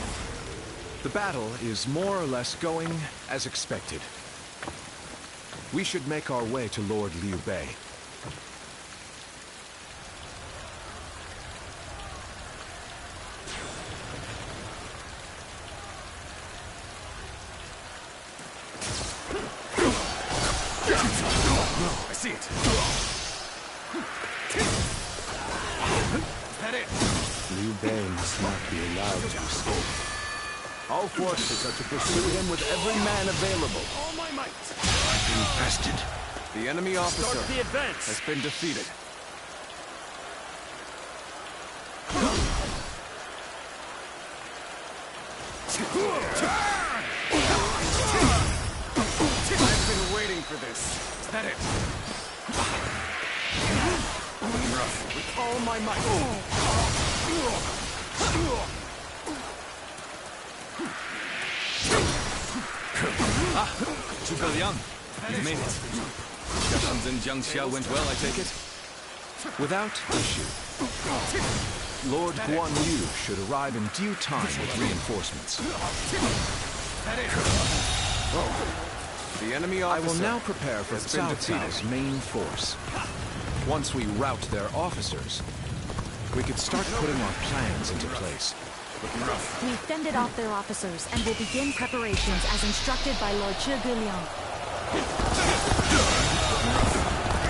The battle is more or less going as expected. We should make our way to Lord Liu Bei. I see it. Head in. Liu Bei must not be allowed to escape. All forces are to pursue him with every man available. All my might. Infested. The enemy officer Start the advance. has been defeated. I've been waiting for this. Is that it? Rough. With all my might. Ah, Zhuge Liang, you've made it. Discussions in Jiangxia went well, I take it? Without issue. Lord Guan Yu should arrive in due time with reinforcements. The enemy I officer will now prepare for has been Cao defeated. Cao's main force. Once we rout their officers, we could start putting our plans into place. We've fended off their officers and will begin preparations as instructed by Lord Zhuge Liang.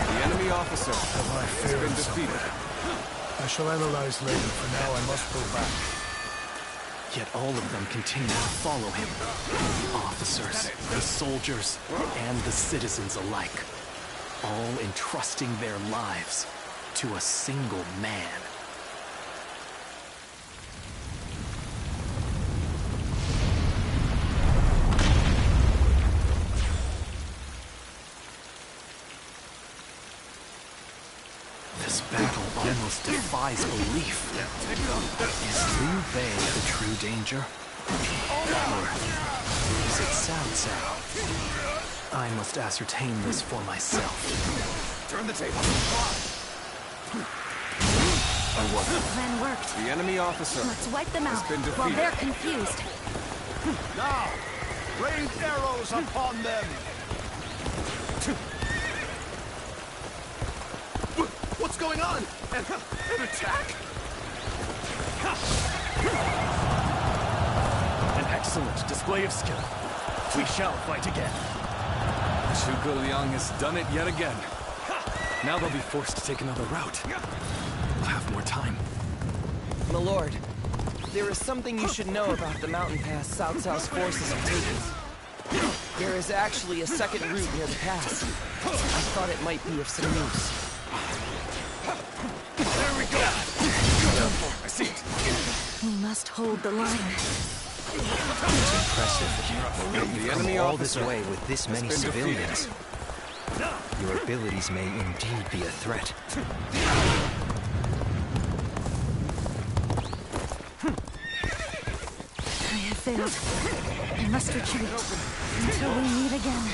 The enemy officer My has fear been is defeated. I shall analyze later. For now, I must go back. Yet all of them continue to follow him. The officers, the soldiers, and the citizens alike. All entrusting their lives to a single man. This battle almost defies belief. Is Liu Bei the true danger? Or is it Cao Cao? I must ascertain this for myself. Turn the table. The plan worked. The enemy officer Let's wipe them has out been while defeated. they're confused. Now, rain arrows upon them! What's going on? An attack? An excellent display of skill. We shall fight again. Zhuge Liang has done it yet again. Now they'll be forced to take another route. We'll have more time. My lord, there is something you should know about the mountain pass Cao Cao's forces have taken. There is actually a second route near the pass. I thought it might be of some use. There we go! I see it. We must hold the line. It's impressive. You've come all this way with this many civilians. Your abilities may indeed be a threat. I have failed. I must retreat until we meet again.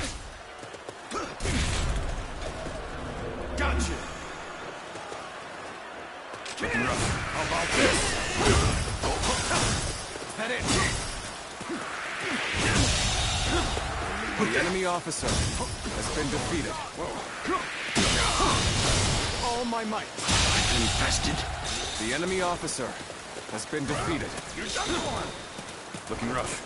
Gotcha! Looking rough. How about this? Head in. The enemy officer has been defeated. All my might. Infested. The enemy officer has been defeated. You're done for. Looking rough.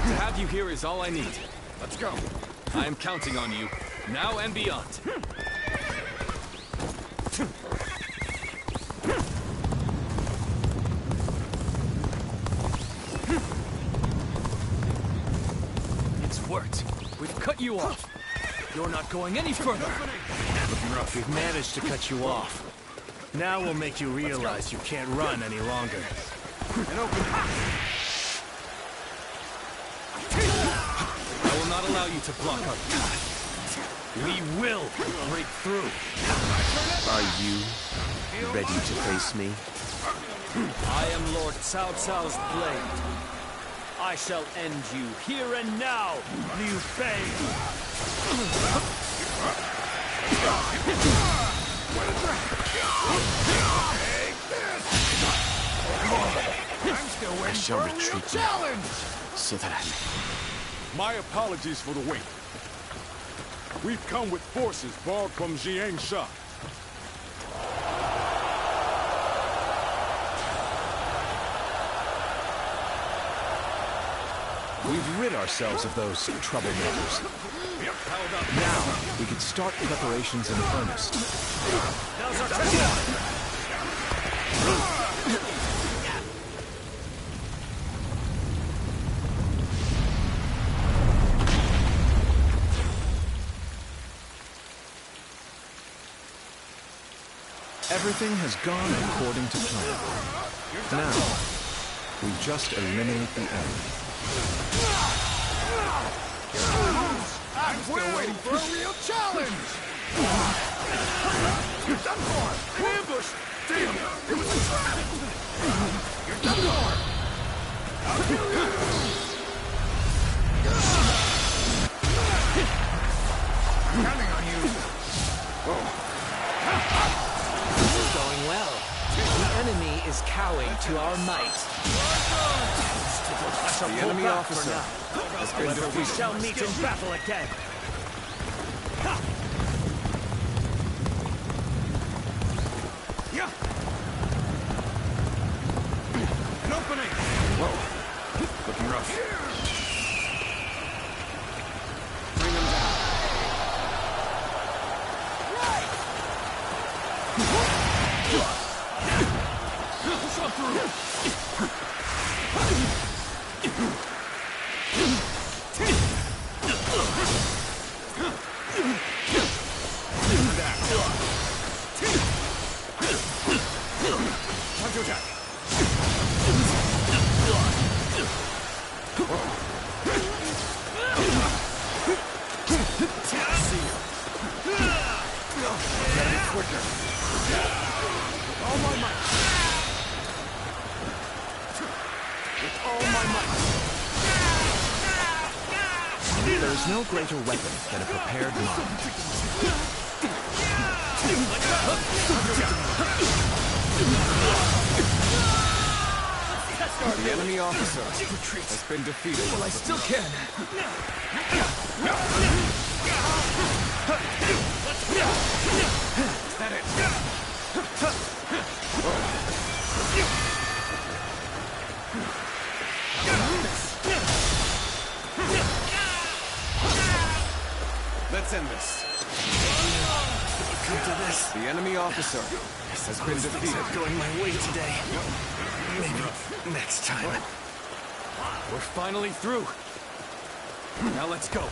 To have you here is all I need. Let's go. I am counting on you, now and beyond. It's worked. We've cut you off. You're not going any further. Looking rough. We've managed to cut you off. Now we'll make you realize you can't run any longer. And open. I will not allow you to block our path. We will break through. Are you ready to face me? I am Lord Cao Cao's blade. I shall end you here and now, Liu Bei. I shall retreat now, so that My apologies for the wait. We've come with forces borrowed from Jiangsha. We've rid ourselves of those troublemakers. Now, we can start preparations in earnest. Now's our time. Everything has gone according to plan. Now, we just eliminate the enemy. I'm still waiting for a real challenge! You're done for! An ambush! Damn! It was a trap! You're done for! I'll kill you! I'm counting on you! This is going well. The enemy is cowing to our might. I shall The pull enemy back officer for now. has been However, we defeated. shall meet in battle again. Yeah! An opening! Whoa. Looking rough. Bring them down. Push on through. Time to attack! Gotta be quicker. All my might! There's no greater weapon than a prepared mind. The enemy officer has been defeated. Well, I still can. Is that it? Let's end this. Come to this. The enemy officer has been defeated. Going my way today. Maybe next time. We're finally through. Now let's go,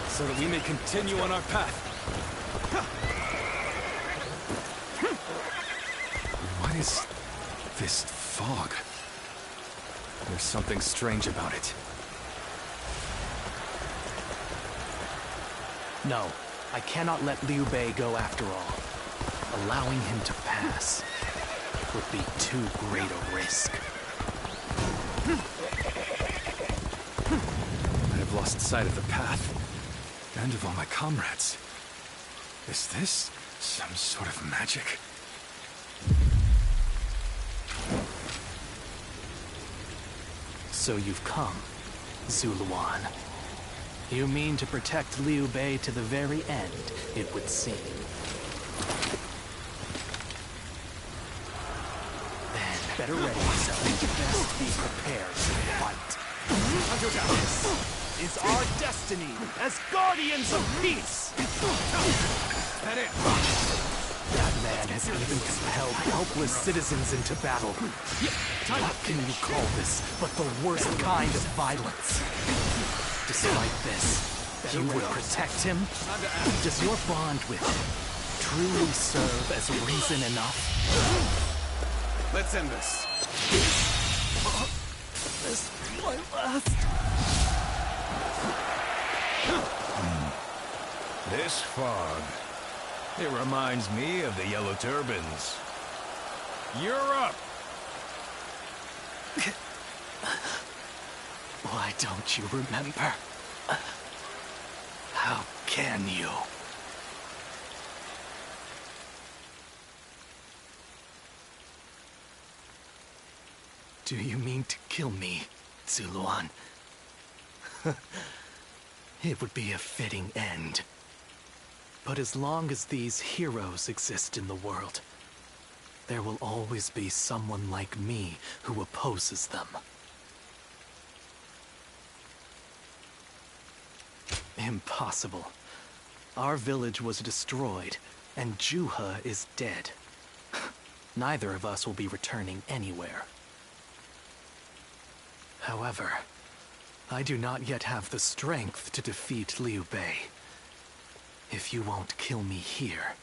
so that we may continue on our path. What is this fog? There's something strange about it. No, I cannot let Liu Bei go after all. Allowing him to pass would be too great a risk. I have lost sight of the path, and of all my comrades. Is this some sort of magic? So you've come, Zuluan. You mean to protect Liu Bei to the very end, it would seem. Then, better ready yourself. Best be prepared to fight. This is our destiny as guardians of peace! That it? That man has even compelled helpless citizens into battle. What can you call this but the worst kind of violence? Despite this, you would protect him? Does your bond with him truly serve as reason enough? Let's end this. This is my last. This fog. It reminds me of the Yellow Turbans. You're up! Why don't you remember? How can you? Do you mean to kill me, Zuluan? It would be a fitting end. But as long as these heroes exist in the world, there will always be someone like me who opposes them. Impossible. Our village was destroyed, and Juha is dead. Neither of us will be returning anywhere. However, I do not yet have the strength to defeat Liu Bei. If you won't kill me here,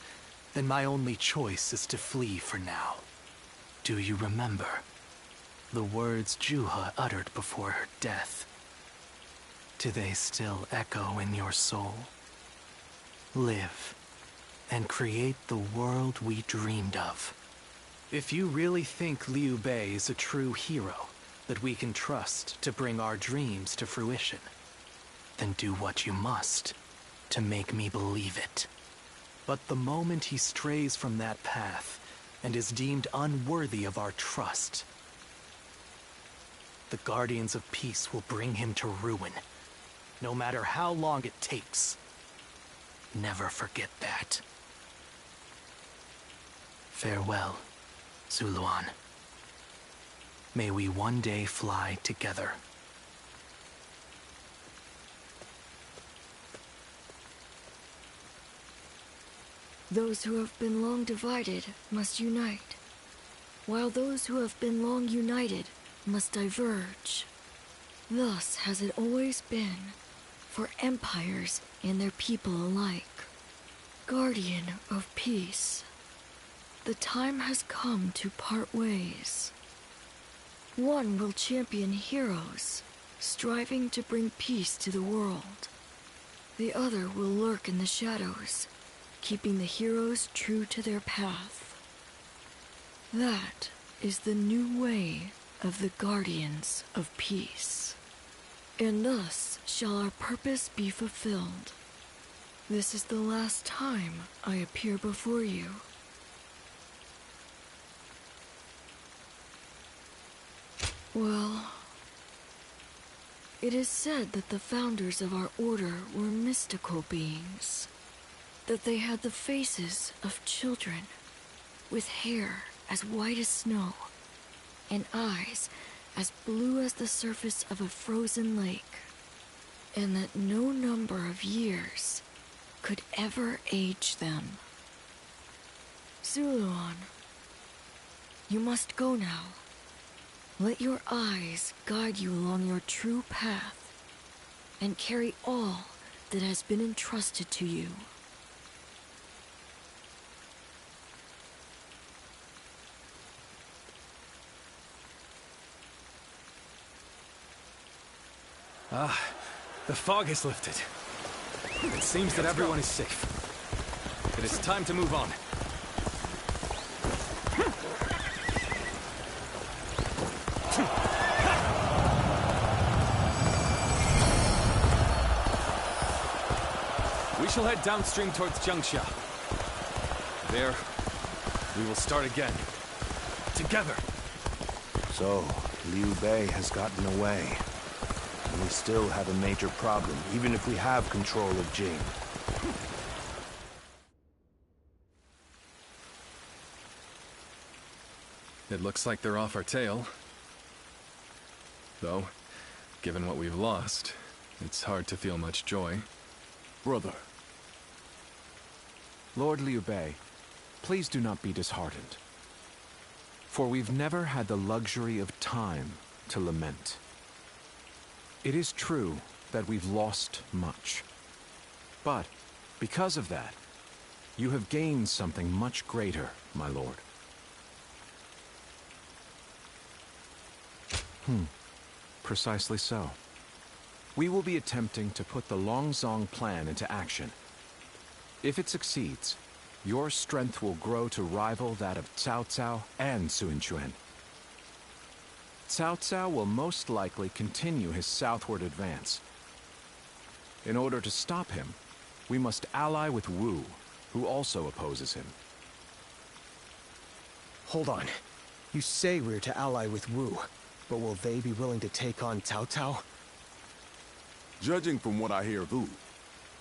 then my only choice is to flee for now. Do you remember the words Juha uttered before her death? Do they still echo in your soul? Live, and create the world we dreamed of. If you really think Liu Bei is a true hero that we can trust to bring our dreams to fruition, then do what you must to make me believe it. But the moment he strays from that path and is deemed unworthy of our trust, the Guardians of Peace will bring him to ruin, no matter how long it takes. Never forget that. Farewell, Zuluan. May we one day fly together. Those who have been long divided must unite, while those who have been long united must diverge. Thus has it always been, for empires and their people alike. Guardian of peace, the time has come to part ways. One will champion heroes, striving to bring peace to the world. The other will lurk in the shadows, keeping the heroes true to their path. That is the new way of the Guardians of Peace. And thus, shall our purpose be fulfilled. This is the last time I appear before you. Well, it is said that the founders of our order were mystical beings. That they had the faces of children, with hair as white as snow, and eyes as blue as the surface of a frozen lake. And that no number of years could ever age them. Zuluan, you must go now. Let your eyes guide you along your true path, and carry all that has been entrusted to you. The fog has lifted. It seems that everyone is safe. It is time to move on. We shall head downstream towards Jiangxia. There, we will start again. Together. So, Liu Bei has gotten away. And we still have a major problem, even if we have control of Jing. It looks like they're off our tail. Though, given what we've lost, it's hard to feel much joy. Brother. Lord Liu Bei, please do not be disheartened. For we've never had the luxury of time to lament. It is true that we've lost much. But, because of that, you have gained something much greater, my lord. Precisely so. We will be attempting to put the Longzong plan into action. If it succeeds, your strength will grow to rival that of Cao Cao and Sun Quan. Cao Cao will most likely continue his southward advance. In order to stop him, we must ally with Wu, who also opposes him. Hold on. You say we're to ally with Wu, but will they be willing to take on Cao Cao? Judging from what I hear of Wu,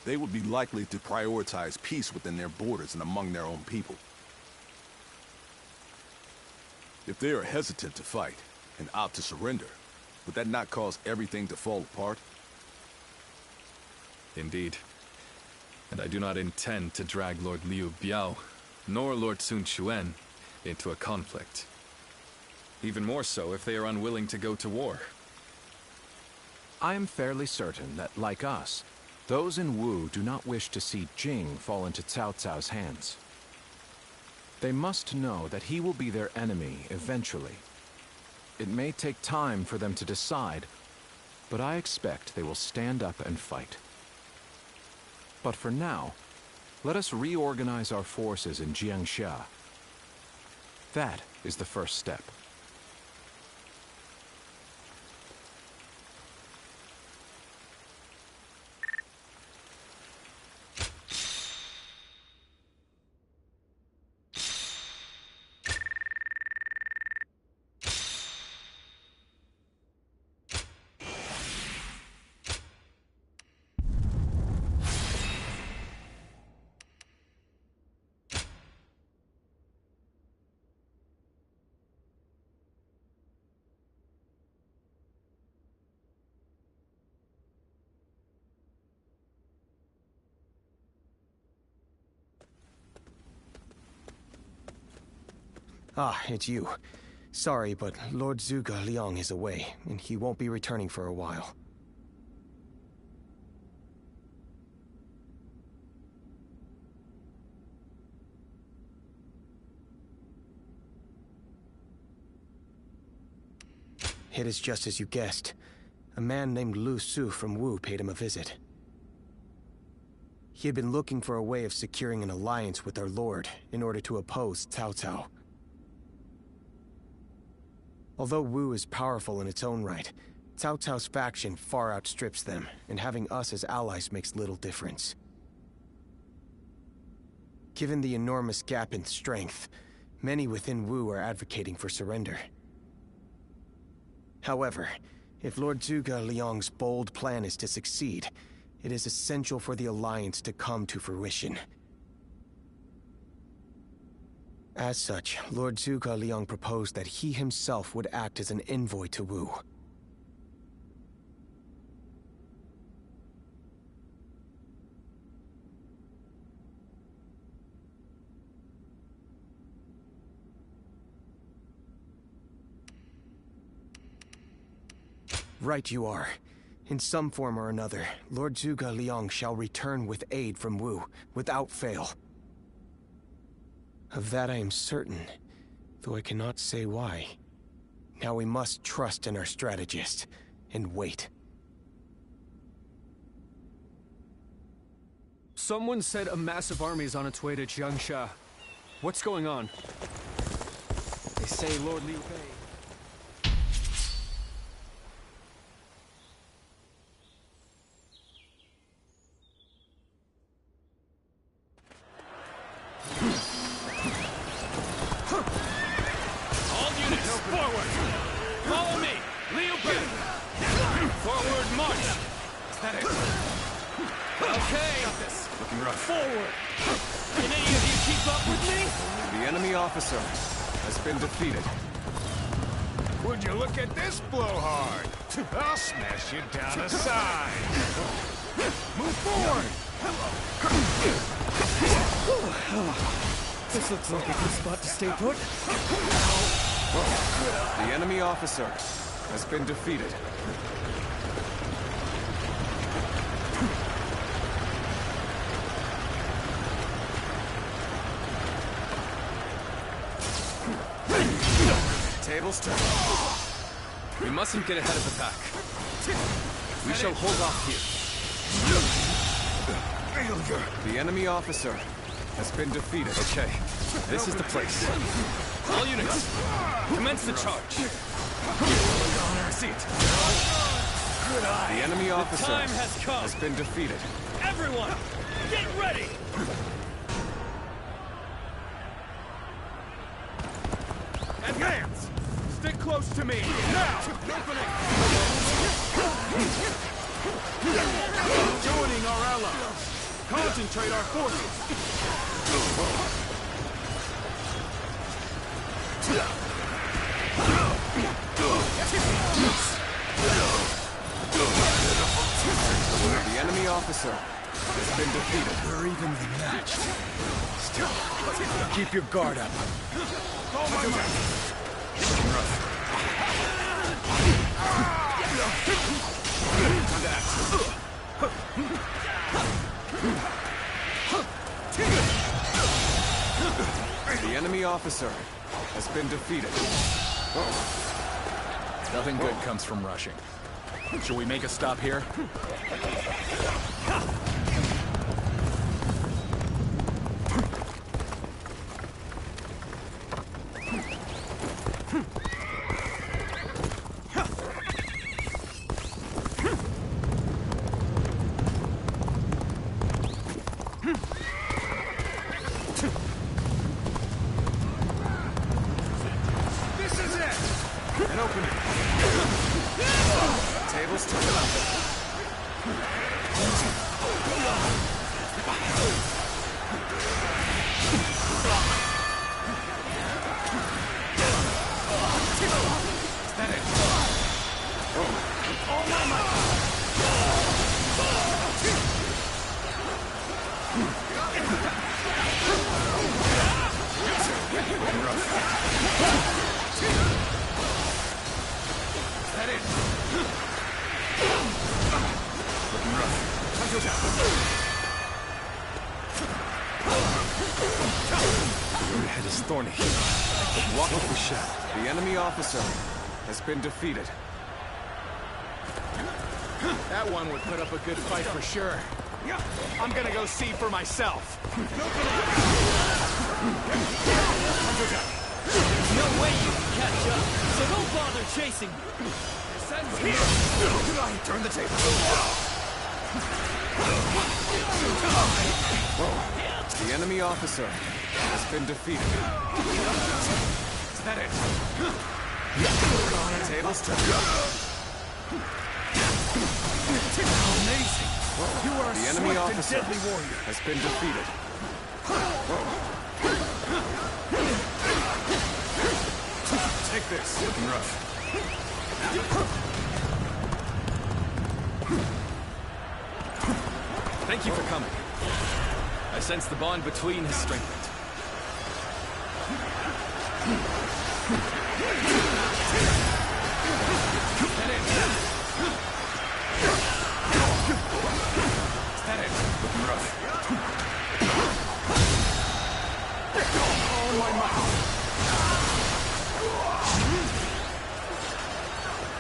they would be likely to prioritize peace within their borders and among their own people. If they are hesitant to fight and opt to surrender, would that not cause everything to fall apart? Indeed. And I do not intend to drag Lord Liu Biao, nor Lord Sun Quan, into a conflict. Even more so if they are unwilling to go to war. I am fairly certain that, like us, those in Wu do not wish to see Jing fall into Cao Cao's hands. They must know that he will be their enemy eventually. It may take time for them to decide, but I expect they will stand up and fight. But for now, let us reorganize our forces in Jiangxia. That is the first step. Ah, it's you. Sorry, but Lord Zhuge Liang is away, and he won't be returning for a while. It is just as you guessed. A man named Lu Su from Wu paid him a visit. He had been looking for a way of securing an alliance with our lord in order to oppose Cao Cao. Although Wu is powerful in its own right, Cao Cao's faction far outstrips them, and having us as allies makes little difference. Given the enormous gap in strength, many within Wu are advocating for surrender. However, if Lord Zhuge Liang's bold plan is to succeed, it is essential for the Alliance to come to fruition. As such, Lord Zhuge Liang proposed that he himself would act as an envoy to Wu. Right you are. In some form or another, Lord Zhuge Liang shall return with aid from Wu, without fail. Of that I am certain, though I cannot say why. Now we must trust in our strategist, and wait. Someone said a massive army is on its way to Jiangsha. What's going on? They say Lord Liu Bei... Officer has been defeated. Would you look at this blowhard? I'll smash you down a side. Move forward! This looks like a good spot to stay put. The enemy officer has been defeated. Tables turn. We mustn't get ahead of the pack. We shall hold off here. The enemy officer has been defeated. Okay, this is the place. All units, commence the charge. On our seat. Good eye. The enemy officer time has come. Has been defeated. Everyone, get ready! Advance! Stick close to me! Now! Joining our allies! Concentrate our forces! The enemy officer has been defeated. We're evenly matched. Still, keep your guard up. The enemy officer has been defeated. Nothing good comes from rushing. Shall we make a stop here? The enemy officer has been defeated. That one would put up a good fight for sure. I'm gonna go see for myself. There's no way you can catch up, so don't bother chasing me. ends here! Turn the table. The enemy officer has been defeated. Is that it? Tables turned. Amazing! You are a The enemy swift and officer deadly warrior. has been defeated. Take this. Looking rough. Thank you for coming. I sense the bond between has strengthened. Looking rough. Oh my might!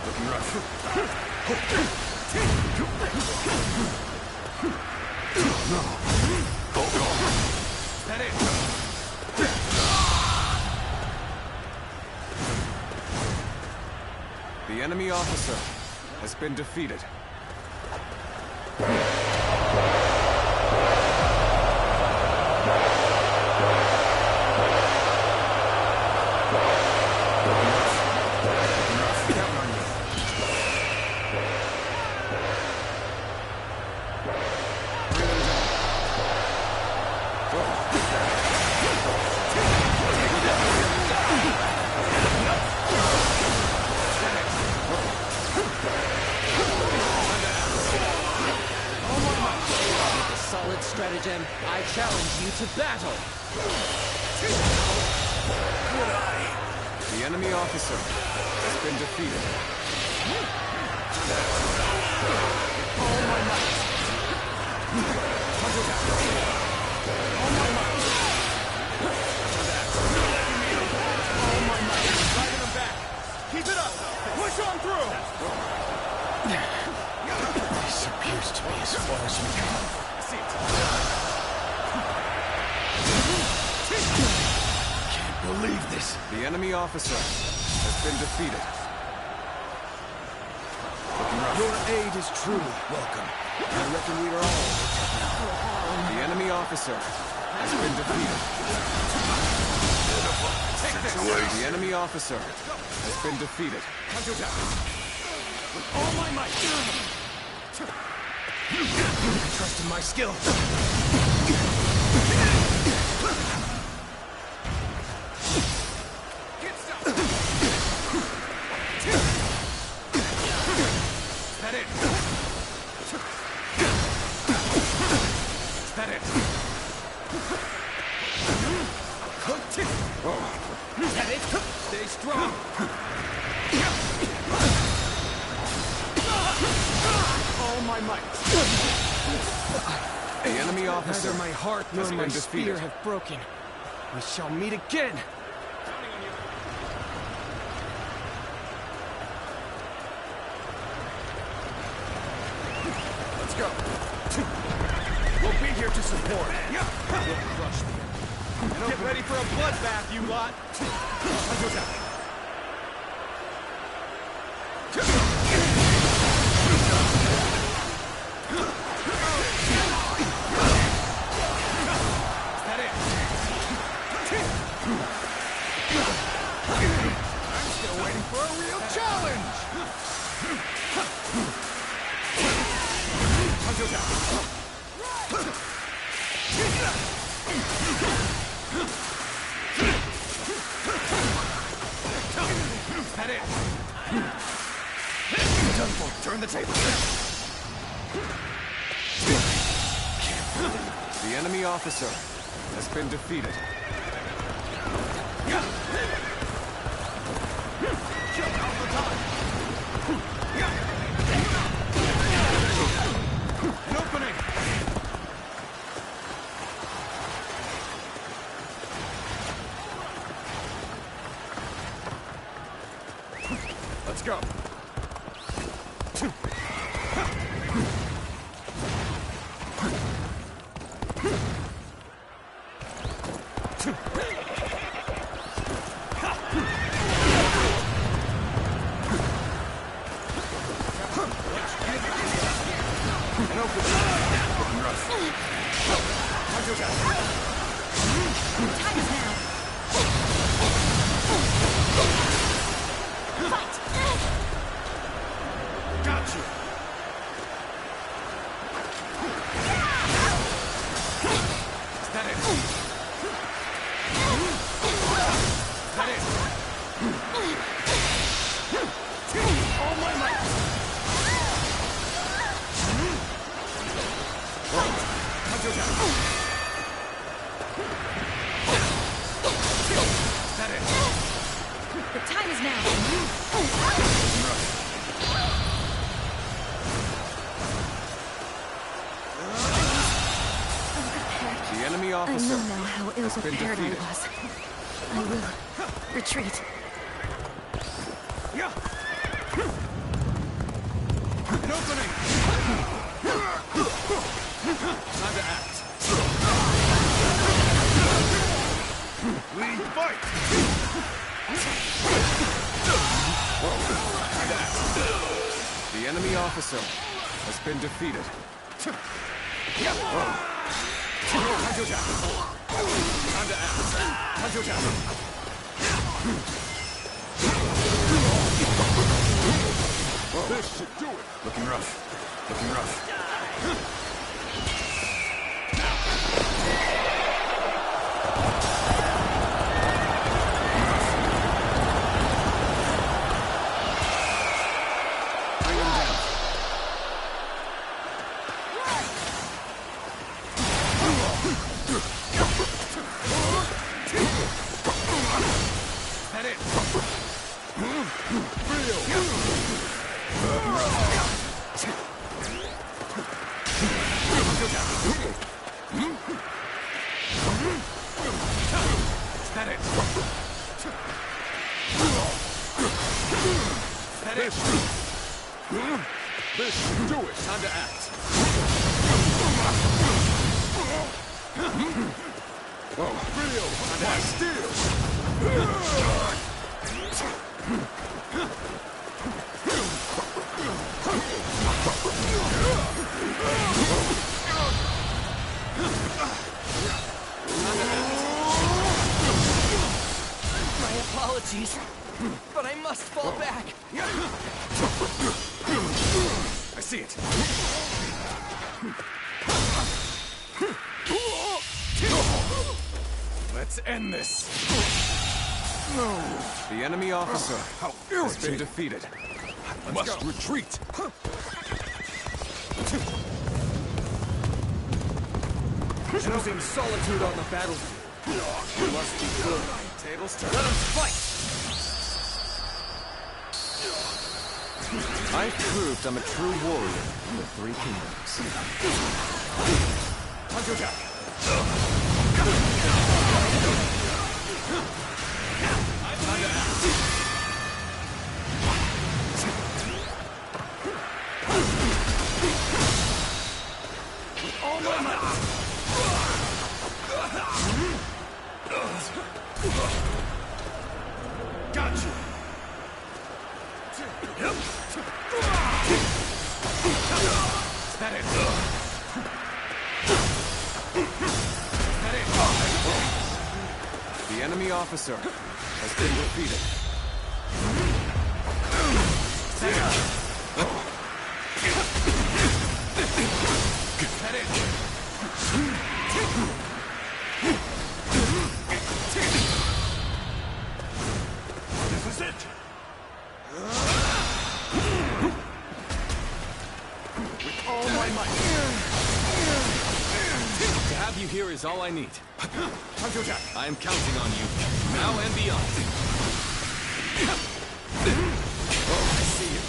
Looking rough. Is that it? The enemy officer has been defeated. Stratagem, I challenge you to battle! The enemy officer has been defeated. All my might! All my might! All my might! Driving them back! Keep it up! Push on through! This appears to be as far as we come. Can't believe this. The enemy officer has been defeated. Your aid is truly welcome. I reckon we are all now. The enemy officer has been defeated. The enemy officer has been defeated. With all my might. Trust in my skill. That it? That it? That it? Stay strong. All my might. The enemy officer Neither my heart nor has my been spear defeated. have broken. We shall meet again. Let's go. We'll be here to support. We'll crush them. Get ready for a bloodbath, you lot. I'm still waiting for a real challenge. That it? Done for. Turn the table. The enemy officer has been defeated. An opening. Let's go. all my might! That it? The time is now. The enemy I officer know now how ill-prepared I was. I will retreat. An opening! Time to act. We fight! Time to act. The enemy officer has been defeated. Time to act. This should do it. Looking rough. Looking rough. Bring him down. That it? That it. That it? This should do it. Time to act. Video, my steel. My apologies, but I must fall back. I see it. Let's end this. The enemy officer How has been irritating. defeated. Must retreat. Choosing solitude on the battlefield. You must be good. Tables turn. Let us fight! I've proved I'm a true warrior in the Three All my might! Got you! That it. The enemy officer has been defeated. This is it! With all my might! To have you here is all I need. I am counting on you, now and beyond. Oh, I see you.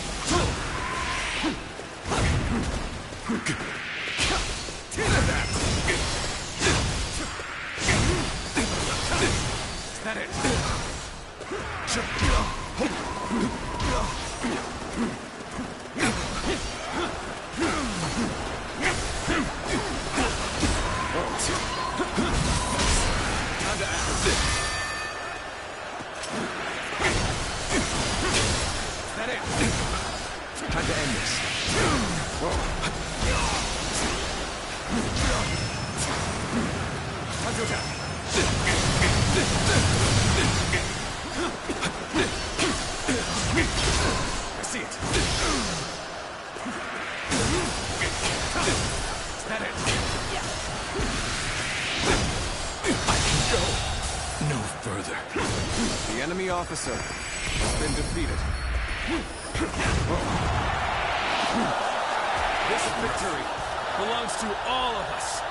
Is that it? Time to act. Is that it? Time to end this. I see it. Is that it? I can go no further. The enemy officer has been defeated. belongs to all of us.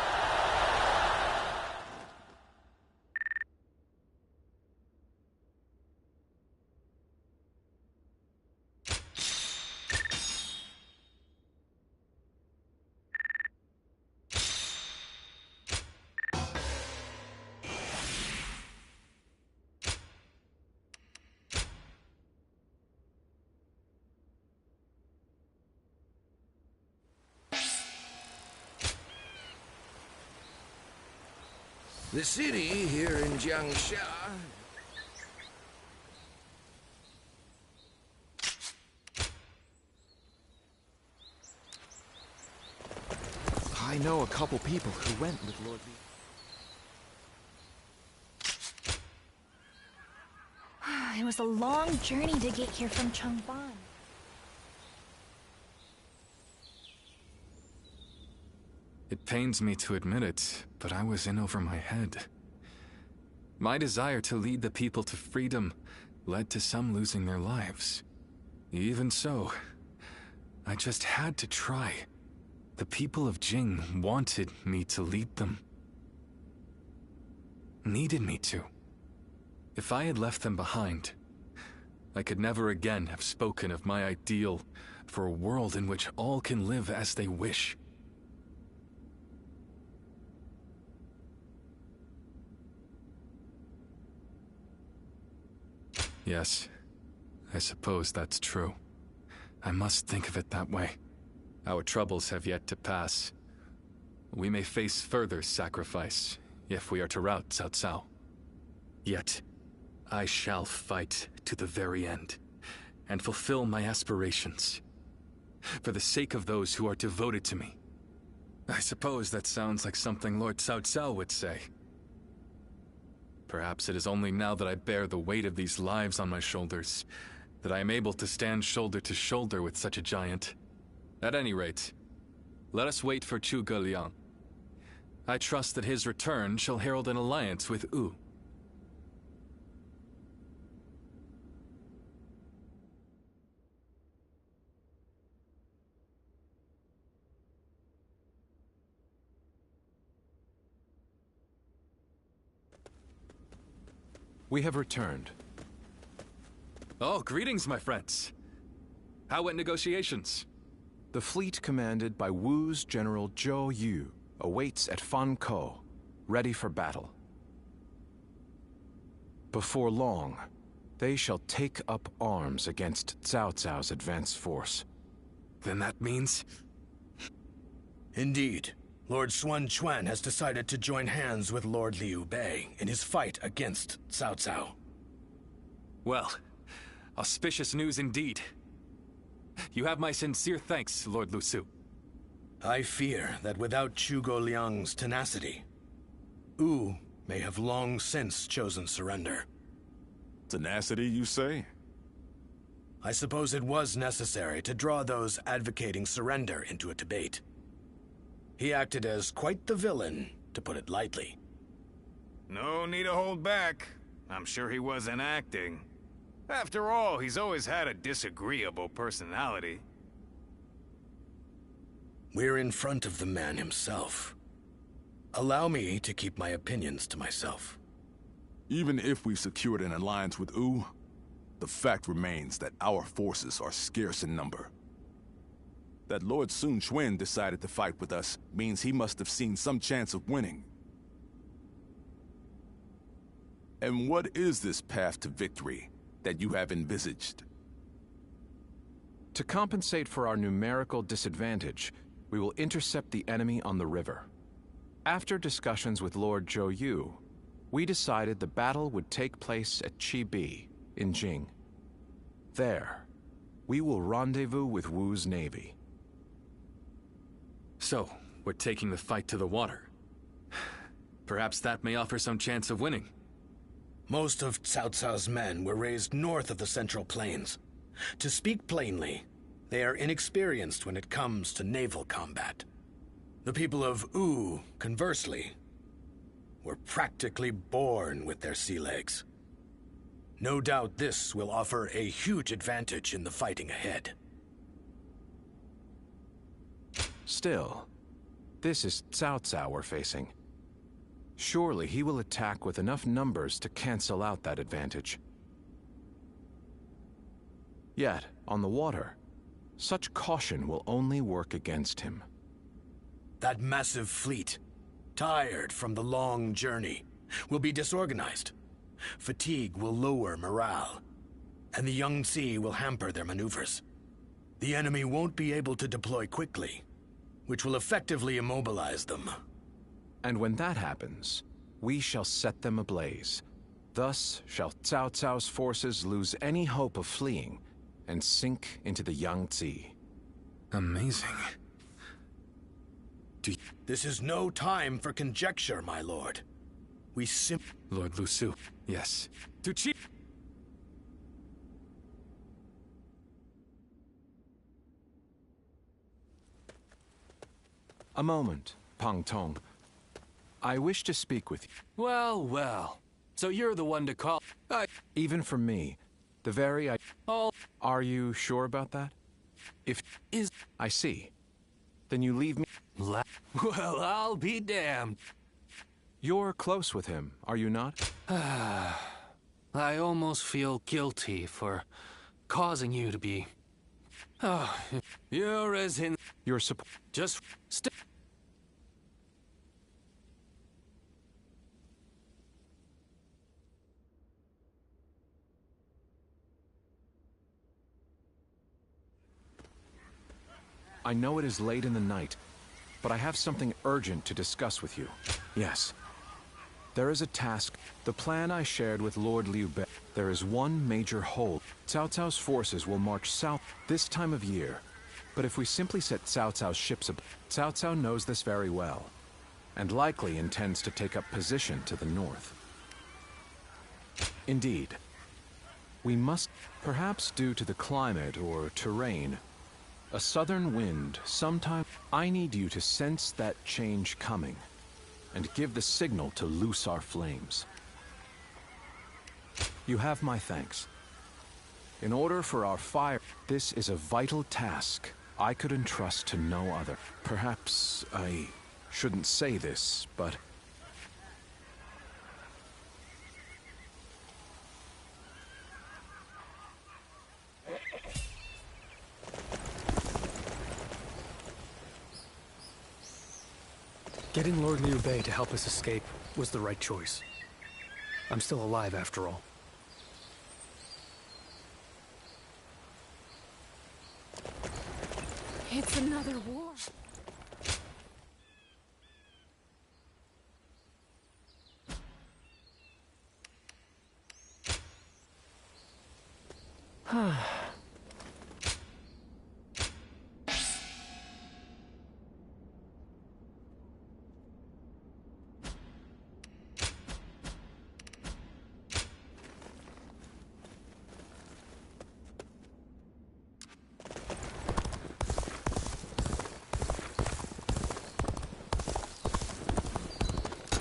The city here in Jiangxia. I know a couple people who went with Lord Lee. It was a long journey to get here from Changban. It pains me to admit it, but I was in over my head. My desire to lead the people to freedom led to some losing their lives. Even so, I just had to try. The people of Jing wanted me to lead them. Needed me to. If I had left them behind, I could never again have spoken of my ideal for a world in which all can live as they wish. Yes, I suppose that's true. I must think of it that way. Our troubles have yet to pass. We may face further sacrifice if we are to rout Cao Cao. Yet, I shall fight to the very end and fulfill my aspirations for the sake of those who are devoted to me. I suppose that sounds like something Lord Cao Cao would say. Perhaps it is only now that I bear the weight of these lives on my shoulders that I am able to stand shoulder to shoulder with such a giant. At any rate, let us wait for Zhuge Liang. I trust that his return shall herald an alliance with Wu. We have returned. Oh, greetings, my friends. How went negotiations? The fleet commanded by Wu's General Zhou Yu awaits at Fan Ko, ready for battle. Before long, they shall take up arms against Cao Cao's advance force. Then that means... Indeed. Lord Xuan Chuan has decided to join hands with Lord Liu Bei in his fight against Cao Cao. Well, auspicious news indeed. You have my sincere thanks, Lord Lu Su. I fear that without Zhuge Liang's tenacity, Wu may have long since chosen surrender. Tenacity, you say? I suppose it was necessary to draw those advocating surrender into a debate. He acted as quite the villain, to put it lightly. No need to hold back. I'm sure he wasn't acting. After all, he's always had a disagreeable personality. We're in front of the man himself. Allow me to keep my opinions to myself. Even if we've secured an alliance with Wu, the fact remains that our forces are scarce in number. That Lord Sun Quan decided to fight with us means he must have seen some chance of winning. And what is this path to victory that you have envisaged? To compensate for our numerical disadvantage, we will intercept the enemy on the river. After discussions with Lord Zhou Yu, we decided the battle would take place at Chibi, in Jing. There, we will rendezvous with Wu's navy. So, we're taking the fight to the water. Perhaps that may offer some chance of winning. Most of Cao Cao's men were raised north of the Central Plains. To speak plainly, they are inexperienced when it comes to naval combat. The people of Wu, conversely, were practically born with their sea legs. No doubt this will offer a huge advantage in the fighting ahead. Still, This is Cao Cao we're facing. Surely he will attack with enough numbers to cancel out that advantage. Yet, on the water, such caution will only work against him. That massive fleet, tired from the long journey, will be disorganized. Fatigue will lower morale, and the Yangtze will hamper their maneuvers. The enemy won't be able to deploy quickly, which will effectively immobilize them. And when that happens, we shall set them ablaze. Thus shall Cao Cao's forces lose any hope of fleeing and sink into the Yangtze. Amazing. This is no time for conjecture, my lord. We Lord Lu Su, yes. To chief. A moment, Pang Tong. I wish to speak with you. Well, well. So you're the one to call. Even for me, the very Are you sure about that? If I see, then you leave me. Well, I'll be damned. You're close with him, are you not? I almost feel guilty for causing you to be. Oh, you're as in. Your support. Just I know it is late in the night, but I have something urgent to discuss with you. Yes. There is a task. The plan I shared with Lord Liu Bei. There is one major hole. Cao Cao's forces will march south this time of year. But if we simply set Cao Cao's ships up, Cao Cao knows this very well, and likely intends to take up position to the north. Indeed. We must, perhaps due to the climate or terrain, a southern wind, sometime. I need you to sense that change coming, and give the signal to loose our flames. You have my thanks. In order for our fire, this is a vital task I could entrust to no other. Perhaps I shouldn't say this, but getting Lord Liu Bei to help us escape was the right choice. I'm still alive after all. It's another war.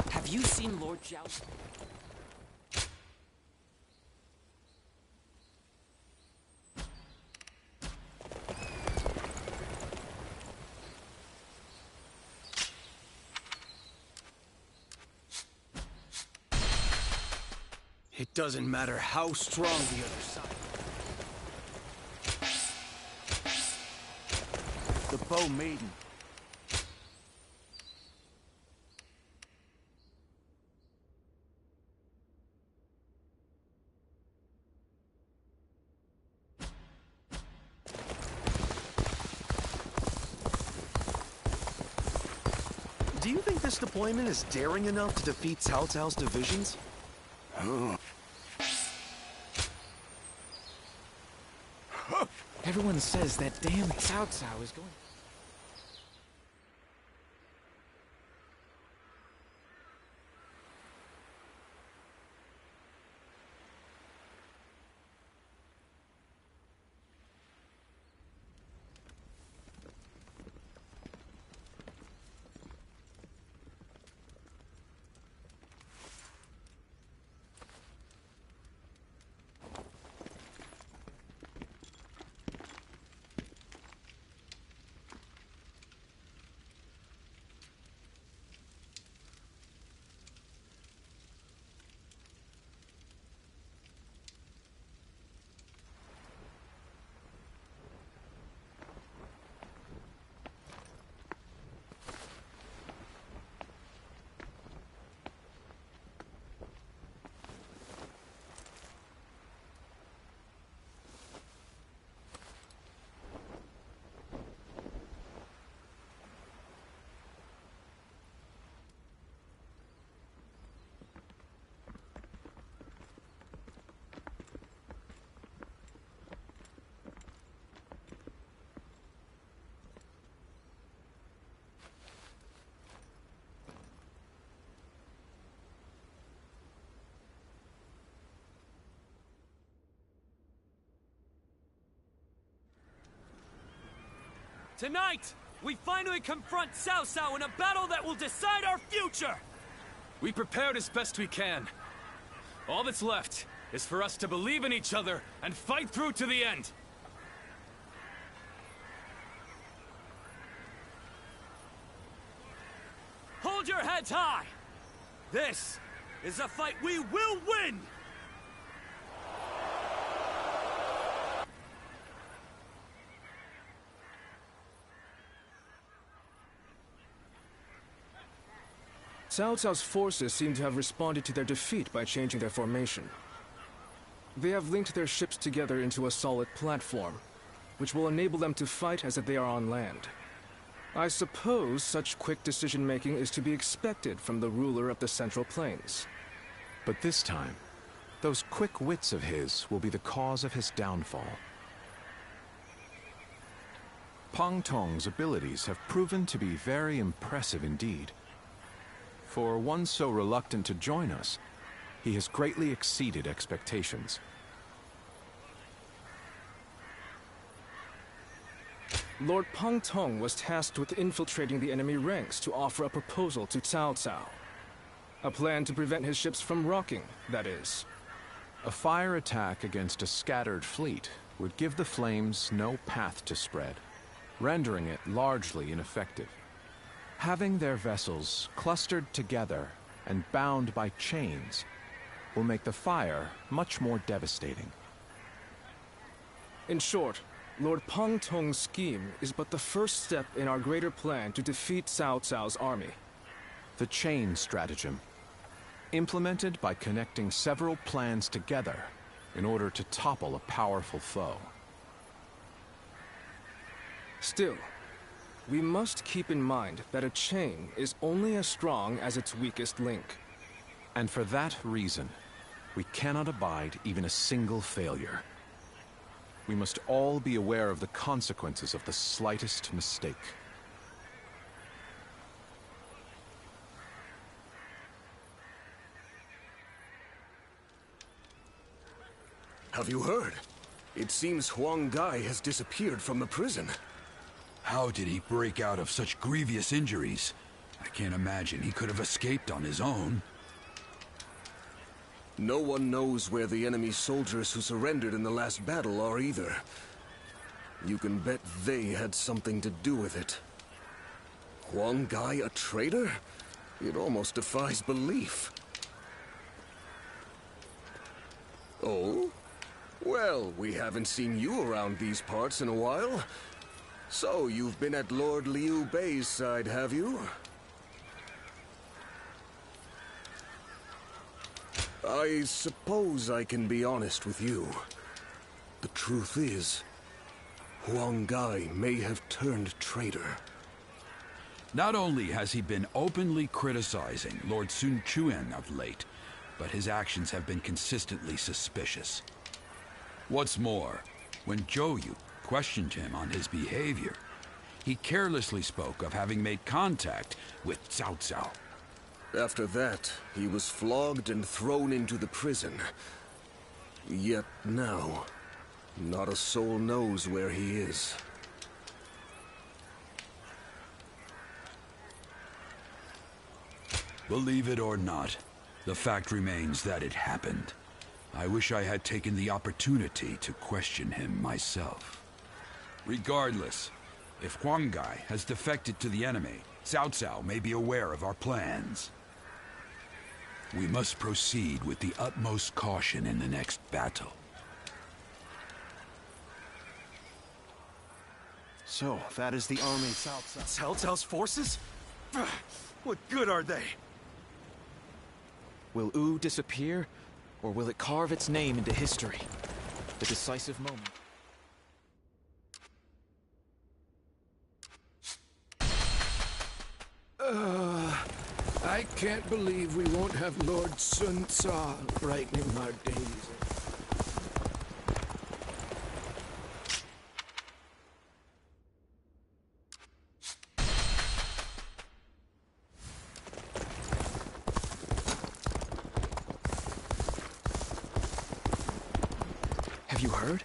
Have you seen Lord Zhao? It doesn't matter how strong the other side. The Bow Maiden. Do you think this deployment is daring enough to defeat Cao Cao's divisions? Everyone says that damn Cao Cao is going... Tonight, we finally confront Cao Cao in a battle that will decide our future! We prepared as best we can. All that's left is for us to believe in each other and fight through to the end. Hold your heads high! This is a fight we will win! Cao Cao's forces seem to have responded to their defeat by changing their formation. They have linked their ships together into a solid platform, which will enable them to fight as if they are on land. I suppose such quick decision-making is to be expected from the ruler of the Central Plains. But this time, those quick wits of his will be the cause of his downfall. Pang Tong's abilities have proven to be very impressive indeed. For one so reluctant to join us, he has greatly exceeded expectations. Lord Pang Tong was tasked with infiltrating the enemy ranks to offer a proposal to Cao Cao. A plan to prevent his ships from rocking, that is. A fire attack against a scattered fleet would give the flames no path to spread, rendering it largely ineffective. Having their vessels clustered together and bound by chains will make the fire much more devastating. In short, Lord Pang Tong's scheme is but the first step in our greater plan to defeat Cao Cao's army. The chain stratagem, implemented by connecting several plans together in order to topple a powerful foe. Still, we must keep in mind that a chain is only as strong as its weakest link. And for that reason, we cannot abide even a single failure. We must all be aware of the consequences of the slightest mistake. Have you heard? It seems Huang Gai has disappeared from the prison. How did he break out of such grievous injuries? I can't imagine he could have escaped on his own. No one knows where the enemy soldiers who surrendered in the last battle are either. You can bet they had something to do with it. Huang Gai a traitor? It almost defies belief. Oh? Well, we haven't seen you around these parts in a while. So, you've been at Lord Liu Bei's side, have you? I suppose I can be honest with you. The truth is, Huang Gai may have turned traitor. Not only has he been openly criticizing Lord Sun Quan of late, but his actions have been consistently suspicious. What's more, when Zhou Yu questioned him on his behavior, he carelessly spoke of having made contact with Cao Cao. After that, he was flogged and thrown into the prison. Yet now, not a soul knows where he is. Believe it or not, the fact remains that it happened. I wish I had taken the opportunity to question him myself. Regardless, if Huang Gai has defected to the enemy, Cao Cao may be aware of our plans. We must proceed with the utmost caution in the next battle. So, that is the army Cao Cao. Cao Cao's forces? What good are they? Will Wu disappear, or will it carve its name into history? The decisive moment. I can't believe we won't have Lord Sun Ca brightening our days. Have you heard?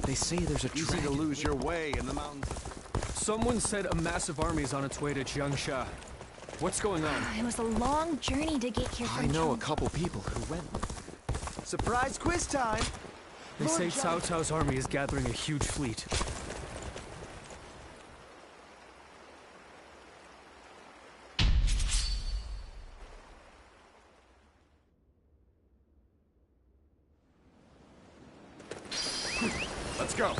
They say there's a Easy dragon. to lose your way in the mountains. Someone said a massive army is on its way to Jiangsha. What's going on? It was a long journey to get here from I know a Chong- couple people who went. Surprise quiz time! They say Cao Cao's army is gathering a huge fleet. Let's go.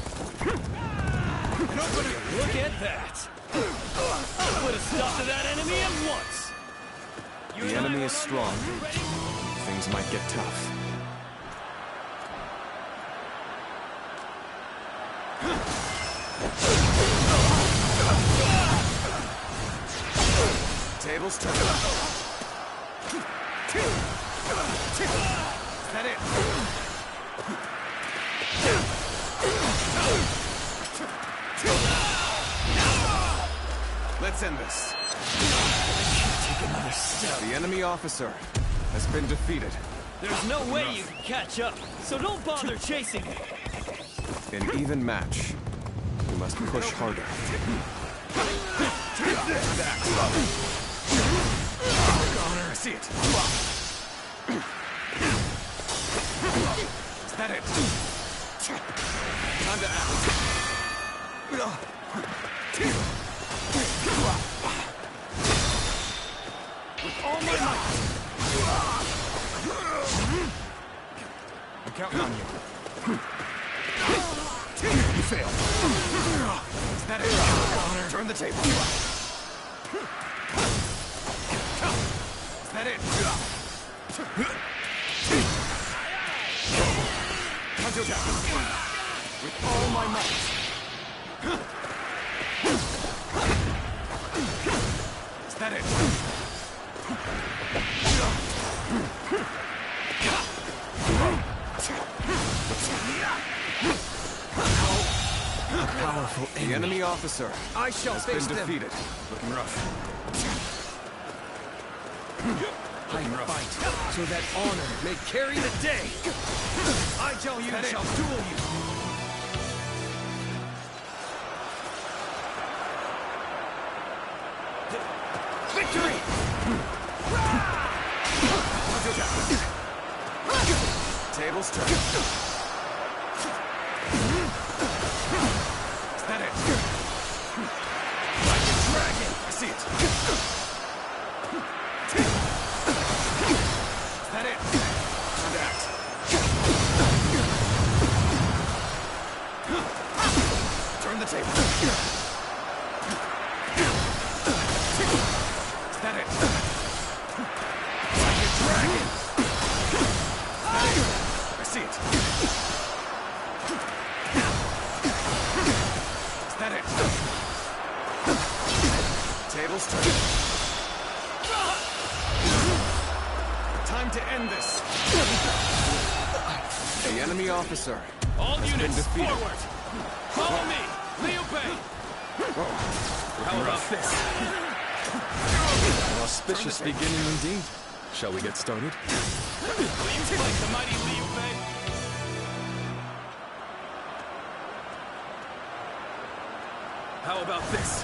Nobody, look at that! I'll put a stop to that enemy at once! The enemy is strong. Things might get tough. Tables turn. Is that it? Let's end this. Take another step. The enemy officer has been defeated. There's no way you can catch up, so don't bother chasing me. In even match, we must push harder. Connor, I see it. Is that it? Time to act. With all my might. I'm counting on you. You failed. Is that it? Connor, turn the table. Is that it? Hunter down. With all my might. Is that it? Powerful enemy. The enemy officer I shall has face been them. defeated. Looking rough. I fight so that honor may carry the day. I tell you shall duel you. Victory! Tables turn. Is that it? Like a dragon! I see it. Is that it? Time to act. Turn the table. Is that it? Like a dragon! Is that it? I see it. Is that it? Tables turn. Time to end this. The enemy officer All has been units defeated. forward! Follow me! Liu Bei! How about this? An auspicious beginning indeed. Shall we get started? Will you fight the mighty Liu Bei? How about this?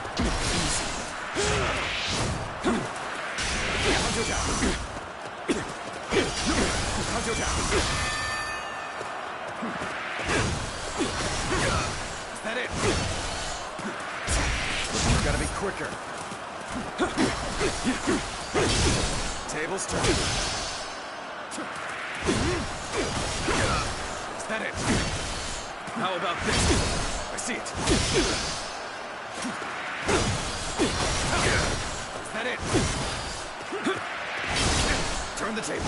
Is that it? You've got to be quicker. Tables turn. Is that it? How about this? I see it. Is that it? Turn the table.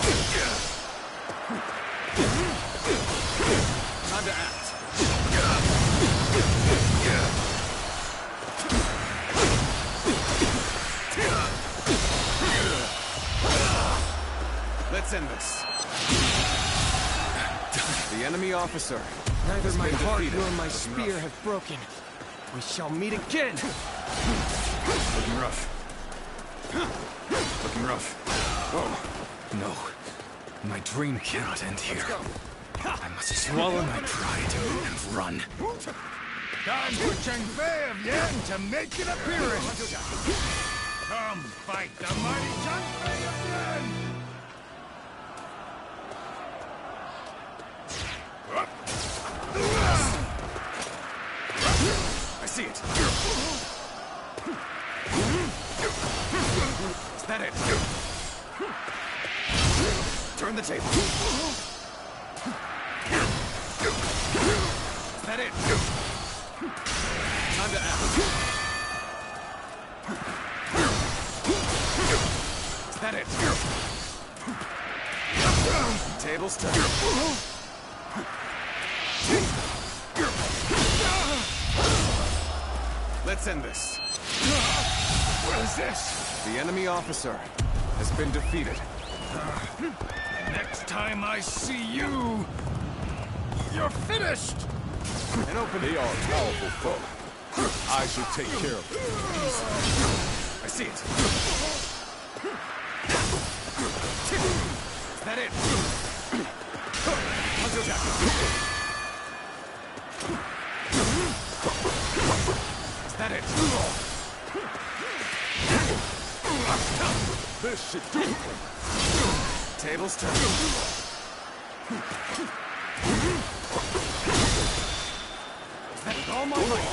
Time to act. Let's end this. The enemy officer. Neither my heart defeated. nor my spear have broken. We shall meet again. Looking rough. Looking rough. Whoa. No. My dream cannot end here. I must swallow my pride and run. Time for Chengfei of Yan to make an appearance! Come fight the mighty Chengfei of Yan! I see it. Is that it? Turn the table. Is that it? Time to act. Is that it? Tables turned. Let's end this. What is this? The enemy officer has been defeated. Next time I see you, you're finished! They are powerful foe. I should take care of them. I see it. Is that it? Hunter attack. Is that it? This should do it. Tables turn. With all my might.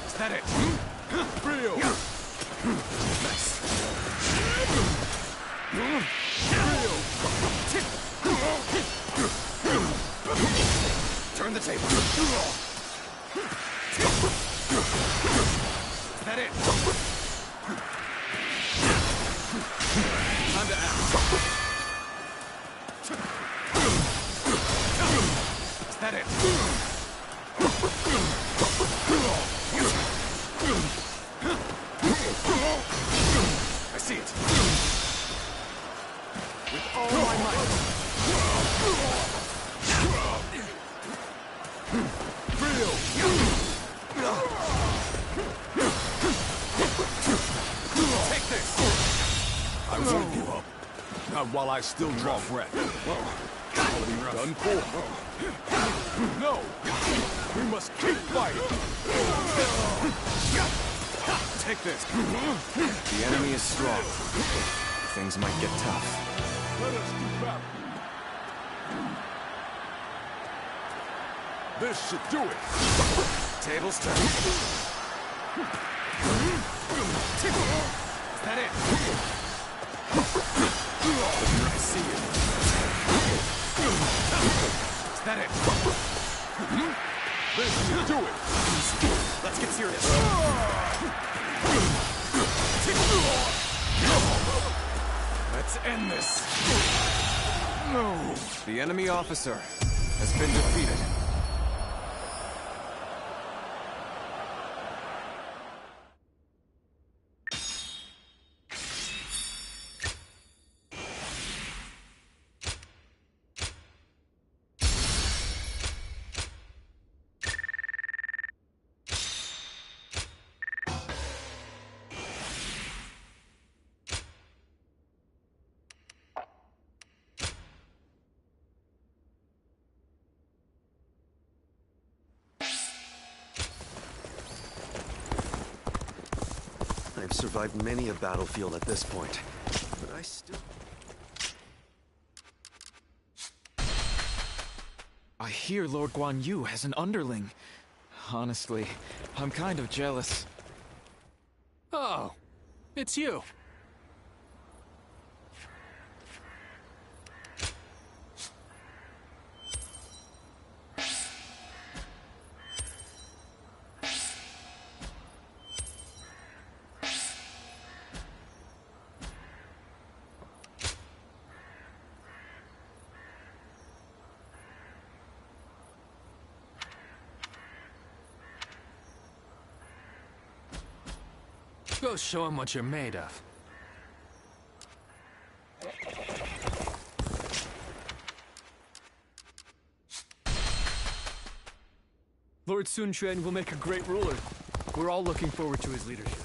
Is that it? Real. Nice. Turn the table. Is that it? Time to act. Is that it? I see it. With all my might. Real. Take this. I won't give up. Not while I still draw breath. I'll be done for. No! We must keep fighting! Take this. The enemy is strong. Things might get tough. Let us do battle. This should do it. Tables turn. Is that it? I see you. Is that it? This should do it. Let's get serious. Let's end this. No. The enemy officer has been defeated. I've survived many a battlefield at this point, but I still... I hear Lord Guan Yu has an underling. Honestly, I'm kind of jealous. Oh, it's you. Go show him what you're made of. Lord Sun Quan will make a great ruler. We're all looking forward to his leadership.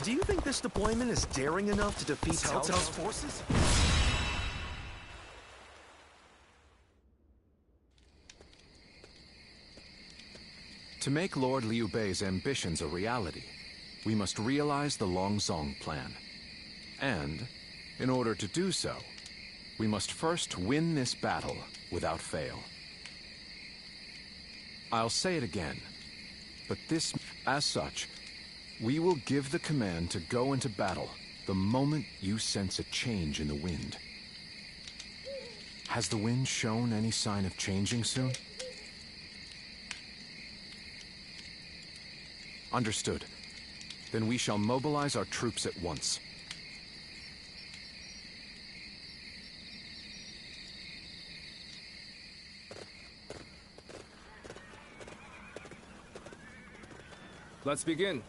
Do you think this deployment is daring enough to defeat Cao Cao's forces? To make Lord Liu Bei's ambitions a reality, we must realize the Longzong plan. And, in order to do so, we must first win this battle without fail. I'll say it again, but as such, we will give the command to go into battle the moment you sense a change in the wind. Has the wind shown any sign of changing soon? Understood. Then we shall mobilize our troops at once. Let's begin.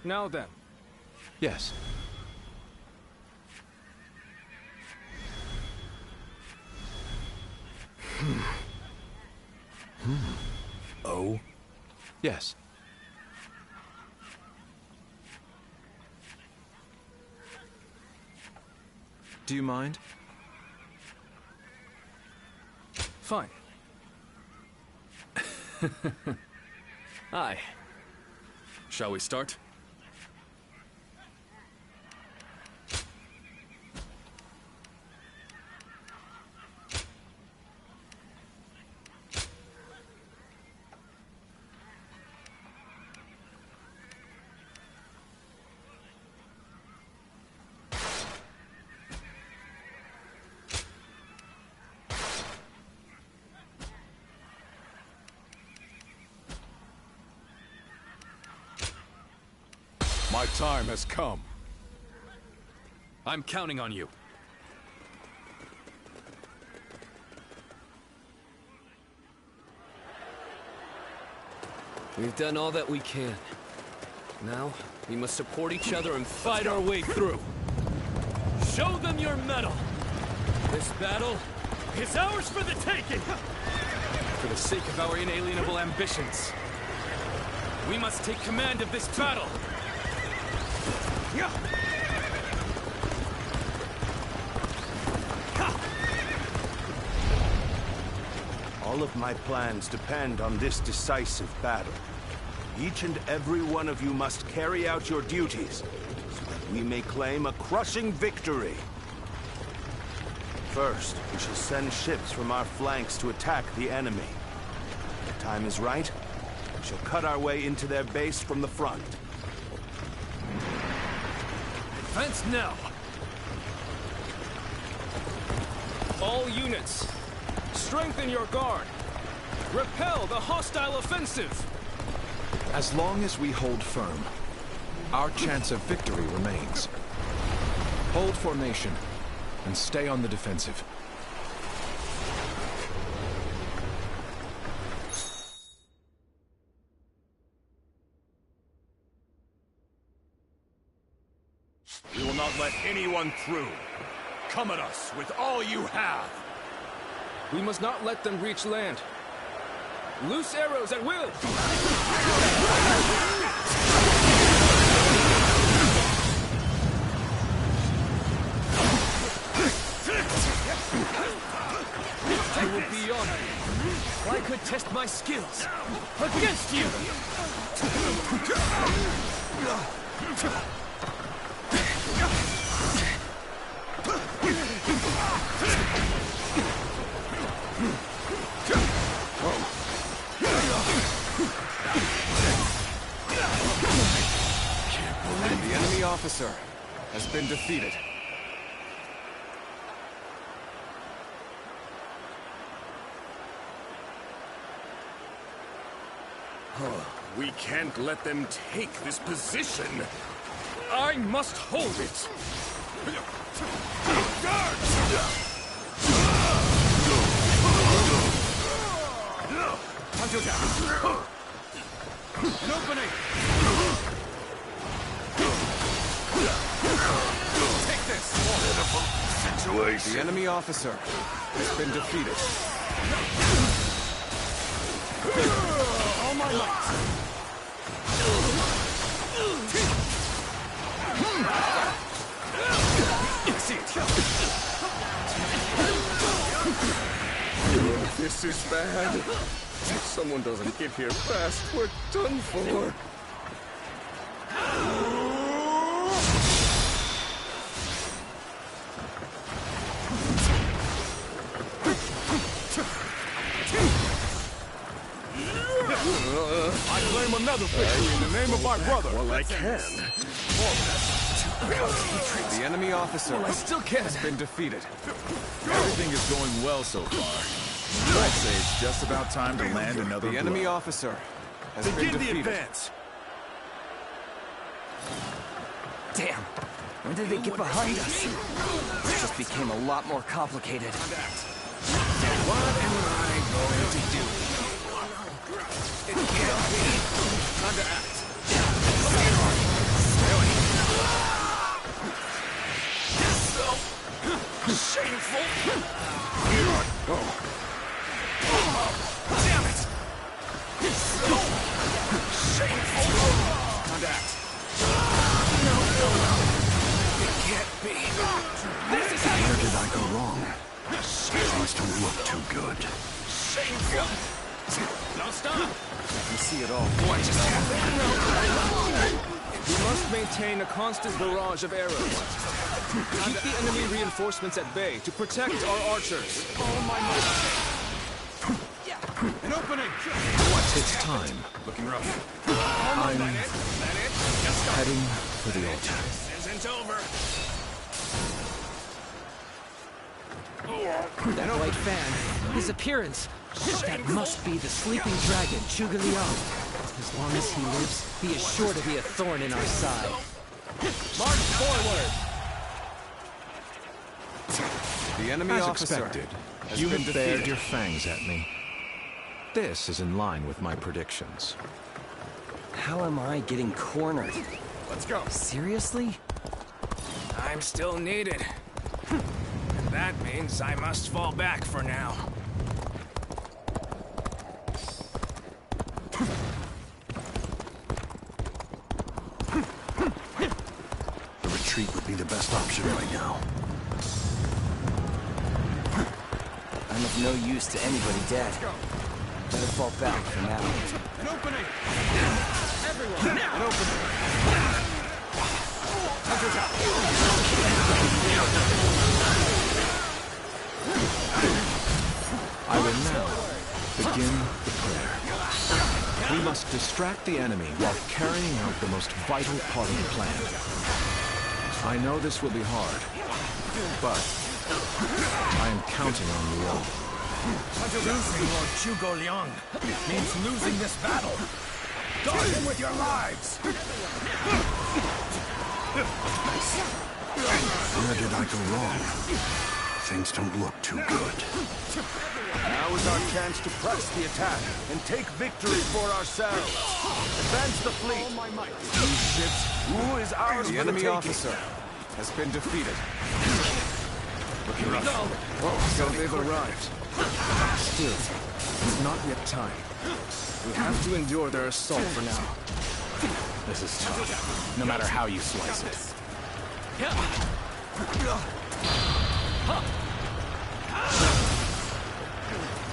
Now then. Yes. Oh? Yes. Do you mind? Fine. Aye. Shall we start? My time has come. I'm counting on you. We've done all that we can. Now, we must support each other and fight our way through. Show them your mettle! This battle is ours for the taking! For the sake of our inalienable ambitions, we must take command of this battle! All of my plans depend on this decisive battle. Each and every one of you must carry out your duties, so that we may claim a crushing victory. First, we shall send ships from our flanks to attack the enemy. When the time is right, we shall cut our way into their base from the front. Advance now! All units, strengthen your guard! Repel the hostile offensive! As long as we hold firm, our chance of victory remains. Hold formation, and stay on the defensive. We will not let anyone through. Come at us with all you have. We must not let them reach land. Loose arrows at will! I will be honored if I could test my skills against you! The enemy officer has been defeated. We can't let them take this position. I must hold it! Hunter down. An opening. Take this. Pitiful situation. The enemy officer has been defeated. All my might. This is bad. If someone doesn't get here fast, we're done for. I claim another victory in the name of my brother. Well, I can. The enemy officer I still can't. has been defeated. Everything is going well so far. I'd say it's just about time to land another The enemy blow. officer has been Begin the defeated. advance. Damn. When did they get behind us? This just became a lot more complicated. What am I going to do? It can't be. Counteract. Shameful. Oh. Damn it. So shameful. Contact. No. It can't be. This is how Where did I go wrong? Things don't look too good. shameful. Don't stop! I can see it all. What just happened? We must maintain a constant barrage of arrows. Keep the enemy reinforcements at bay to protect our archers. An opening. It's time. Looking rough. I'm heading for the altar. Isn't over. That white fan, his appearance, that must be the sleeping dragon, Zhuge Liang. As long as he lives, he is sure to be a thorn in our side. March forward! The enemy As officer expected, has you been have bared defeated. your fangs at me. This is in line with my predictions. How am I getting cornered? Let's go. Seriously? I'm still needed. And that means I must fall back for now. The retreat would be the best option right now. I'm of no use to anybody dead. Better fall back for now. An opening. Everyone, now! An opening. Hunter's out. I will now begin the prayer. We must distract the enemy while carrying out the most vital part of the plan. I know this will be hard, but I am counting on you all. Losing Lord Zhuge Liang means losing this battle. Guard him with your lives. Where did I go wrong? Things don't look too good. Now is our chance to press the attack and take victory for ourselves. Advance the fleet. These ships, who is ours The for enemy taking? officer has been defeated. Looking rough. Oh, so they've arrived. Still, it's not yet time. We have to endure their assault for now. This is tough, no matter how you slice it.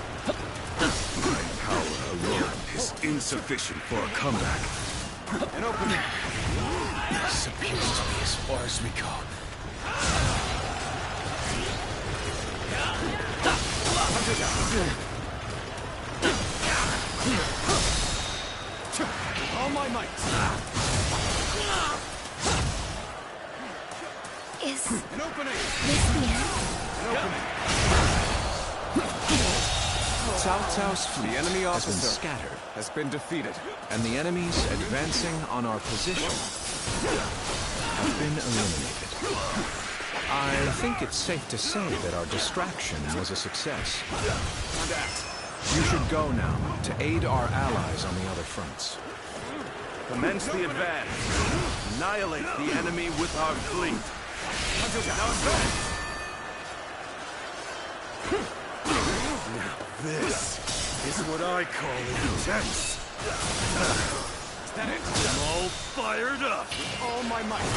My power alone is insufficient for a comeback. An opening. This appears to be as far as we go. All my might. Is An opening. this the end? An opening. Cao Cao's fleet The enemy has been officer scattered, has been defeated. and the enemies advancing on our position have been eliminated. I think it's safe to say that our distraction was a success. You should go now, to aid our allies on the other fronts. Commence the advance. Annihilate the enemy with our fleet. Now advance! Now this is what I call intense. Is that it? I'm all fired up. All my might.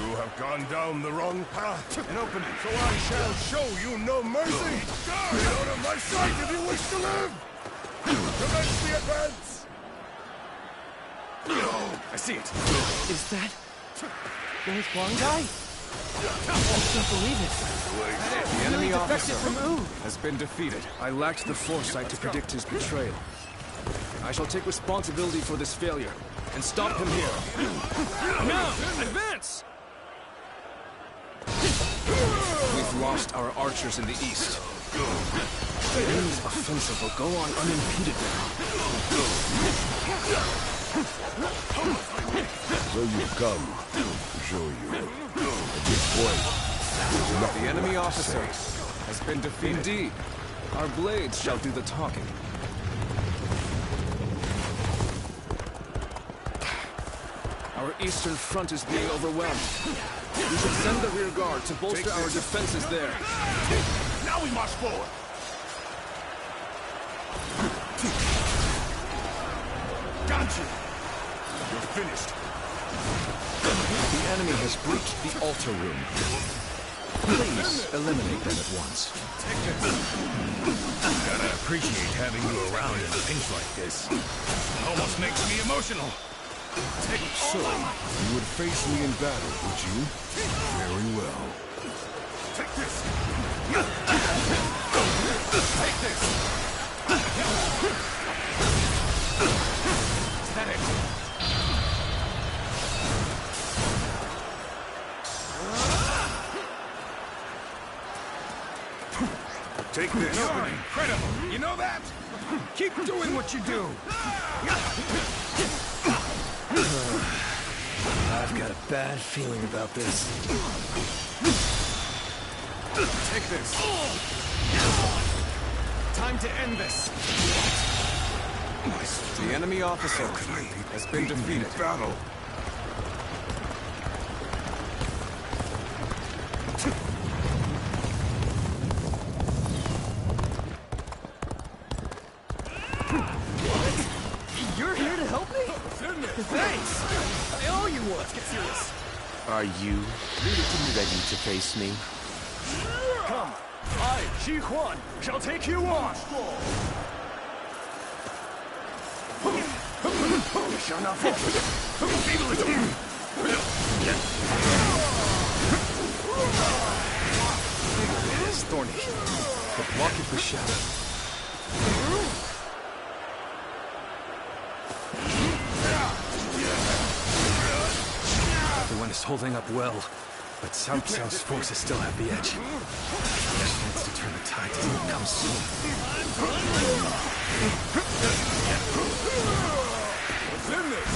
You have gone down the wrong path. An opening. So I shall show you no mercy. Get out of my sight if you wish to live. Commence the advance. I see it. Is that Lord Huangai? I can't believe it. The enemy officer from Wu has been defeated. I lacked the foresight to predict his betrayal. I shall take responsibility for this failure and stop him here. Now, advance! We've lost our archers in the east. The enemy's offensive will go on unimpeded So you've come to show you. At this point, The enemy officer has been defeated. Indeed. Our blades shall do the talking. Our eastern front is being overwhelmed. We should send the rear guard to bolster our defenses there. Now we march forward. Got you! You're finished. The enemy has breached the altar room. Please eliminate them at once. Gotta appreciate having you around in a pinch like this. Almost makes me emotional. So, you would face me in battle, would you? Very well. Take this. Take this. Is that it? Take this. You're incredible. You know that? Keep doing what you do. I've got a bad feeling about this. Take this. Time to end this. The enemy officer has been defeated. Battle. You're here to help me? Thanks! I owe you one! Let's get serious. Are you ready to face me? Come, I, Ji Huan, shall take you on. You shall not fall. Feeble it. It is thorny. The blockage was shattered. Everyone is holding up well, but Cao Cao's forces still have the edge. The chance to turn the tide doesn't come soon. What's in this?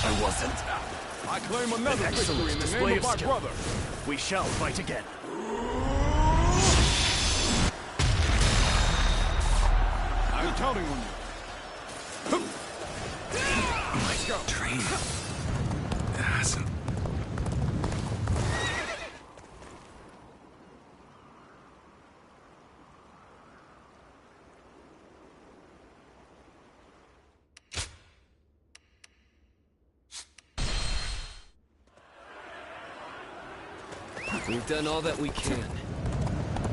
I wasn't. I claim another victory in the name of my brother. We shall fight again. I'm counting on you. Let's go. Train hasn't. We've done all that we can.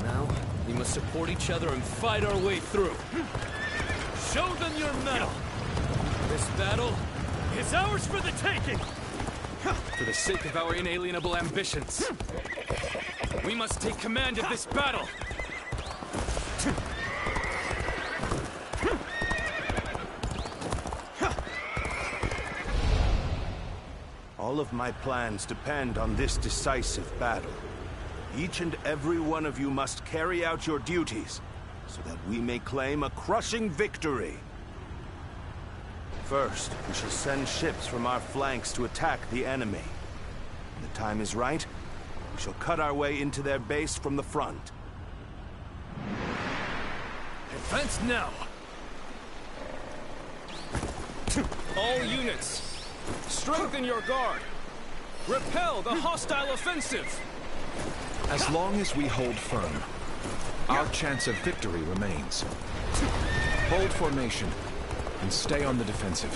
Now, we must support each other and fight our way through. Show them your mettle! This battle is ours for the taking! For the sake of our inalienable ambitions, we must take command of this battle! All of my plans depend on this decisive battle. Each and every one of you must carry out your duties, so that we may claim a crushing victory. First, we shall send ships from our flanks to attack the enemy. When the time is right, we shall cut our way into their base from the front. Advance now! All units, strengthen your guard! Repel the hostile offensive! As long as we hold firm, our chance of victory remains. Hold formation and stay on the defensive.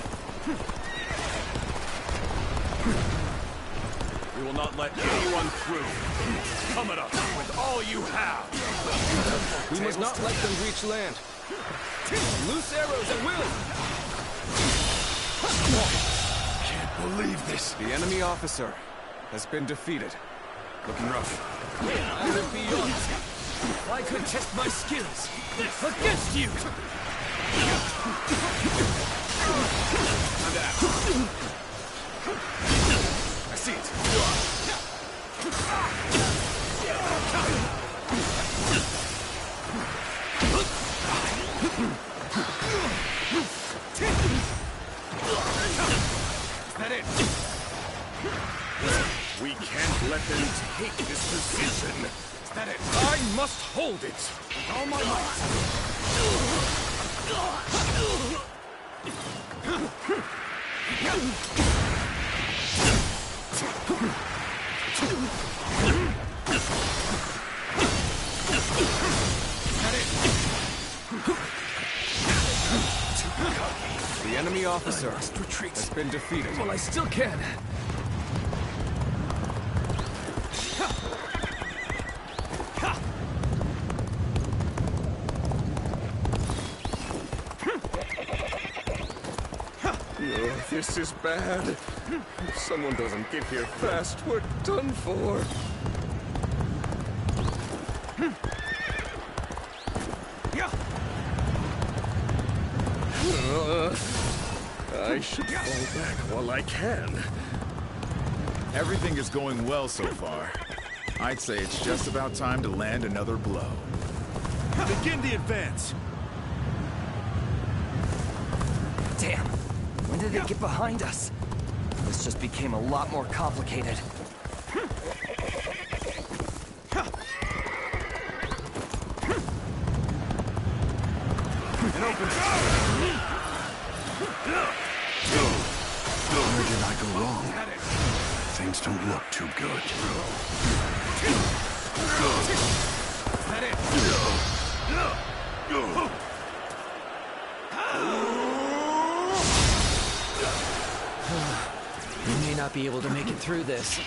We will not let anyone through. Come at us with all you have. We must not let them reach land. Loose arrows at will! Can't believe this. The enemy officer has been defeated. Looking rough. I will be honest. I could test my skills against you! I'm down. I see it. Is that it? We can't let them take this position. Is that it? I must hold it! With all my might. The enemy officer has been defeated. Well, I still can. This is bad. If someone doesn't get here fast, we're done for. I should fall back while I can. Everything is going well so far. I'd say it's just about time to land another blow. Begin the advance. Damn. When did they get behind us? This just became a lot more complicated. An open Where did I go wrong? Things don't look too good. That We may not be able to make it through this.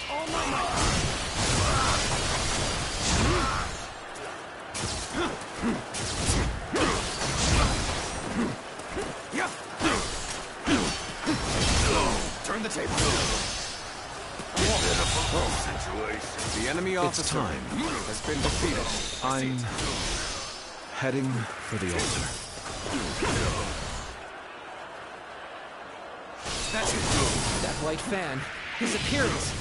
Turn the table. The enemy officer has been defeated. I'm heading for the altar. That's it. That white fan. His appearance.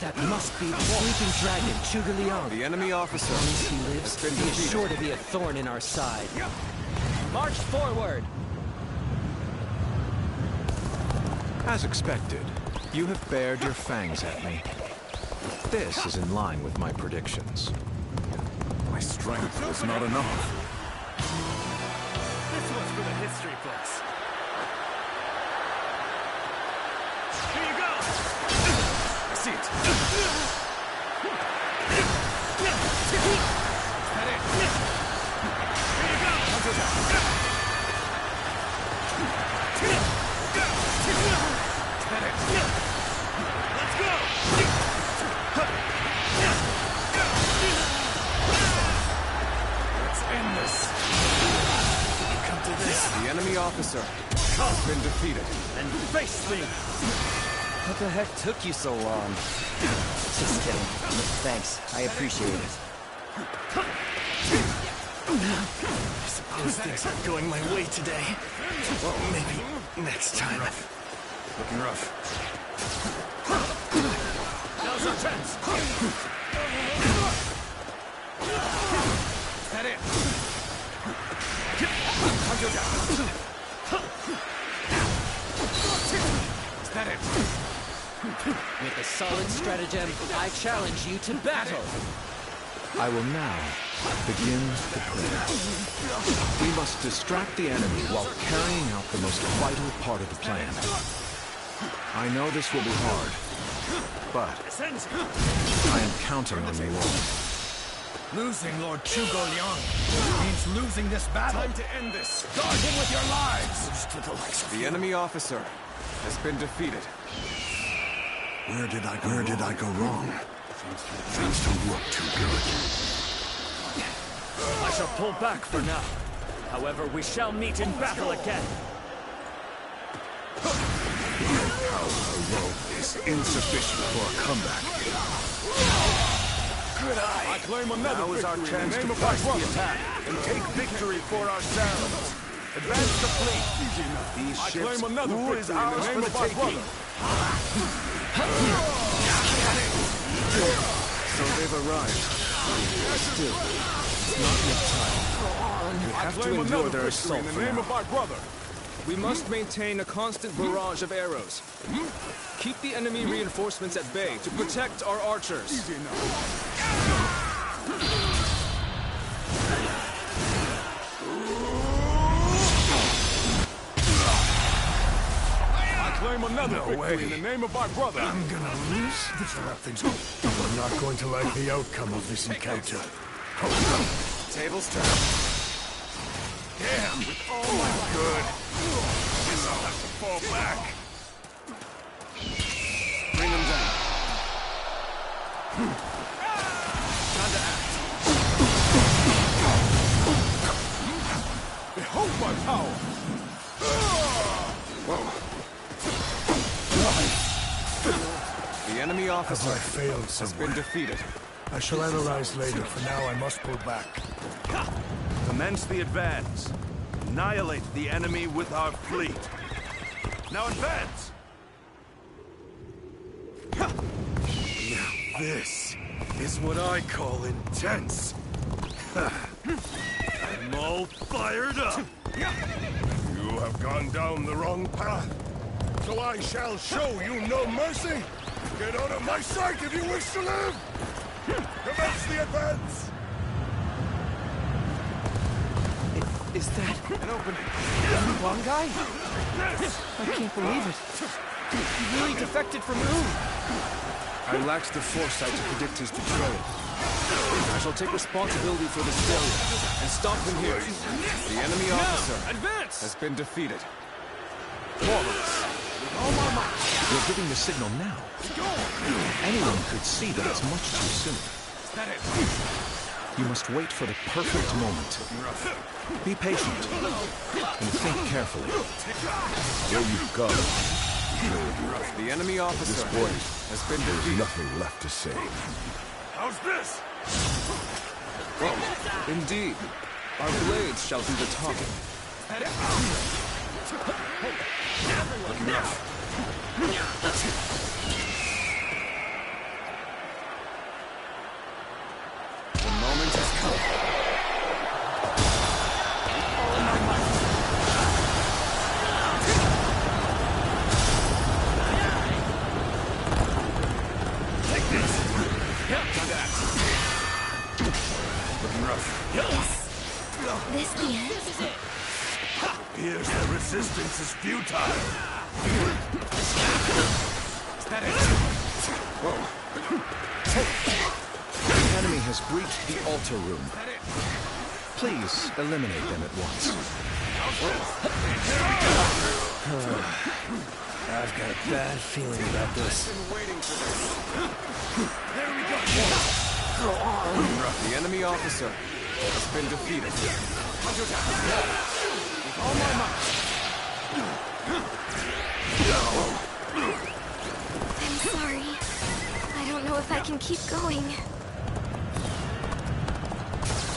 That must be the sleeping dragon, Zhuge Liang. The enemy officer As long as he lives, has been he is defeated. sure to be a thorn in our side. March forward! As expected, you have bared your fangs at me. This is in line with my predictions. My strength was not enough. This one's for the history books. Here you go. I see it. That it. Here you go. I'll do that. Let's go! Let's end this. You come to this. The enemy officer has been defeated. And face me! What the heck took you so long? Just kidding. Thanks. I appreciate it. I suppose things aren't going my way today. Well, maybe next time. Looking rough. Now's our chance! Is that it? I'll go down. that it? With a solid stratagem, I challenge you to battle. I will now begin the prayer. We must distract the enemy while carrying out the most vital part of the plan. I know this will be hard, but I am counting on you all. Losing Lord Zhuge Liang means losing this battle. Time to end this. Guard him with your lives. The enemy officer has been defeated. Where did I go wrong? Things don't look too good. I shall pull back for now. However, we shall meet in battle again. Your power alone is insufficient for a comeback. Good eye. I claim another Now is our victory in chance the to name of my press the brother. attack and take victory for ourselves. Advance the fleet. These I ships, claim another who is victory in the ours name for the of my taking? So they've arrived. Still, it's not yet time. We have to endure their assault in the for name now. of my brother. We must maintain a constant barrage of arrows. Keep the enemy reinforcements at bay to protect our archers. Easy now. I claim another victory in the name of my brother. I'm gonna lose? I'm not going to like the outcome of this encounter. Tables turn. Damn. Oh my Good. Guess I'll have to fall back. Bring them down. Time to act. Behold my power. The enemy officer Have I failed has somewhere? been defeated. I shall analyze later. For now, I must pull back. Commence the advance. Annihilate the enemy with our fleet. Now advance! Now this is what I call intense. I'm all fired up. You have gone down the wrong path. So I shall show you no mercy. Get out of my sight if you wish to live. Commence the advance. Is that An opening. one guy? I can't believe it. He really defected from Oon. I lacked the foresight to predict his betrayal. I shall take responsibility for this failure and stop him here. The enemy officer has been defeated. Marvelous. You're giving the signal now. Anyone could see that it's much too soon. You must wait for the perfect moment. Be patient and think carefully. There you go. The enemy officer This point, has been there's defeated. nothing left to say. How's this? Indeed, our blades shall do the talking. Looking rough. The moment has come. Take this. Time to act. Looking rough. This the end? Here's the resistance is futile. Is that it? The enemy has breached the altar room. Please eliminate them at once. I've got a bad feeling about this. There we go. The enemy officer has been defeated. With all my might. I'm sorry. I don't know if I can keep going.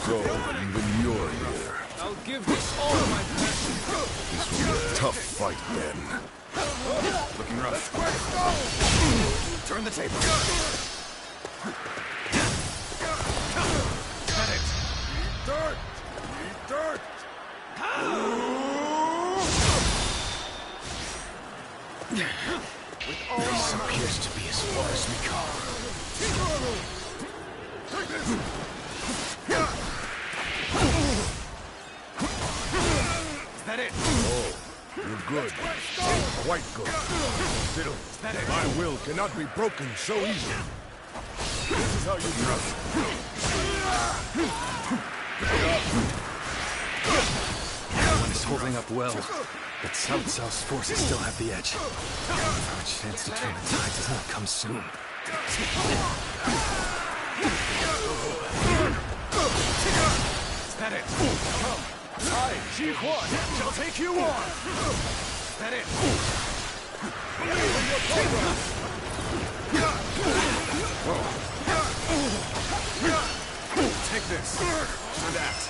So, even you're here. I'll give this all my passion. This will be a tough fight then. Looking rough. Turn the table. Got it. Dirt! Eat dirt! appears to be as far as we go. Is that it? Oh, you're good. Quite good. Still, my will cannot be broken so easily. This is how you drop. Everyone is holding up well, but South's forces still have the edge. Our chance to turn the tide does not come soon. Is that it? Come. I, Ji Huan, shall take you on. Is that it? Take this. And act.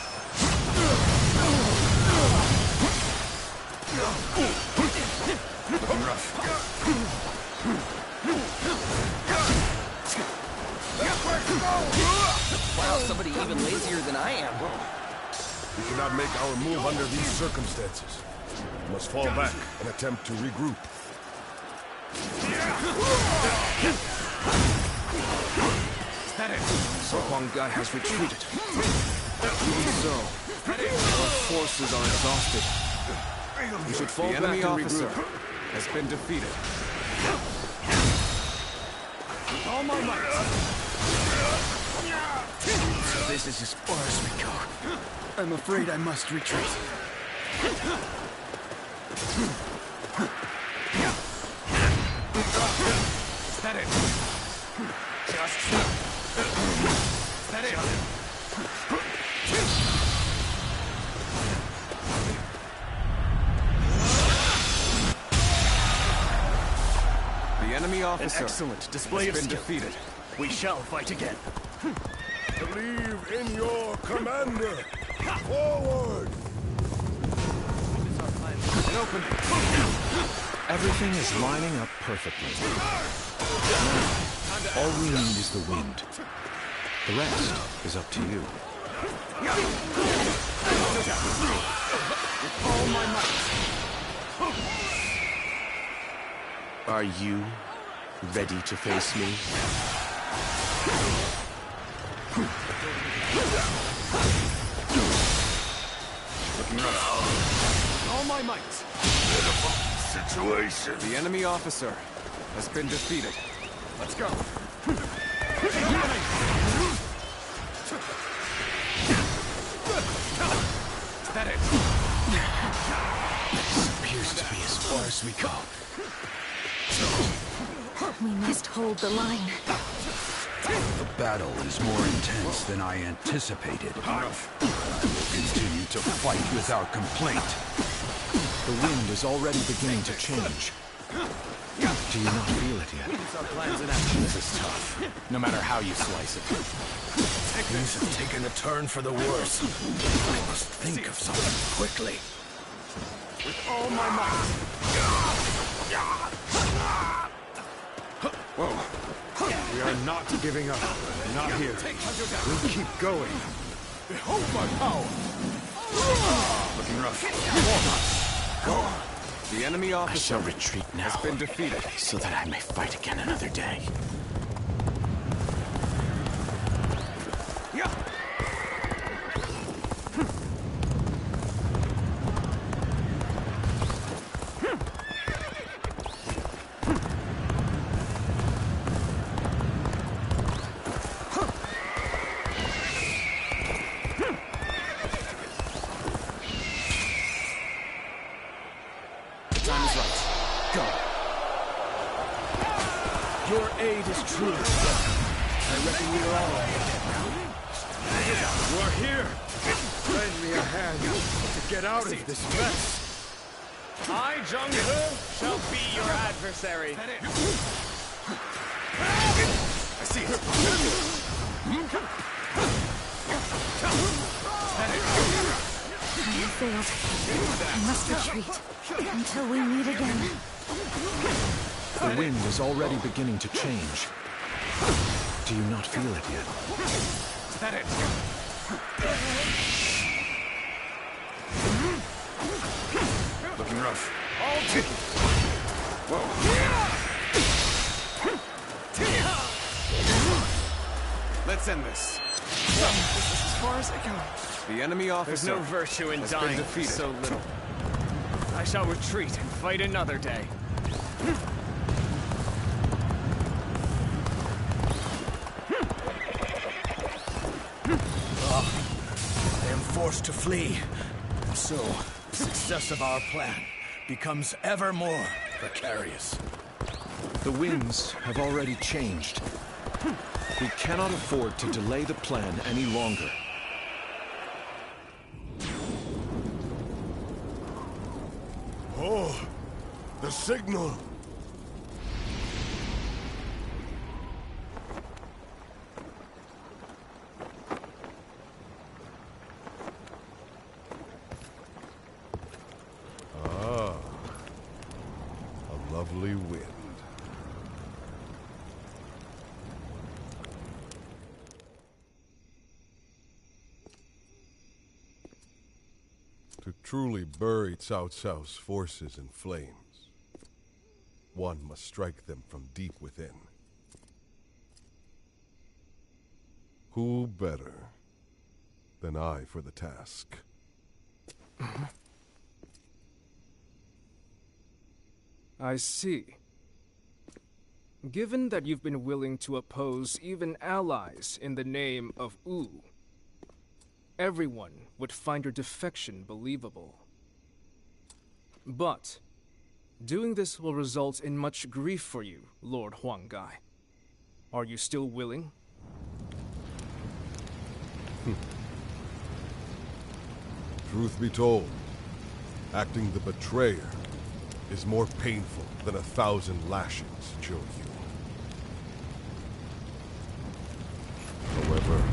Looking rough. Wow, somebody even lazier than I am. We cannot make our move under these circumstances. We must fall back and attempt to regroup. Is that it? So Huang Gai has retreated. Even so, our forces are exhausted. We should fall The back enemy and officer regroup. has been defeated. With all my might. So this is as far as we go. I'm afraid I must retreat. Is that it? Just. Is that it? The enemy officer An excellent display has of been skill. defeated. We shall fight again. Believe in your commander. Forward! An opening. Everything is lining up perfectly. All we need is the wind. The rest is up to you. With all my might. Are you ready to face me? Looking rough. All my might. Situation. The enemy officer has been defeated. Let's go. Is that it? This appears to be as far as we go. We must hold the line. The battle is more intense than I anticipated. We'll continue to fight without complaint. The wind is already beginning to change. Do you not feel it yet? Our plans in action. This is tough, no matter how you slice it. Things have taken a turn for the worse. I must think of something quickly. With all my might. Whoa. We are not giving up. Not here. We'll keep going. Behold my power. Looking rough. The enemy I officer shall retreat now, has been defeated. so that I may fight again another day. Time is right. Go. Your aid is truly welcome. I reckon we are all ahead now. You are here. Lend me a hand to get out of this mess. I, Jung-Ho, shall be your adversary. I see it. I have failed. I must retreat until we meet again. The wind is already beginning to change. Do you not feel it yet? Is that it? Looking rough. All taken. Whoa. Let's end this. This is as far as I go. The enemy officer. There's no virtue in has dying been for defeated. so little. I shall retreat and fight another day. I am forced to flee. So, the success of our plan becomes ever more precarious. The winds have already changed. We cannot afford to delay the plan any longer. Oh, the signal! Ah, a lovely wind. To truly bury Cao Cao's forces in flames, one must strike them from deep within. Who better than I for the task? I see. Given that you've been willing to oppose even allies in the name of Wu, everyone would find your defection believable. But doing this will result in much grief for you, Lord Huanggai. Are you still willing? Truth be told, acting the betrayer is more painful than 1,000 lashings, Zhou Yu. However,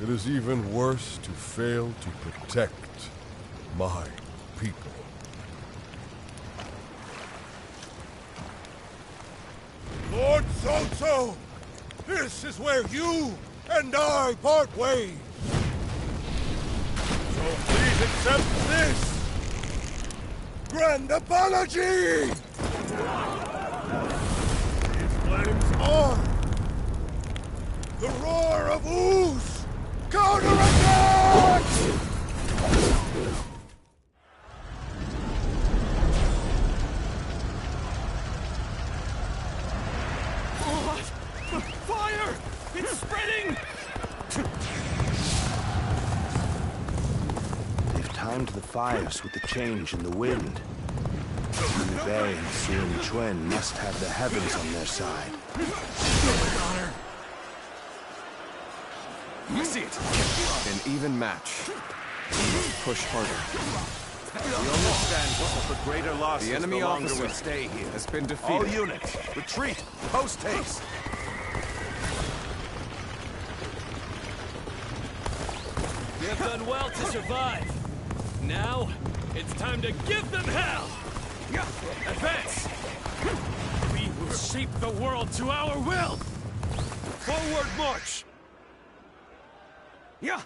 it is even worse to fail to protect my people. Lord Cao Cao, this is where you and I part ways. So please accept this grand apology! These flames are the roar of Wu's counterattack! What? Fire! It's spreading! They've timed the fires with the change in the wind. Liu Bei and Sun Quan must have the heavens on their side. You see it. An even match. We must push harder. We understand will suffer greater losses The enemy the longer officer we stay here. has been defeated. All units, retreat, post haste. You have done well to survive. Now, it's time to give them hell! Advance! We will shape the world to our will! Forward march! Yeah!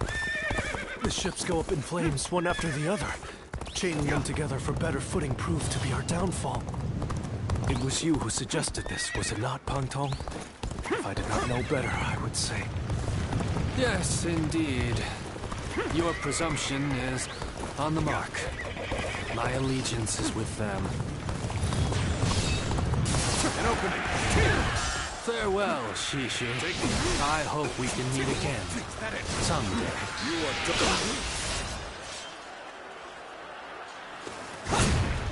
The ships go up in flames, one after the other. Chaining them together for better footing proved to be our downfall. It was you who suggested this, was it not, Pang Tong? If I did not know better, I would say. Yes, indeed. Your presumption is on the mark. My allegiance is with them. An opening! Farewell, Shishu. I hope we can meet again. Someday. You are done.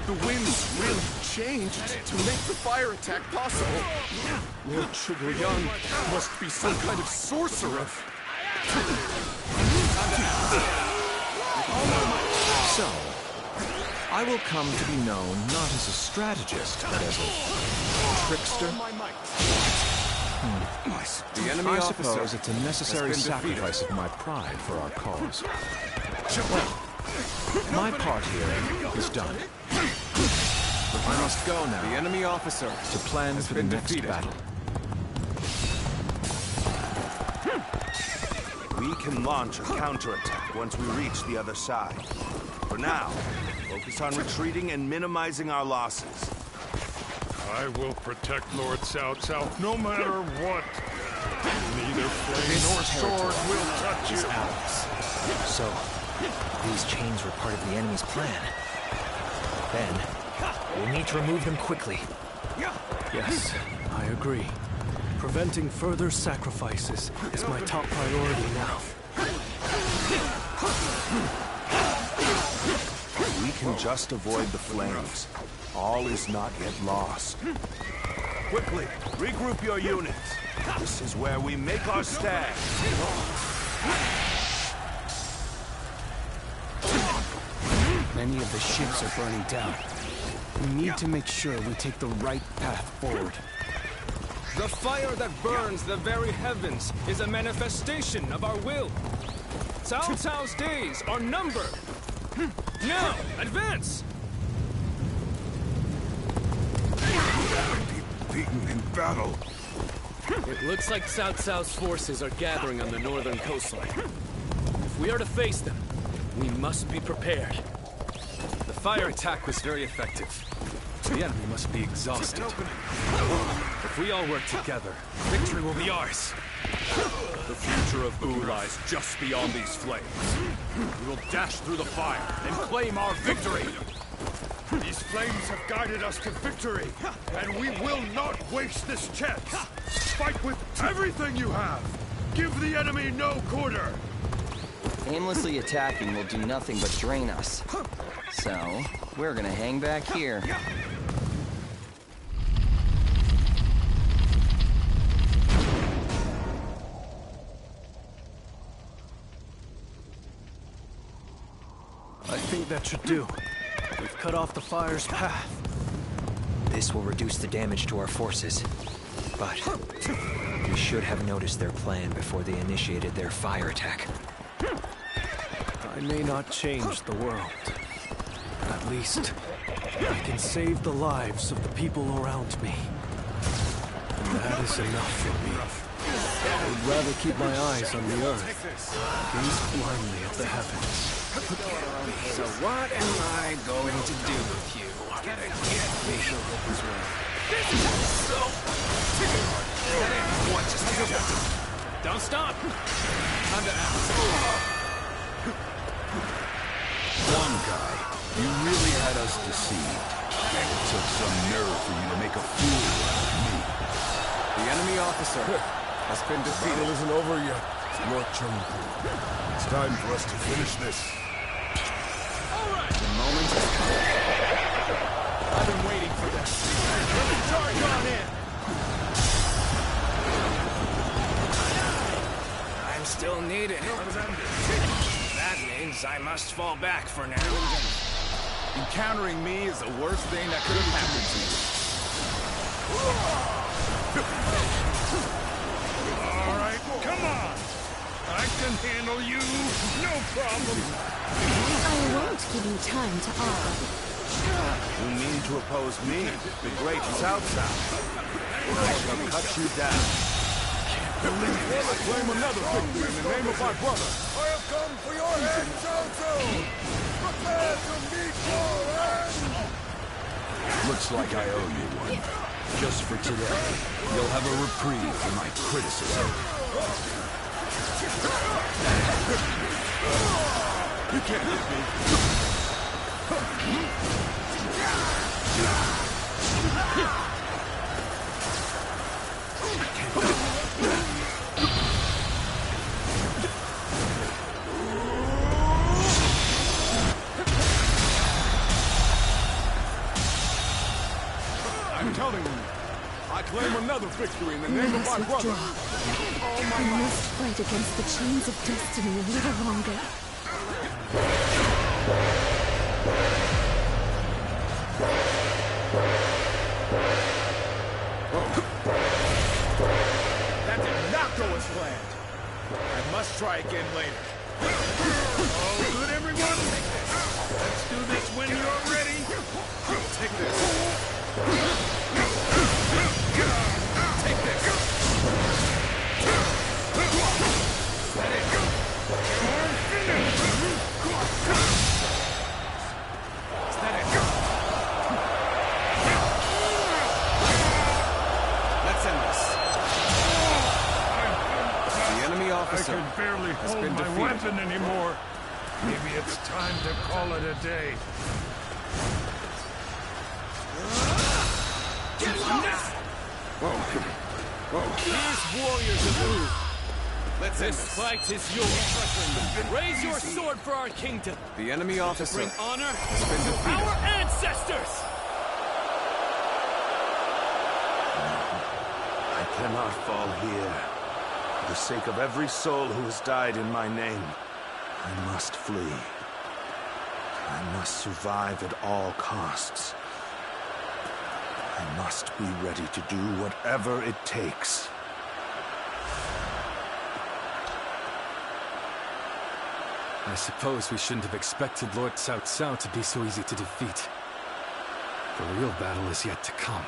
The winds really changed to make the fire attack possible. Lord Zhuge must be some kind of sorcerer. So, I will come to be known not as a strategist, but as a trickster. The enemy I officer suppose it's a necessary has been defeated. sacrifice of my pride for our cause. Well, my part here is done. I must go now. The enemy officer to plan for the next battle. We can launch a counterattack once we reach the other side. For now, focus on retreating and minimizing our losses. I will protect Lord South no matter what. Neither flame nor sword will touch you. So, these chains were part of the enemy's plan. Then, we'll need to remove them quickly. Yes, I agree. Preventing further sacrifices is my top priority now. We can just avoid the flames. All is not yet lost. Quickly, regroup your units. This is where we make our stand. Many of the ships are burning down. We need to make sure we take the right path forward. The fire that burns the very heavens is a manifestation of our will. Cao Cao's days are numbered. Now, advance! Beaten in battle. It looks like Cao Cao's forces are gathering on the northern coastline. If we are to face them, we must be prepared. The fire attack was very effective. The enemy must be exhausted. If we all work together, victory will be ours. The future of Wu lies just beyond these flames. We will dash through the fire and claim our victory. These flames have guided us to victory, and we will not waste this chance. Fight with everything you have. Give the enemy no quarter. Aimlessly attacking will do nothing but drain us. So, we're gonna hang back here. I think that should do. We've cut off the fire's path. This will reduce the damage to our forces. But we should have noticed their plan before they initiated their fire attack. I may not change the world. At least, I can save the lives of the people around me. And that is enough for me. I'd rather keep my eyes on the earth, gaze blindly at the heavens. So what am I going to do with you? Facial hook as well. This is so... What just happened? Don't stop! Time to act. One guy, you really had us deceived. It took some nerve for you to make a fool out of me. The enemy officer has been defeated. Battle isn't over yet, Lord Chengpu. It's time for us to finish this. The moment has come. I've been waiting for this. Let me charge on in. I'm still needed. That means I must fall back for now. Encountering me is the worst thing that could have happened to you. All right, come on. I can handle you, no problem. I won't give you time to argue. You mean to oppose me, the great Cao Cao? I shall cut you down. Believe me, I claim another victory in the name of my brother. I have come for your head, Cao Cao! Prepare to meet your end! Looks like I owe you one. Just for today, you'll have a reprieve for my criticism. You can't hit me. I'm telling you, I claim another victory in the name of my brother. I must fight against the chains of destiny a little longer. That did not go as planned. I must try again later. All good, everyone? Let's do this when you're ready. Take this. Take this. That it. You're finished. Is that it? can barely hold my weapon anymore. Maybe it's time to call it a day. Here's warriors of Uru. This fight is yours. Raise your sword for our kingdom. The enemy officer Bring honor has been to defeated. our ancestors. I cannot fall here. For the sake of every soul who has died in my name, I must flee. I must survive at all costs. I must be ready to do whatever it takes. I suppose we shouldn't have expected Lord Cao Cao to be so easy to defeat. The real battle is yet to come.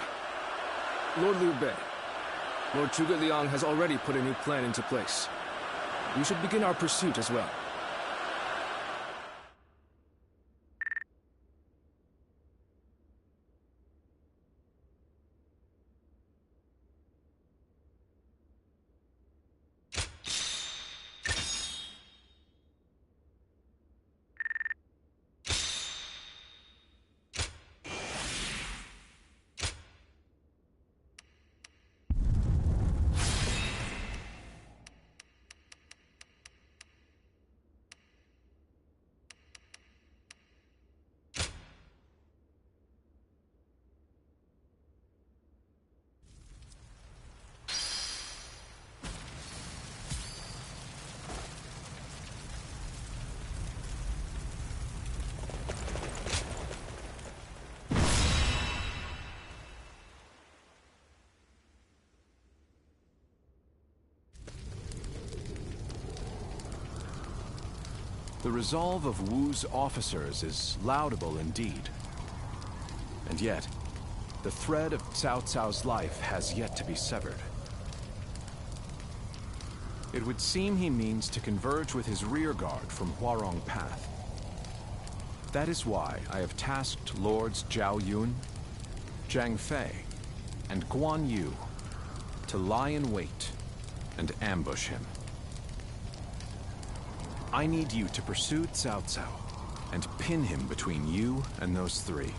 Lord Liu Bei, Lord Zhuge Liang has already put a new plan into place. We should begin our pursuit as well. The resolve of Wu's officers is laudable indeed. And yet, the thread of Cao Cao's life has yet to be severed. It would seem he means to converge with his rearguard from Huarong Path. That is why I have tasked Lords Zhao Yun, Zhang Fei, and Guan Yu to lie in wait and ambush him. I need you to pursue Cao Cao and pin him between you and those three.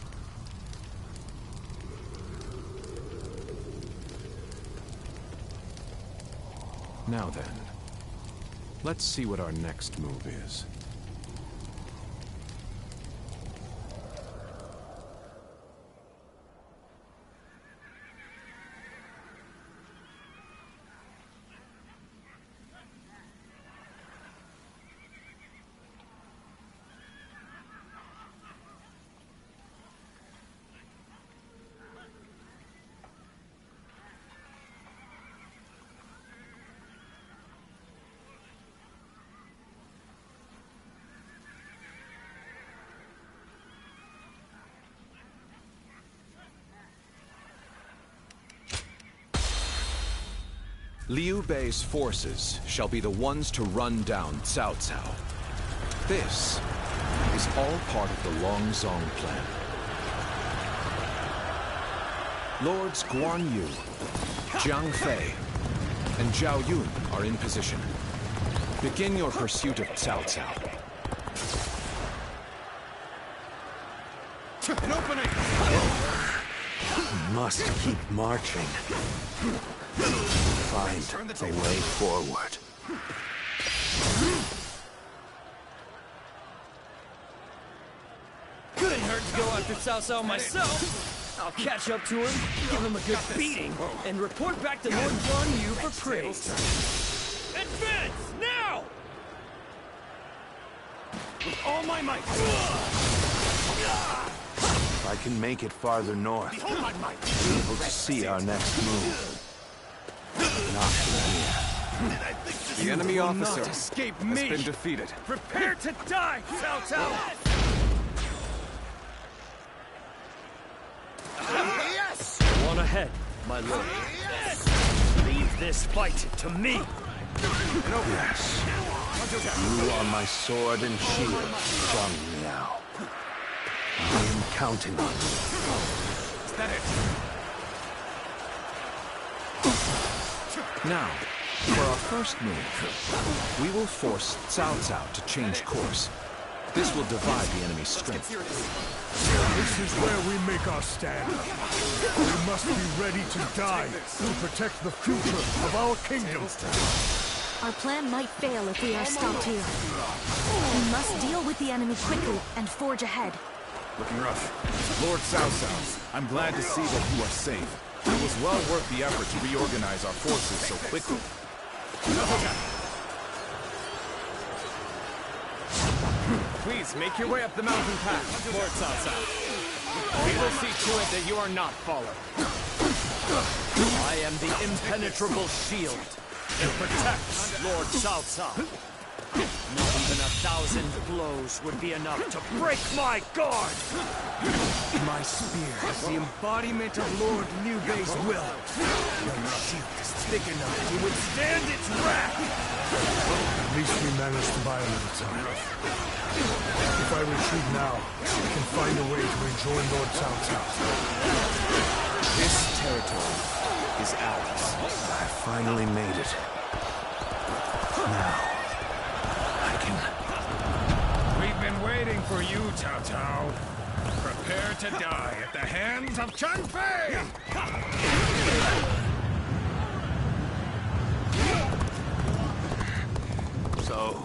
Now then, let's see what our next move is. Liu Bei's forces shall be the ones to run down Cao Cao. This is all part of the Longzong plan. Lords Guan Yu, Zhang Fei, and Zhao Yun are in position. Begin your pursuit of Cao Cao. An opening! We must keep marching. Find a way forward. Couldn't hurt to go after Cao Cao myself. I'll catch up to him, give him a good beating, and report back to Lord Guan Yu for praise. Advance, now! With all my might! If I can make it farther north, Behold my might! we'll be able to see our next move. Not from here. The enemy will officer not escape has me. been defeated. Prepare to die, Cao Cao! Yes! On ahead, my lord. Leave this fight to me. Yes. You are my sword and shield, Zhang Liao. I am counting on you. Is that it? Now, For our first move, we will force Cao Cao to change course. This will divide the enemy's strength. This is where we make our stand. We must be ready to die to protect the future of our kingdom. Our plan might fail if we are stopped here. We must deal with the enemy quickly and forge ahead. Looking rough. Lord Cao Cao, I'm glad to see that you are safe. It was well worth the effort to reorganize our forces so quickly. Please, make your way up the mountain path, Lord Cao Cao. We will see to it that you are not followed. I am the impenetrable shield that protects Lord Cao Cao. Not even 1,000 blows would be enough to break my guard! My spear is the embodiment of Lord Liu Bei's will. Your shield is thick enough to withstand its wrath! At least we managed to buy a little time. If I retreat now, I can find a way to rejoin Lord Cao Cao. This territory is ours. I finally made it. Now, I can... We've been waiting for you, Cao Cao. Prepare to die at the hands of Chen Fei! So,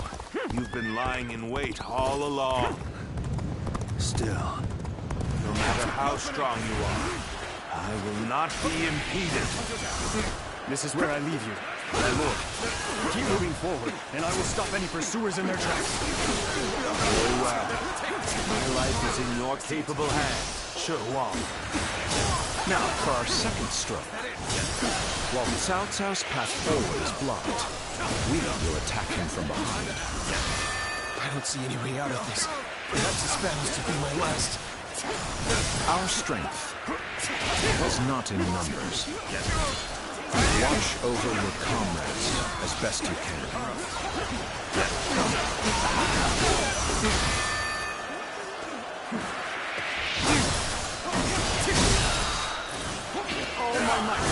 you've been lying in wait all along. Still, no matter how strong you are, I will not be impeded. This is where I leave you. My lord, keep moving forward, and I will stop any pursuers in their tracks. Very well. My life is in your capable hands, Shi Wang. Now, for our second stroke. While Cao Cao's path forward is blocked, we will attack him from behind. I don't see any way out of this. Perhaps this battle's to be my last. Our strength is not in numbers. Watch over your comrades as best you can. All my might.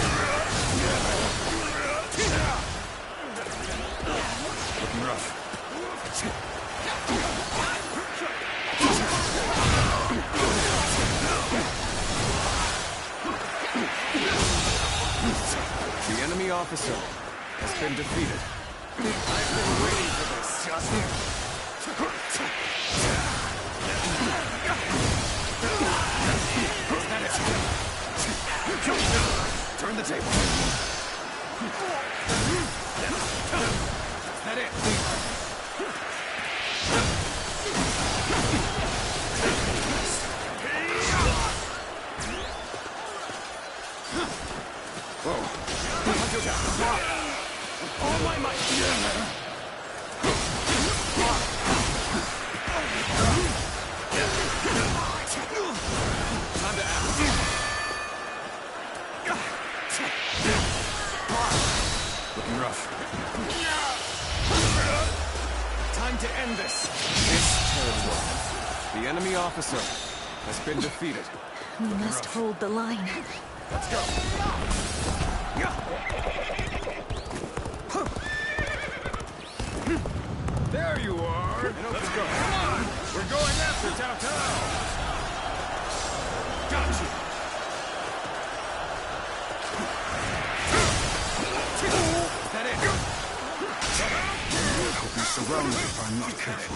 Looking rough. The enemy officer has been defeated. I've been waiting for this, Justin. Turn the table. That it? All my might! Time to act. Looking rough. Time to end this. This territory. The enemy officer has been defeated. We must hold the line. Let's go. There you are! Let's go. Come on! We're going after Cao Cao! Got you! That it? We'll be surrounded if I'm not careful.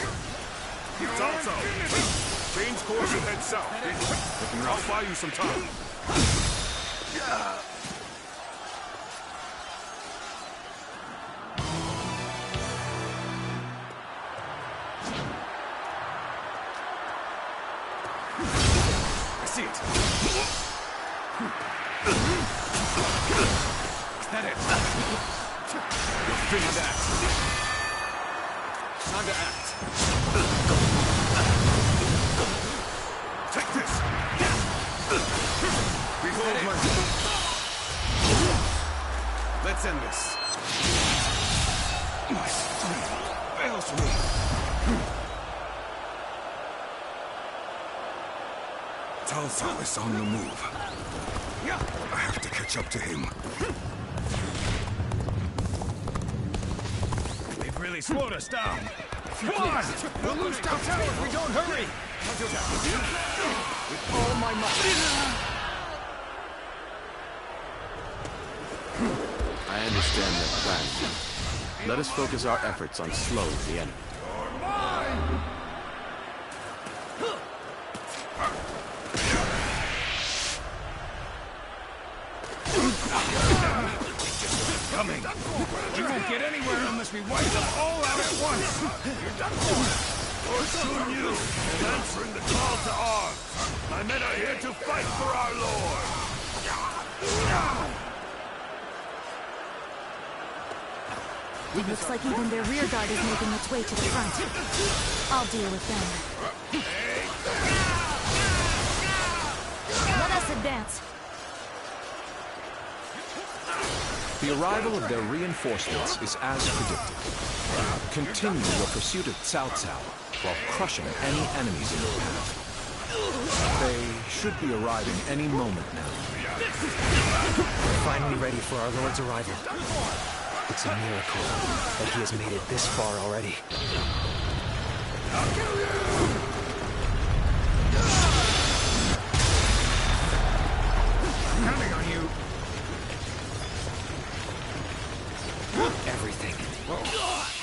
Cao Cao! Change course and head south. I'll buy you some time. See it. That it. Time to act. Time to act. Take this. Behold my... Let's end this. My strength fails me. Cao Cao is on the move. I have to catch up to him. really slowed us down. Come on! We'll lose downtown if we don't hurry! With all my might. I understand their plan. Let us focus our efforts on slowing the enemy. Coming. We won't get anywhere unless we wipe them all out at once. Or soon you, and answering the call to arms. My men are here to fight for our lord. It looks like even their rear guard is making its way to the front. I'll deal with them. Let us advance. The arrival of their reinforcements is as predicted. Continue your pursuit of Cao Cao while crushing any enemies in your path. They should be arriving any moment now. We're finally ready for our Lord's arrival. It's a miracle that he has made it this far already. I'll kill you! Counting on you. Everything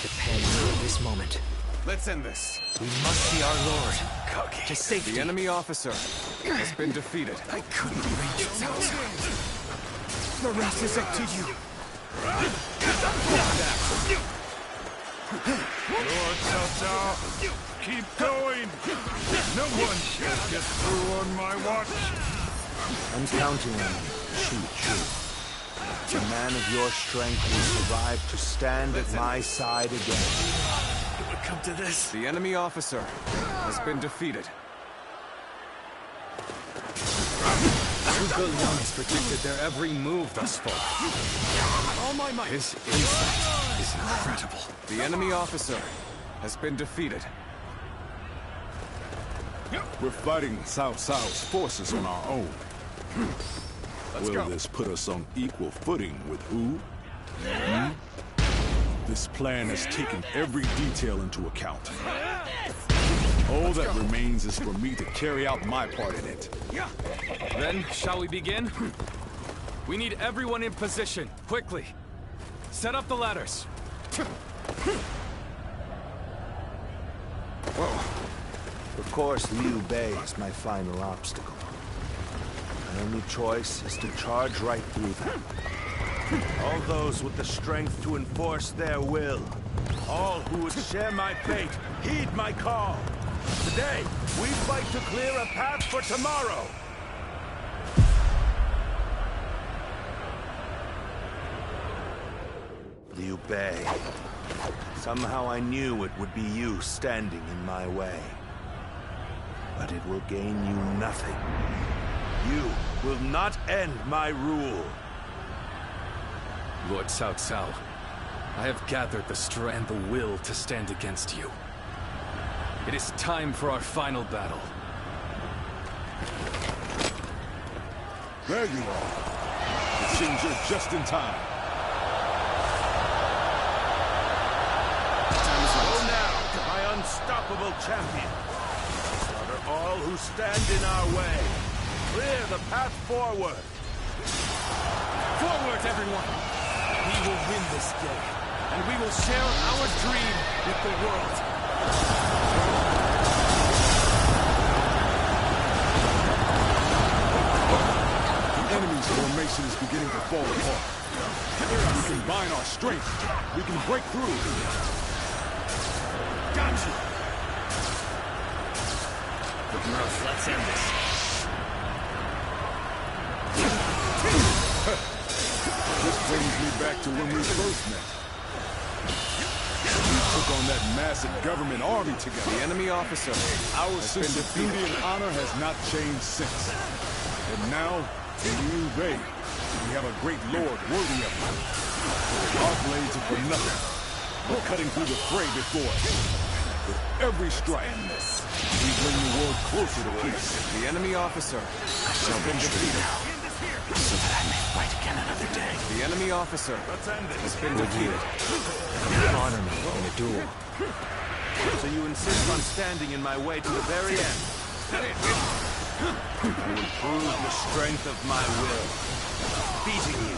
depends on this moment. Let's end this. We must see our Lord to safety. The enemy officer has been defeated. I couldn't reach Cao Cao. The rest is up to you. Lord Cao Cao, keep going. No one shall get through on my watch. I'm counting on you, Chu. A man of your strength will survive to stand at my side again. It would come to this. The enemy officer has been defeated. Zhuge Liang has predicted their every move thus far. All my might. His insight is incredible. The enemy officer has been defeated. We're fighting Cao Cao's forces on our own. Will this put us on equal footing with who? This plan has taken every detail into account. All that remains is for me to carry out my part in it. Then, shall we begin? We need everyone in position, quickly. Set up the ladders. Of course, Liu Bei is my final obstacle. My only choice is to charge right through them. All those with the strength to enforce their will. All who would share my fate, heed my call. Today, we fight to clear a path for tomorrow. Liu Bei. Somehow I knew it would be you standing in my way. But it will gain you nothing. You will not end my rule. Lord Cao Cao, I have gathered the strength and the will to stand against you. It is time for our final battle. There you are. It seems you're just in time. Go now to my unstoppable champion. Slaughter all who stand in our way. Clear the path forward. Forward, everyone! We will win this day, and we will share our dream with the world. The enemy's formation is beginning to fall apart. If we combine our strength, we can break through. Got you! Let's end this. This brings me back to when we first met. We took on that massive government army together. The enemy officer. Our sense of duty and honor has not changed since. And now, in Liu Bei, we have a great lord worthy of him. Our blades are for nothing, but cutting through the fray before us. With every strike, we bring the world closer to peace. The enemy officer has been defeated. So that I may fight again another day. The enemy officer has been defeated. Honor me in a duel. So you insist on standing in my way to the very end? I will prove the strength of my will. Beating you,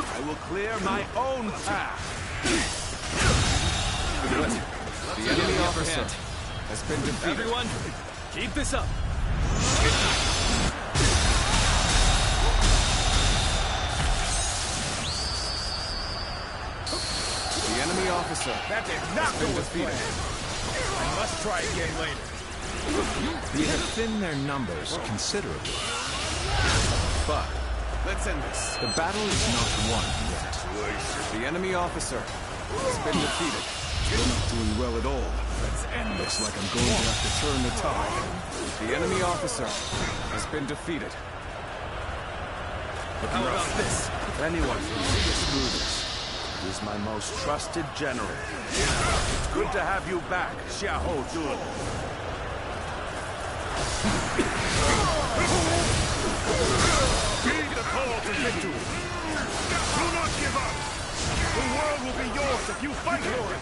I will clear my own path. The enemy officer has been defeated. Everyone, keep this up. The enemy officer That did not has been go as defeated. planned. I must try again later. We have thinned their numbers considerably. But let's end this. The battle is not won yet. The enemy officer has been defeated. You're not doing well at all. Looks like I'm going to have to turn the tide. The enemy officer has been defeated. How about this? If anyone can see us through this, he is my most trusted general. It's good to have you back, Xiahou Dun. Heed the call to victory. Do not give up. The world will be yours if you fight for it.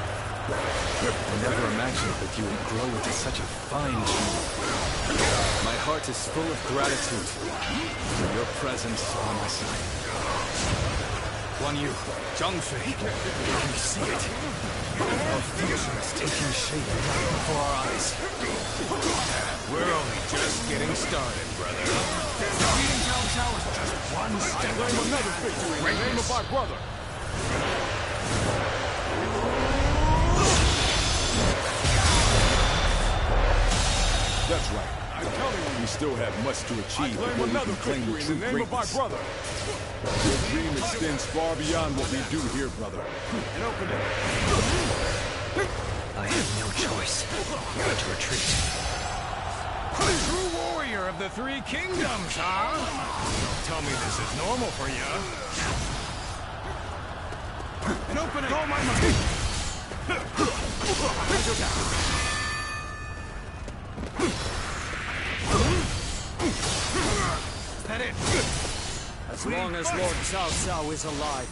I never imagined that you would grow into such a fine chief. My heart is full of gratitude for your presence on my side. Guan Yu, Zhang Fei, we see it. Our future is taking shape right before our eyes. We're only just getting started, brother. Defeating Cao Cao is just one step. Claim another victory in the name of our brother. That's right. I'm telling you, we still have much to achieve before we can claim the true greatness. Your dream extends far beyond what we do here, brother. And open it. I have no choice but to retreat. True warrior of the Three Kingdoms, huh? Don't tell me this is normal for you. And open it. All my might. Is that it? As long as Lord Cao Cao is alive,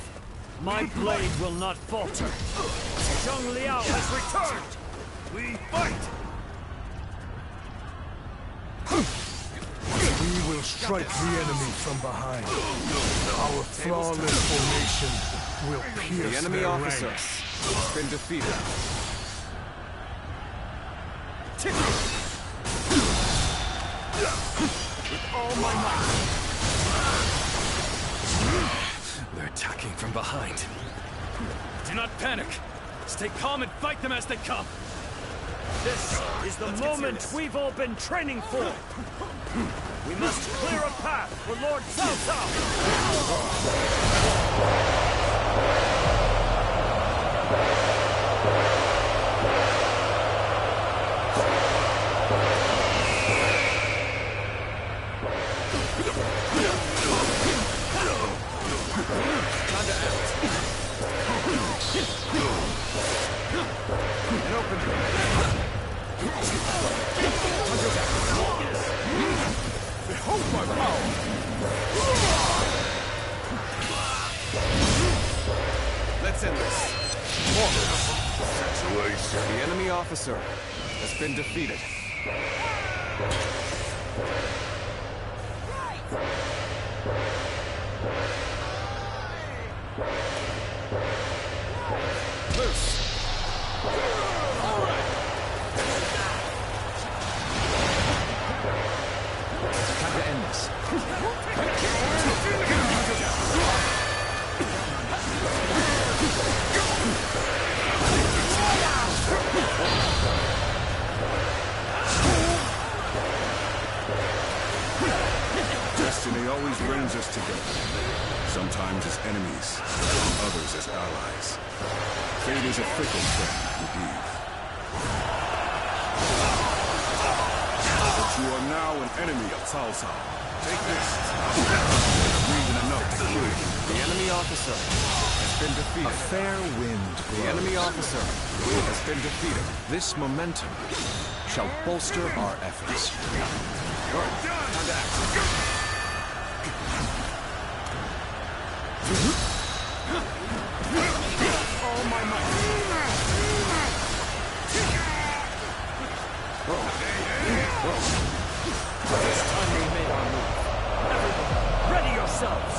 my blade will not falter. Zhang Liao has returned! We fight! We will strike the enemy from behind. Our flawless formation will pierce The enemy their officer ranks. has been defeated. With all my might! They're attacking from behind. Do not panic. Stay calm and fight them as they come. This is the moment we've all been training for! We must clear a path for Lord Cao Behold my power! Let's end this. The enemy officer has been defeated. Loose. Time to end this. Destiny always brings us together. Sometimes as enemies, others as allies. Fate is a fickle thing, indeed. But you are now an enemy of Cao Cao. Take this. Reason enough to kill you. The enemy officer has been defeated. A fair wind blows. The enemy officer has been defeated. This momentum shall bolster our efforts. All my might. This time we made our move. Everyone, ready yourselves!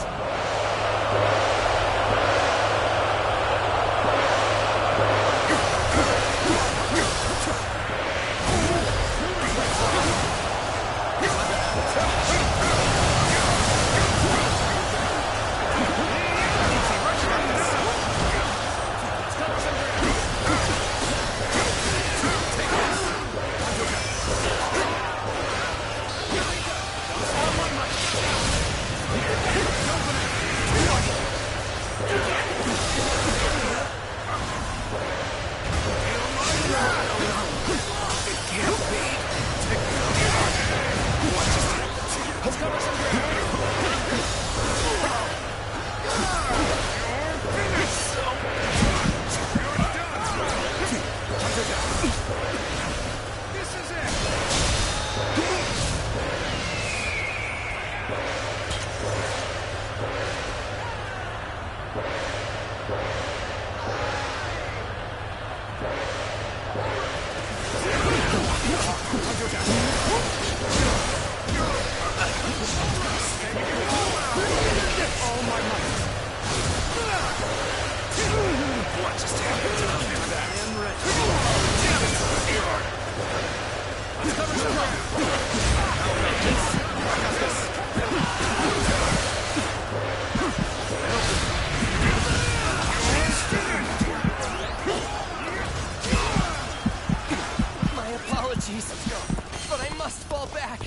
But I must fall back.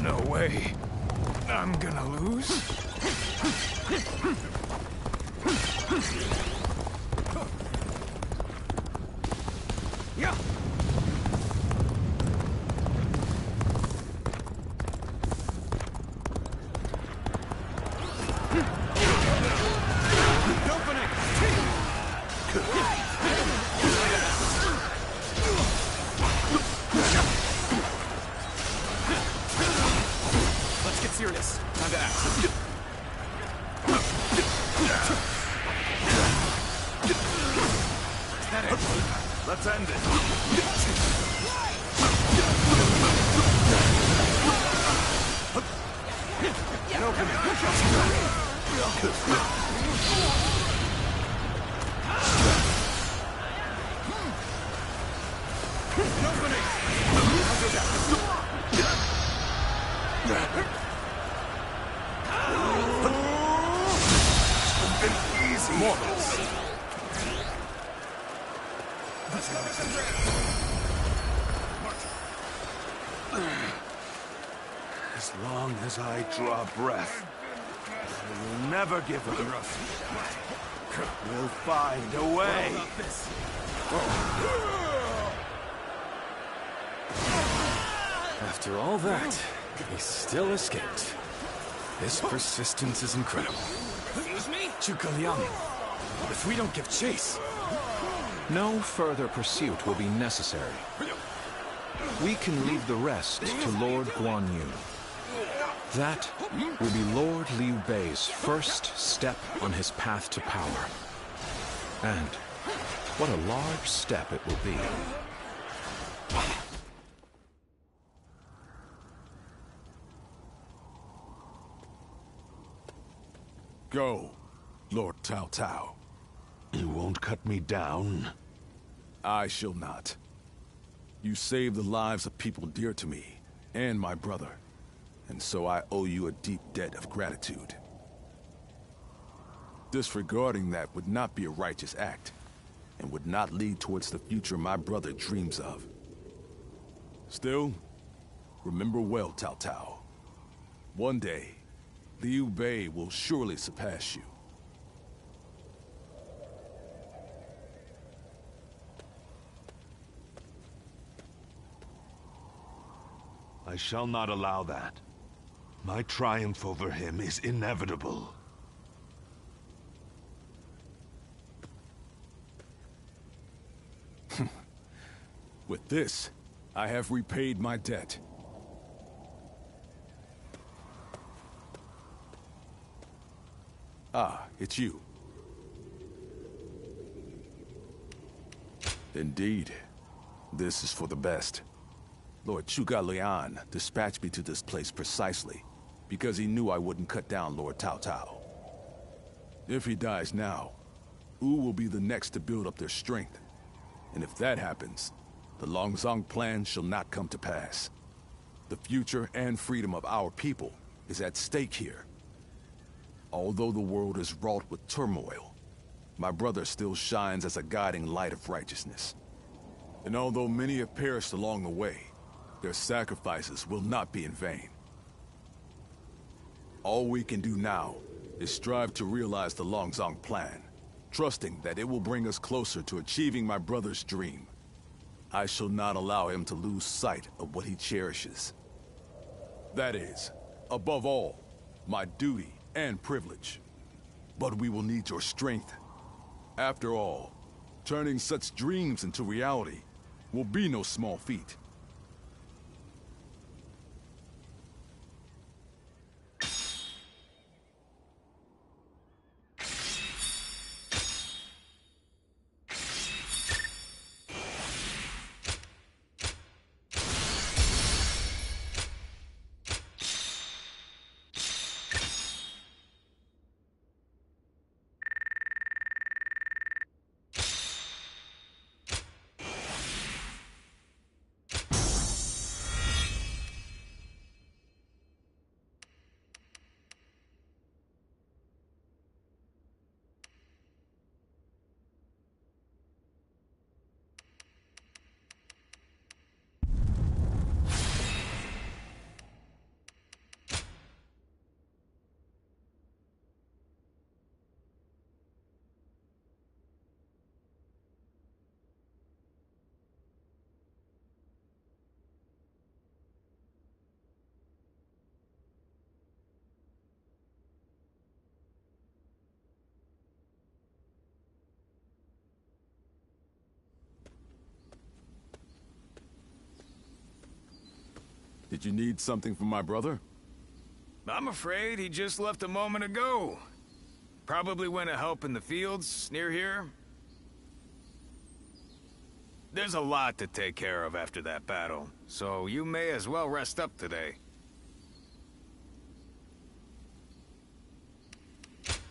No way. I'm gonna lose. Yeah. Let's get serious. Time to act. Let's end it. An opening. Easy. Mortals. As long as I draw breath, I will never give up. We'll find a way. After all that, he still escaped. His persistence is incredible. Excuse me? Zhuge Liang, if we don't give chase... No further pursuit will be necessary. We can leave the rest to Lord Guan Yu. That will be Lord Liu Bei's first step on his path to power. And what a large step it will be. Go, Lord Cao Cao. You won't cut me down? I shall not. You saved the lives of people dear to me, and my brother. And so I owe you a deep debt of gratitude. Disregarding that would not be a righteous act, and would not lead towards the future my brother dreams of. Still, remember well, Cao Cao. One day, Liu Bei will surely surpass you. I shall not allow that. My triumph over him is inevitable. With this, I have repaid my debt. Ah, it's you. Indeed. This is for the best. Lord Lian dispatched me to this place precisely because he knew I wouldn't cut down Lord Cao Cao. If he dies now, Wu will be the next to build up their strength. And if that happens, the Longzong plan shall not come to pass. The future and freedom of our people is at stake here. Although the world is wrought with turmoil, my brother still shines as a guiding light of righteousness. And although many have perished along the way, their sacrifices will not be in vain. All we can do now is strive to realize the Longzong plan, trusting that it will bring us closer to achieving my brother's dream. I shall not allow him to lose sight of what he cherishes. That is, above all, my duty and privilege. But we will need your strength. After all, turning such dreams into reality will be no small feat. Did you need something from my brother? I'm afraid he just left a moment ago. Probably went to help in the fields near here. There's a lot to take care of after that battle, so you may as well rest up today.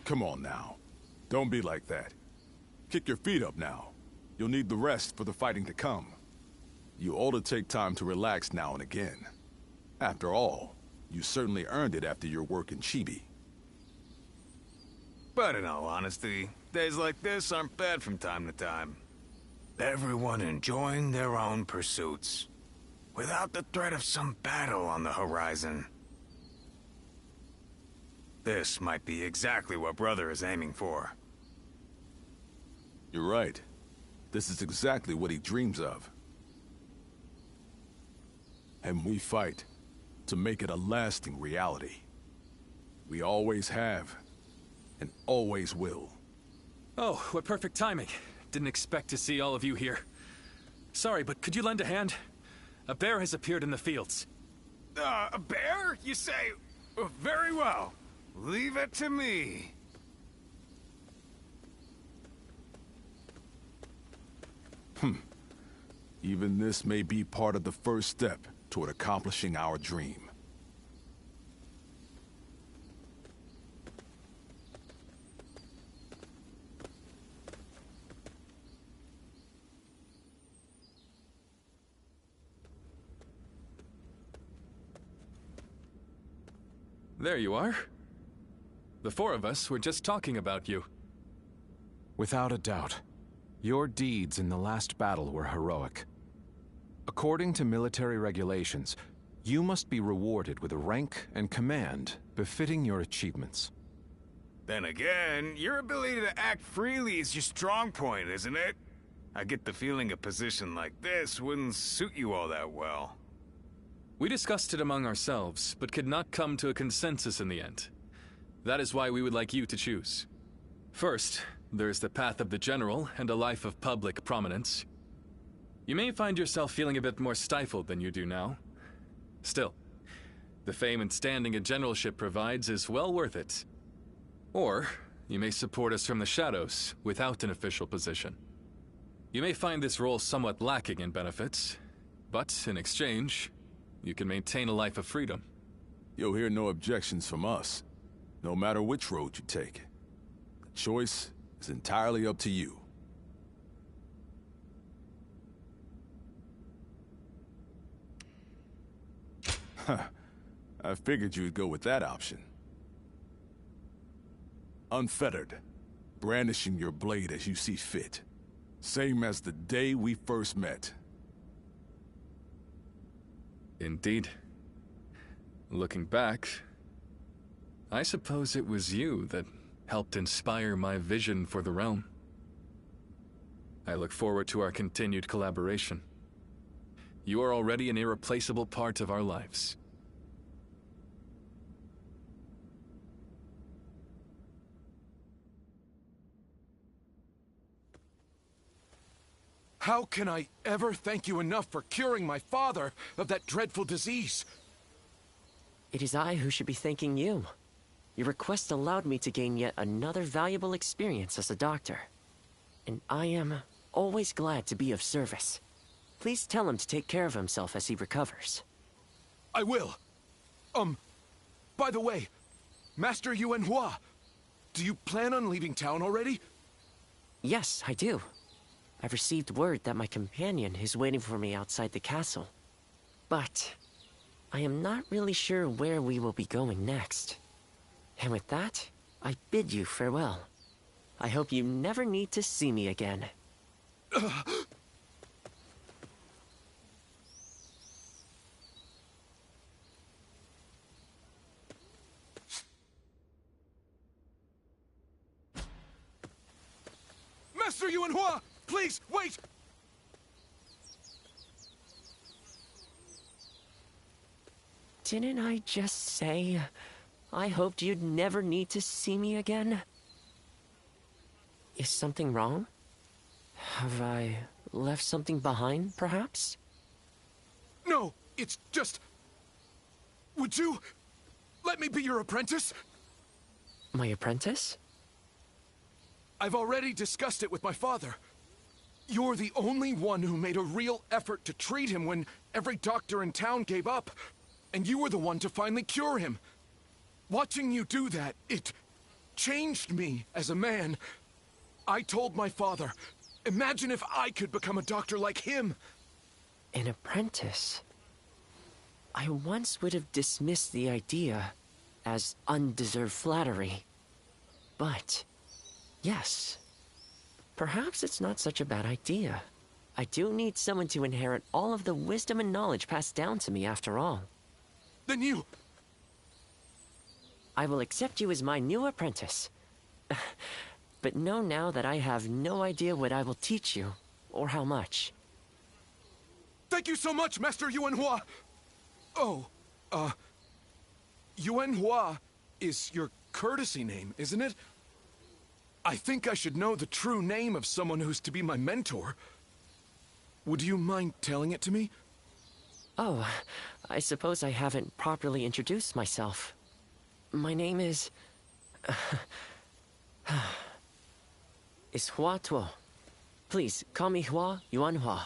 Come on now. Don't be like that. Kick your feet up now. You'll need the rest for the fighting to come. You ought to take time to relax now and again. After all, you certainly earned it after your work in Chibi. But in all honesty, days like this aren't bad from time to time. Everyone enjoying their own pursuits, without the threat of some battle on the horizon. This might be exactly what Brother is aiming for. You're right. This is exactly what he dreams of. And we fight to make it a lasting reality. We always have, and always will. Oh, what perfect timing. Didn't expect to see all of you here. Sorry, but could you lend a hand? A bear has appeared in the fields. A bear, you say? Very well. Leave it to me. Even this may be part of the first step toward accomplishing our dream. There you are. The four of us were just talking about you. Without a doubt, your deeds in the last battle were heroic. According to military regulations, you must be rewarded with a rank and command befitting your achievements. Then again, your ability to act freely is your strong point, isn't it? I get the feeling a position like this wouldn't suit you all that well. We discussed it among ourselves, but could not come to a consensus in the end. That is why we would like you to choose. First, there's the path of the general and a life of public prominence. You may find yourself feeling a bit more stifled than you do now. Still, the fame and standing a generalship provides is well worth it. Or, you may support us from the shadows without an official position. You may find this role somewhat lacking in benefits, but in exchange, you can maintain a life of freedom. You'll hear no objections from us, no matter which road you take. The choice is entirely up to you. I figured you'd go with that option. Unfettered, brandishing your blade as you see fit. Same as the day we first met. Indeed. Looking back, I suppose it was you that helped inspire my vision for the realm. I look forward to our continued collaboration. You are already an irreplaceable part of our lives. How can I ever thank you enough for curing my father of that dreadful disease? It is I who should be thanking you. Your request allowed me to gain yet another valuable experience as a doctor. And I am always glad to be of service. Please tell him to take care of himself as he recovers. I will. By the way, Master Yuanhua, do you plan on leaving town already? Yes, I do. I've received word that my companion is waiting for me outside the castle. But I am not really sure where we will be going next. And with that, I bid you farewell. I hope you never need to see me again. Master Yuanhua! Please, wait! Didn't I just say I hoped you'd never need to see me again? Is something wrong? Have I left something behind, perhaps? No, it's just... Would you let me be your apprentice? My apprentice? I've already discussed it with my father. You're the only one who made a real effort to treat him when every doctor in town gave up. And you were the one to finally cure him. Watching you do that, it changed me as a man. I told my father, imagine if I could become a doctor like him. An apprentice? I once would have dismissed the idea as undeserved flattery. But, yes, perhaps it's not such a bad idea. I do need someone to inherit all of the wisdom and knowledge passed down to me after all. Then you... I will accept you as my new apprentice. But know now that I have no idea what I will teach you, or how much. Thank you so much, Master Yuanhua! Oh, Yuanhua is your courtesy name, isn't it? I think I should know the true name of someone who's to be my mentor. Would you mind telling it to me? Oh, I suppose I haven't properly introduced myself. My name is Hua Tuo. Please, call me Hua Yuanhua.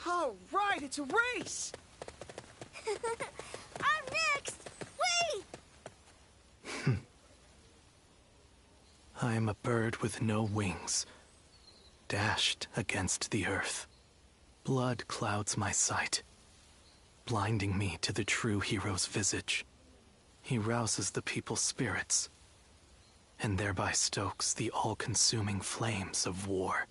All right, it's a race! I'm next! Wait! I am a bird with no wings, dashed against the earth. Blood clouds my sight, blinding me to the true hero's visage. He rouses the people's spirits, and thereby stokes the all-consuming flames of war.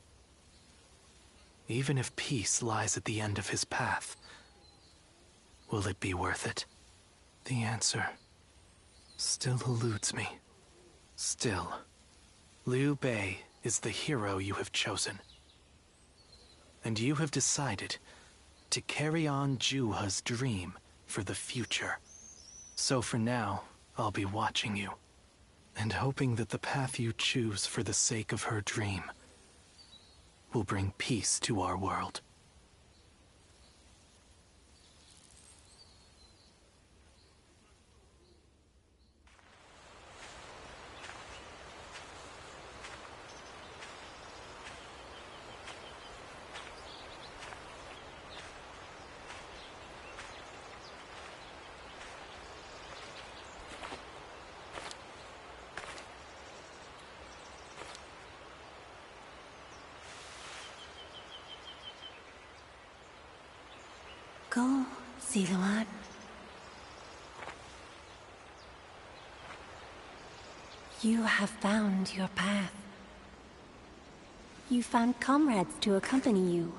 Even if peace lies at the end of his path, will it be worth it? The answer still eludes me. Still, Liu Bei is the hero you have chosen. And you have decided to carry on Juha's dream for the future. So for now, I'll be watching you, and hoping that the path you choose for the sake of her dream will bring peace to our world. Go, Siluan. You have found your path. You found comrades to accompany you.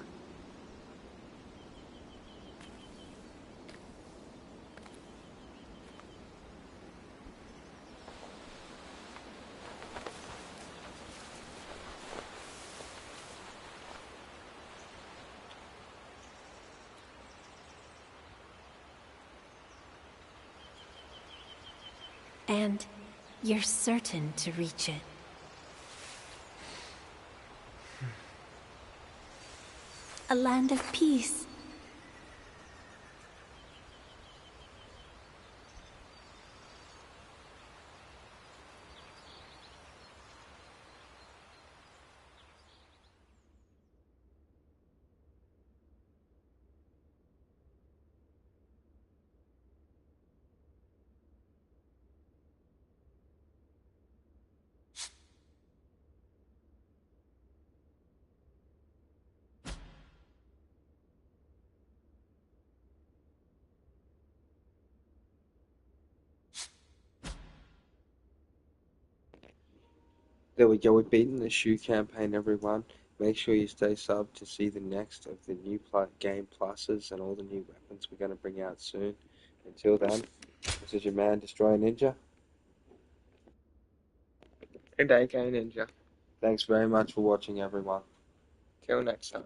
And you're certain to reach it. A land of peace. There we go, we've beaten the Shu campaign, everyone. Make sure you stay subbed to see the next of the new game pluses and all the new weapons we're going to bring out soon. Until then, this is your man, Destroyer Ninja. And AK Ninja. Thanks very much for watching, everyone. Till next time.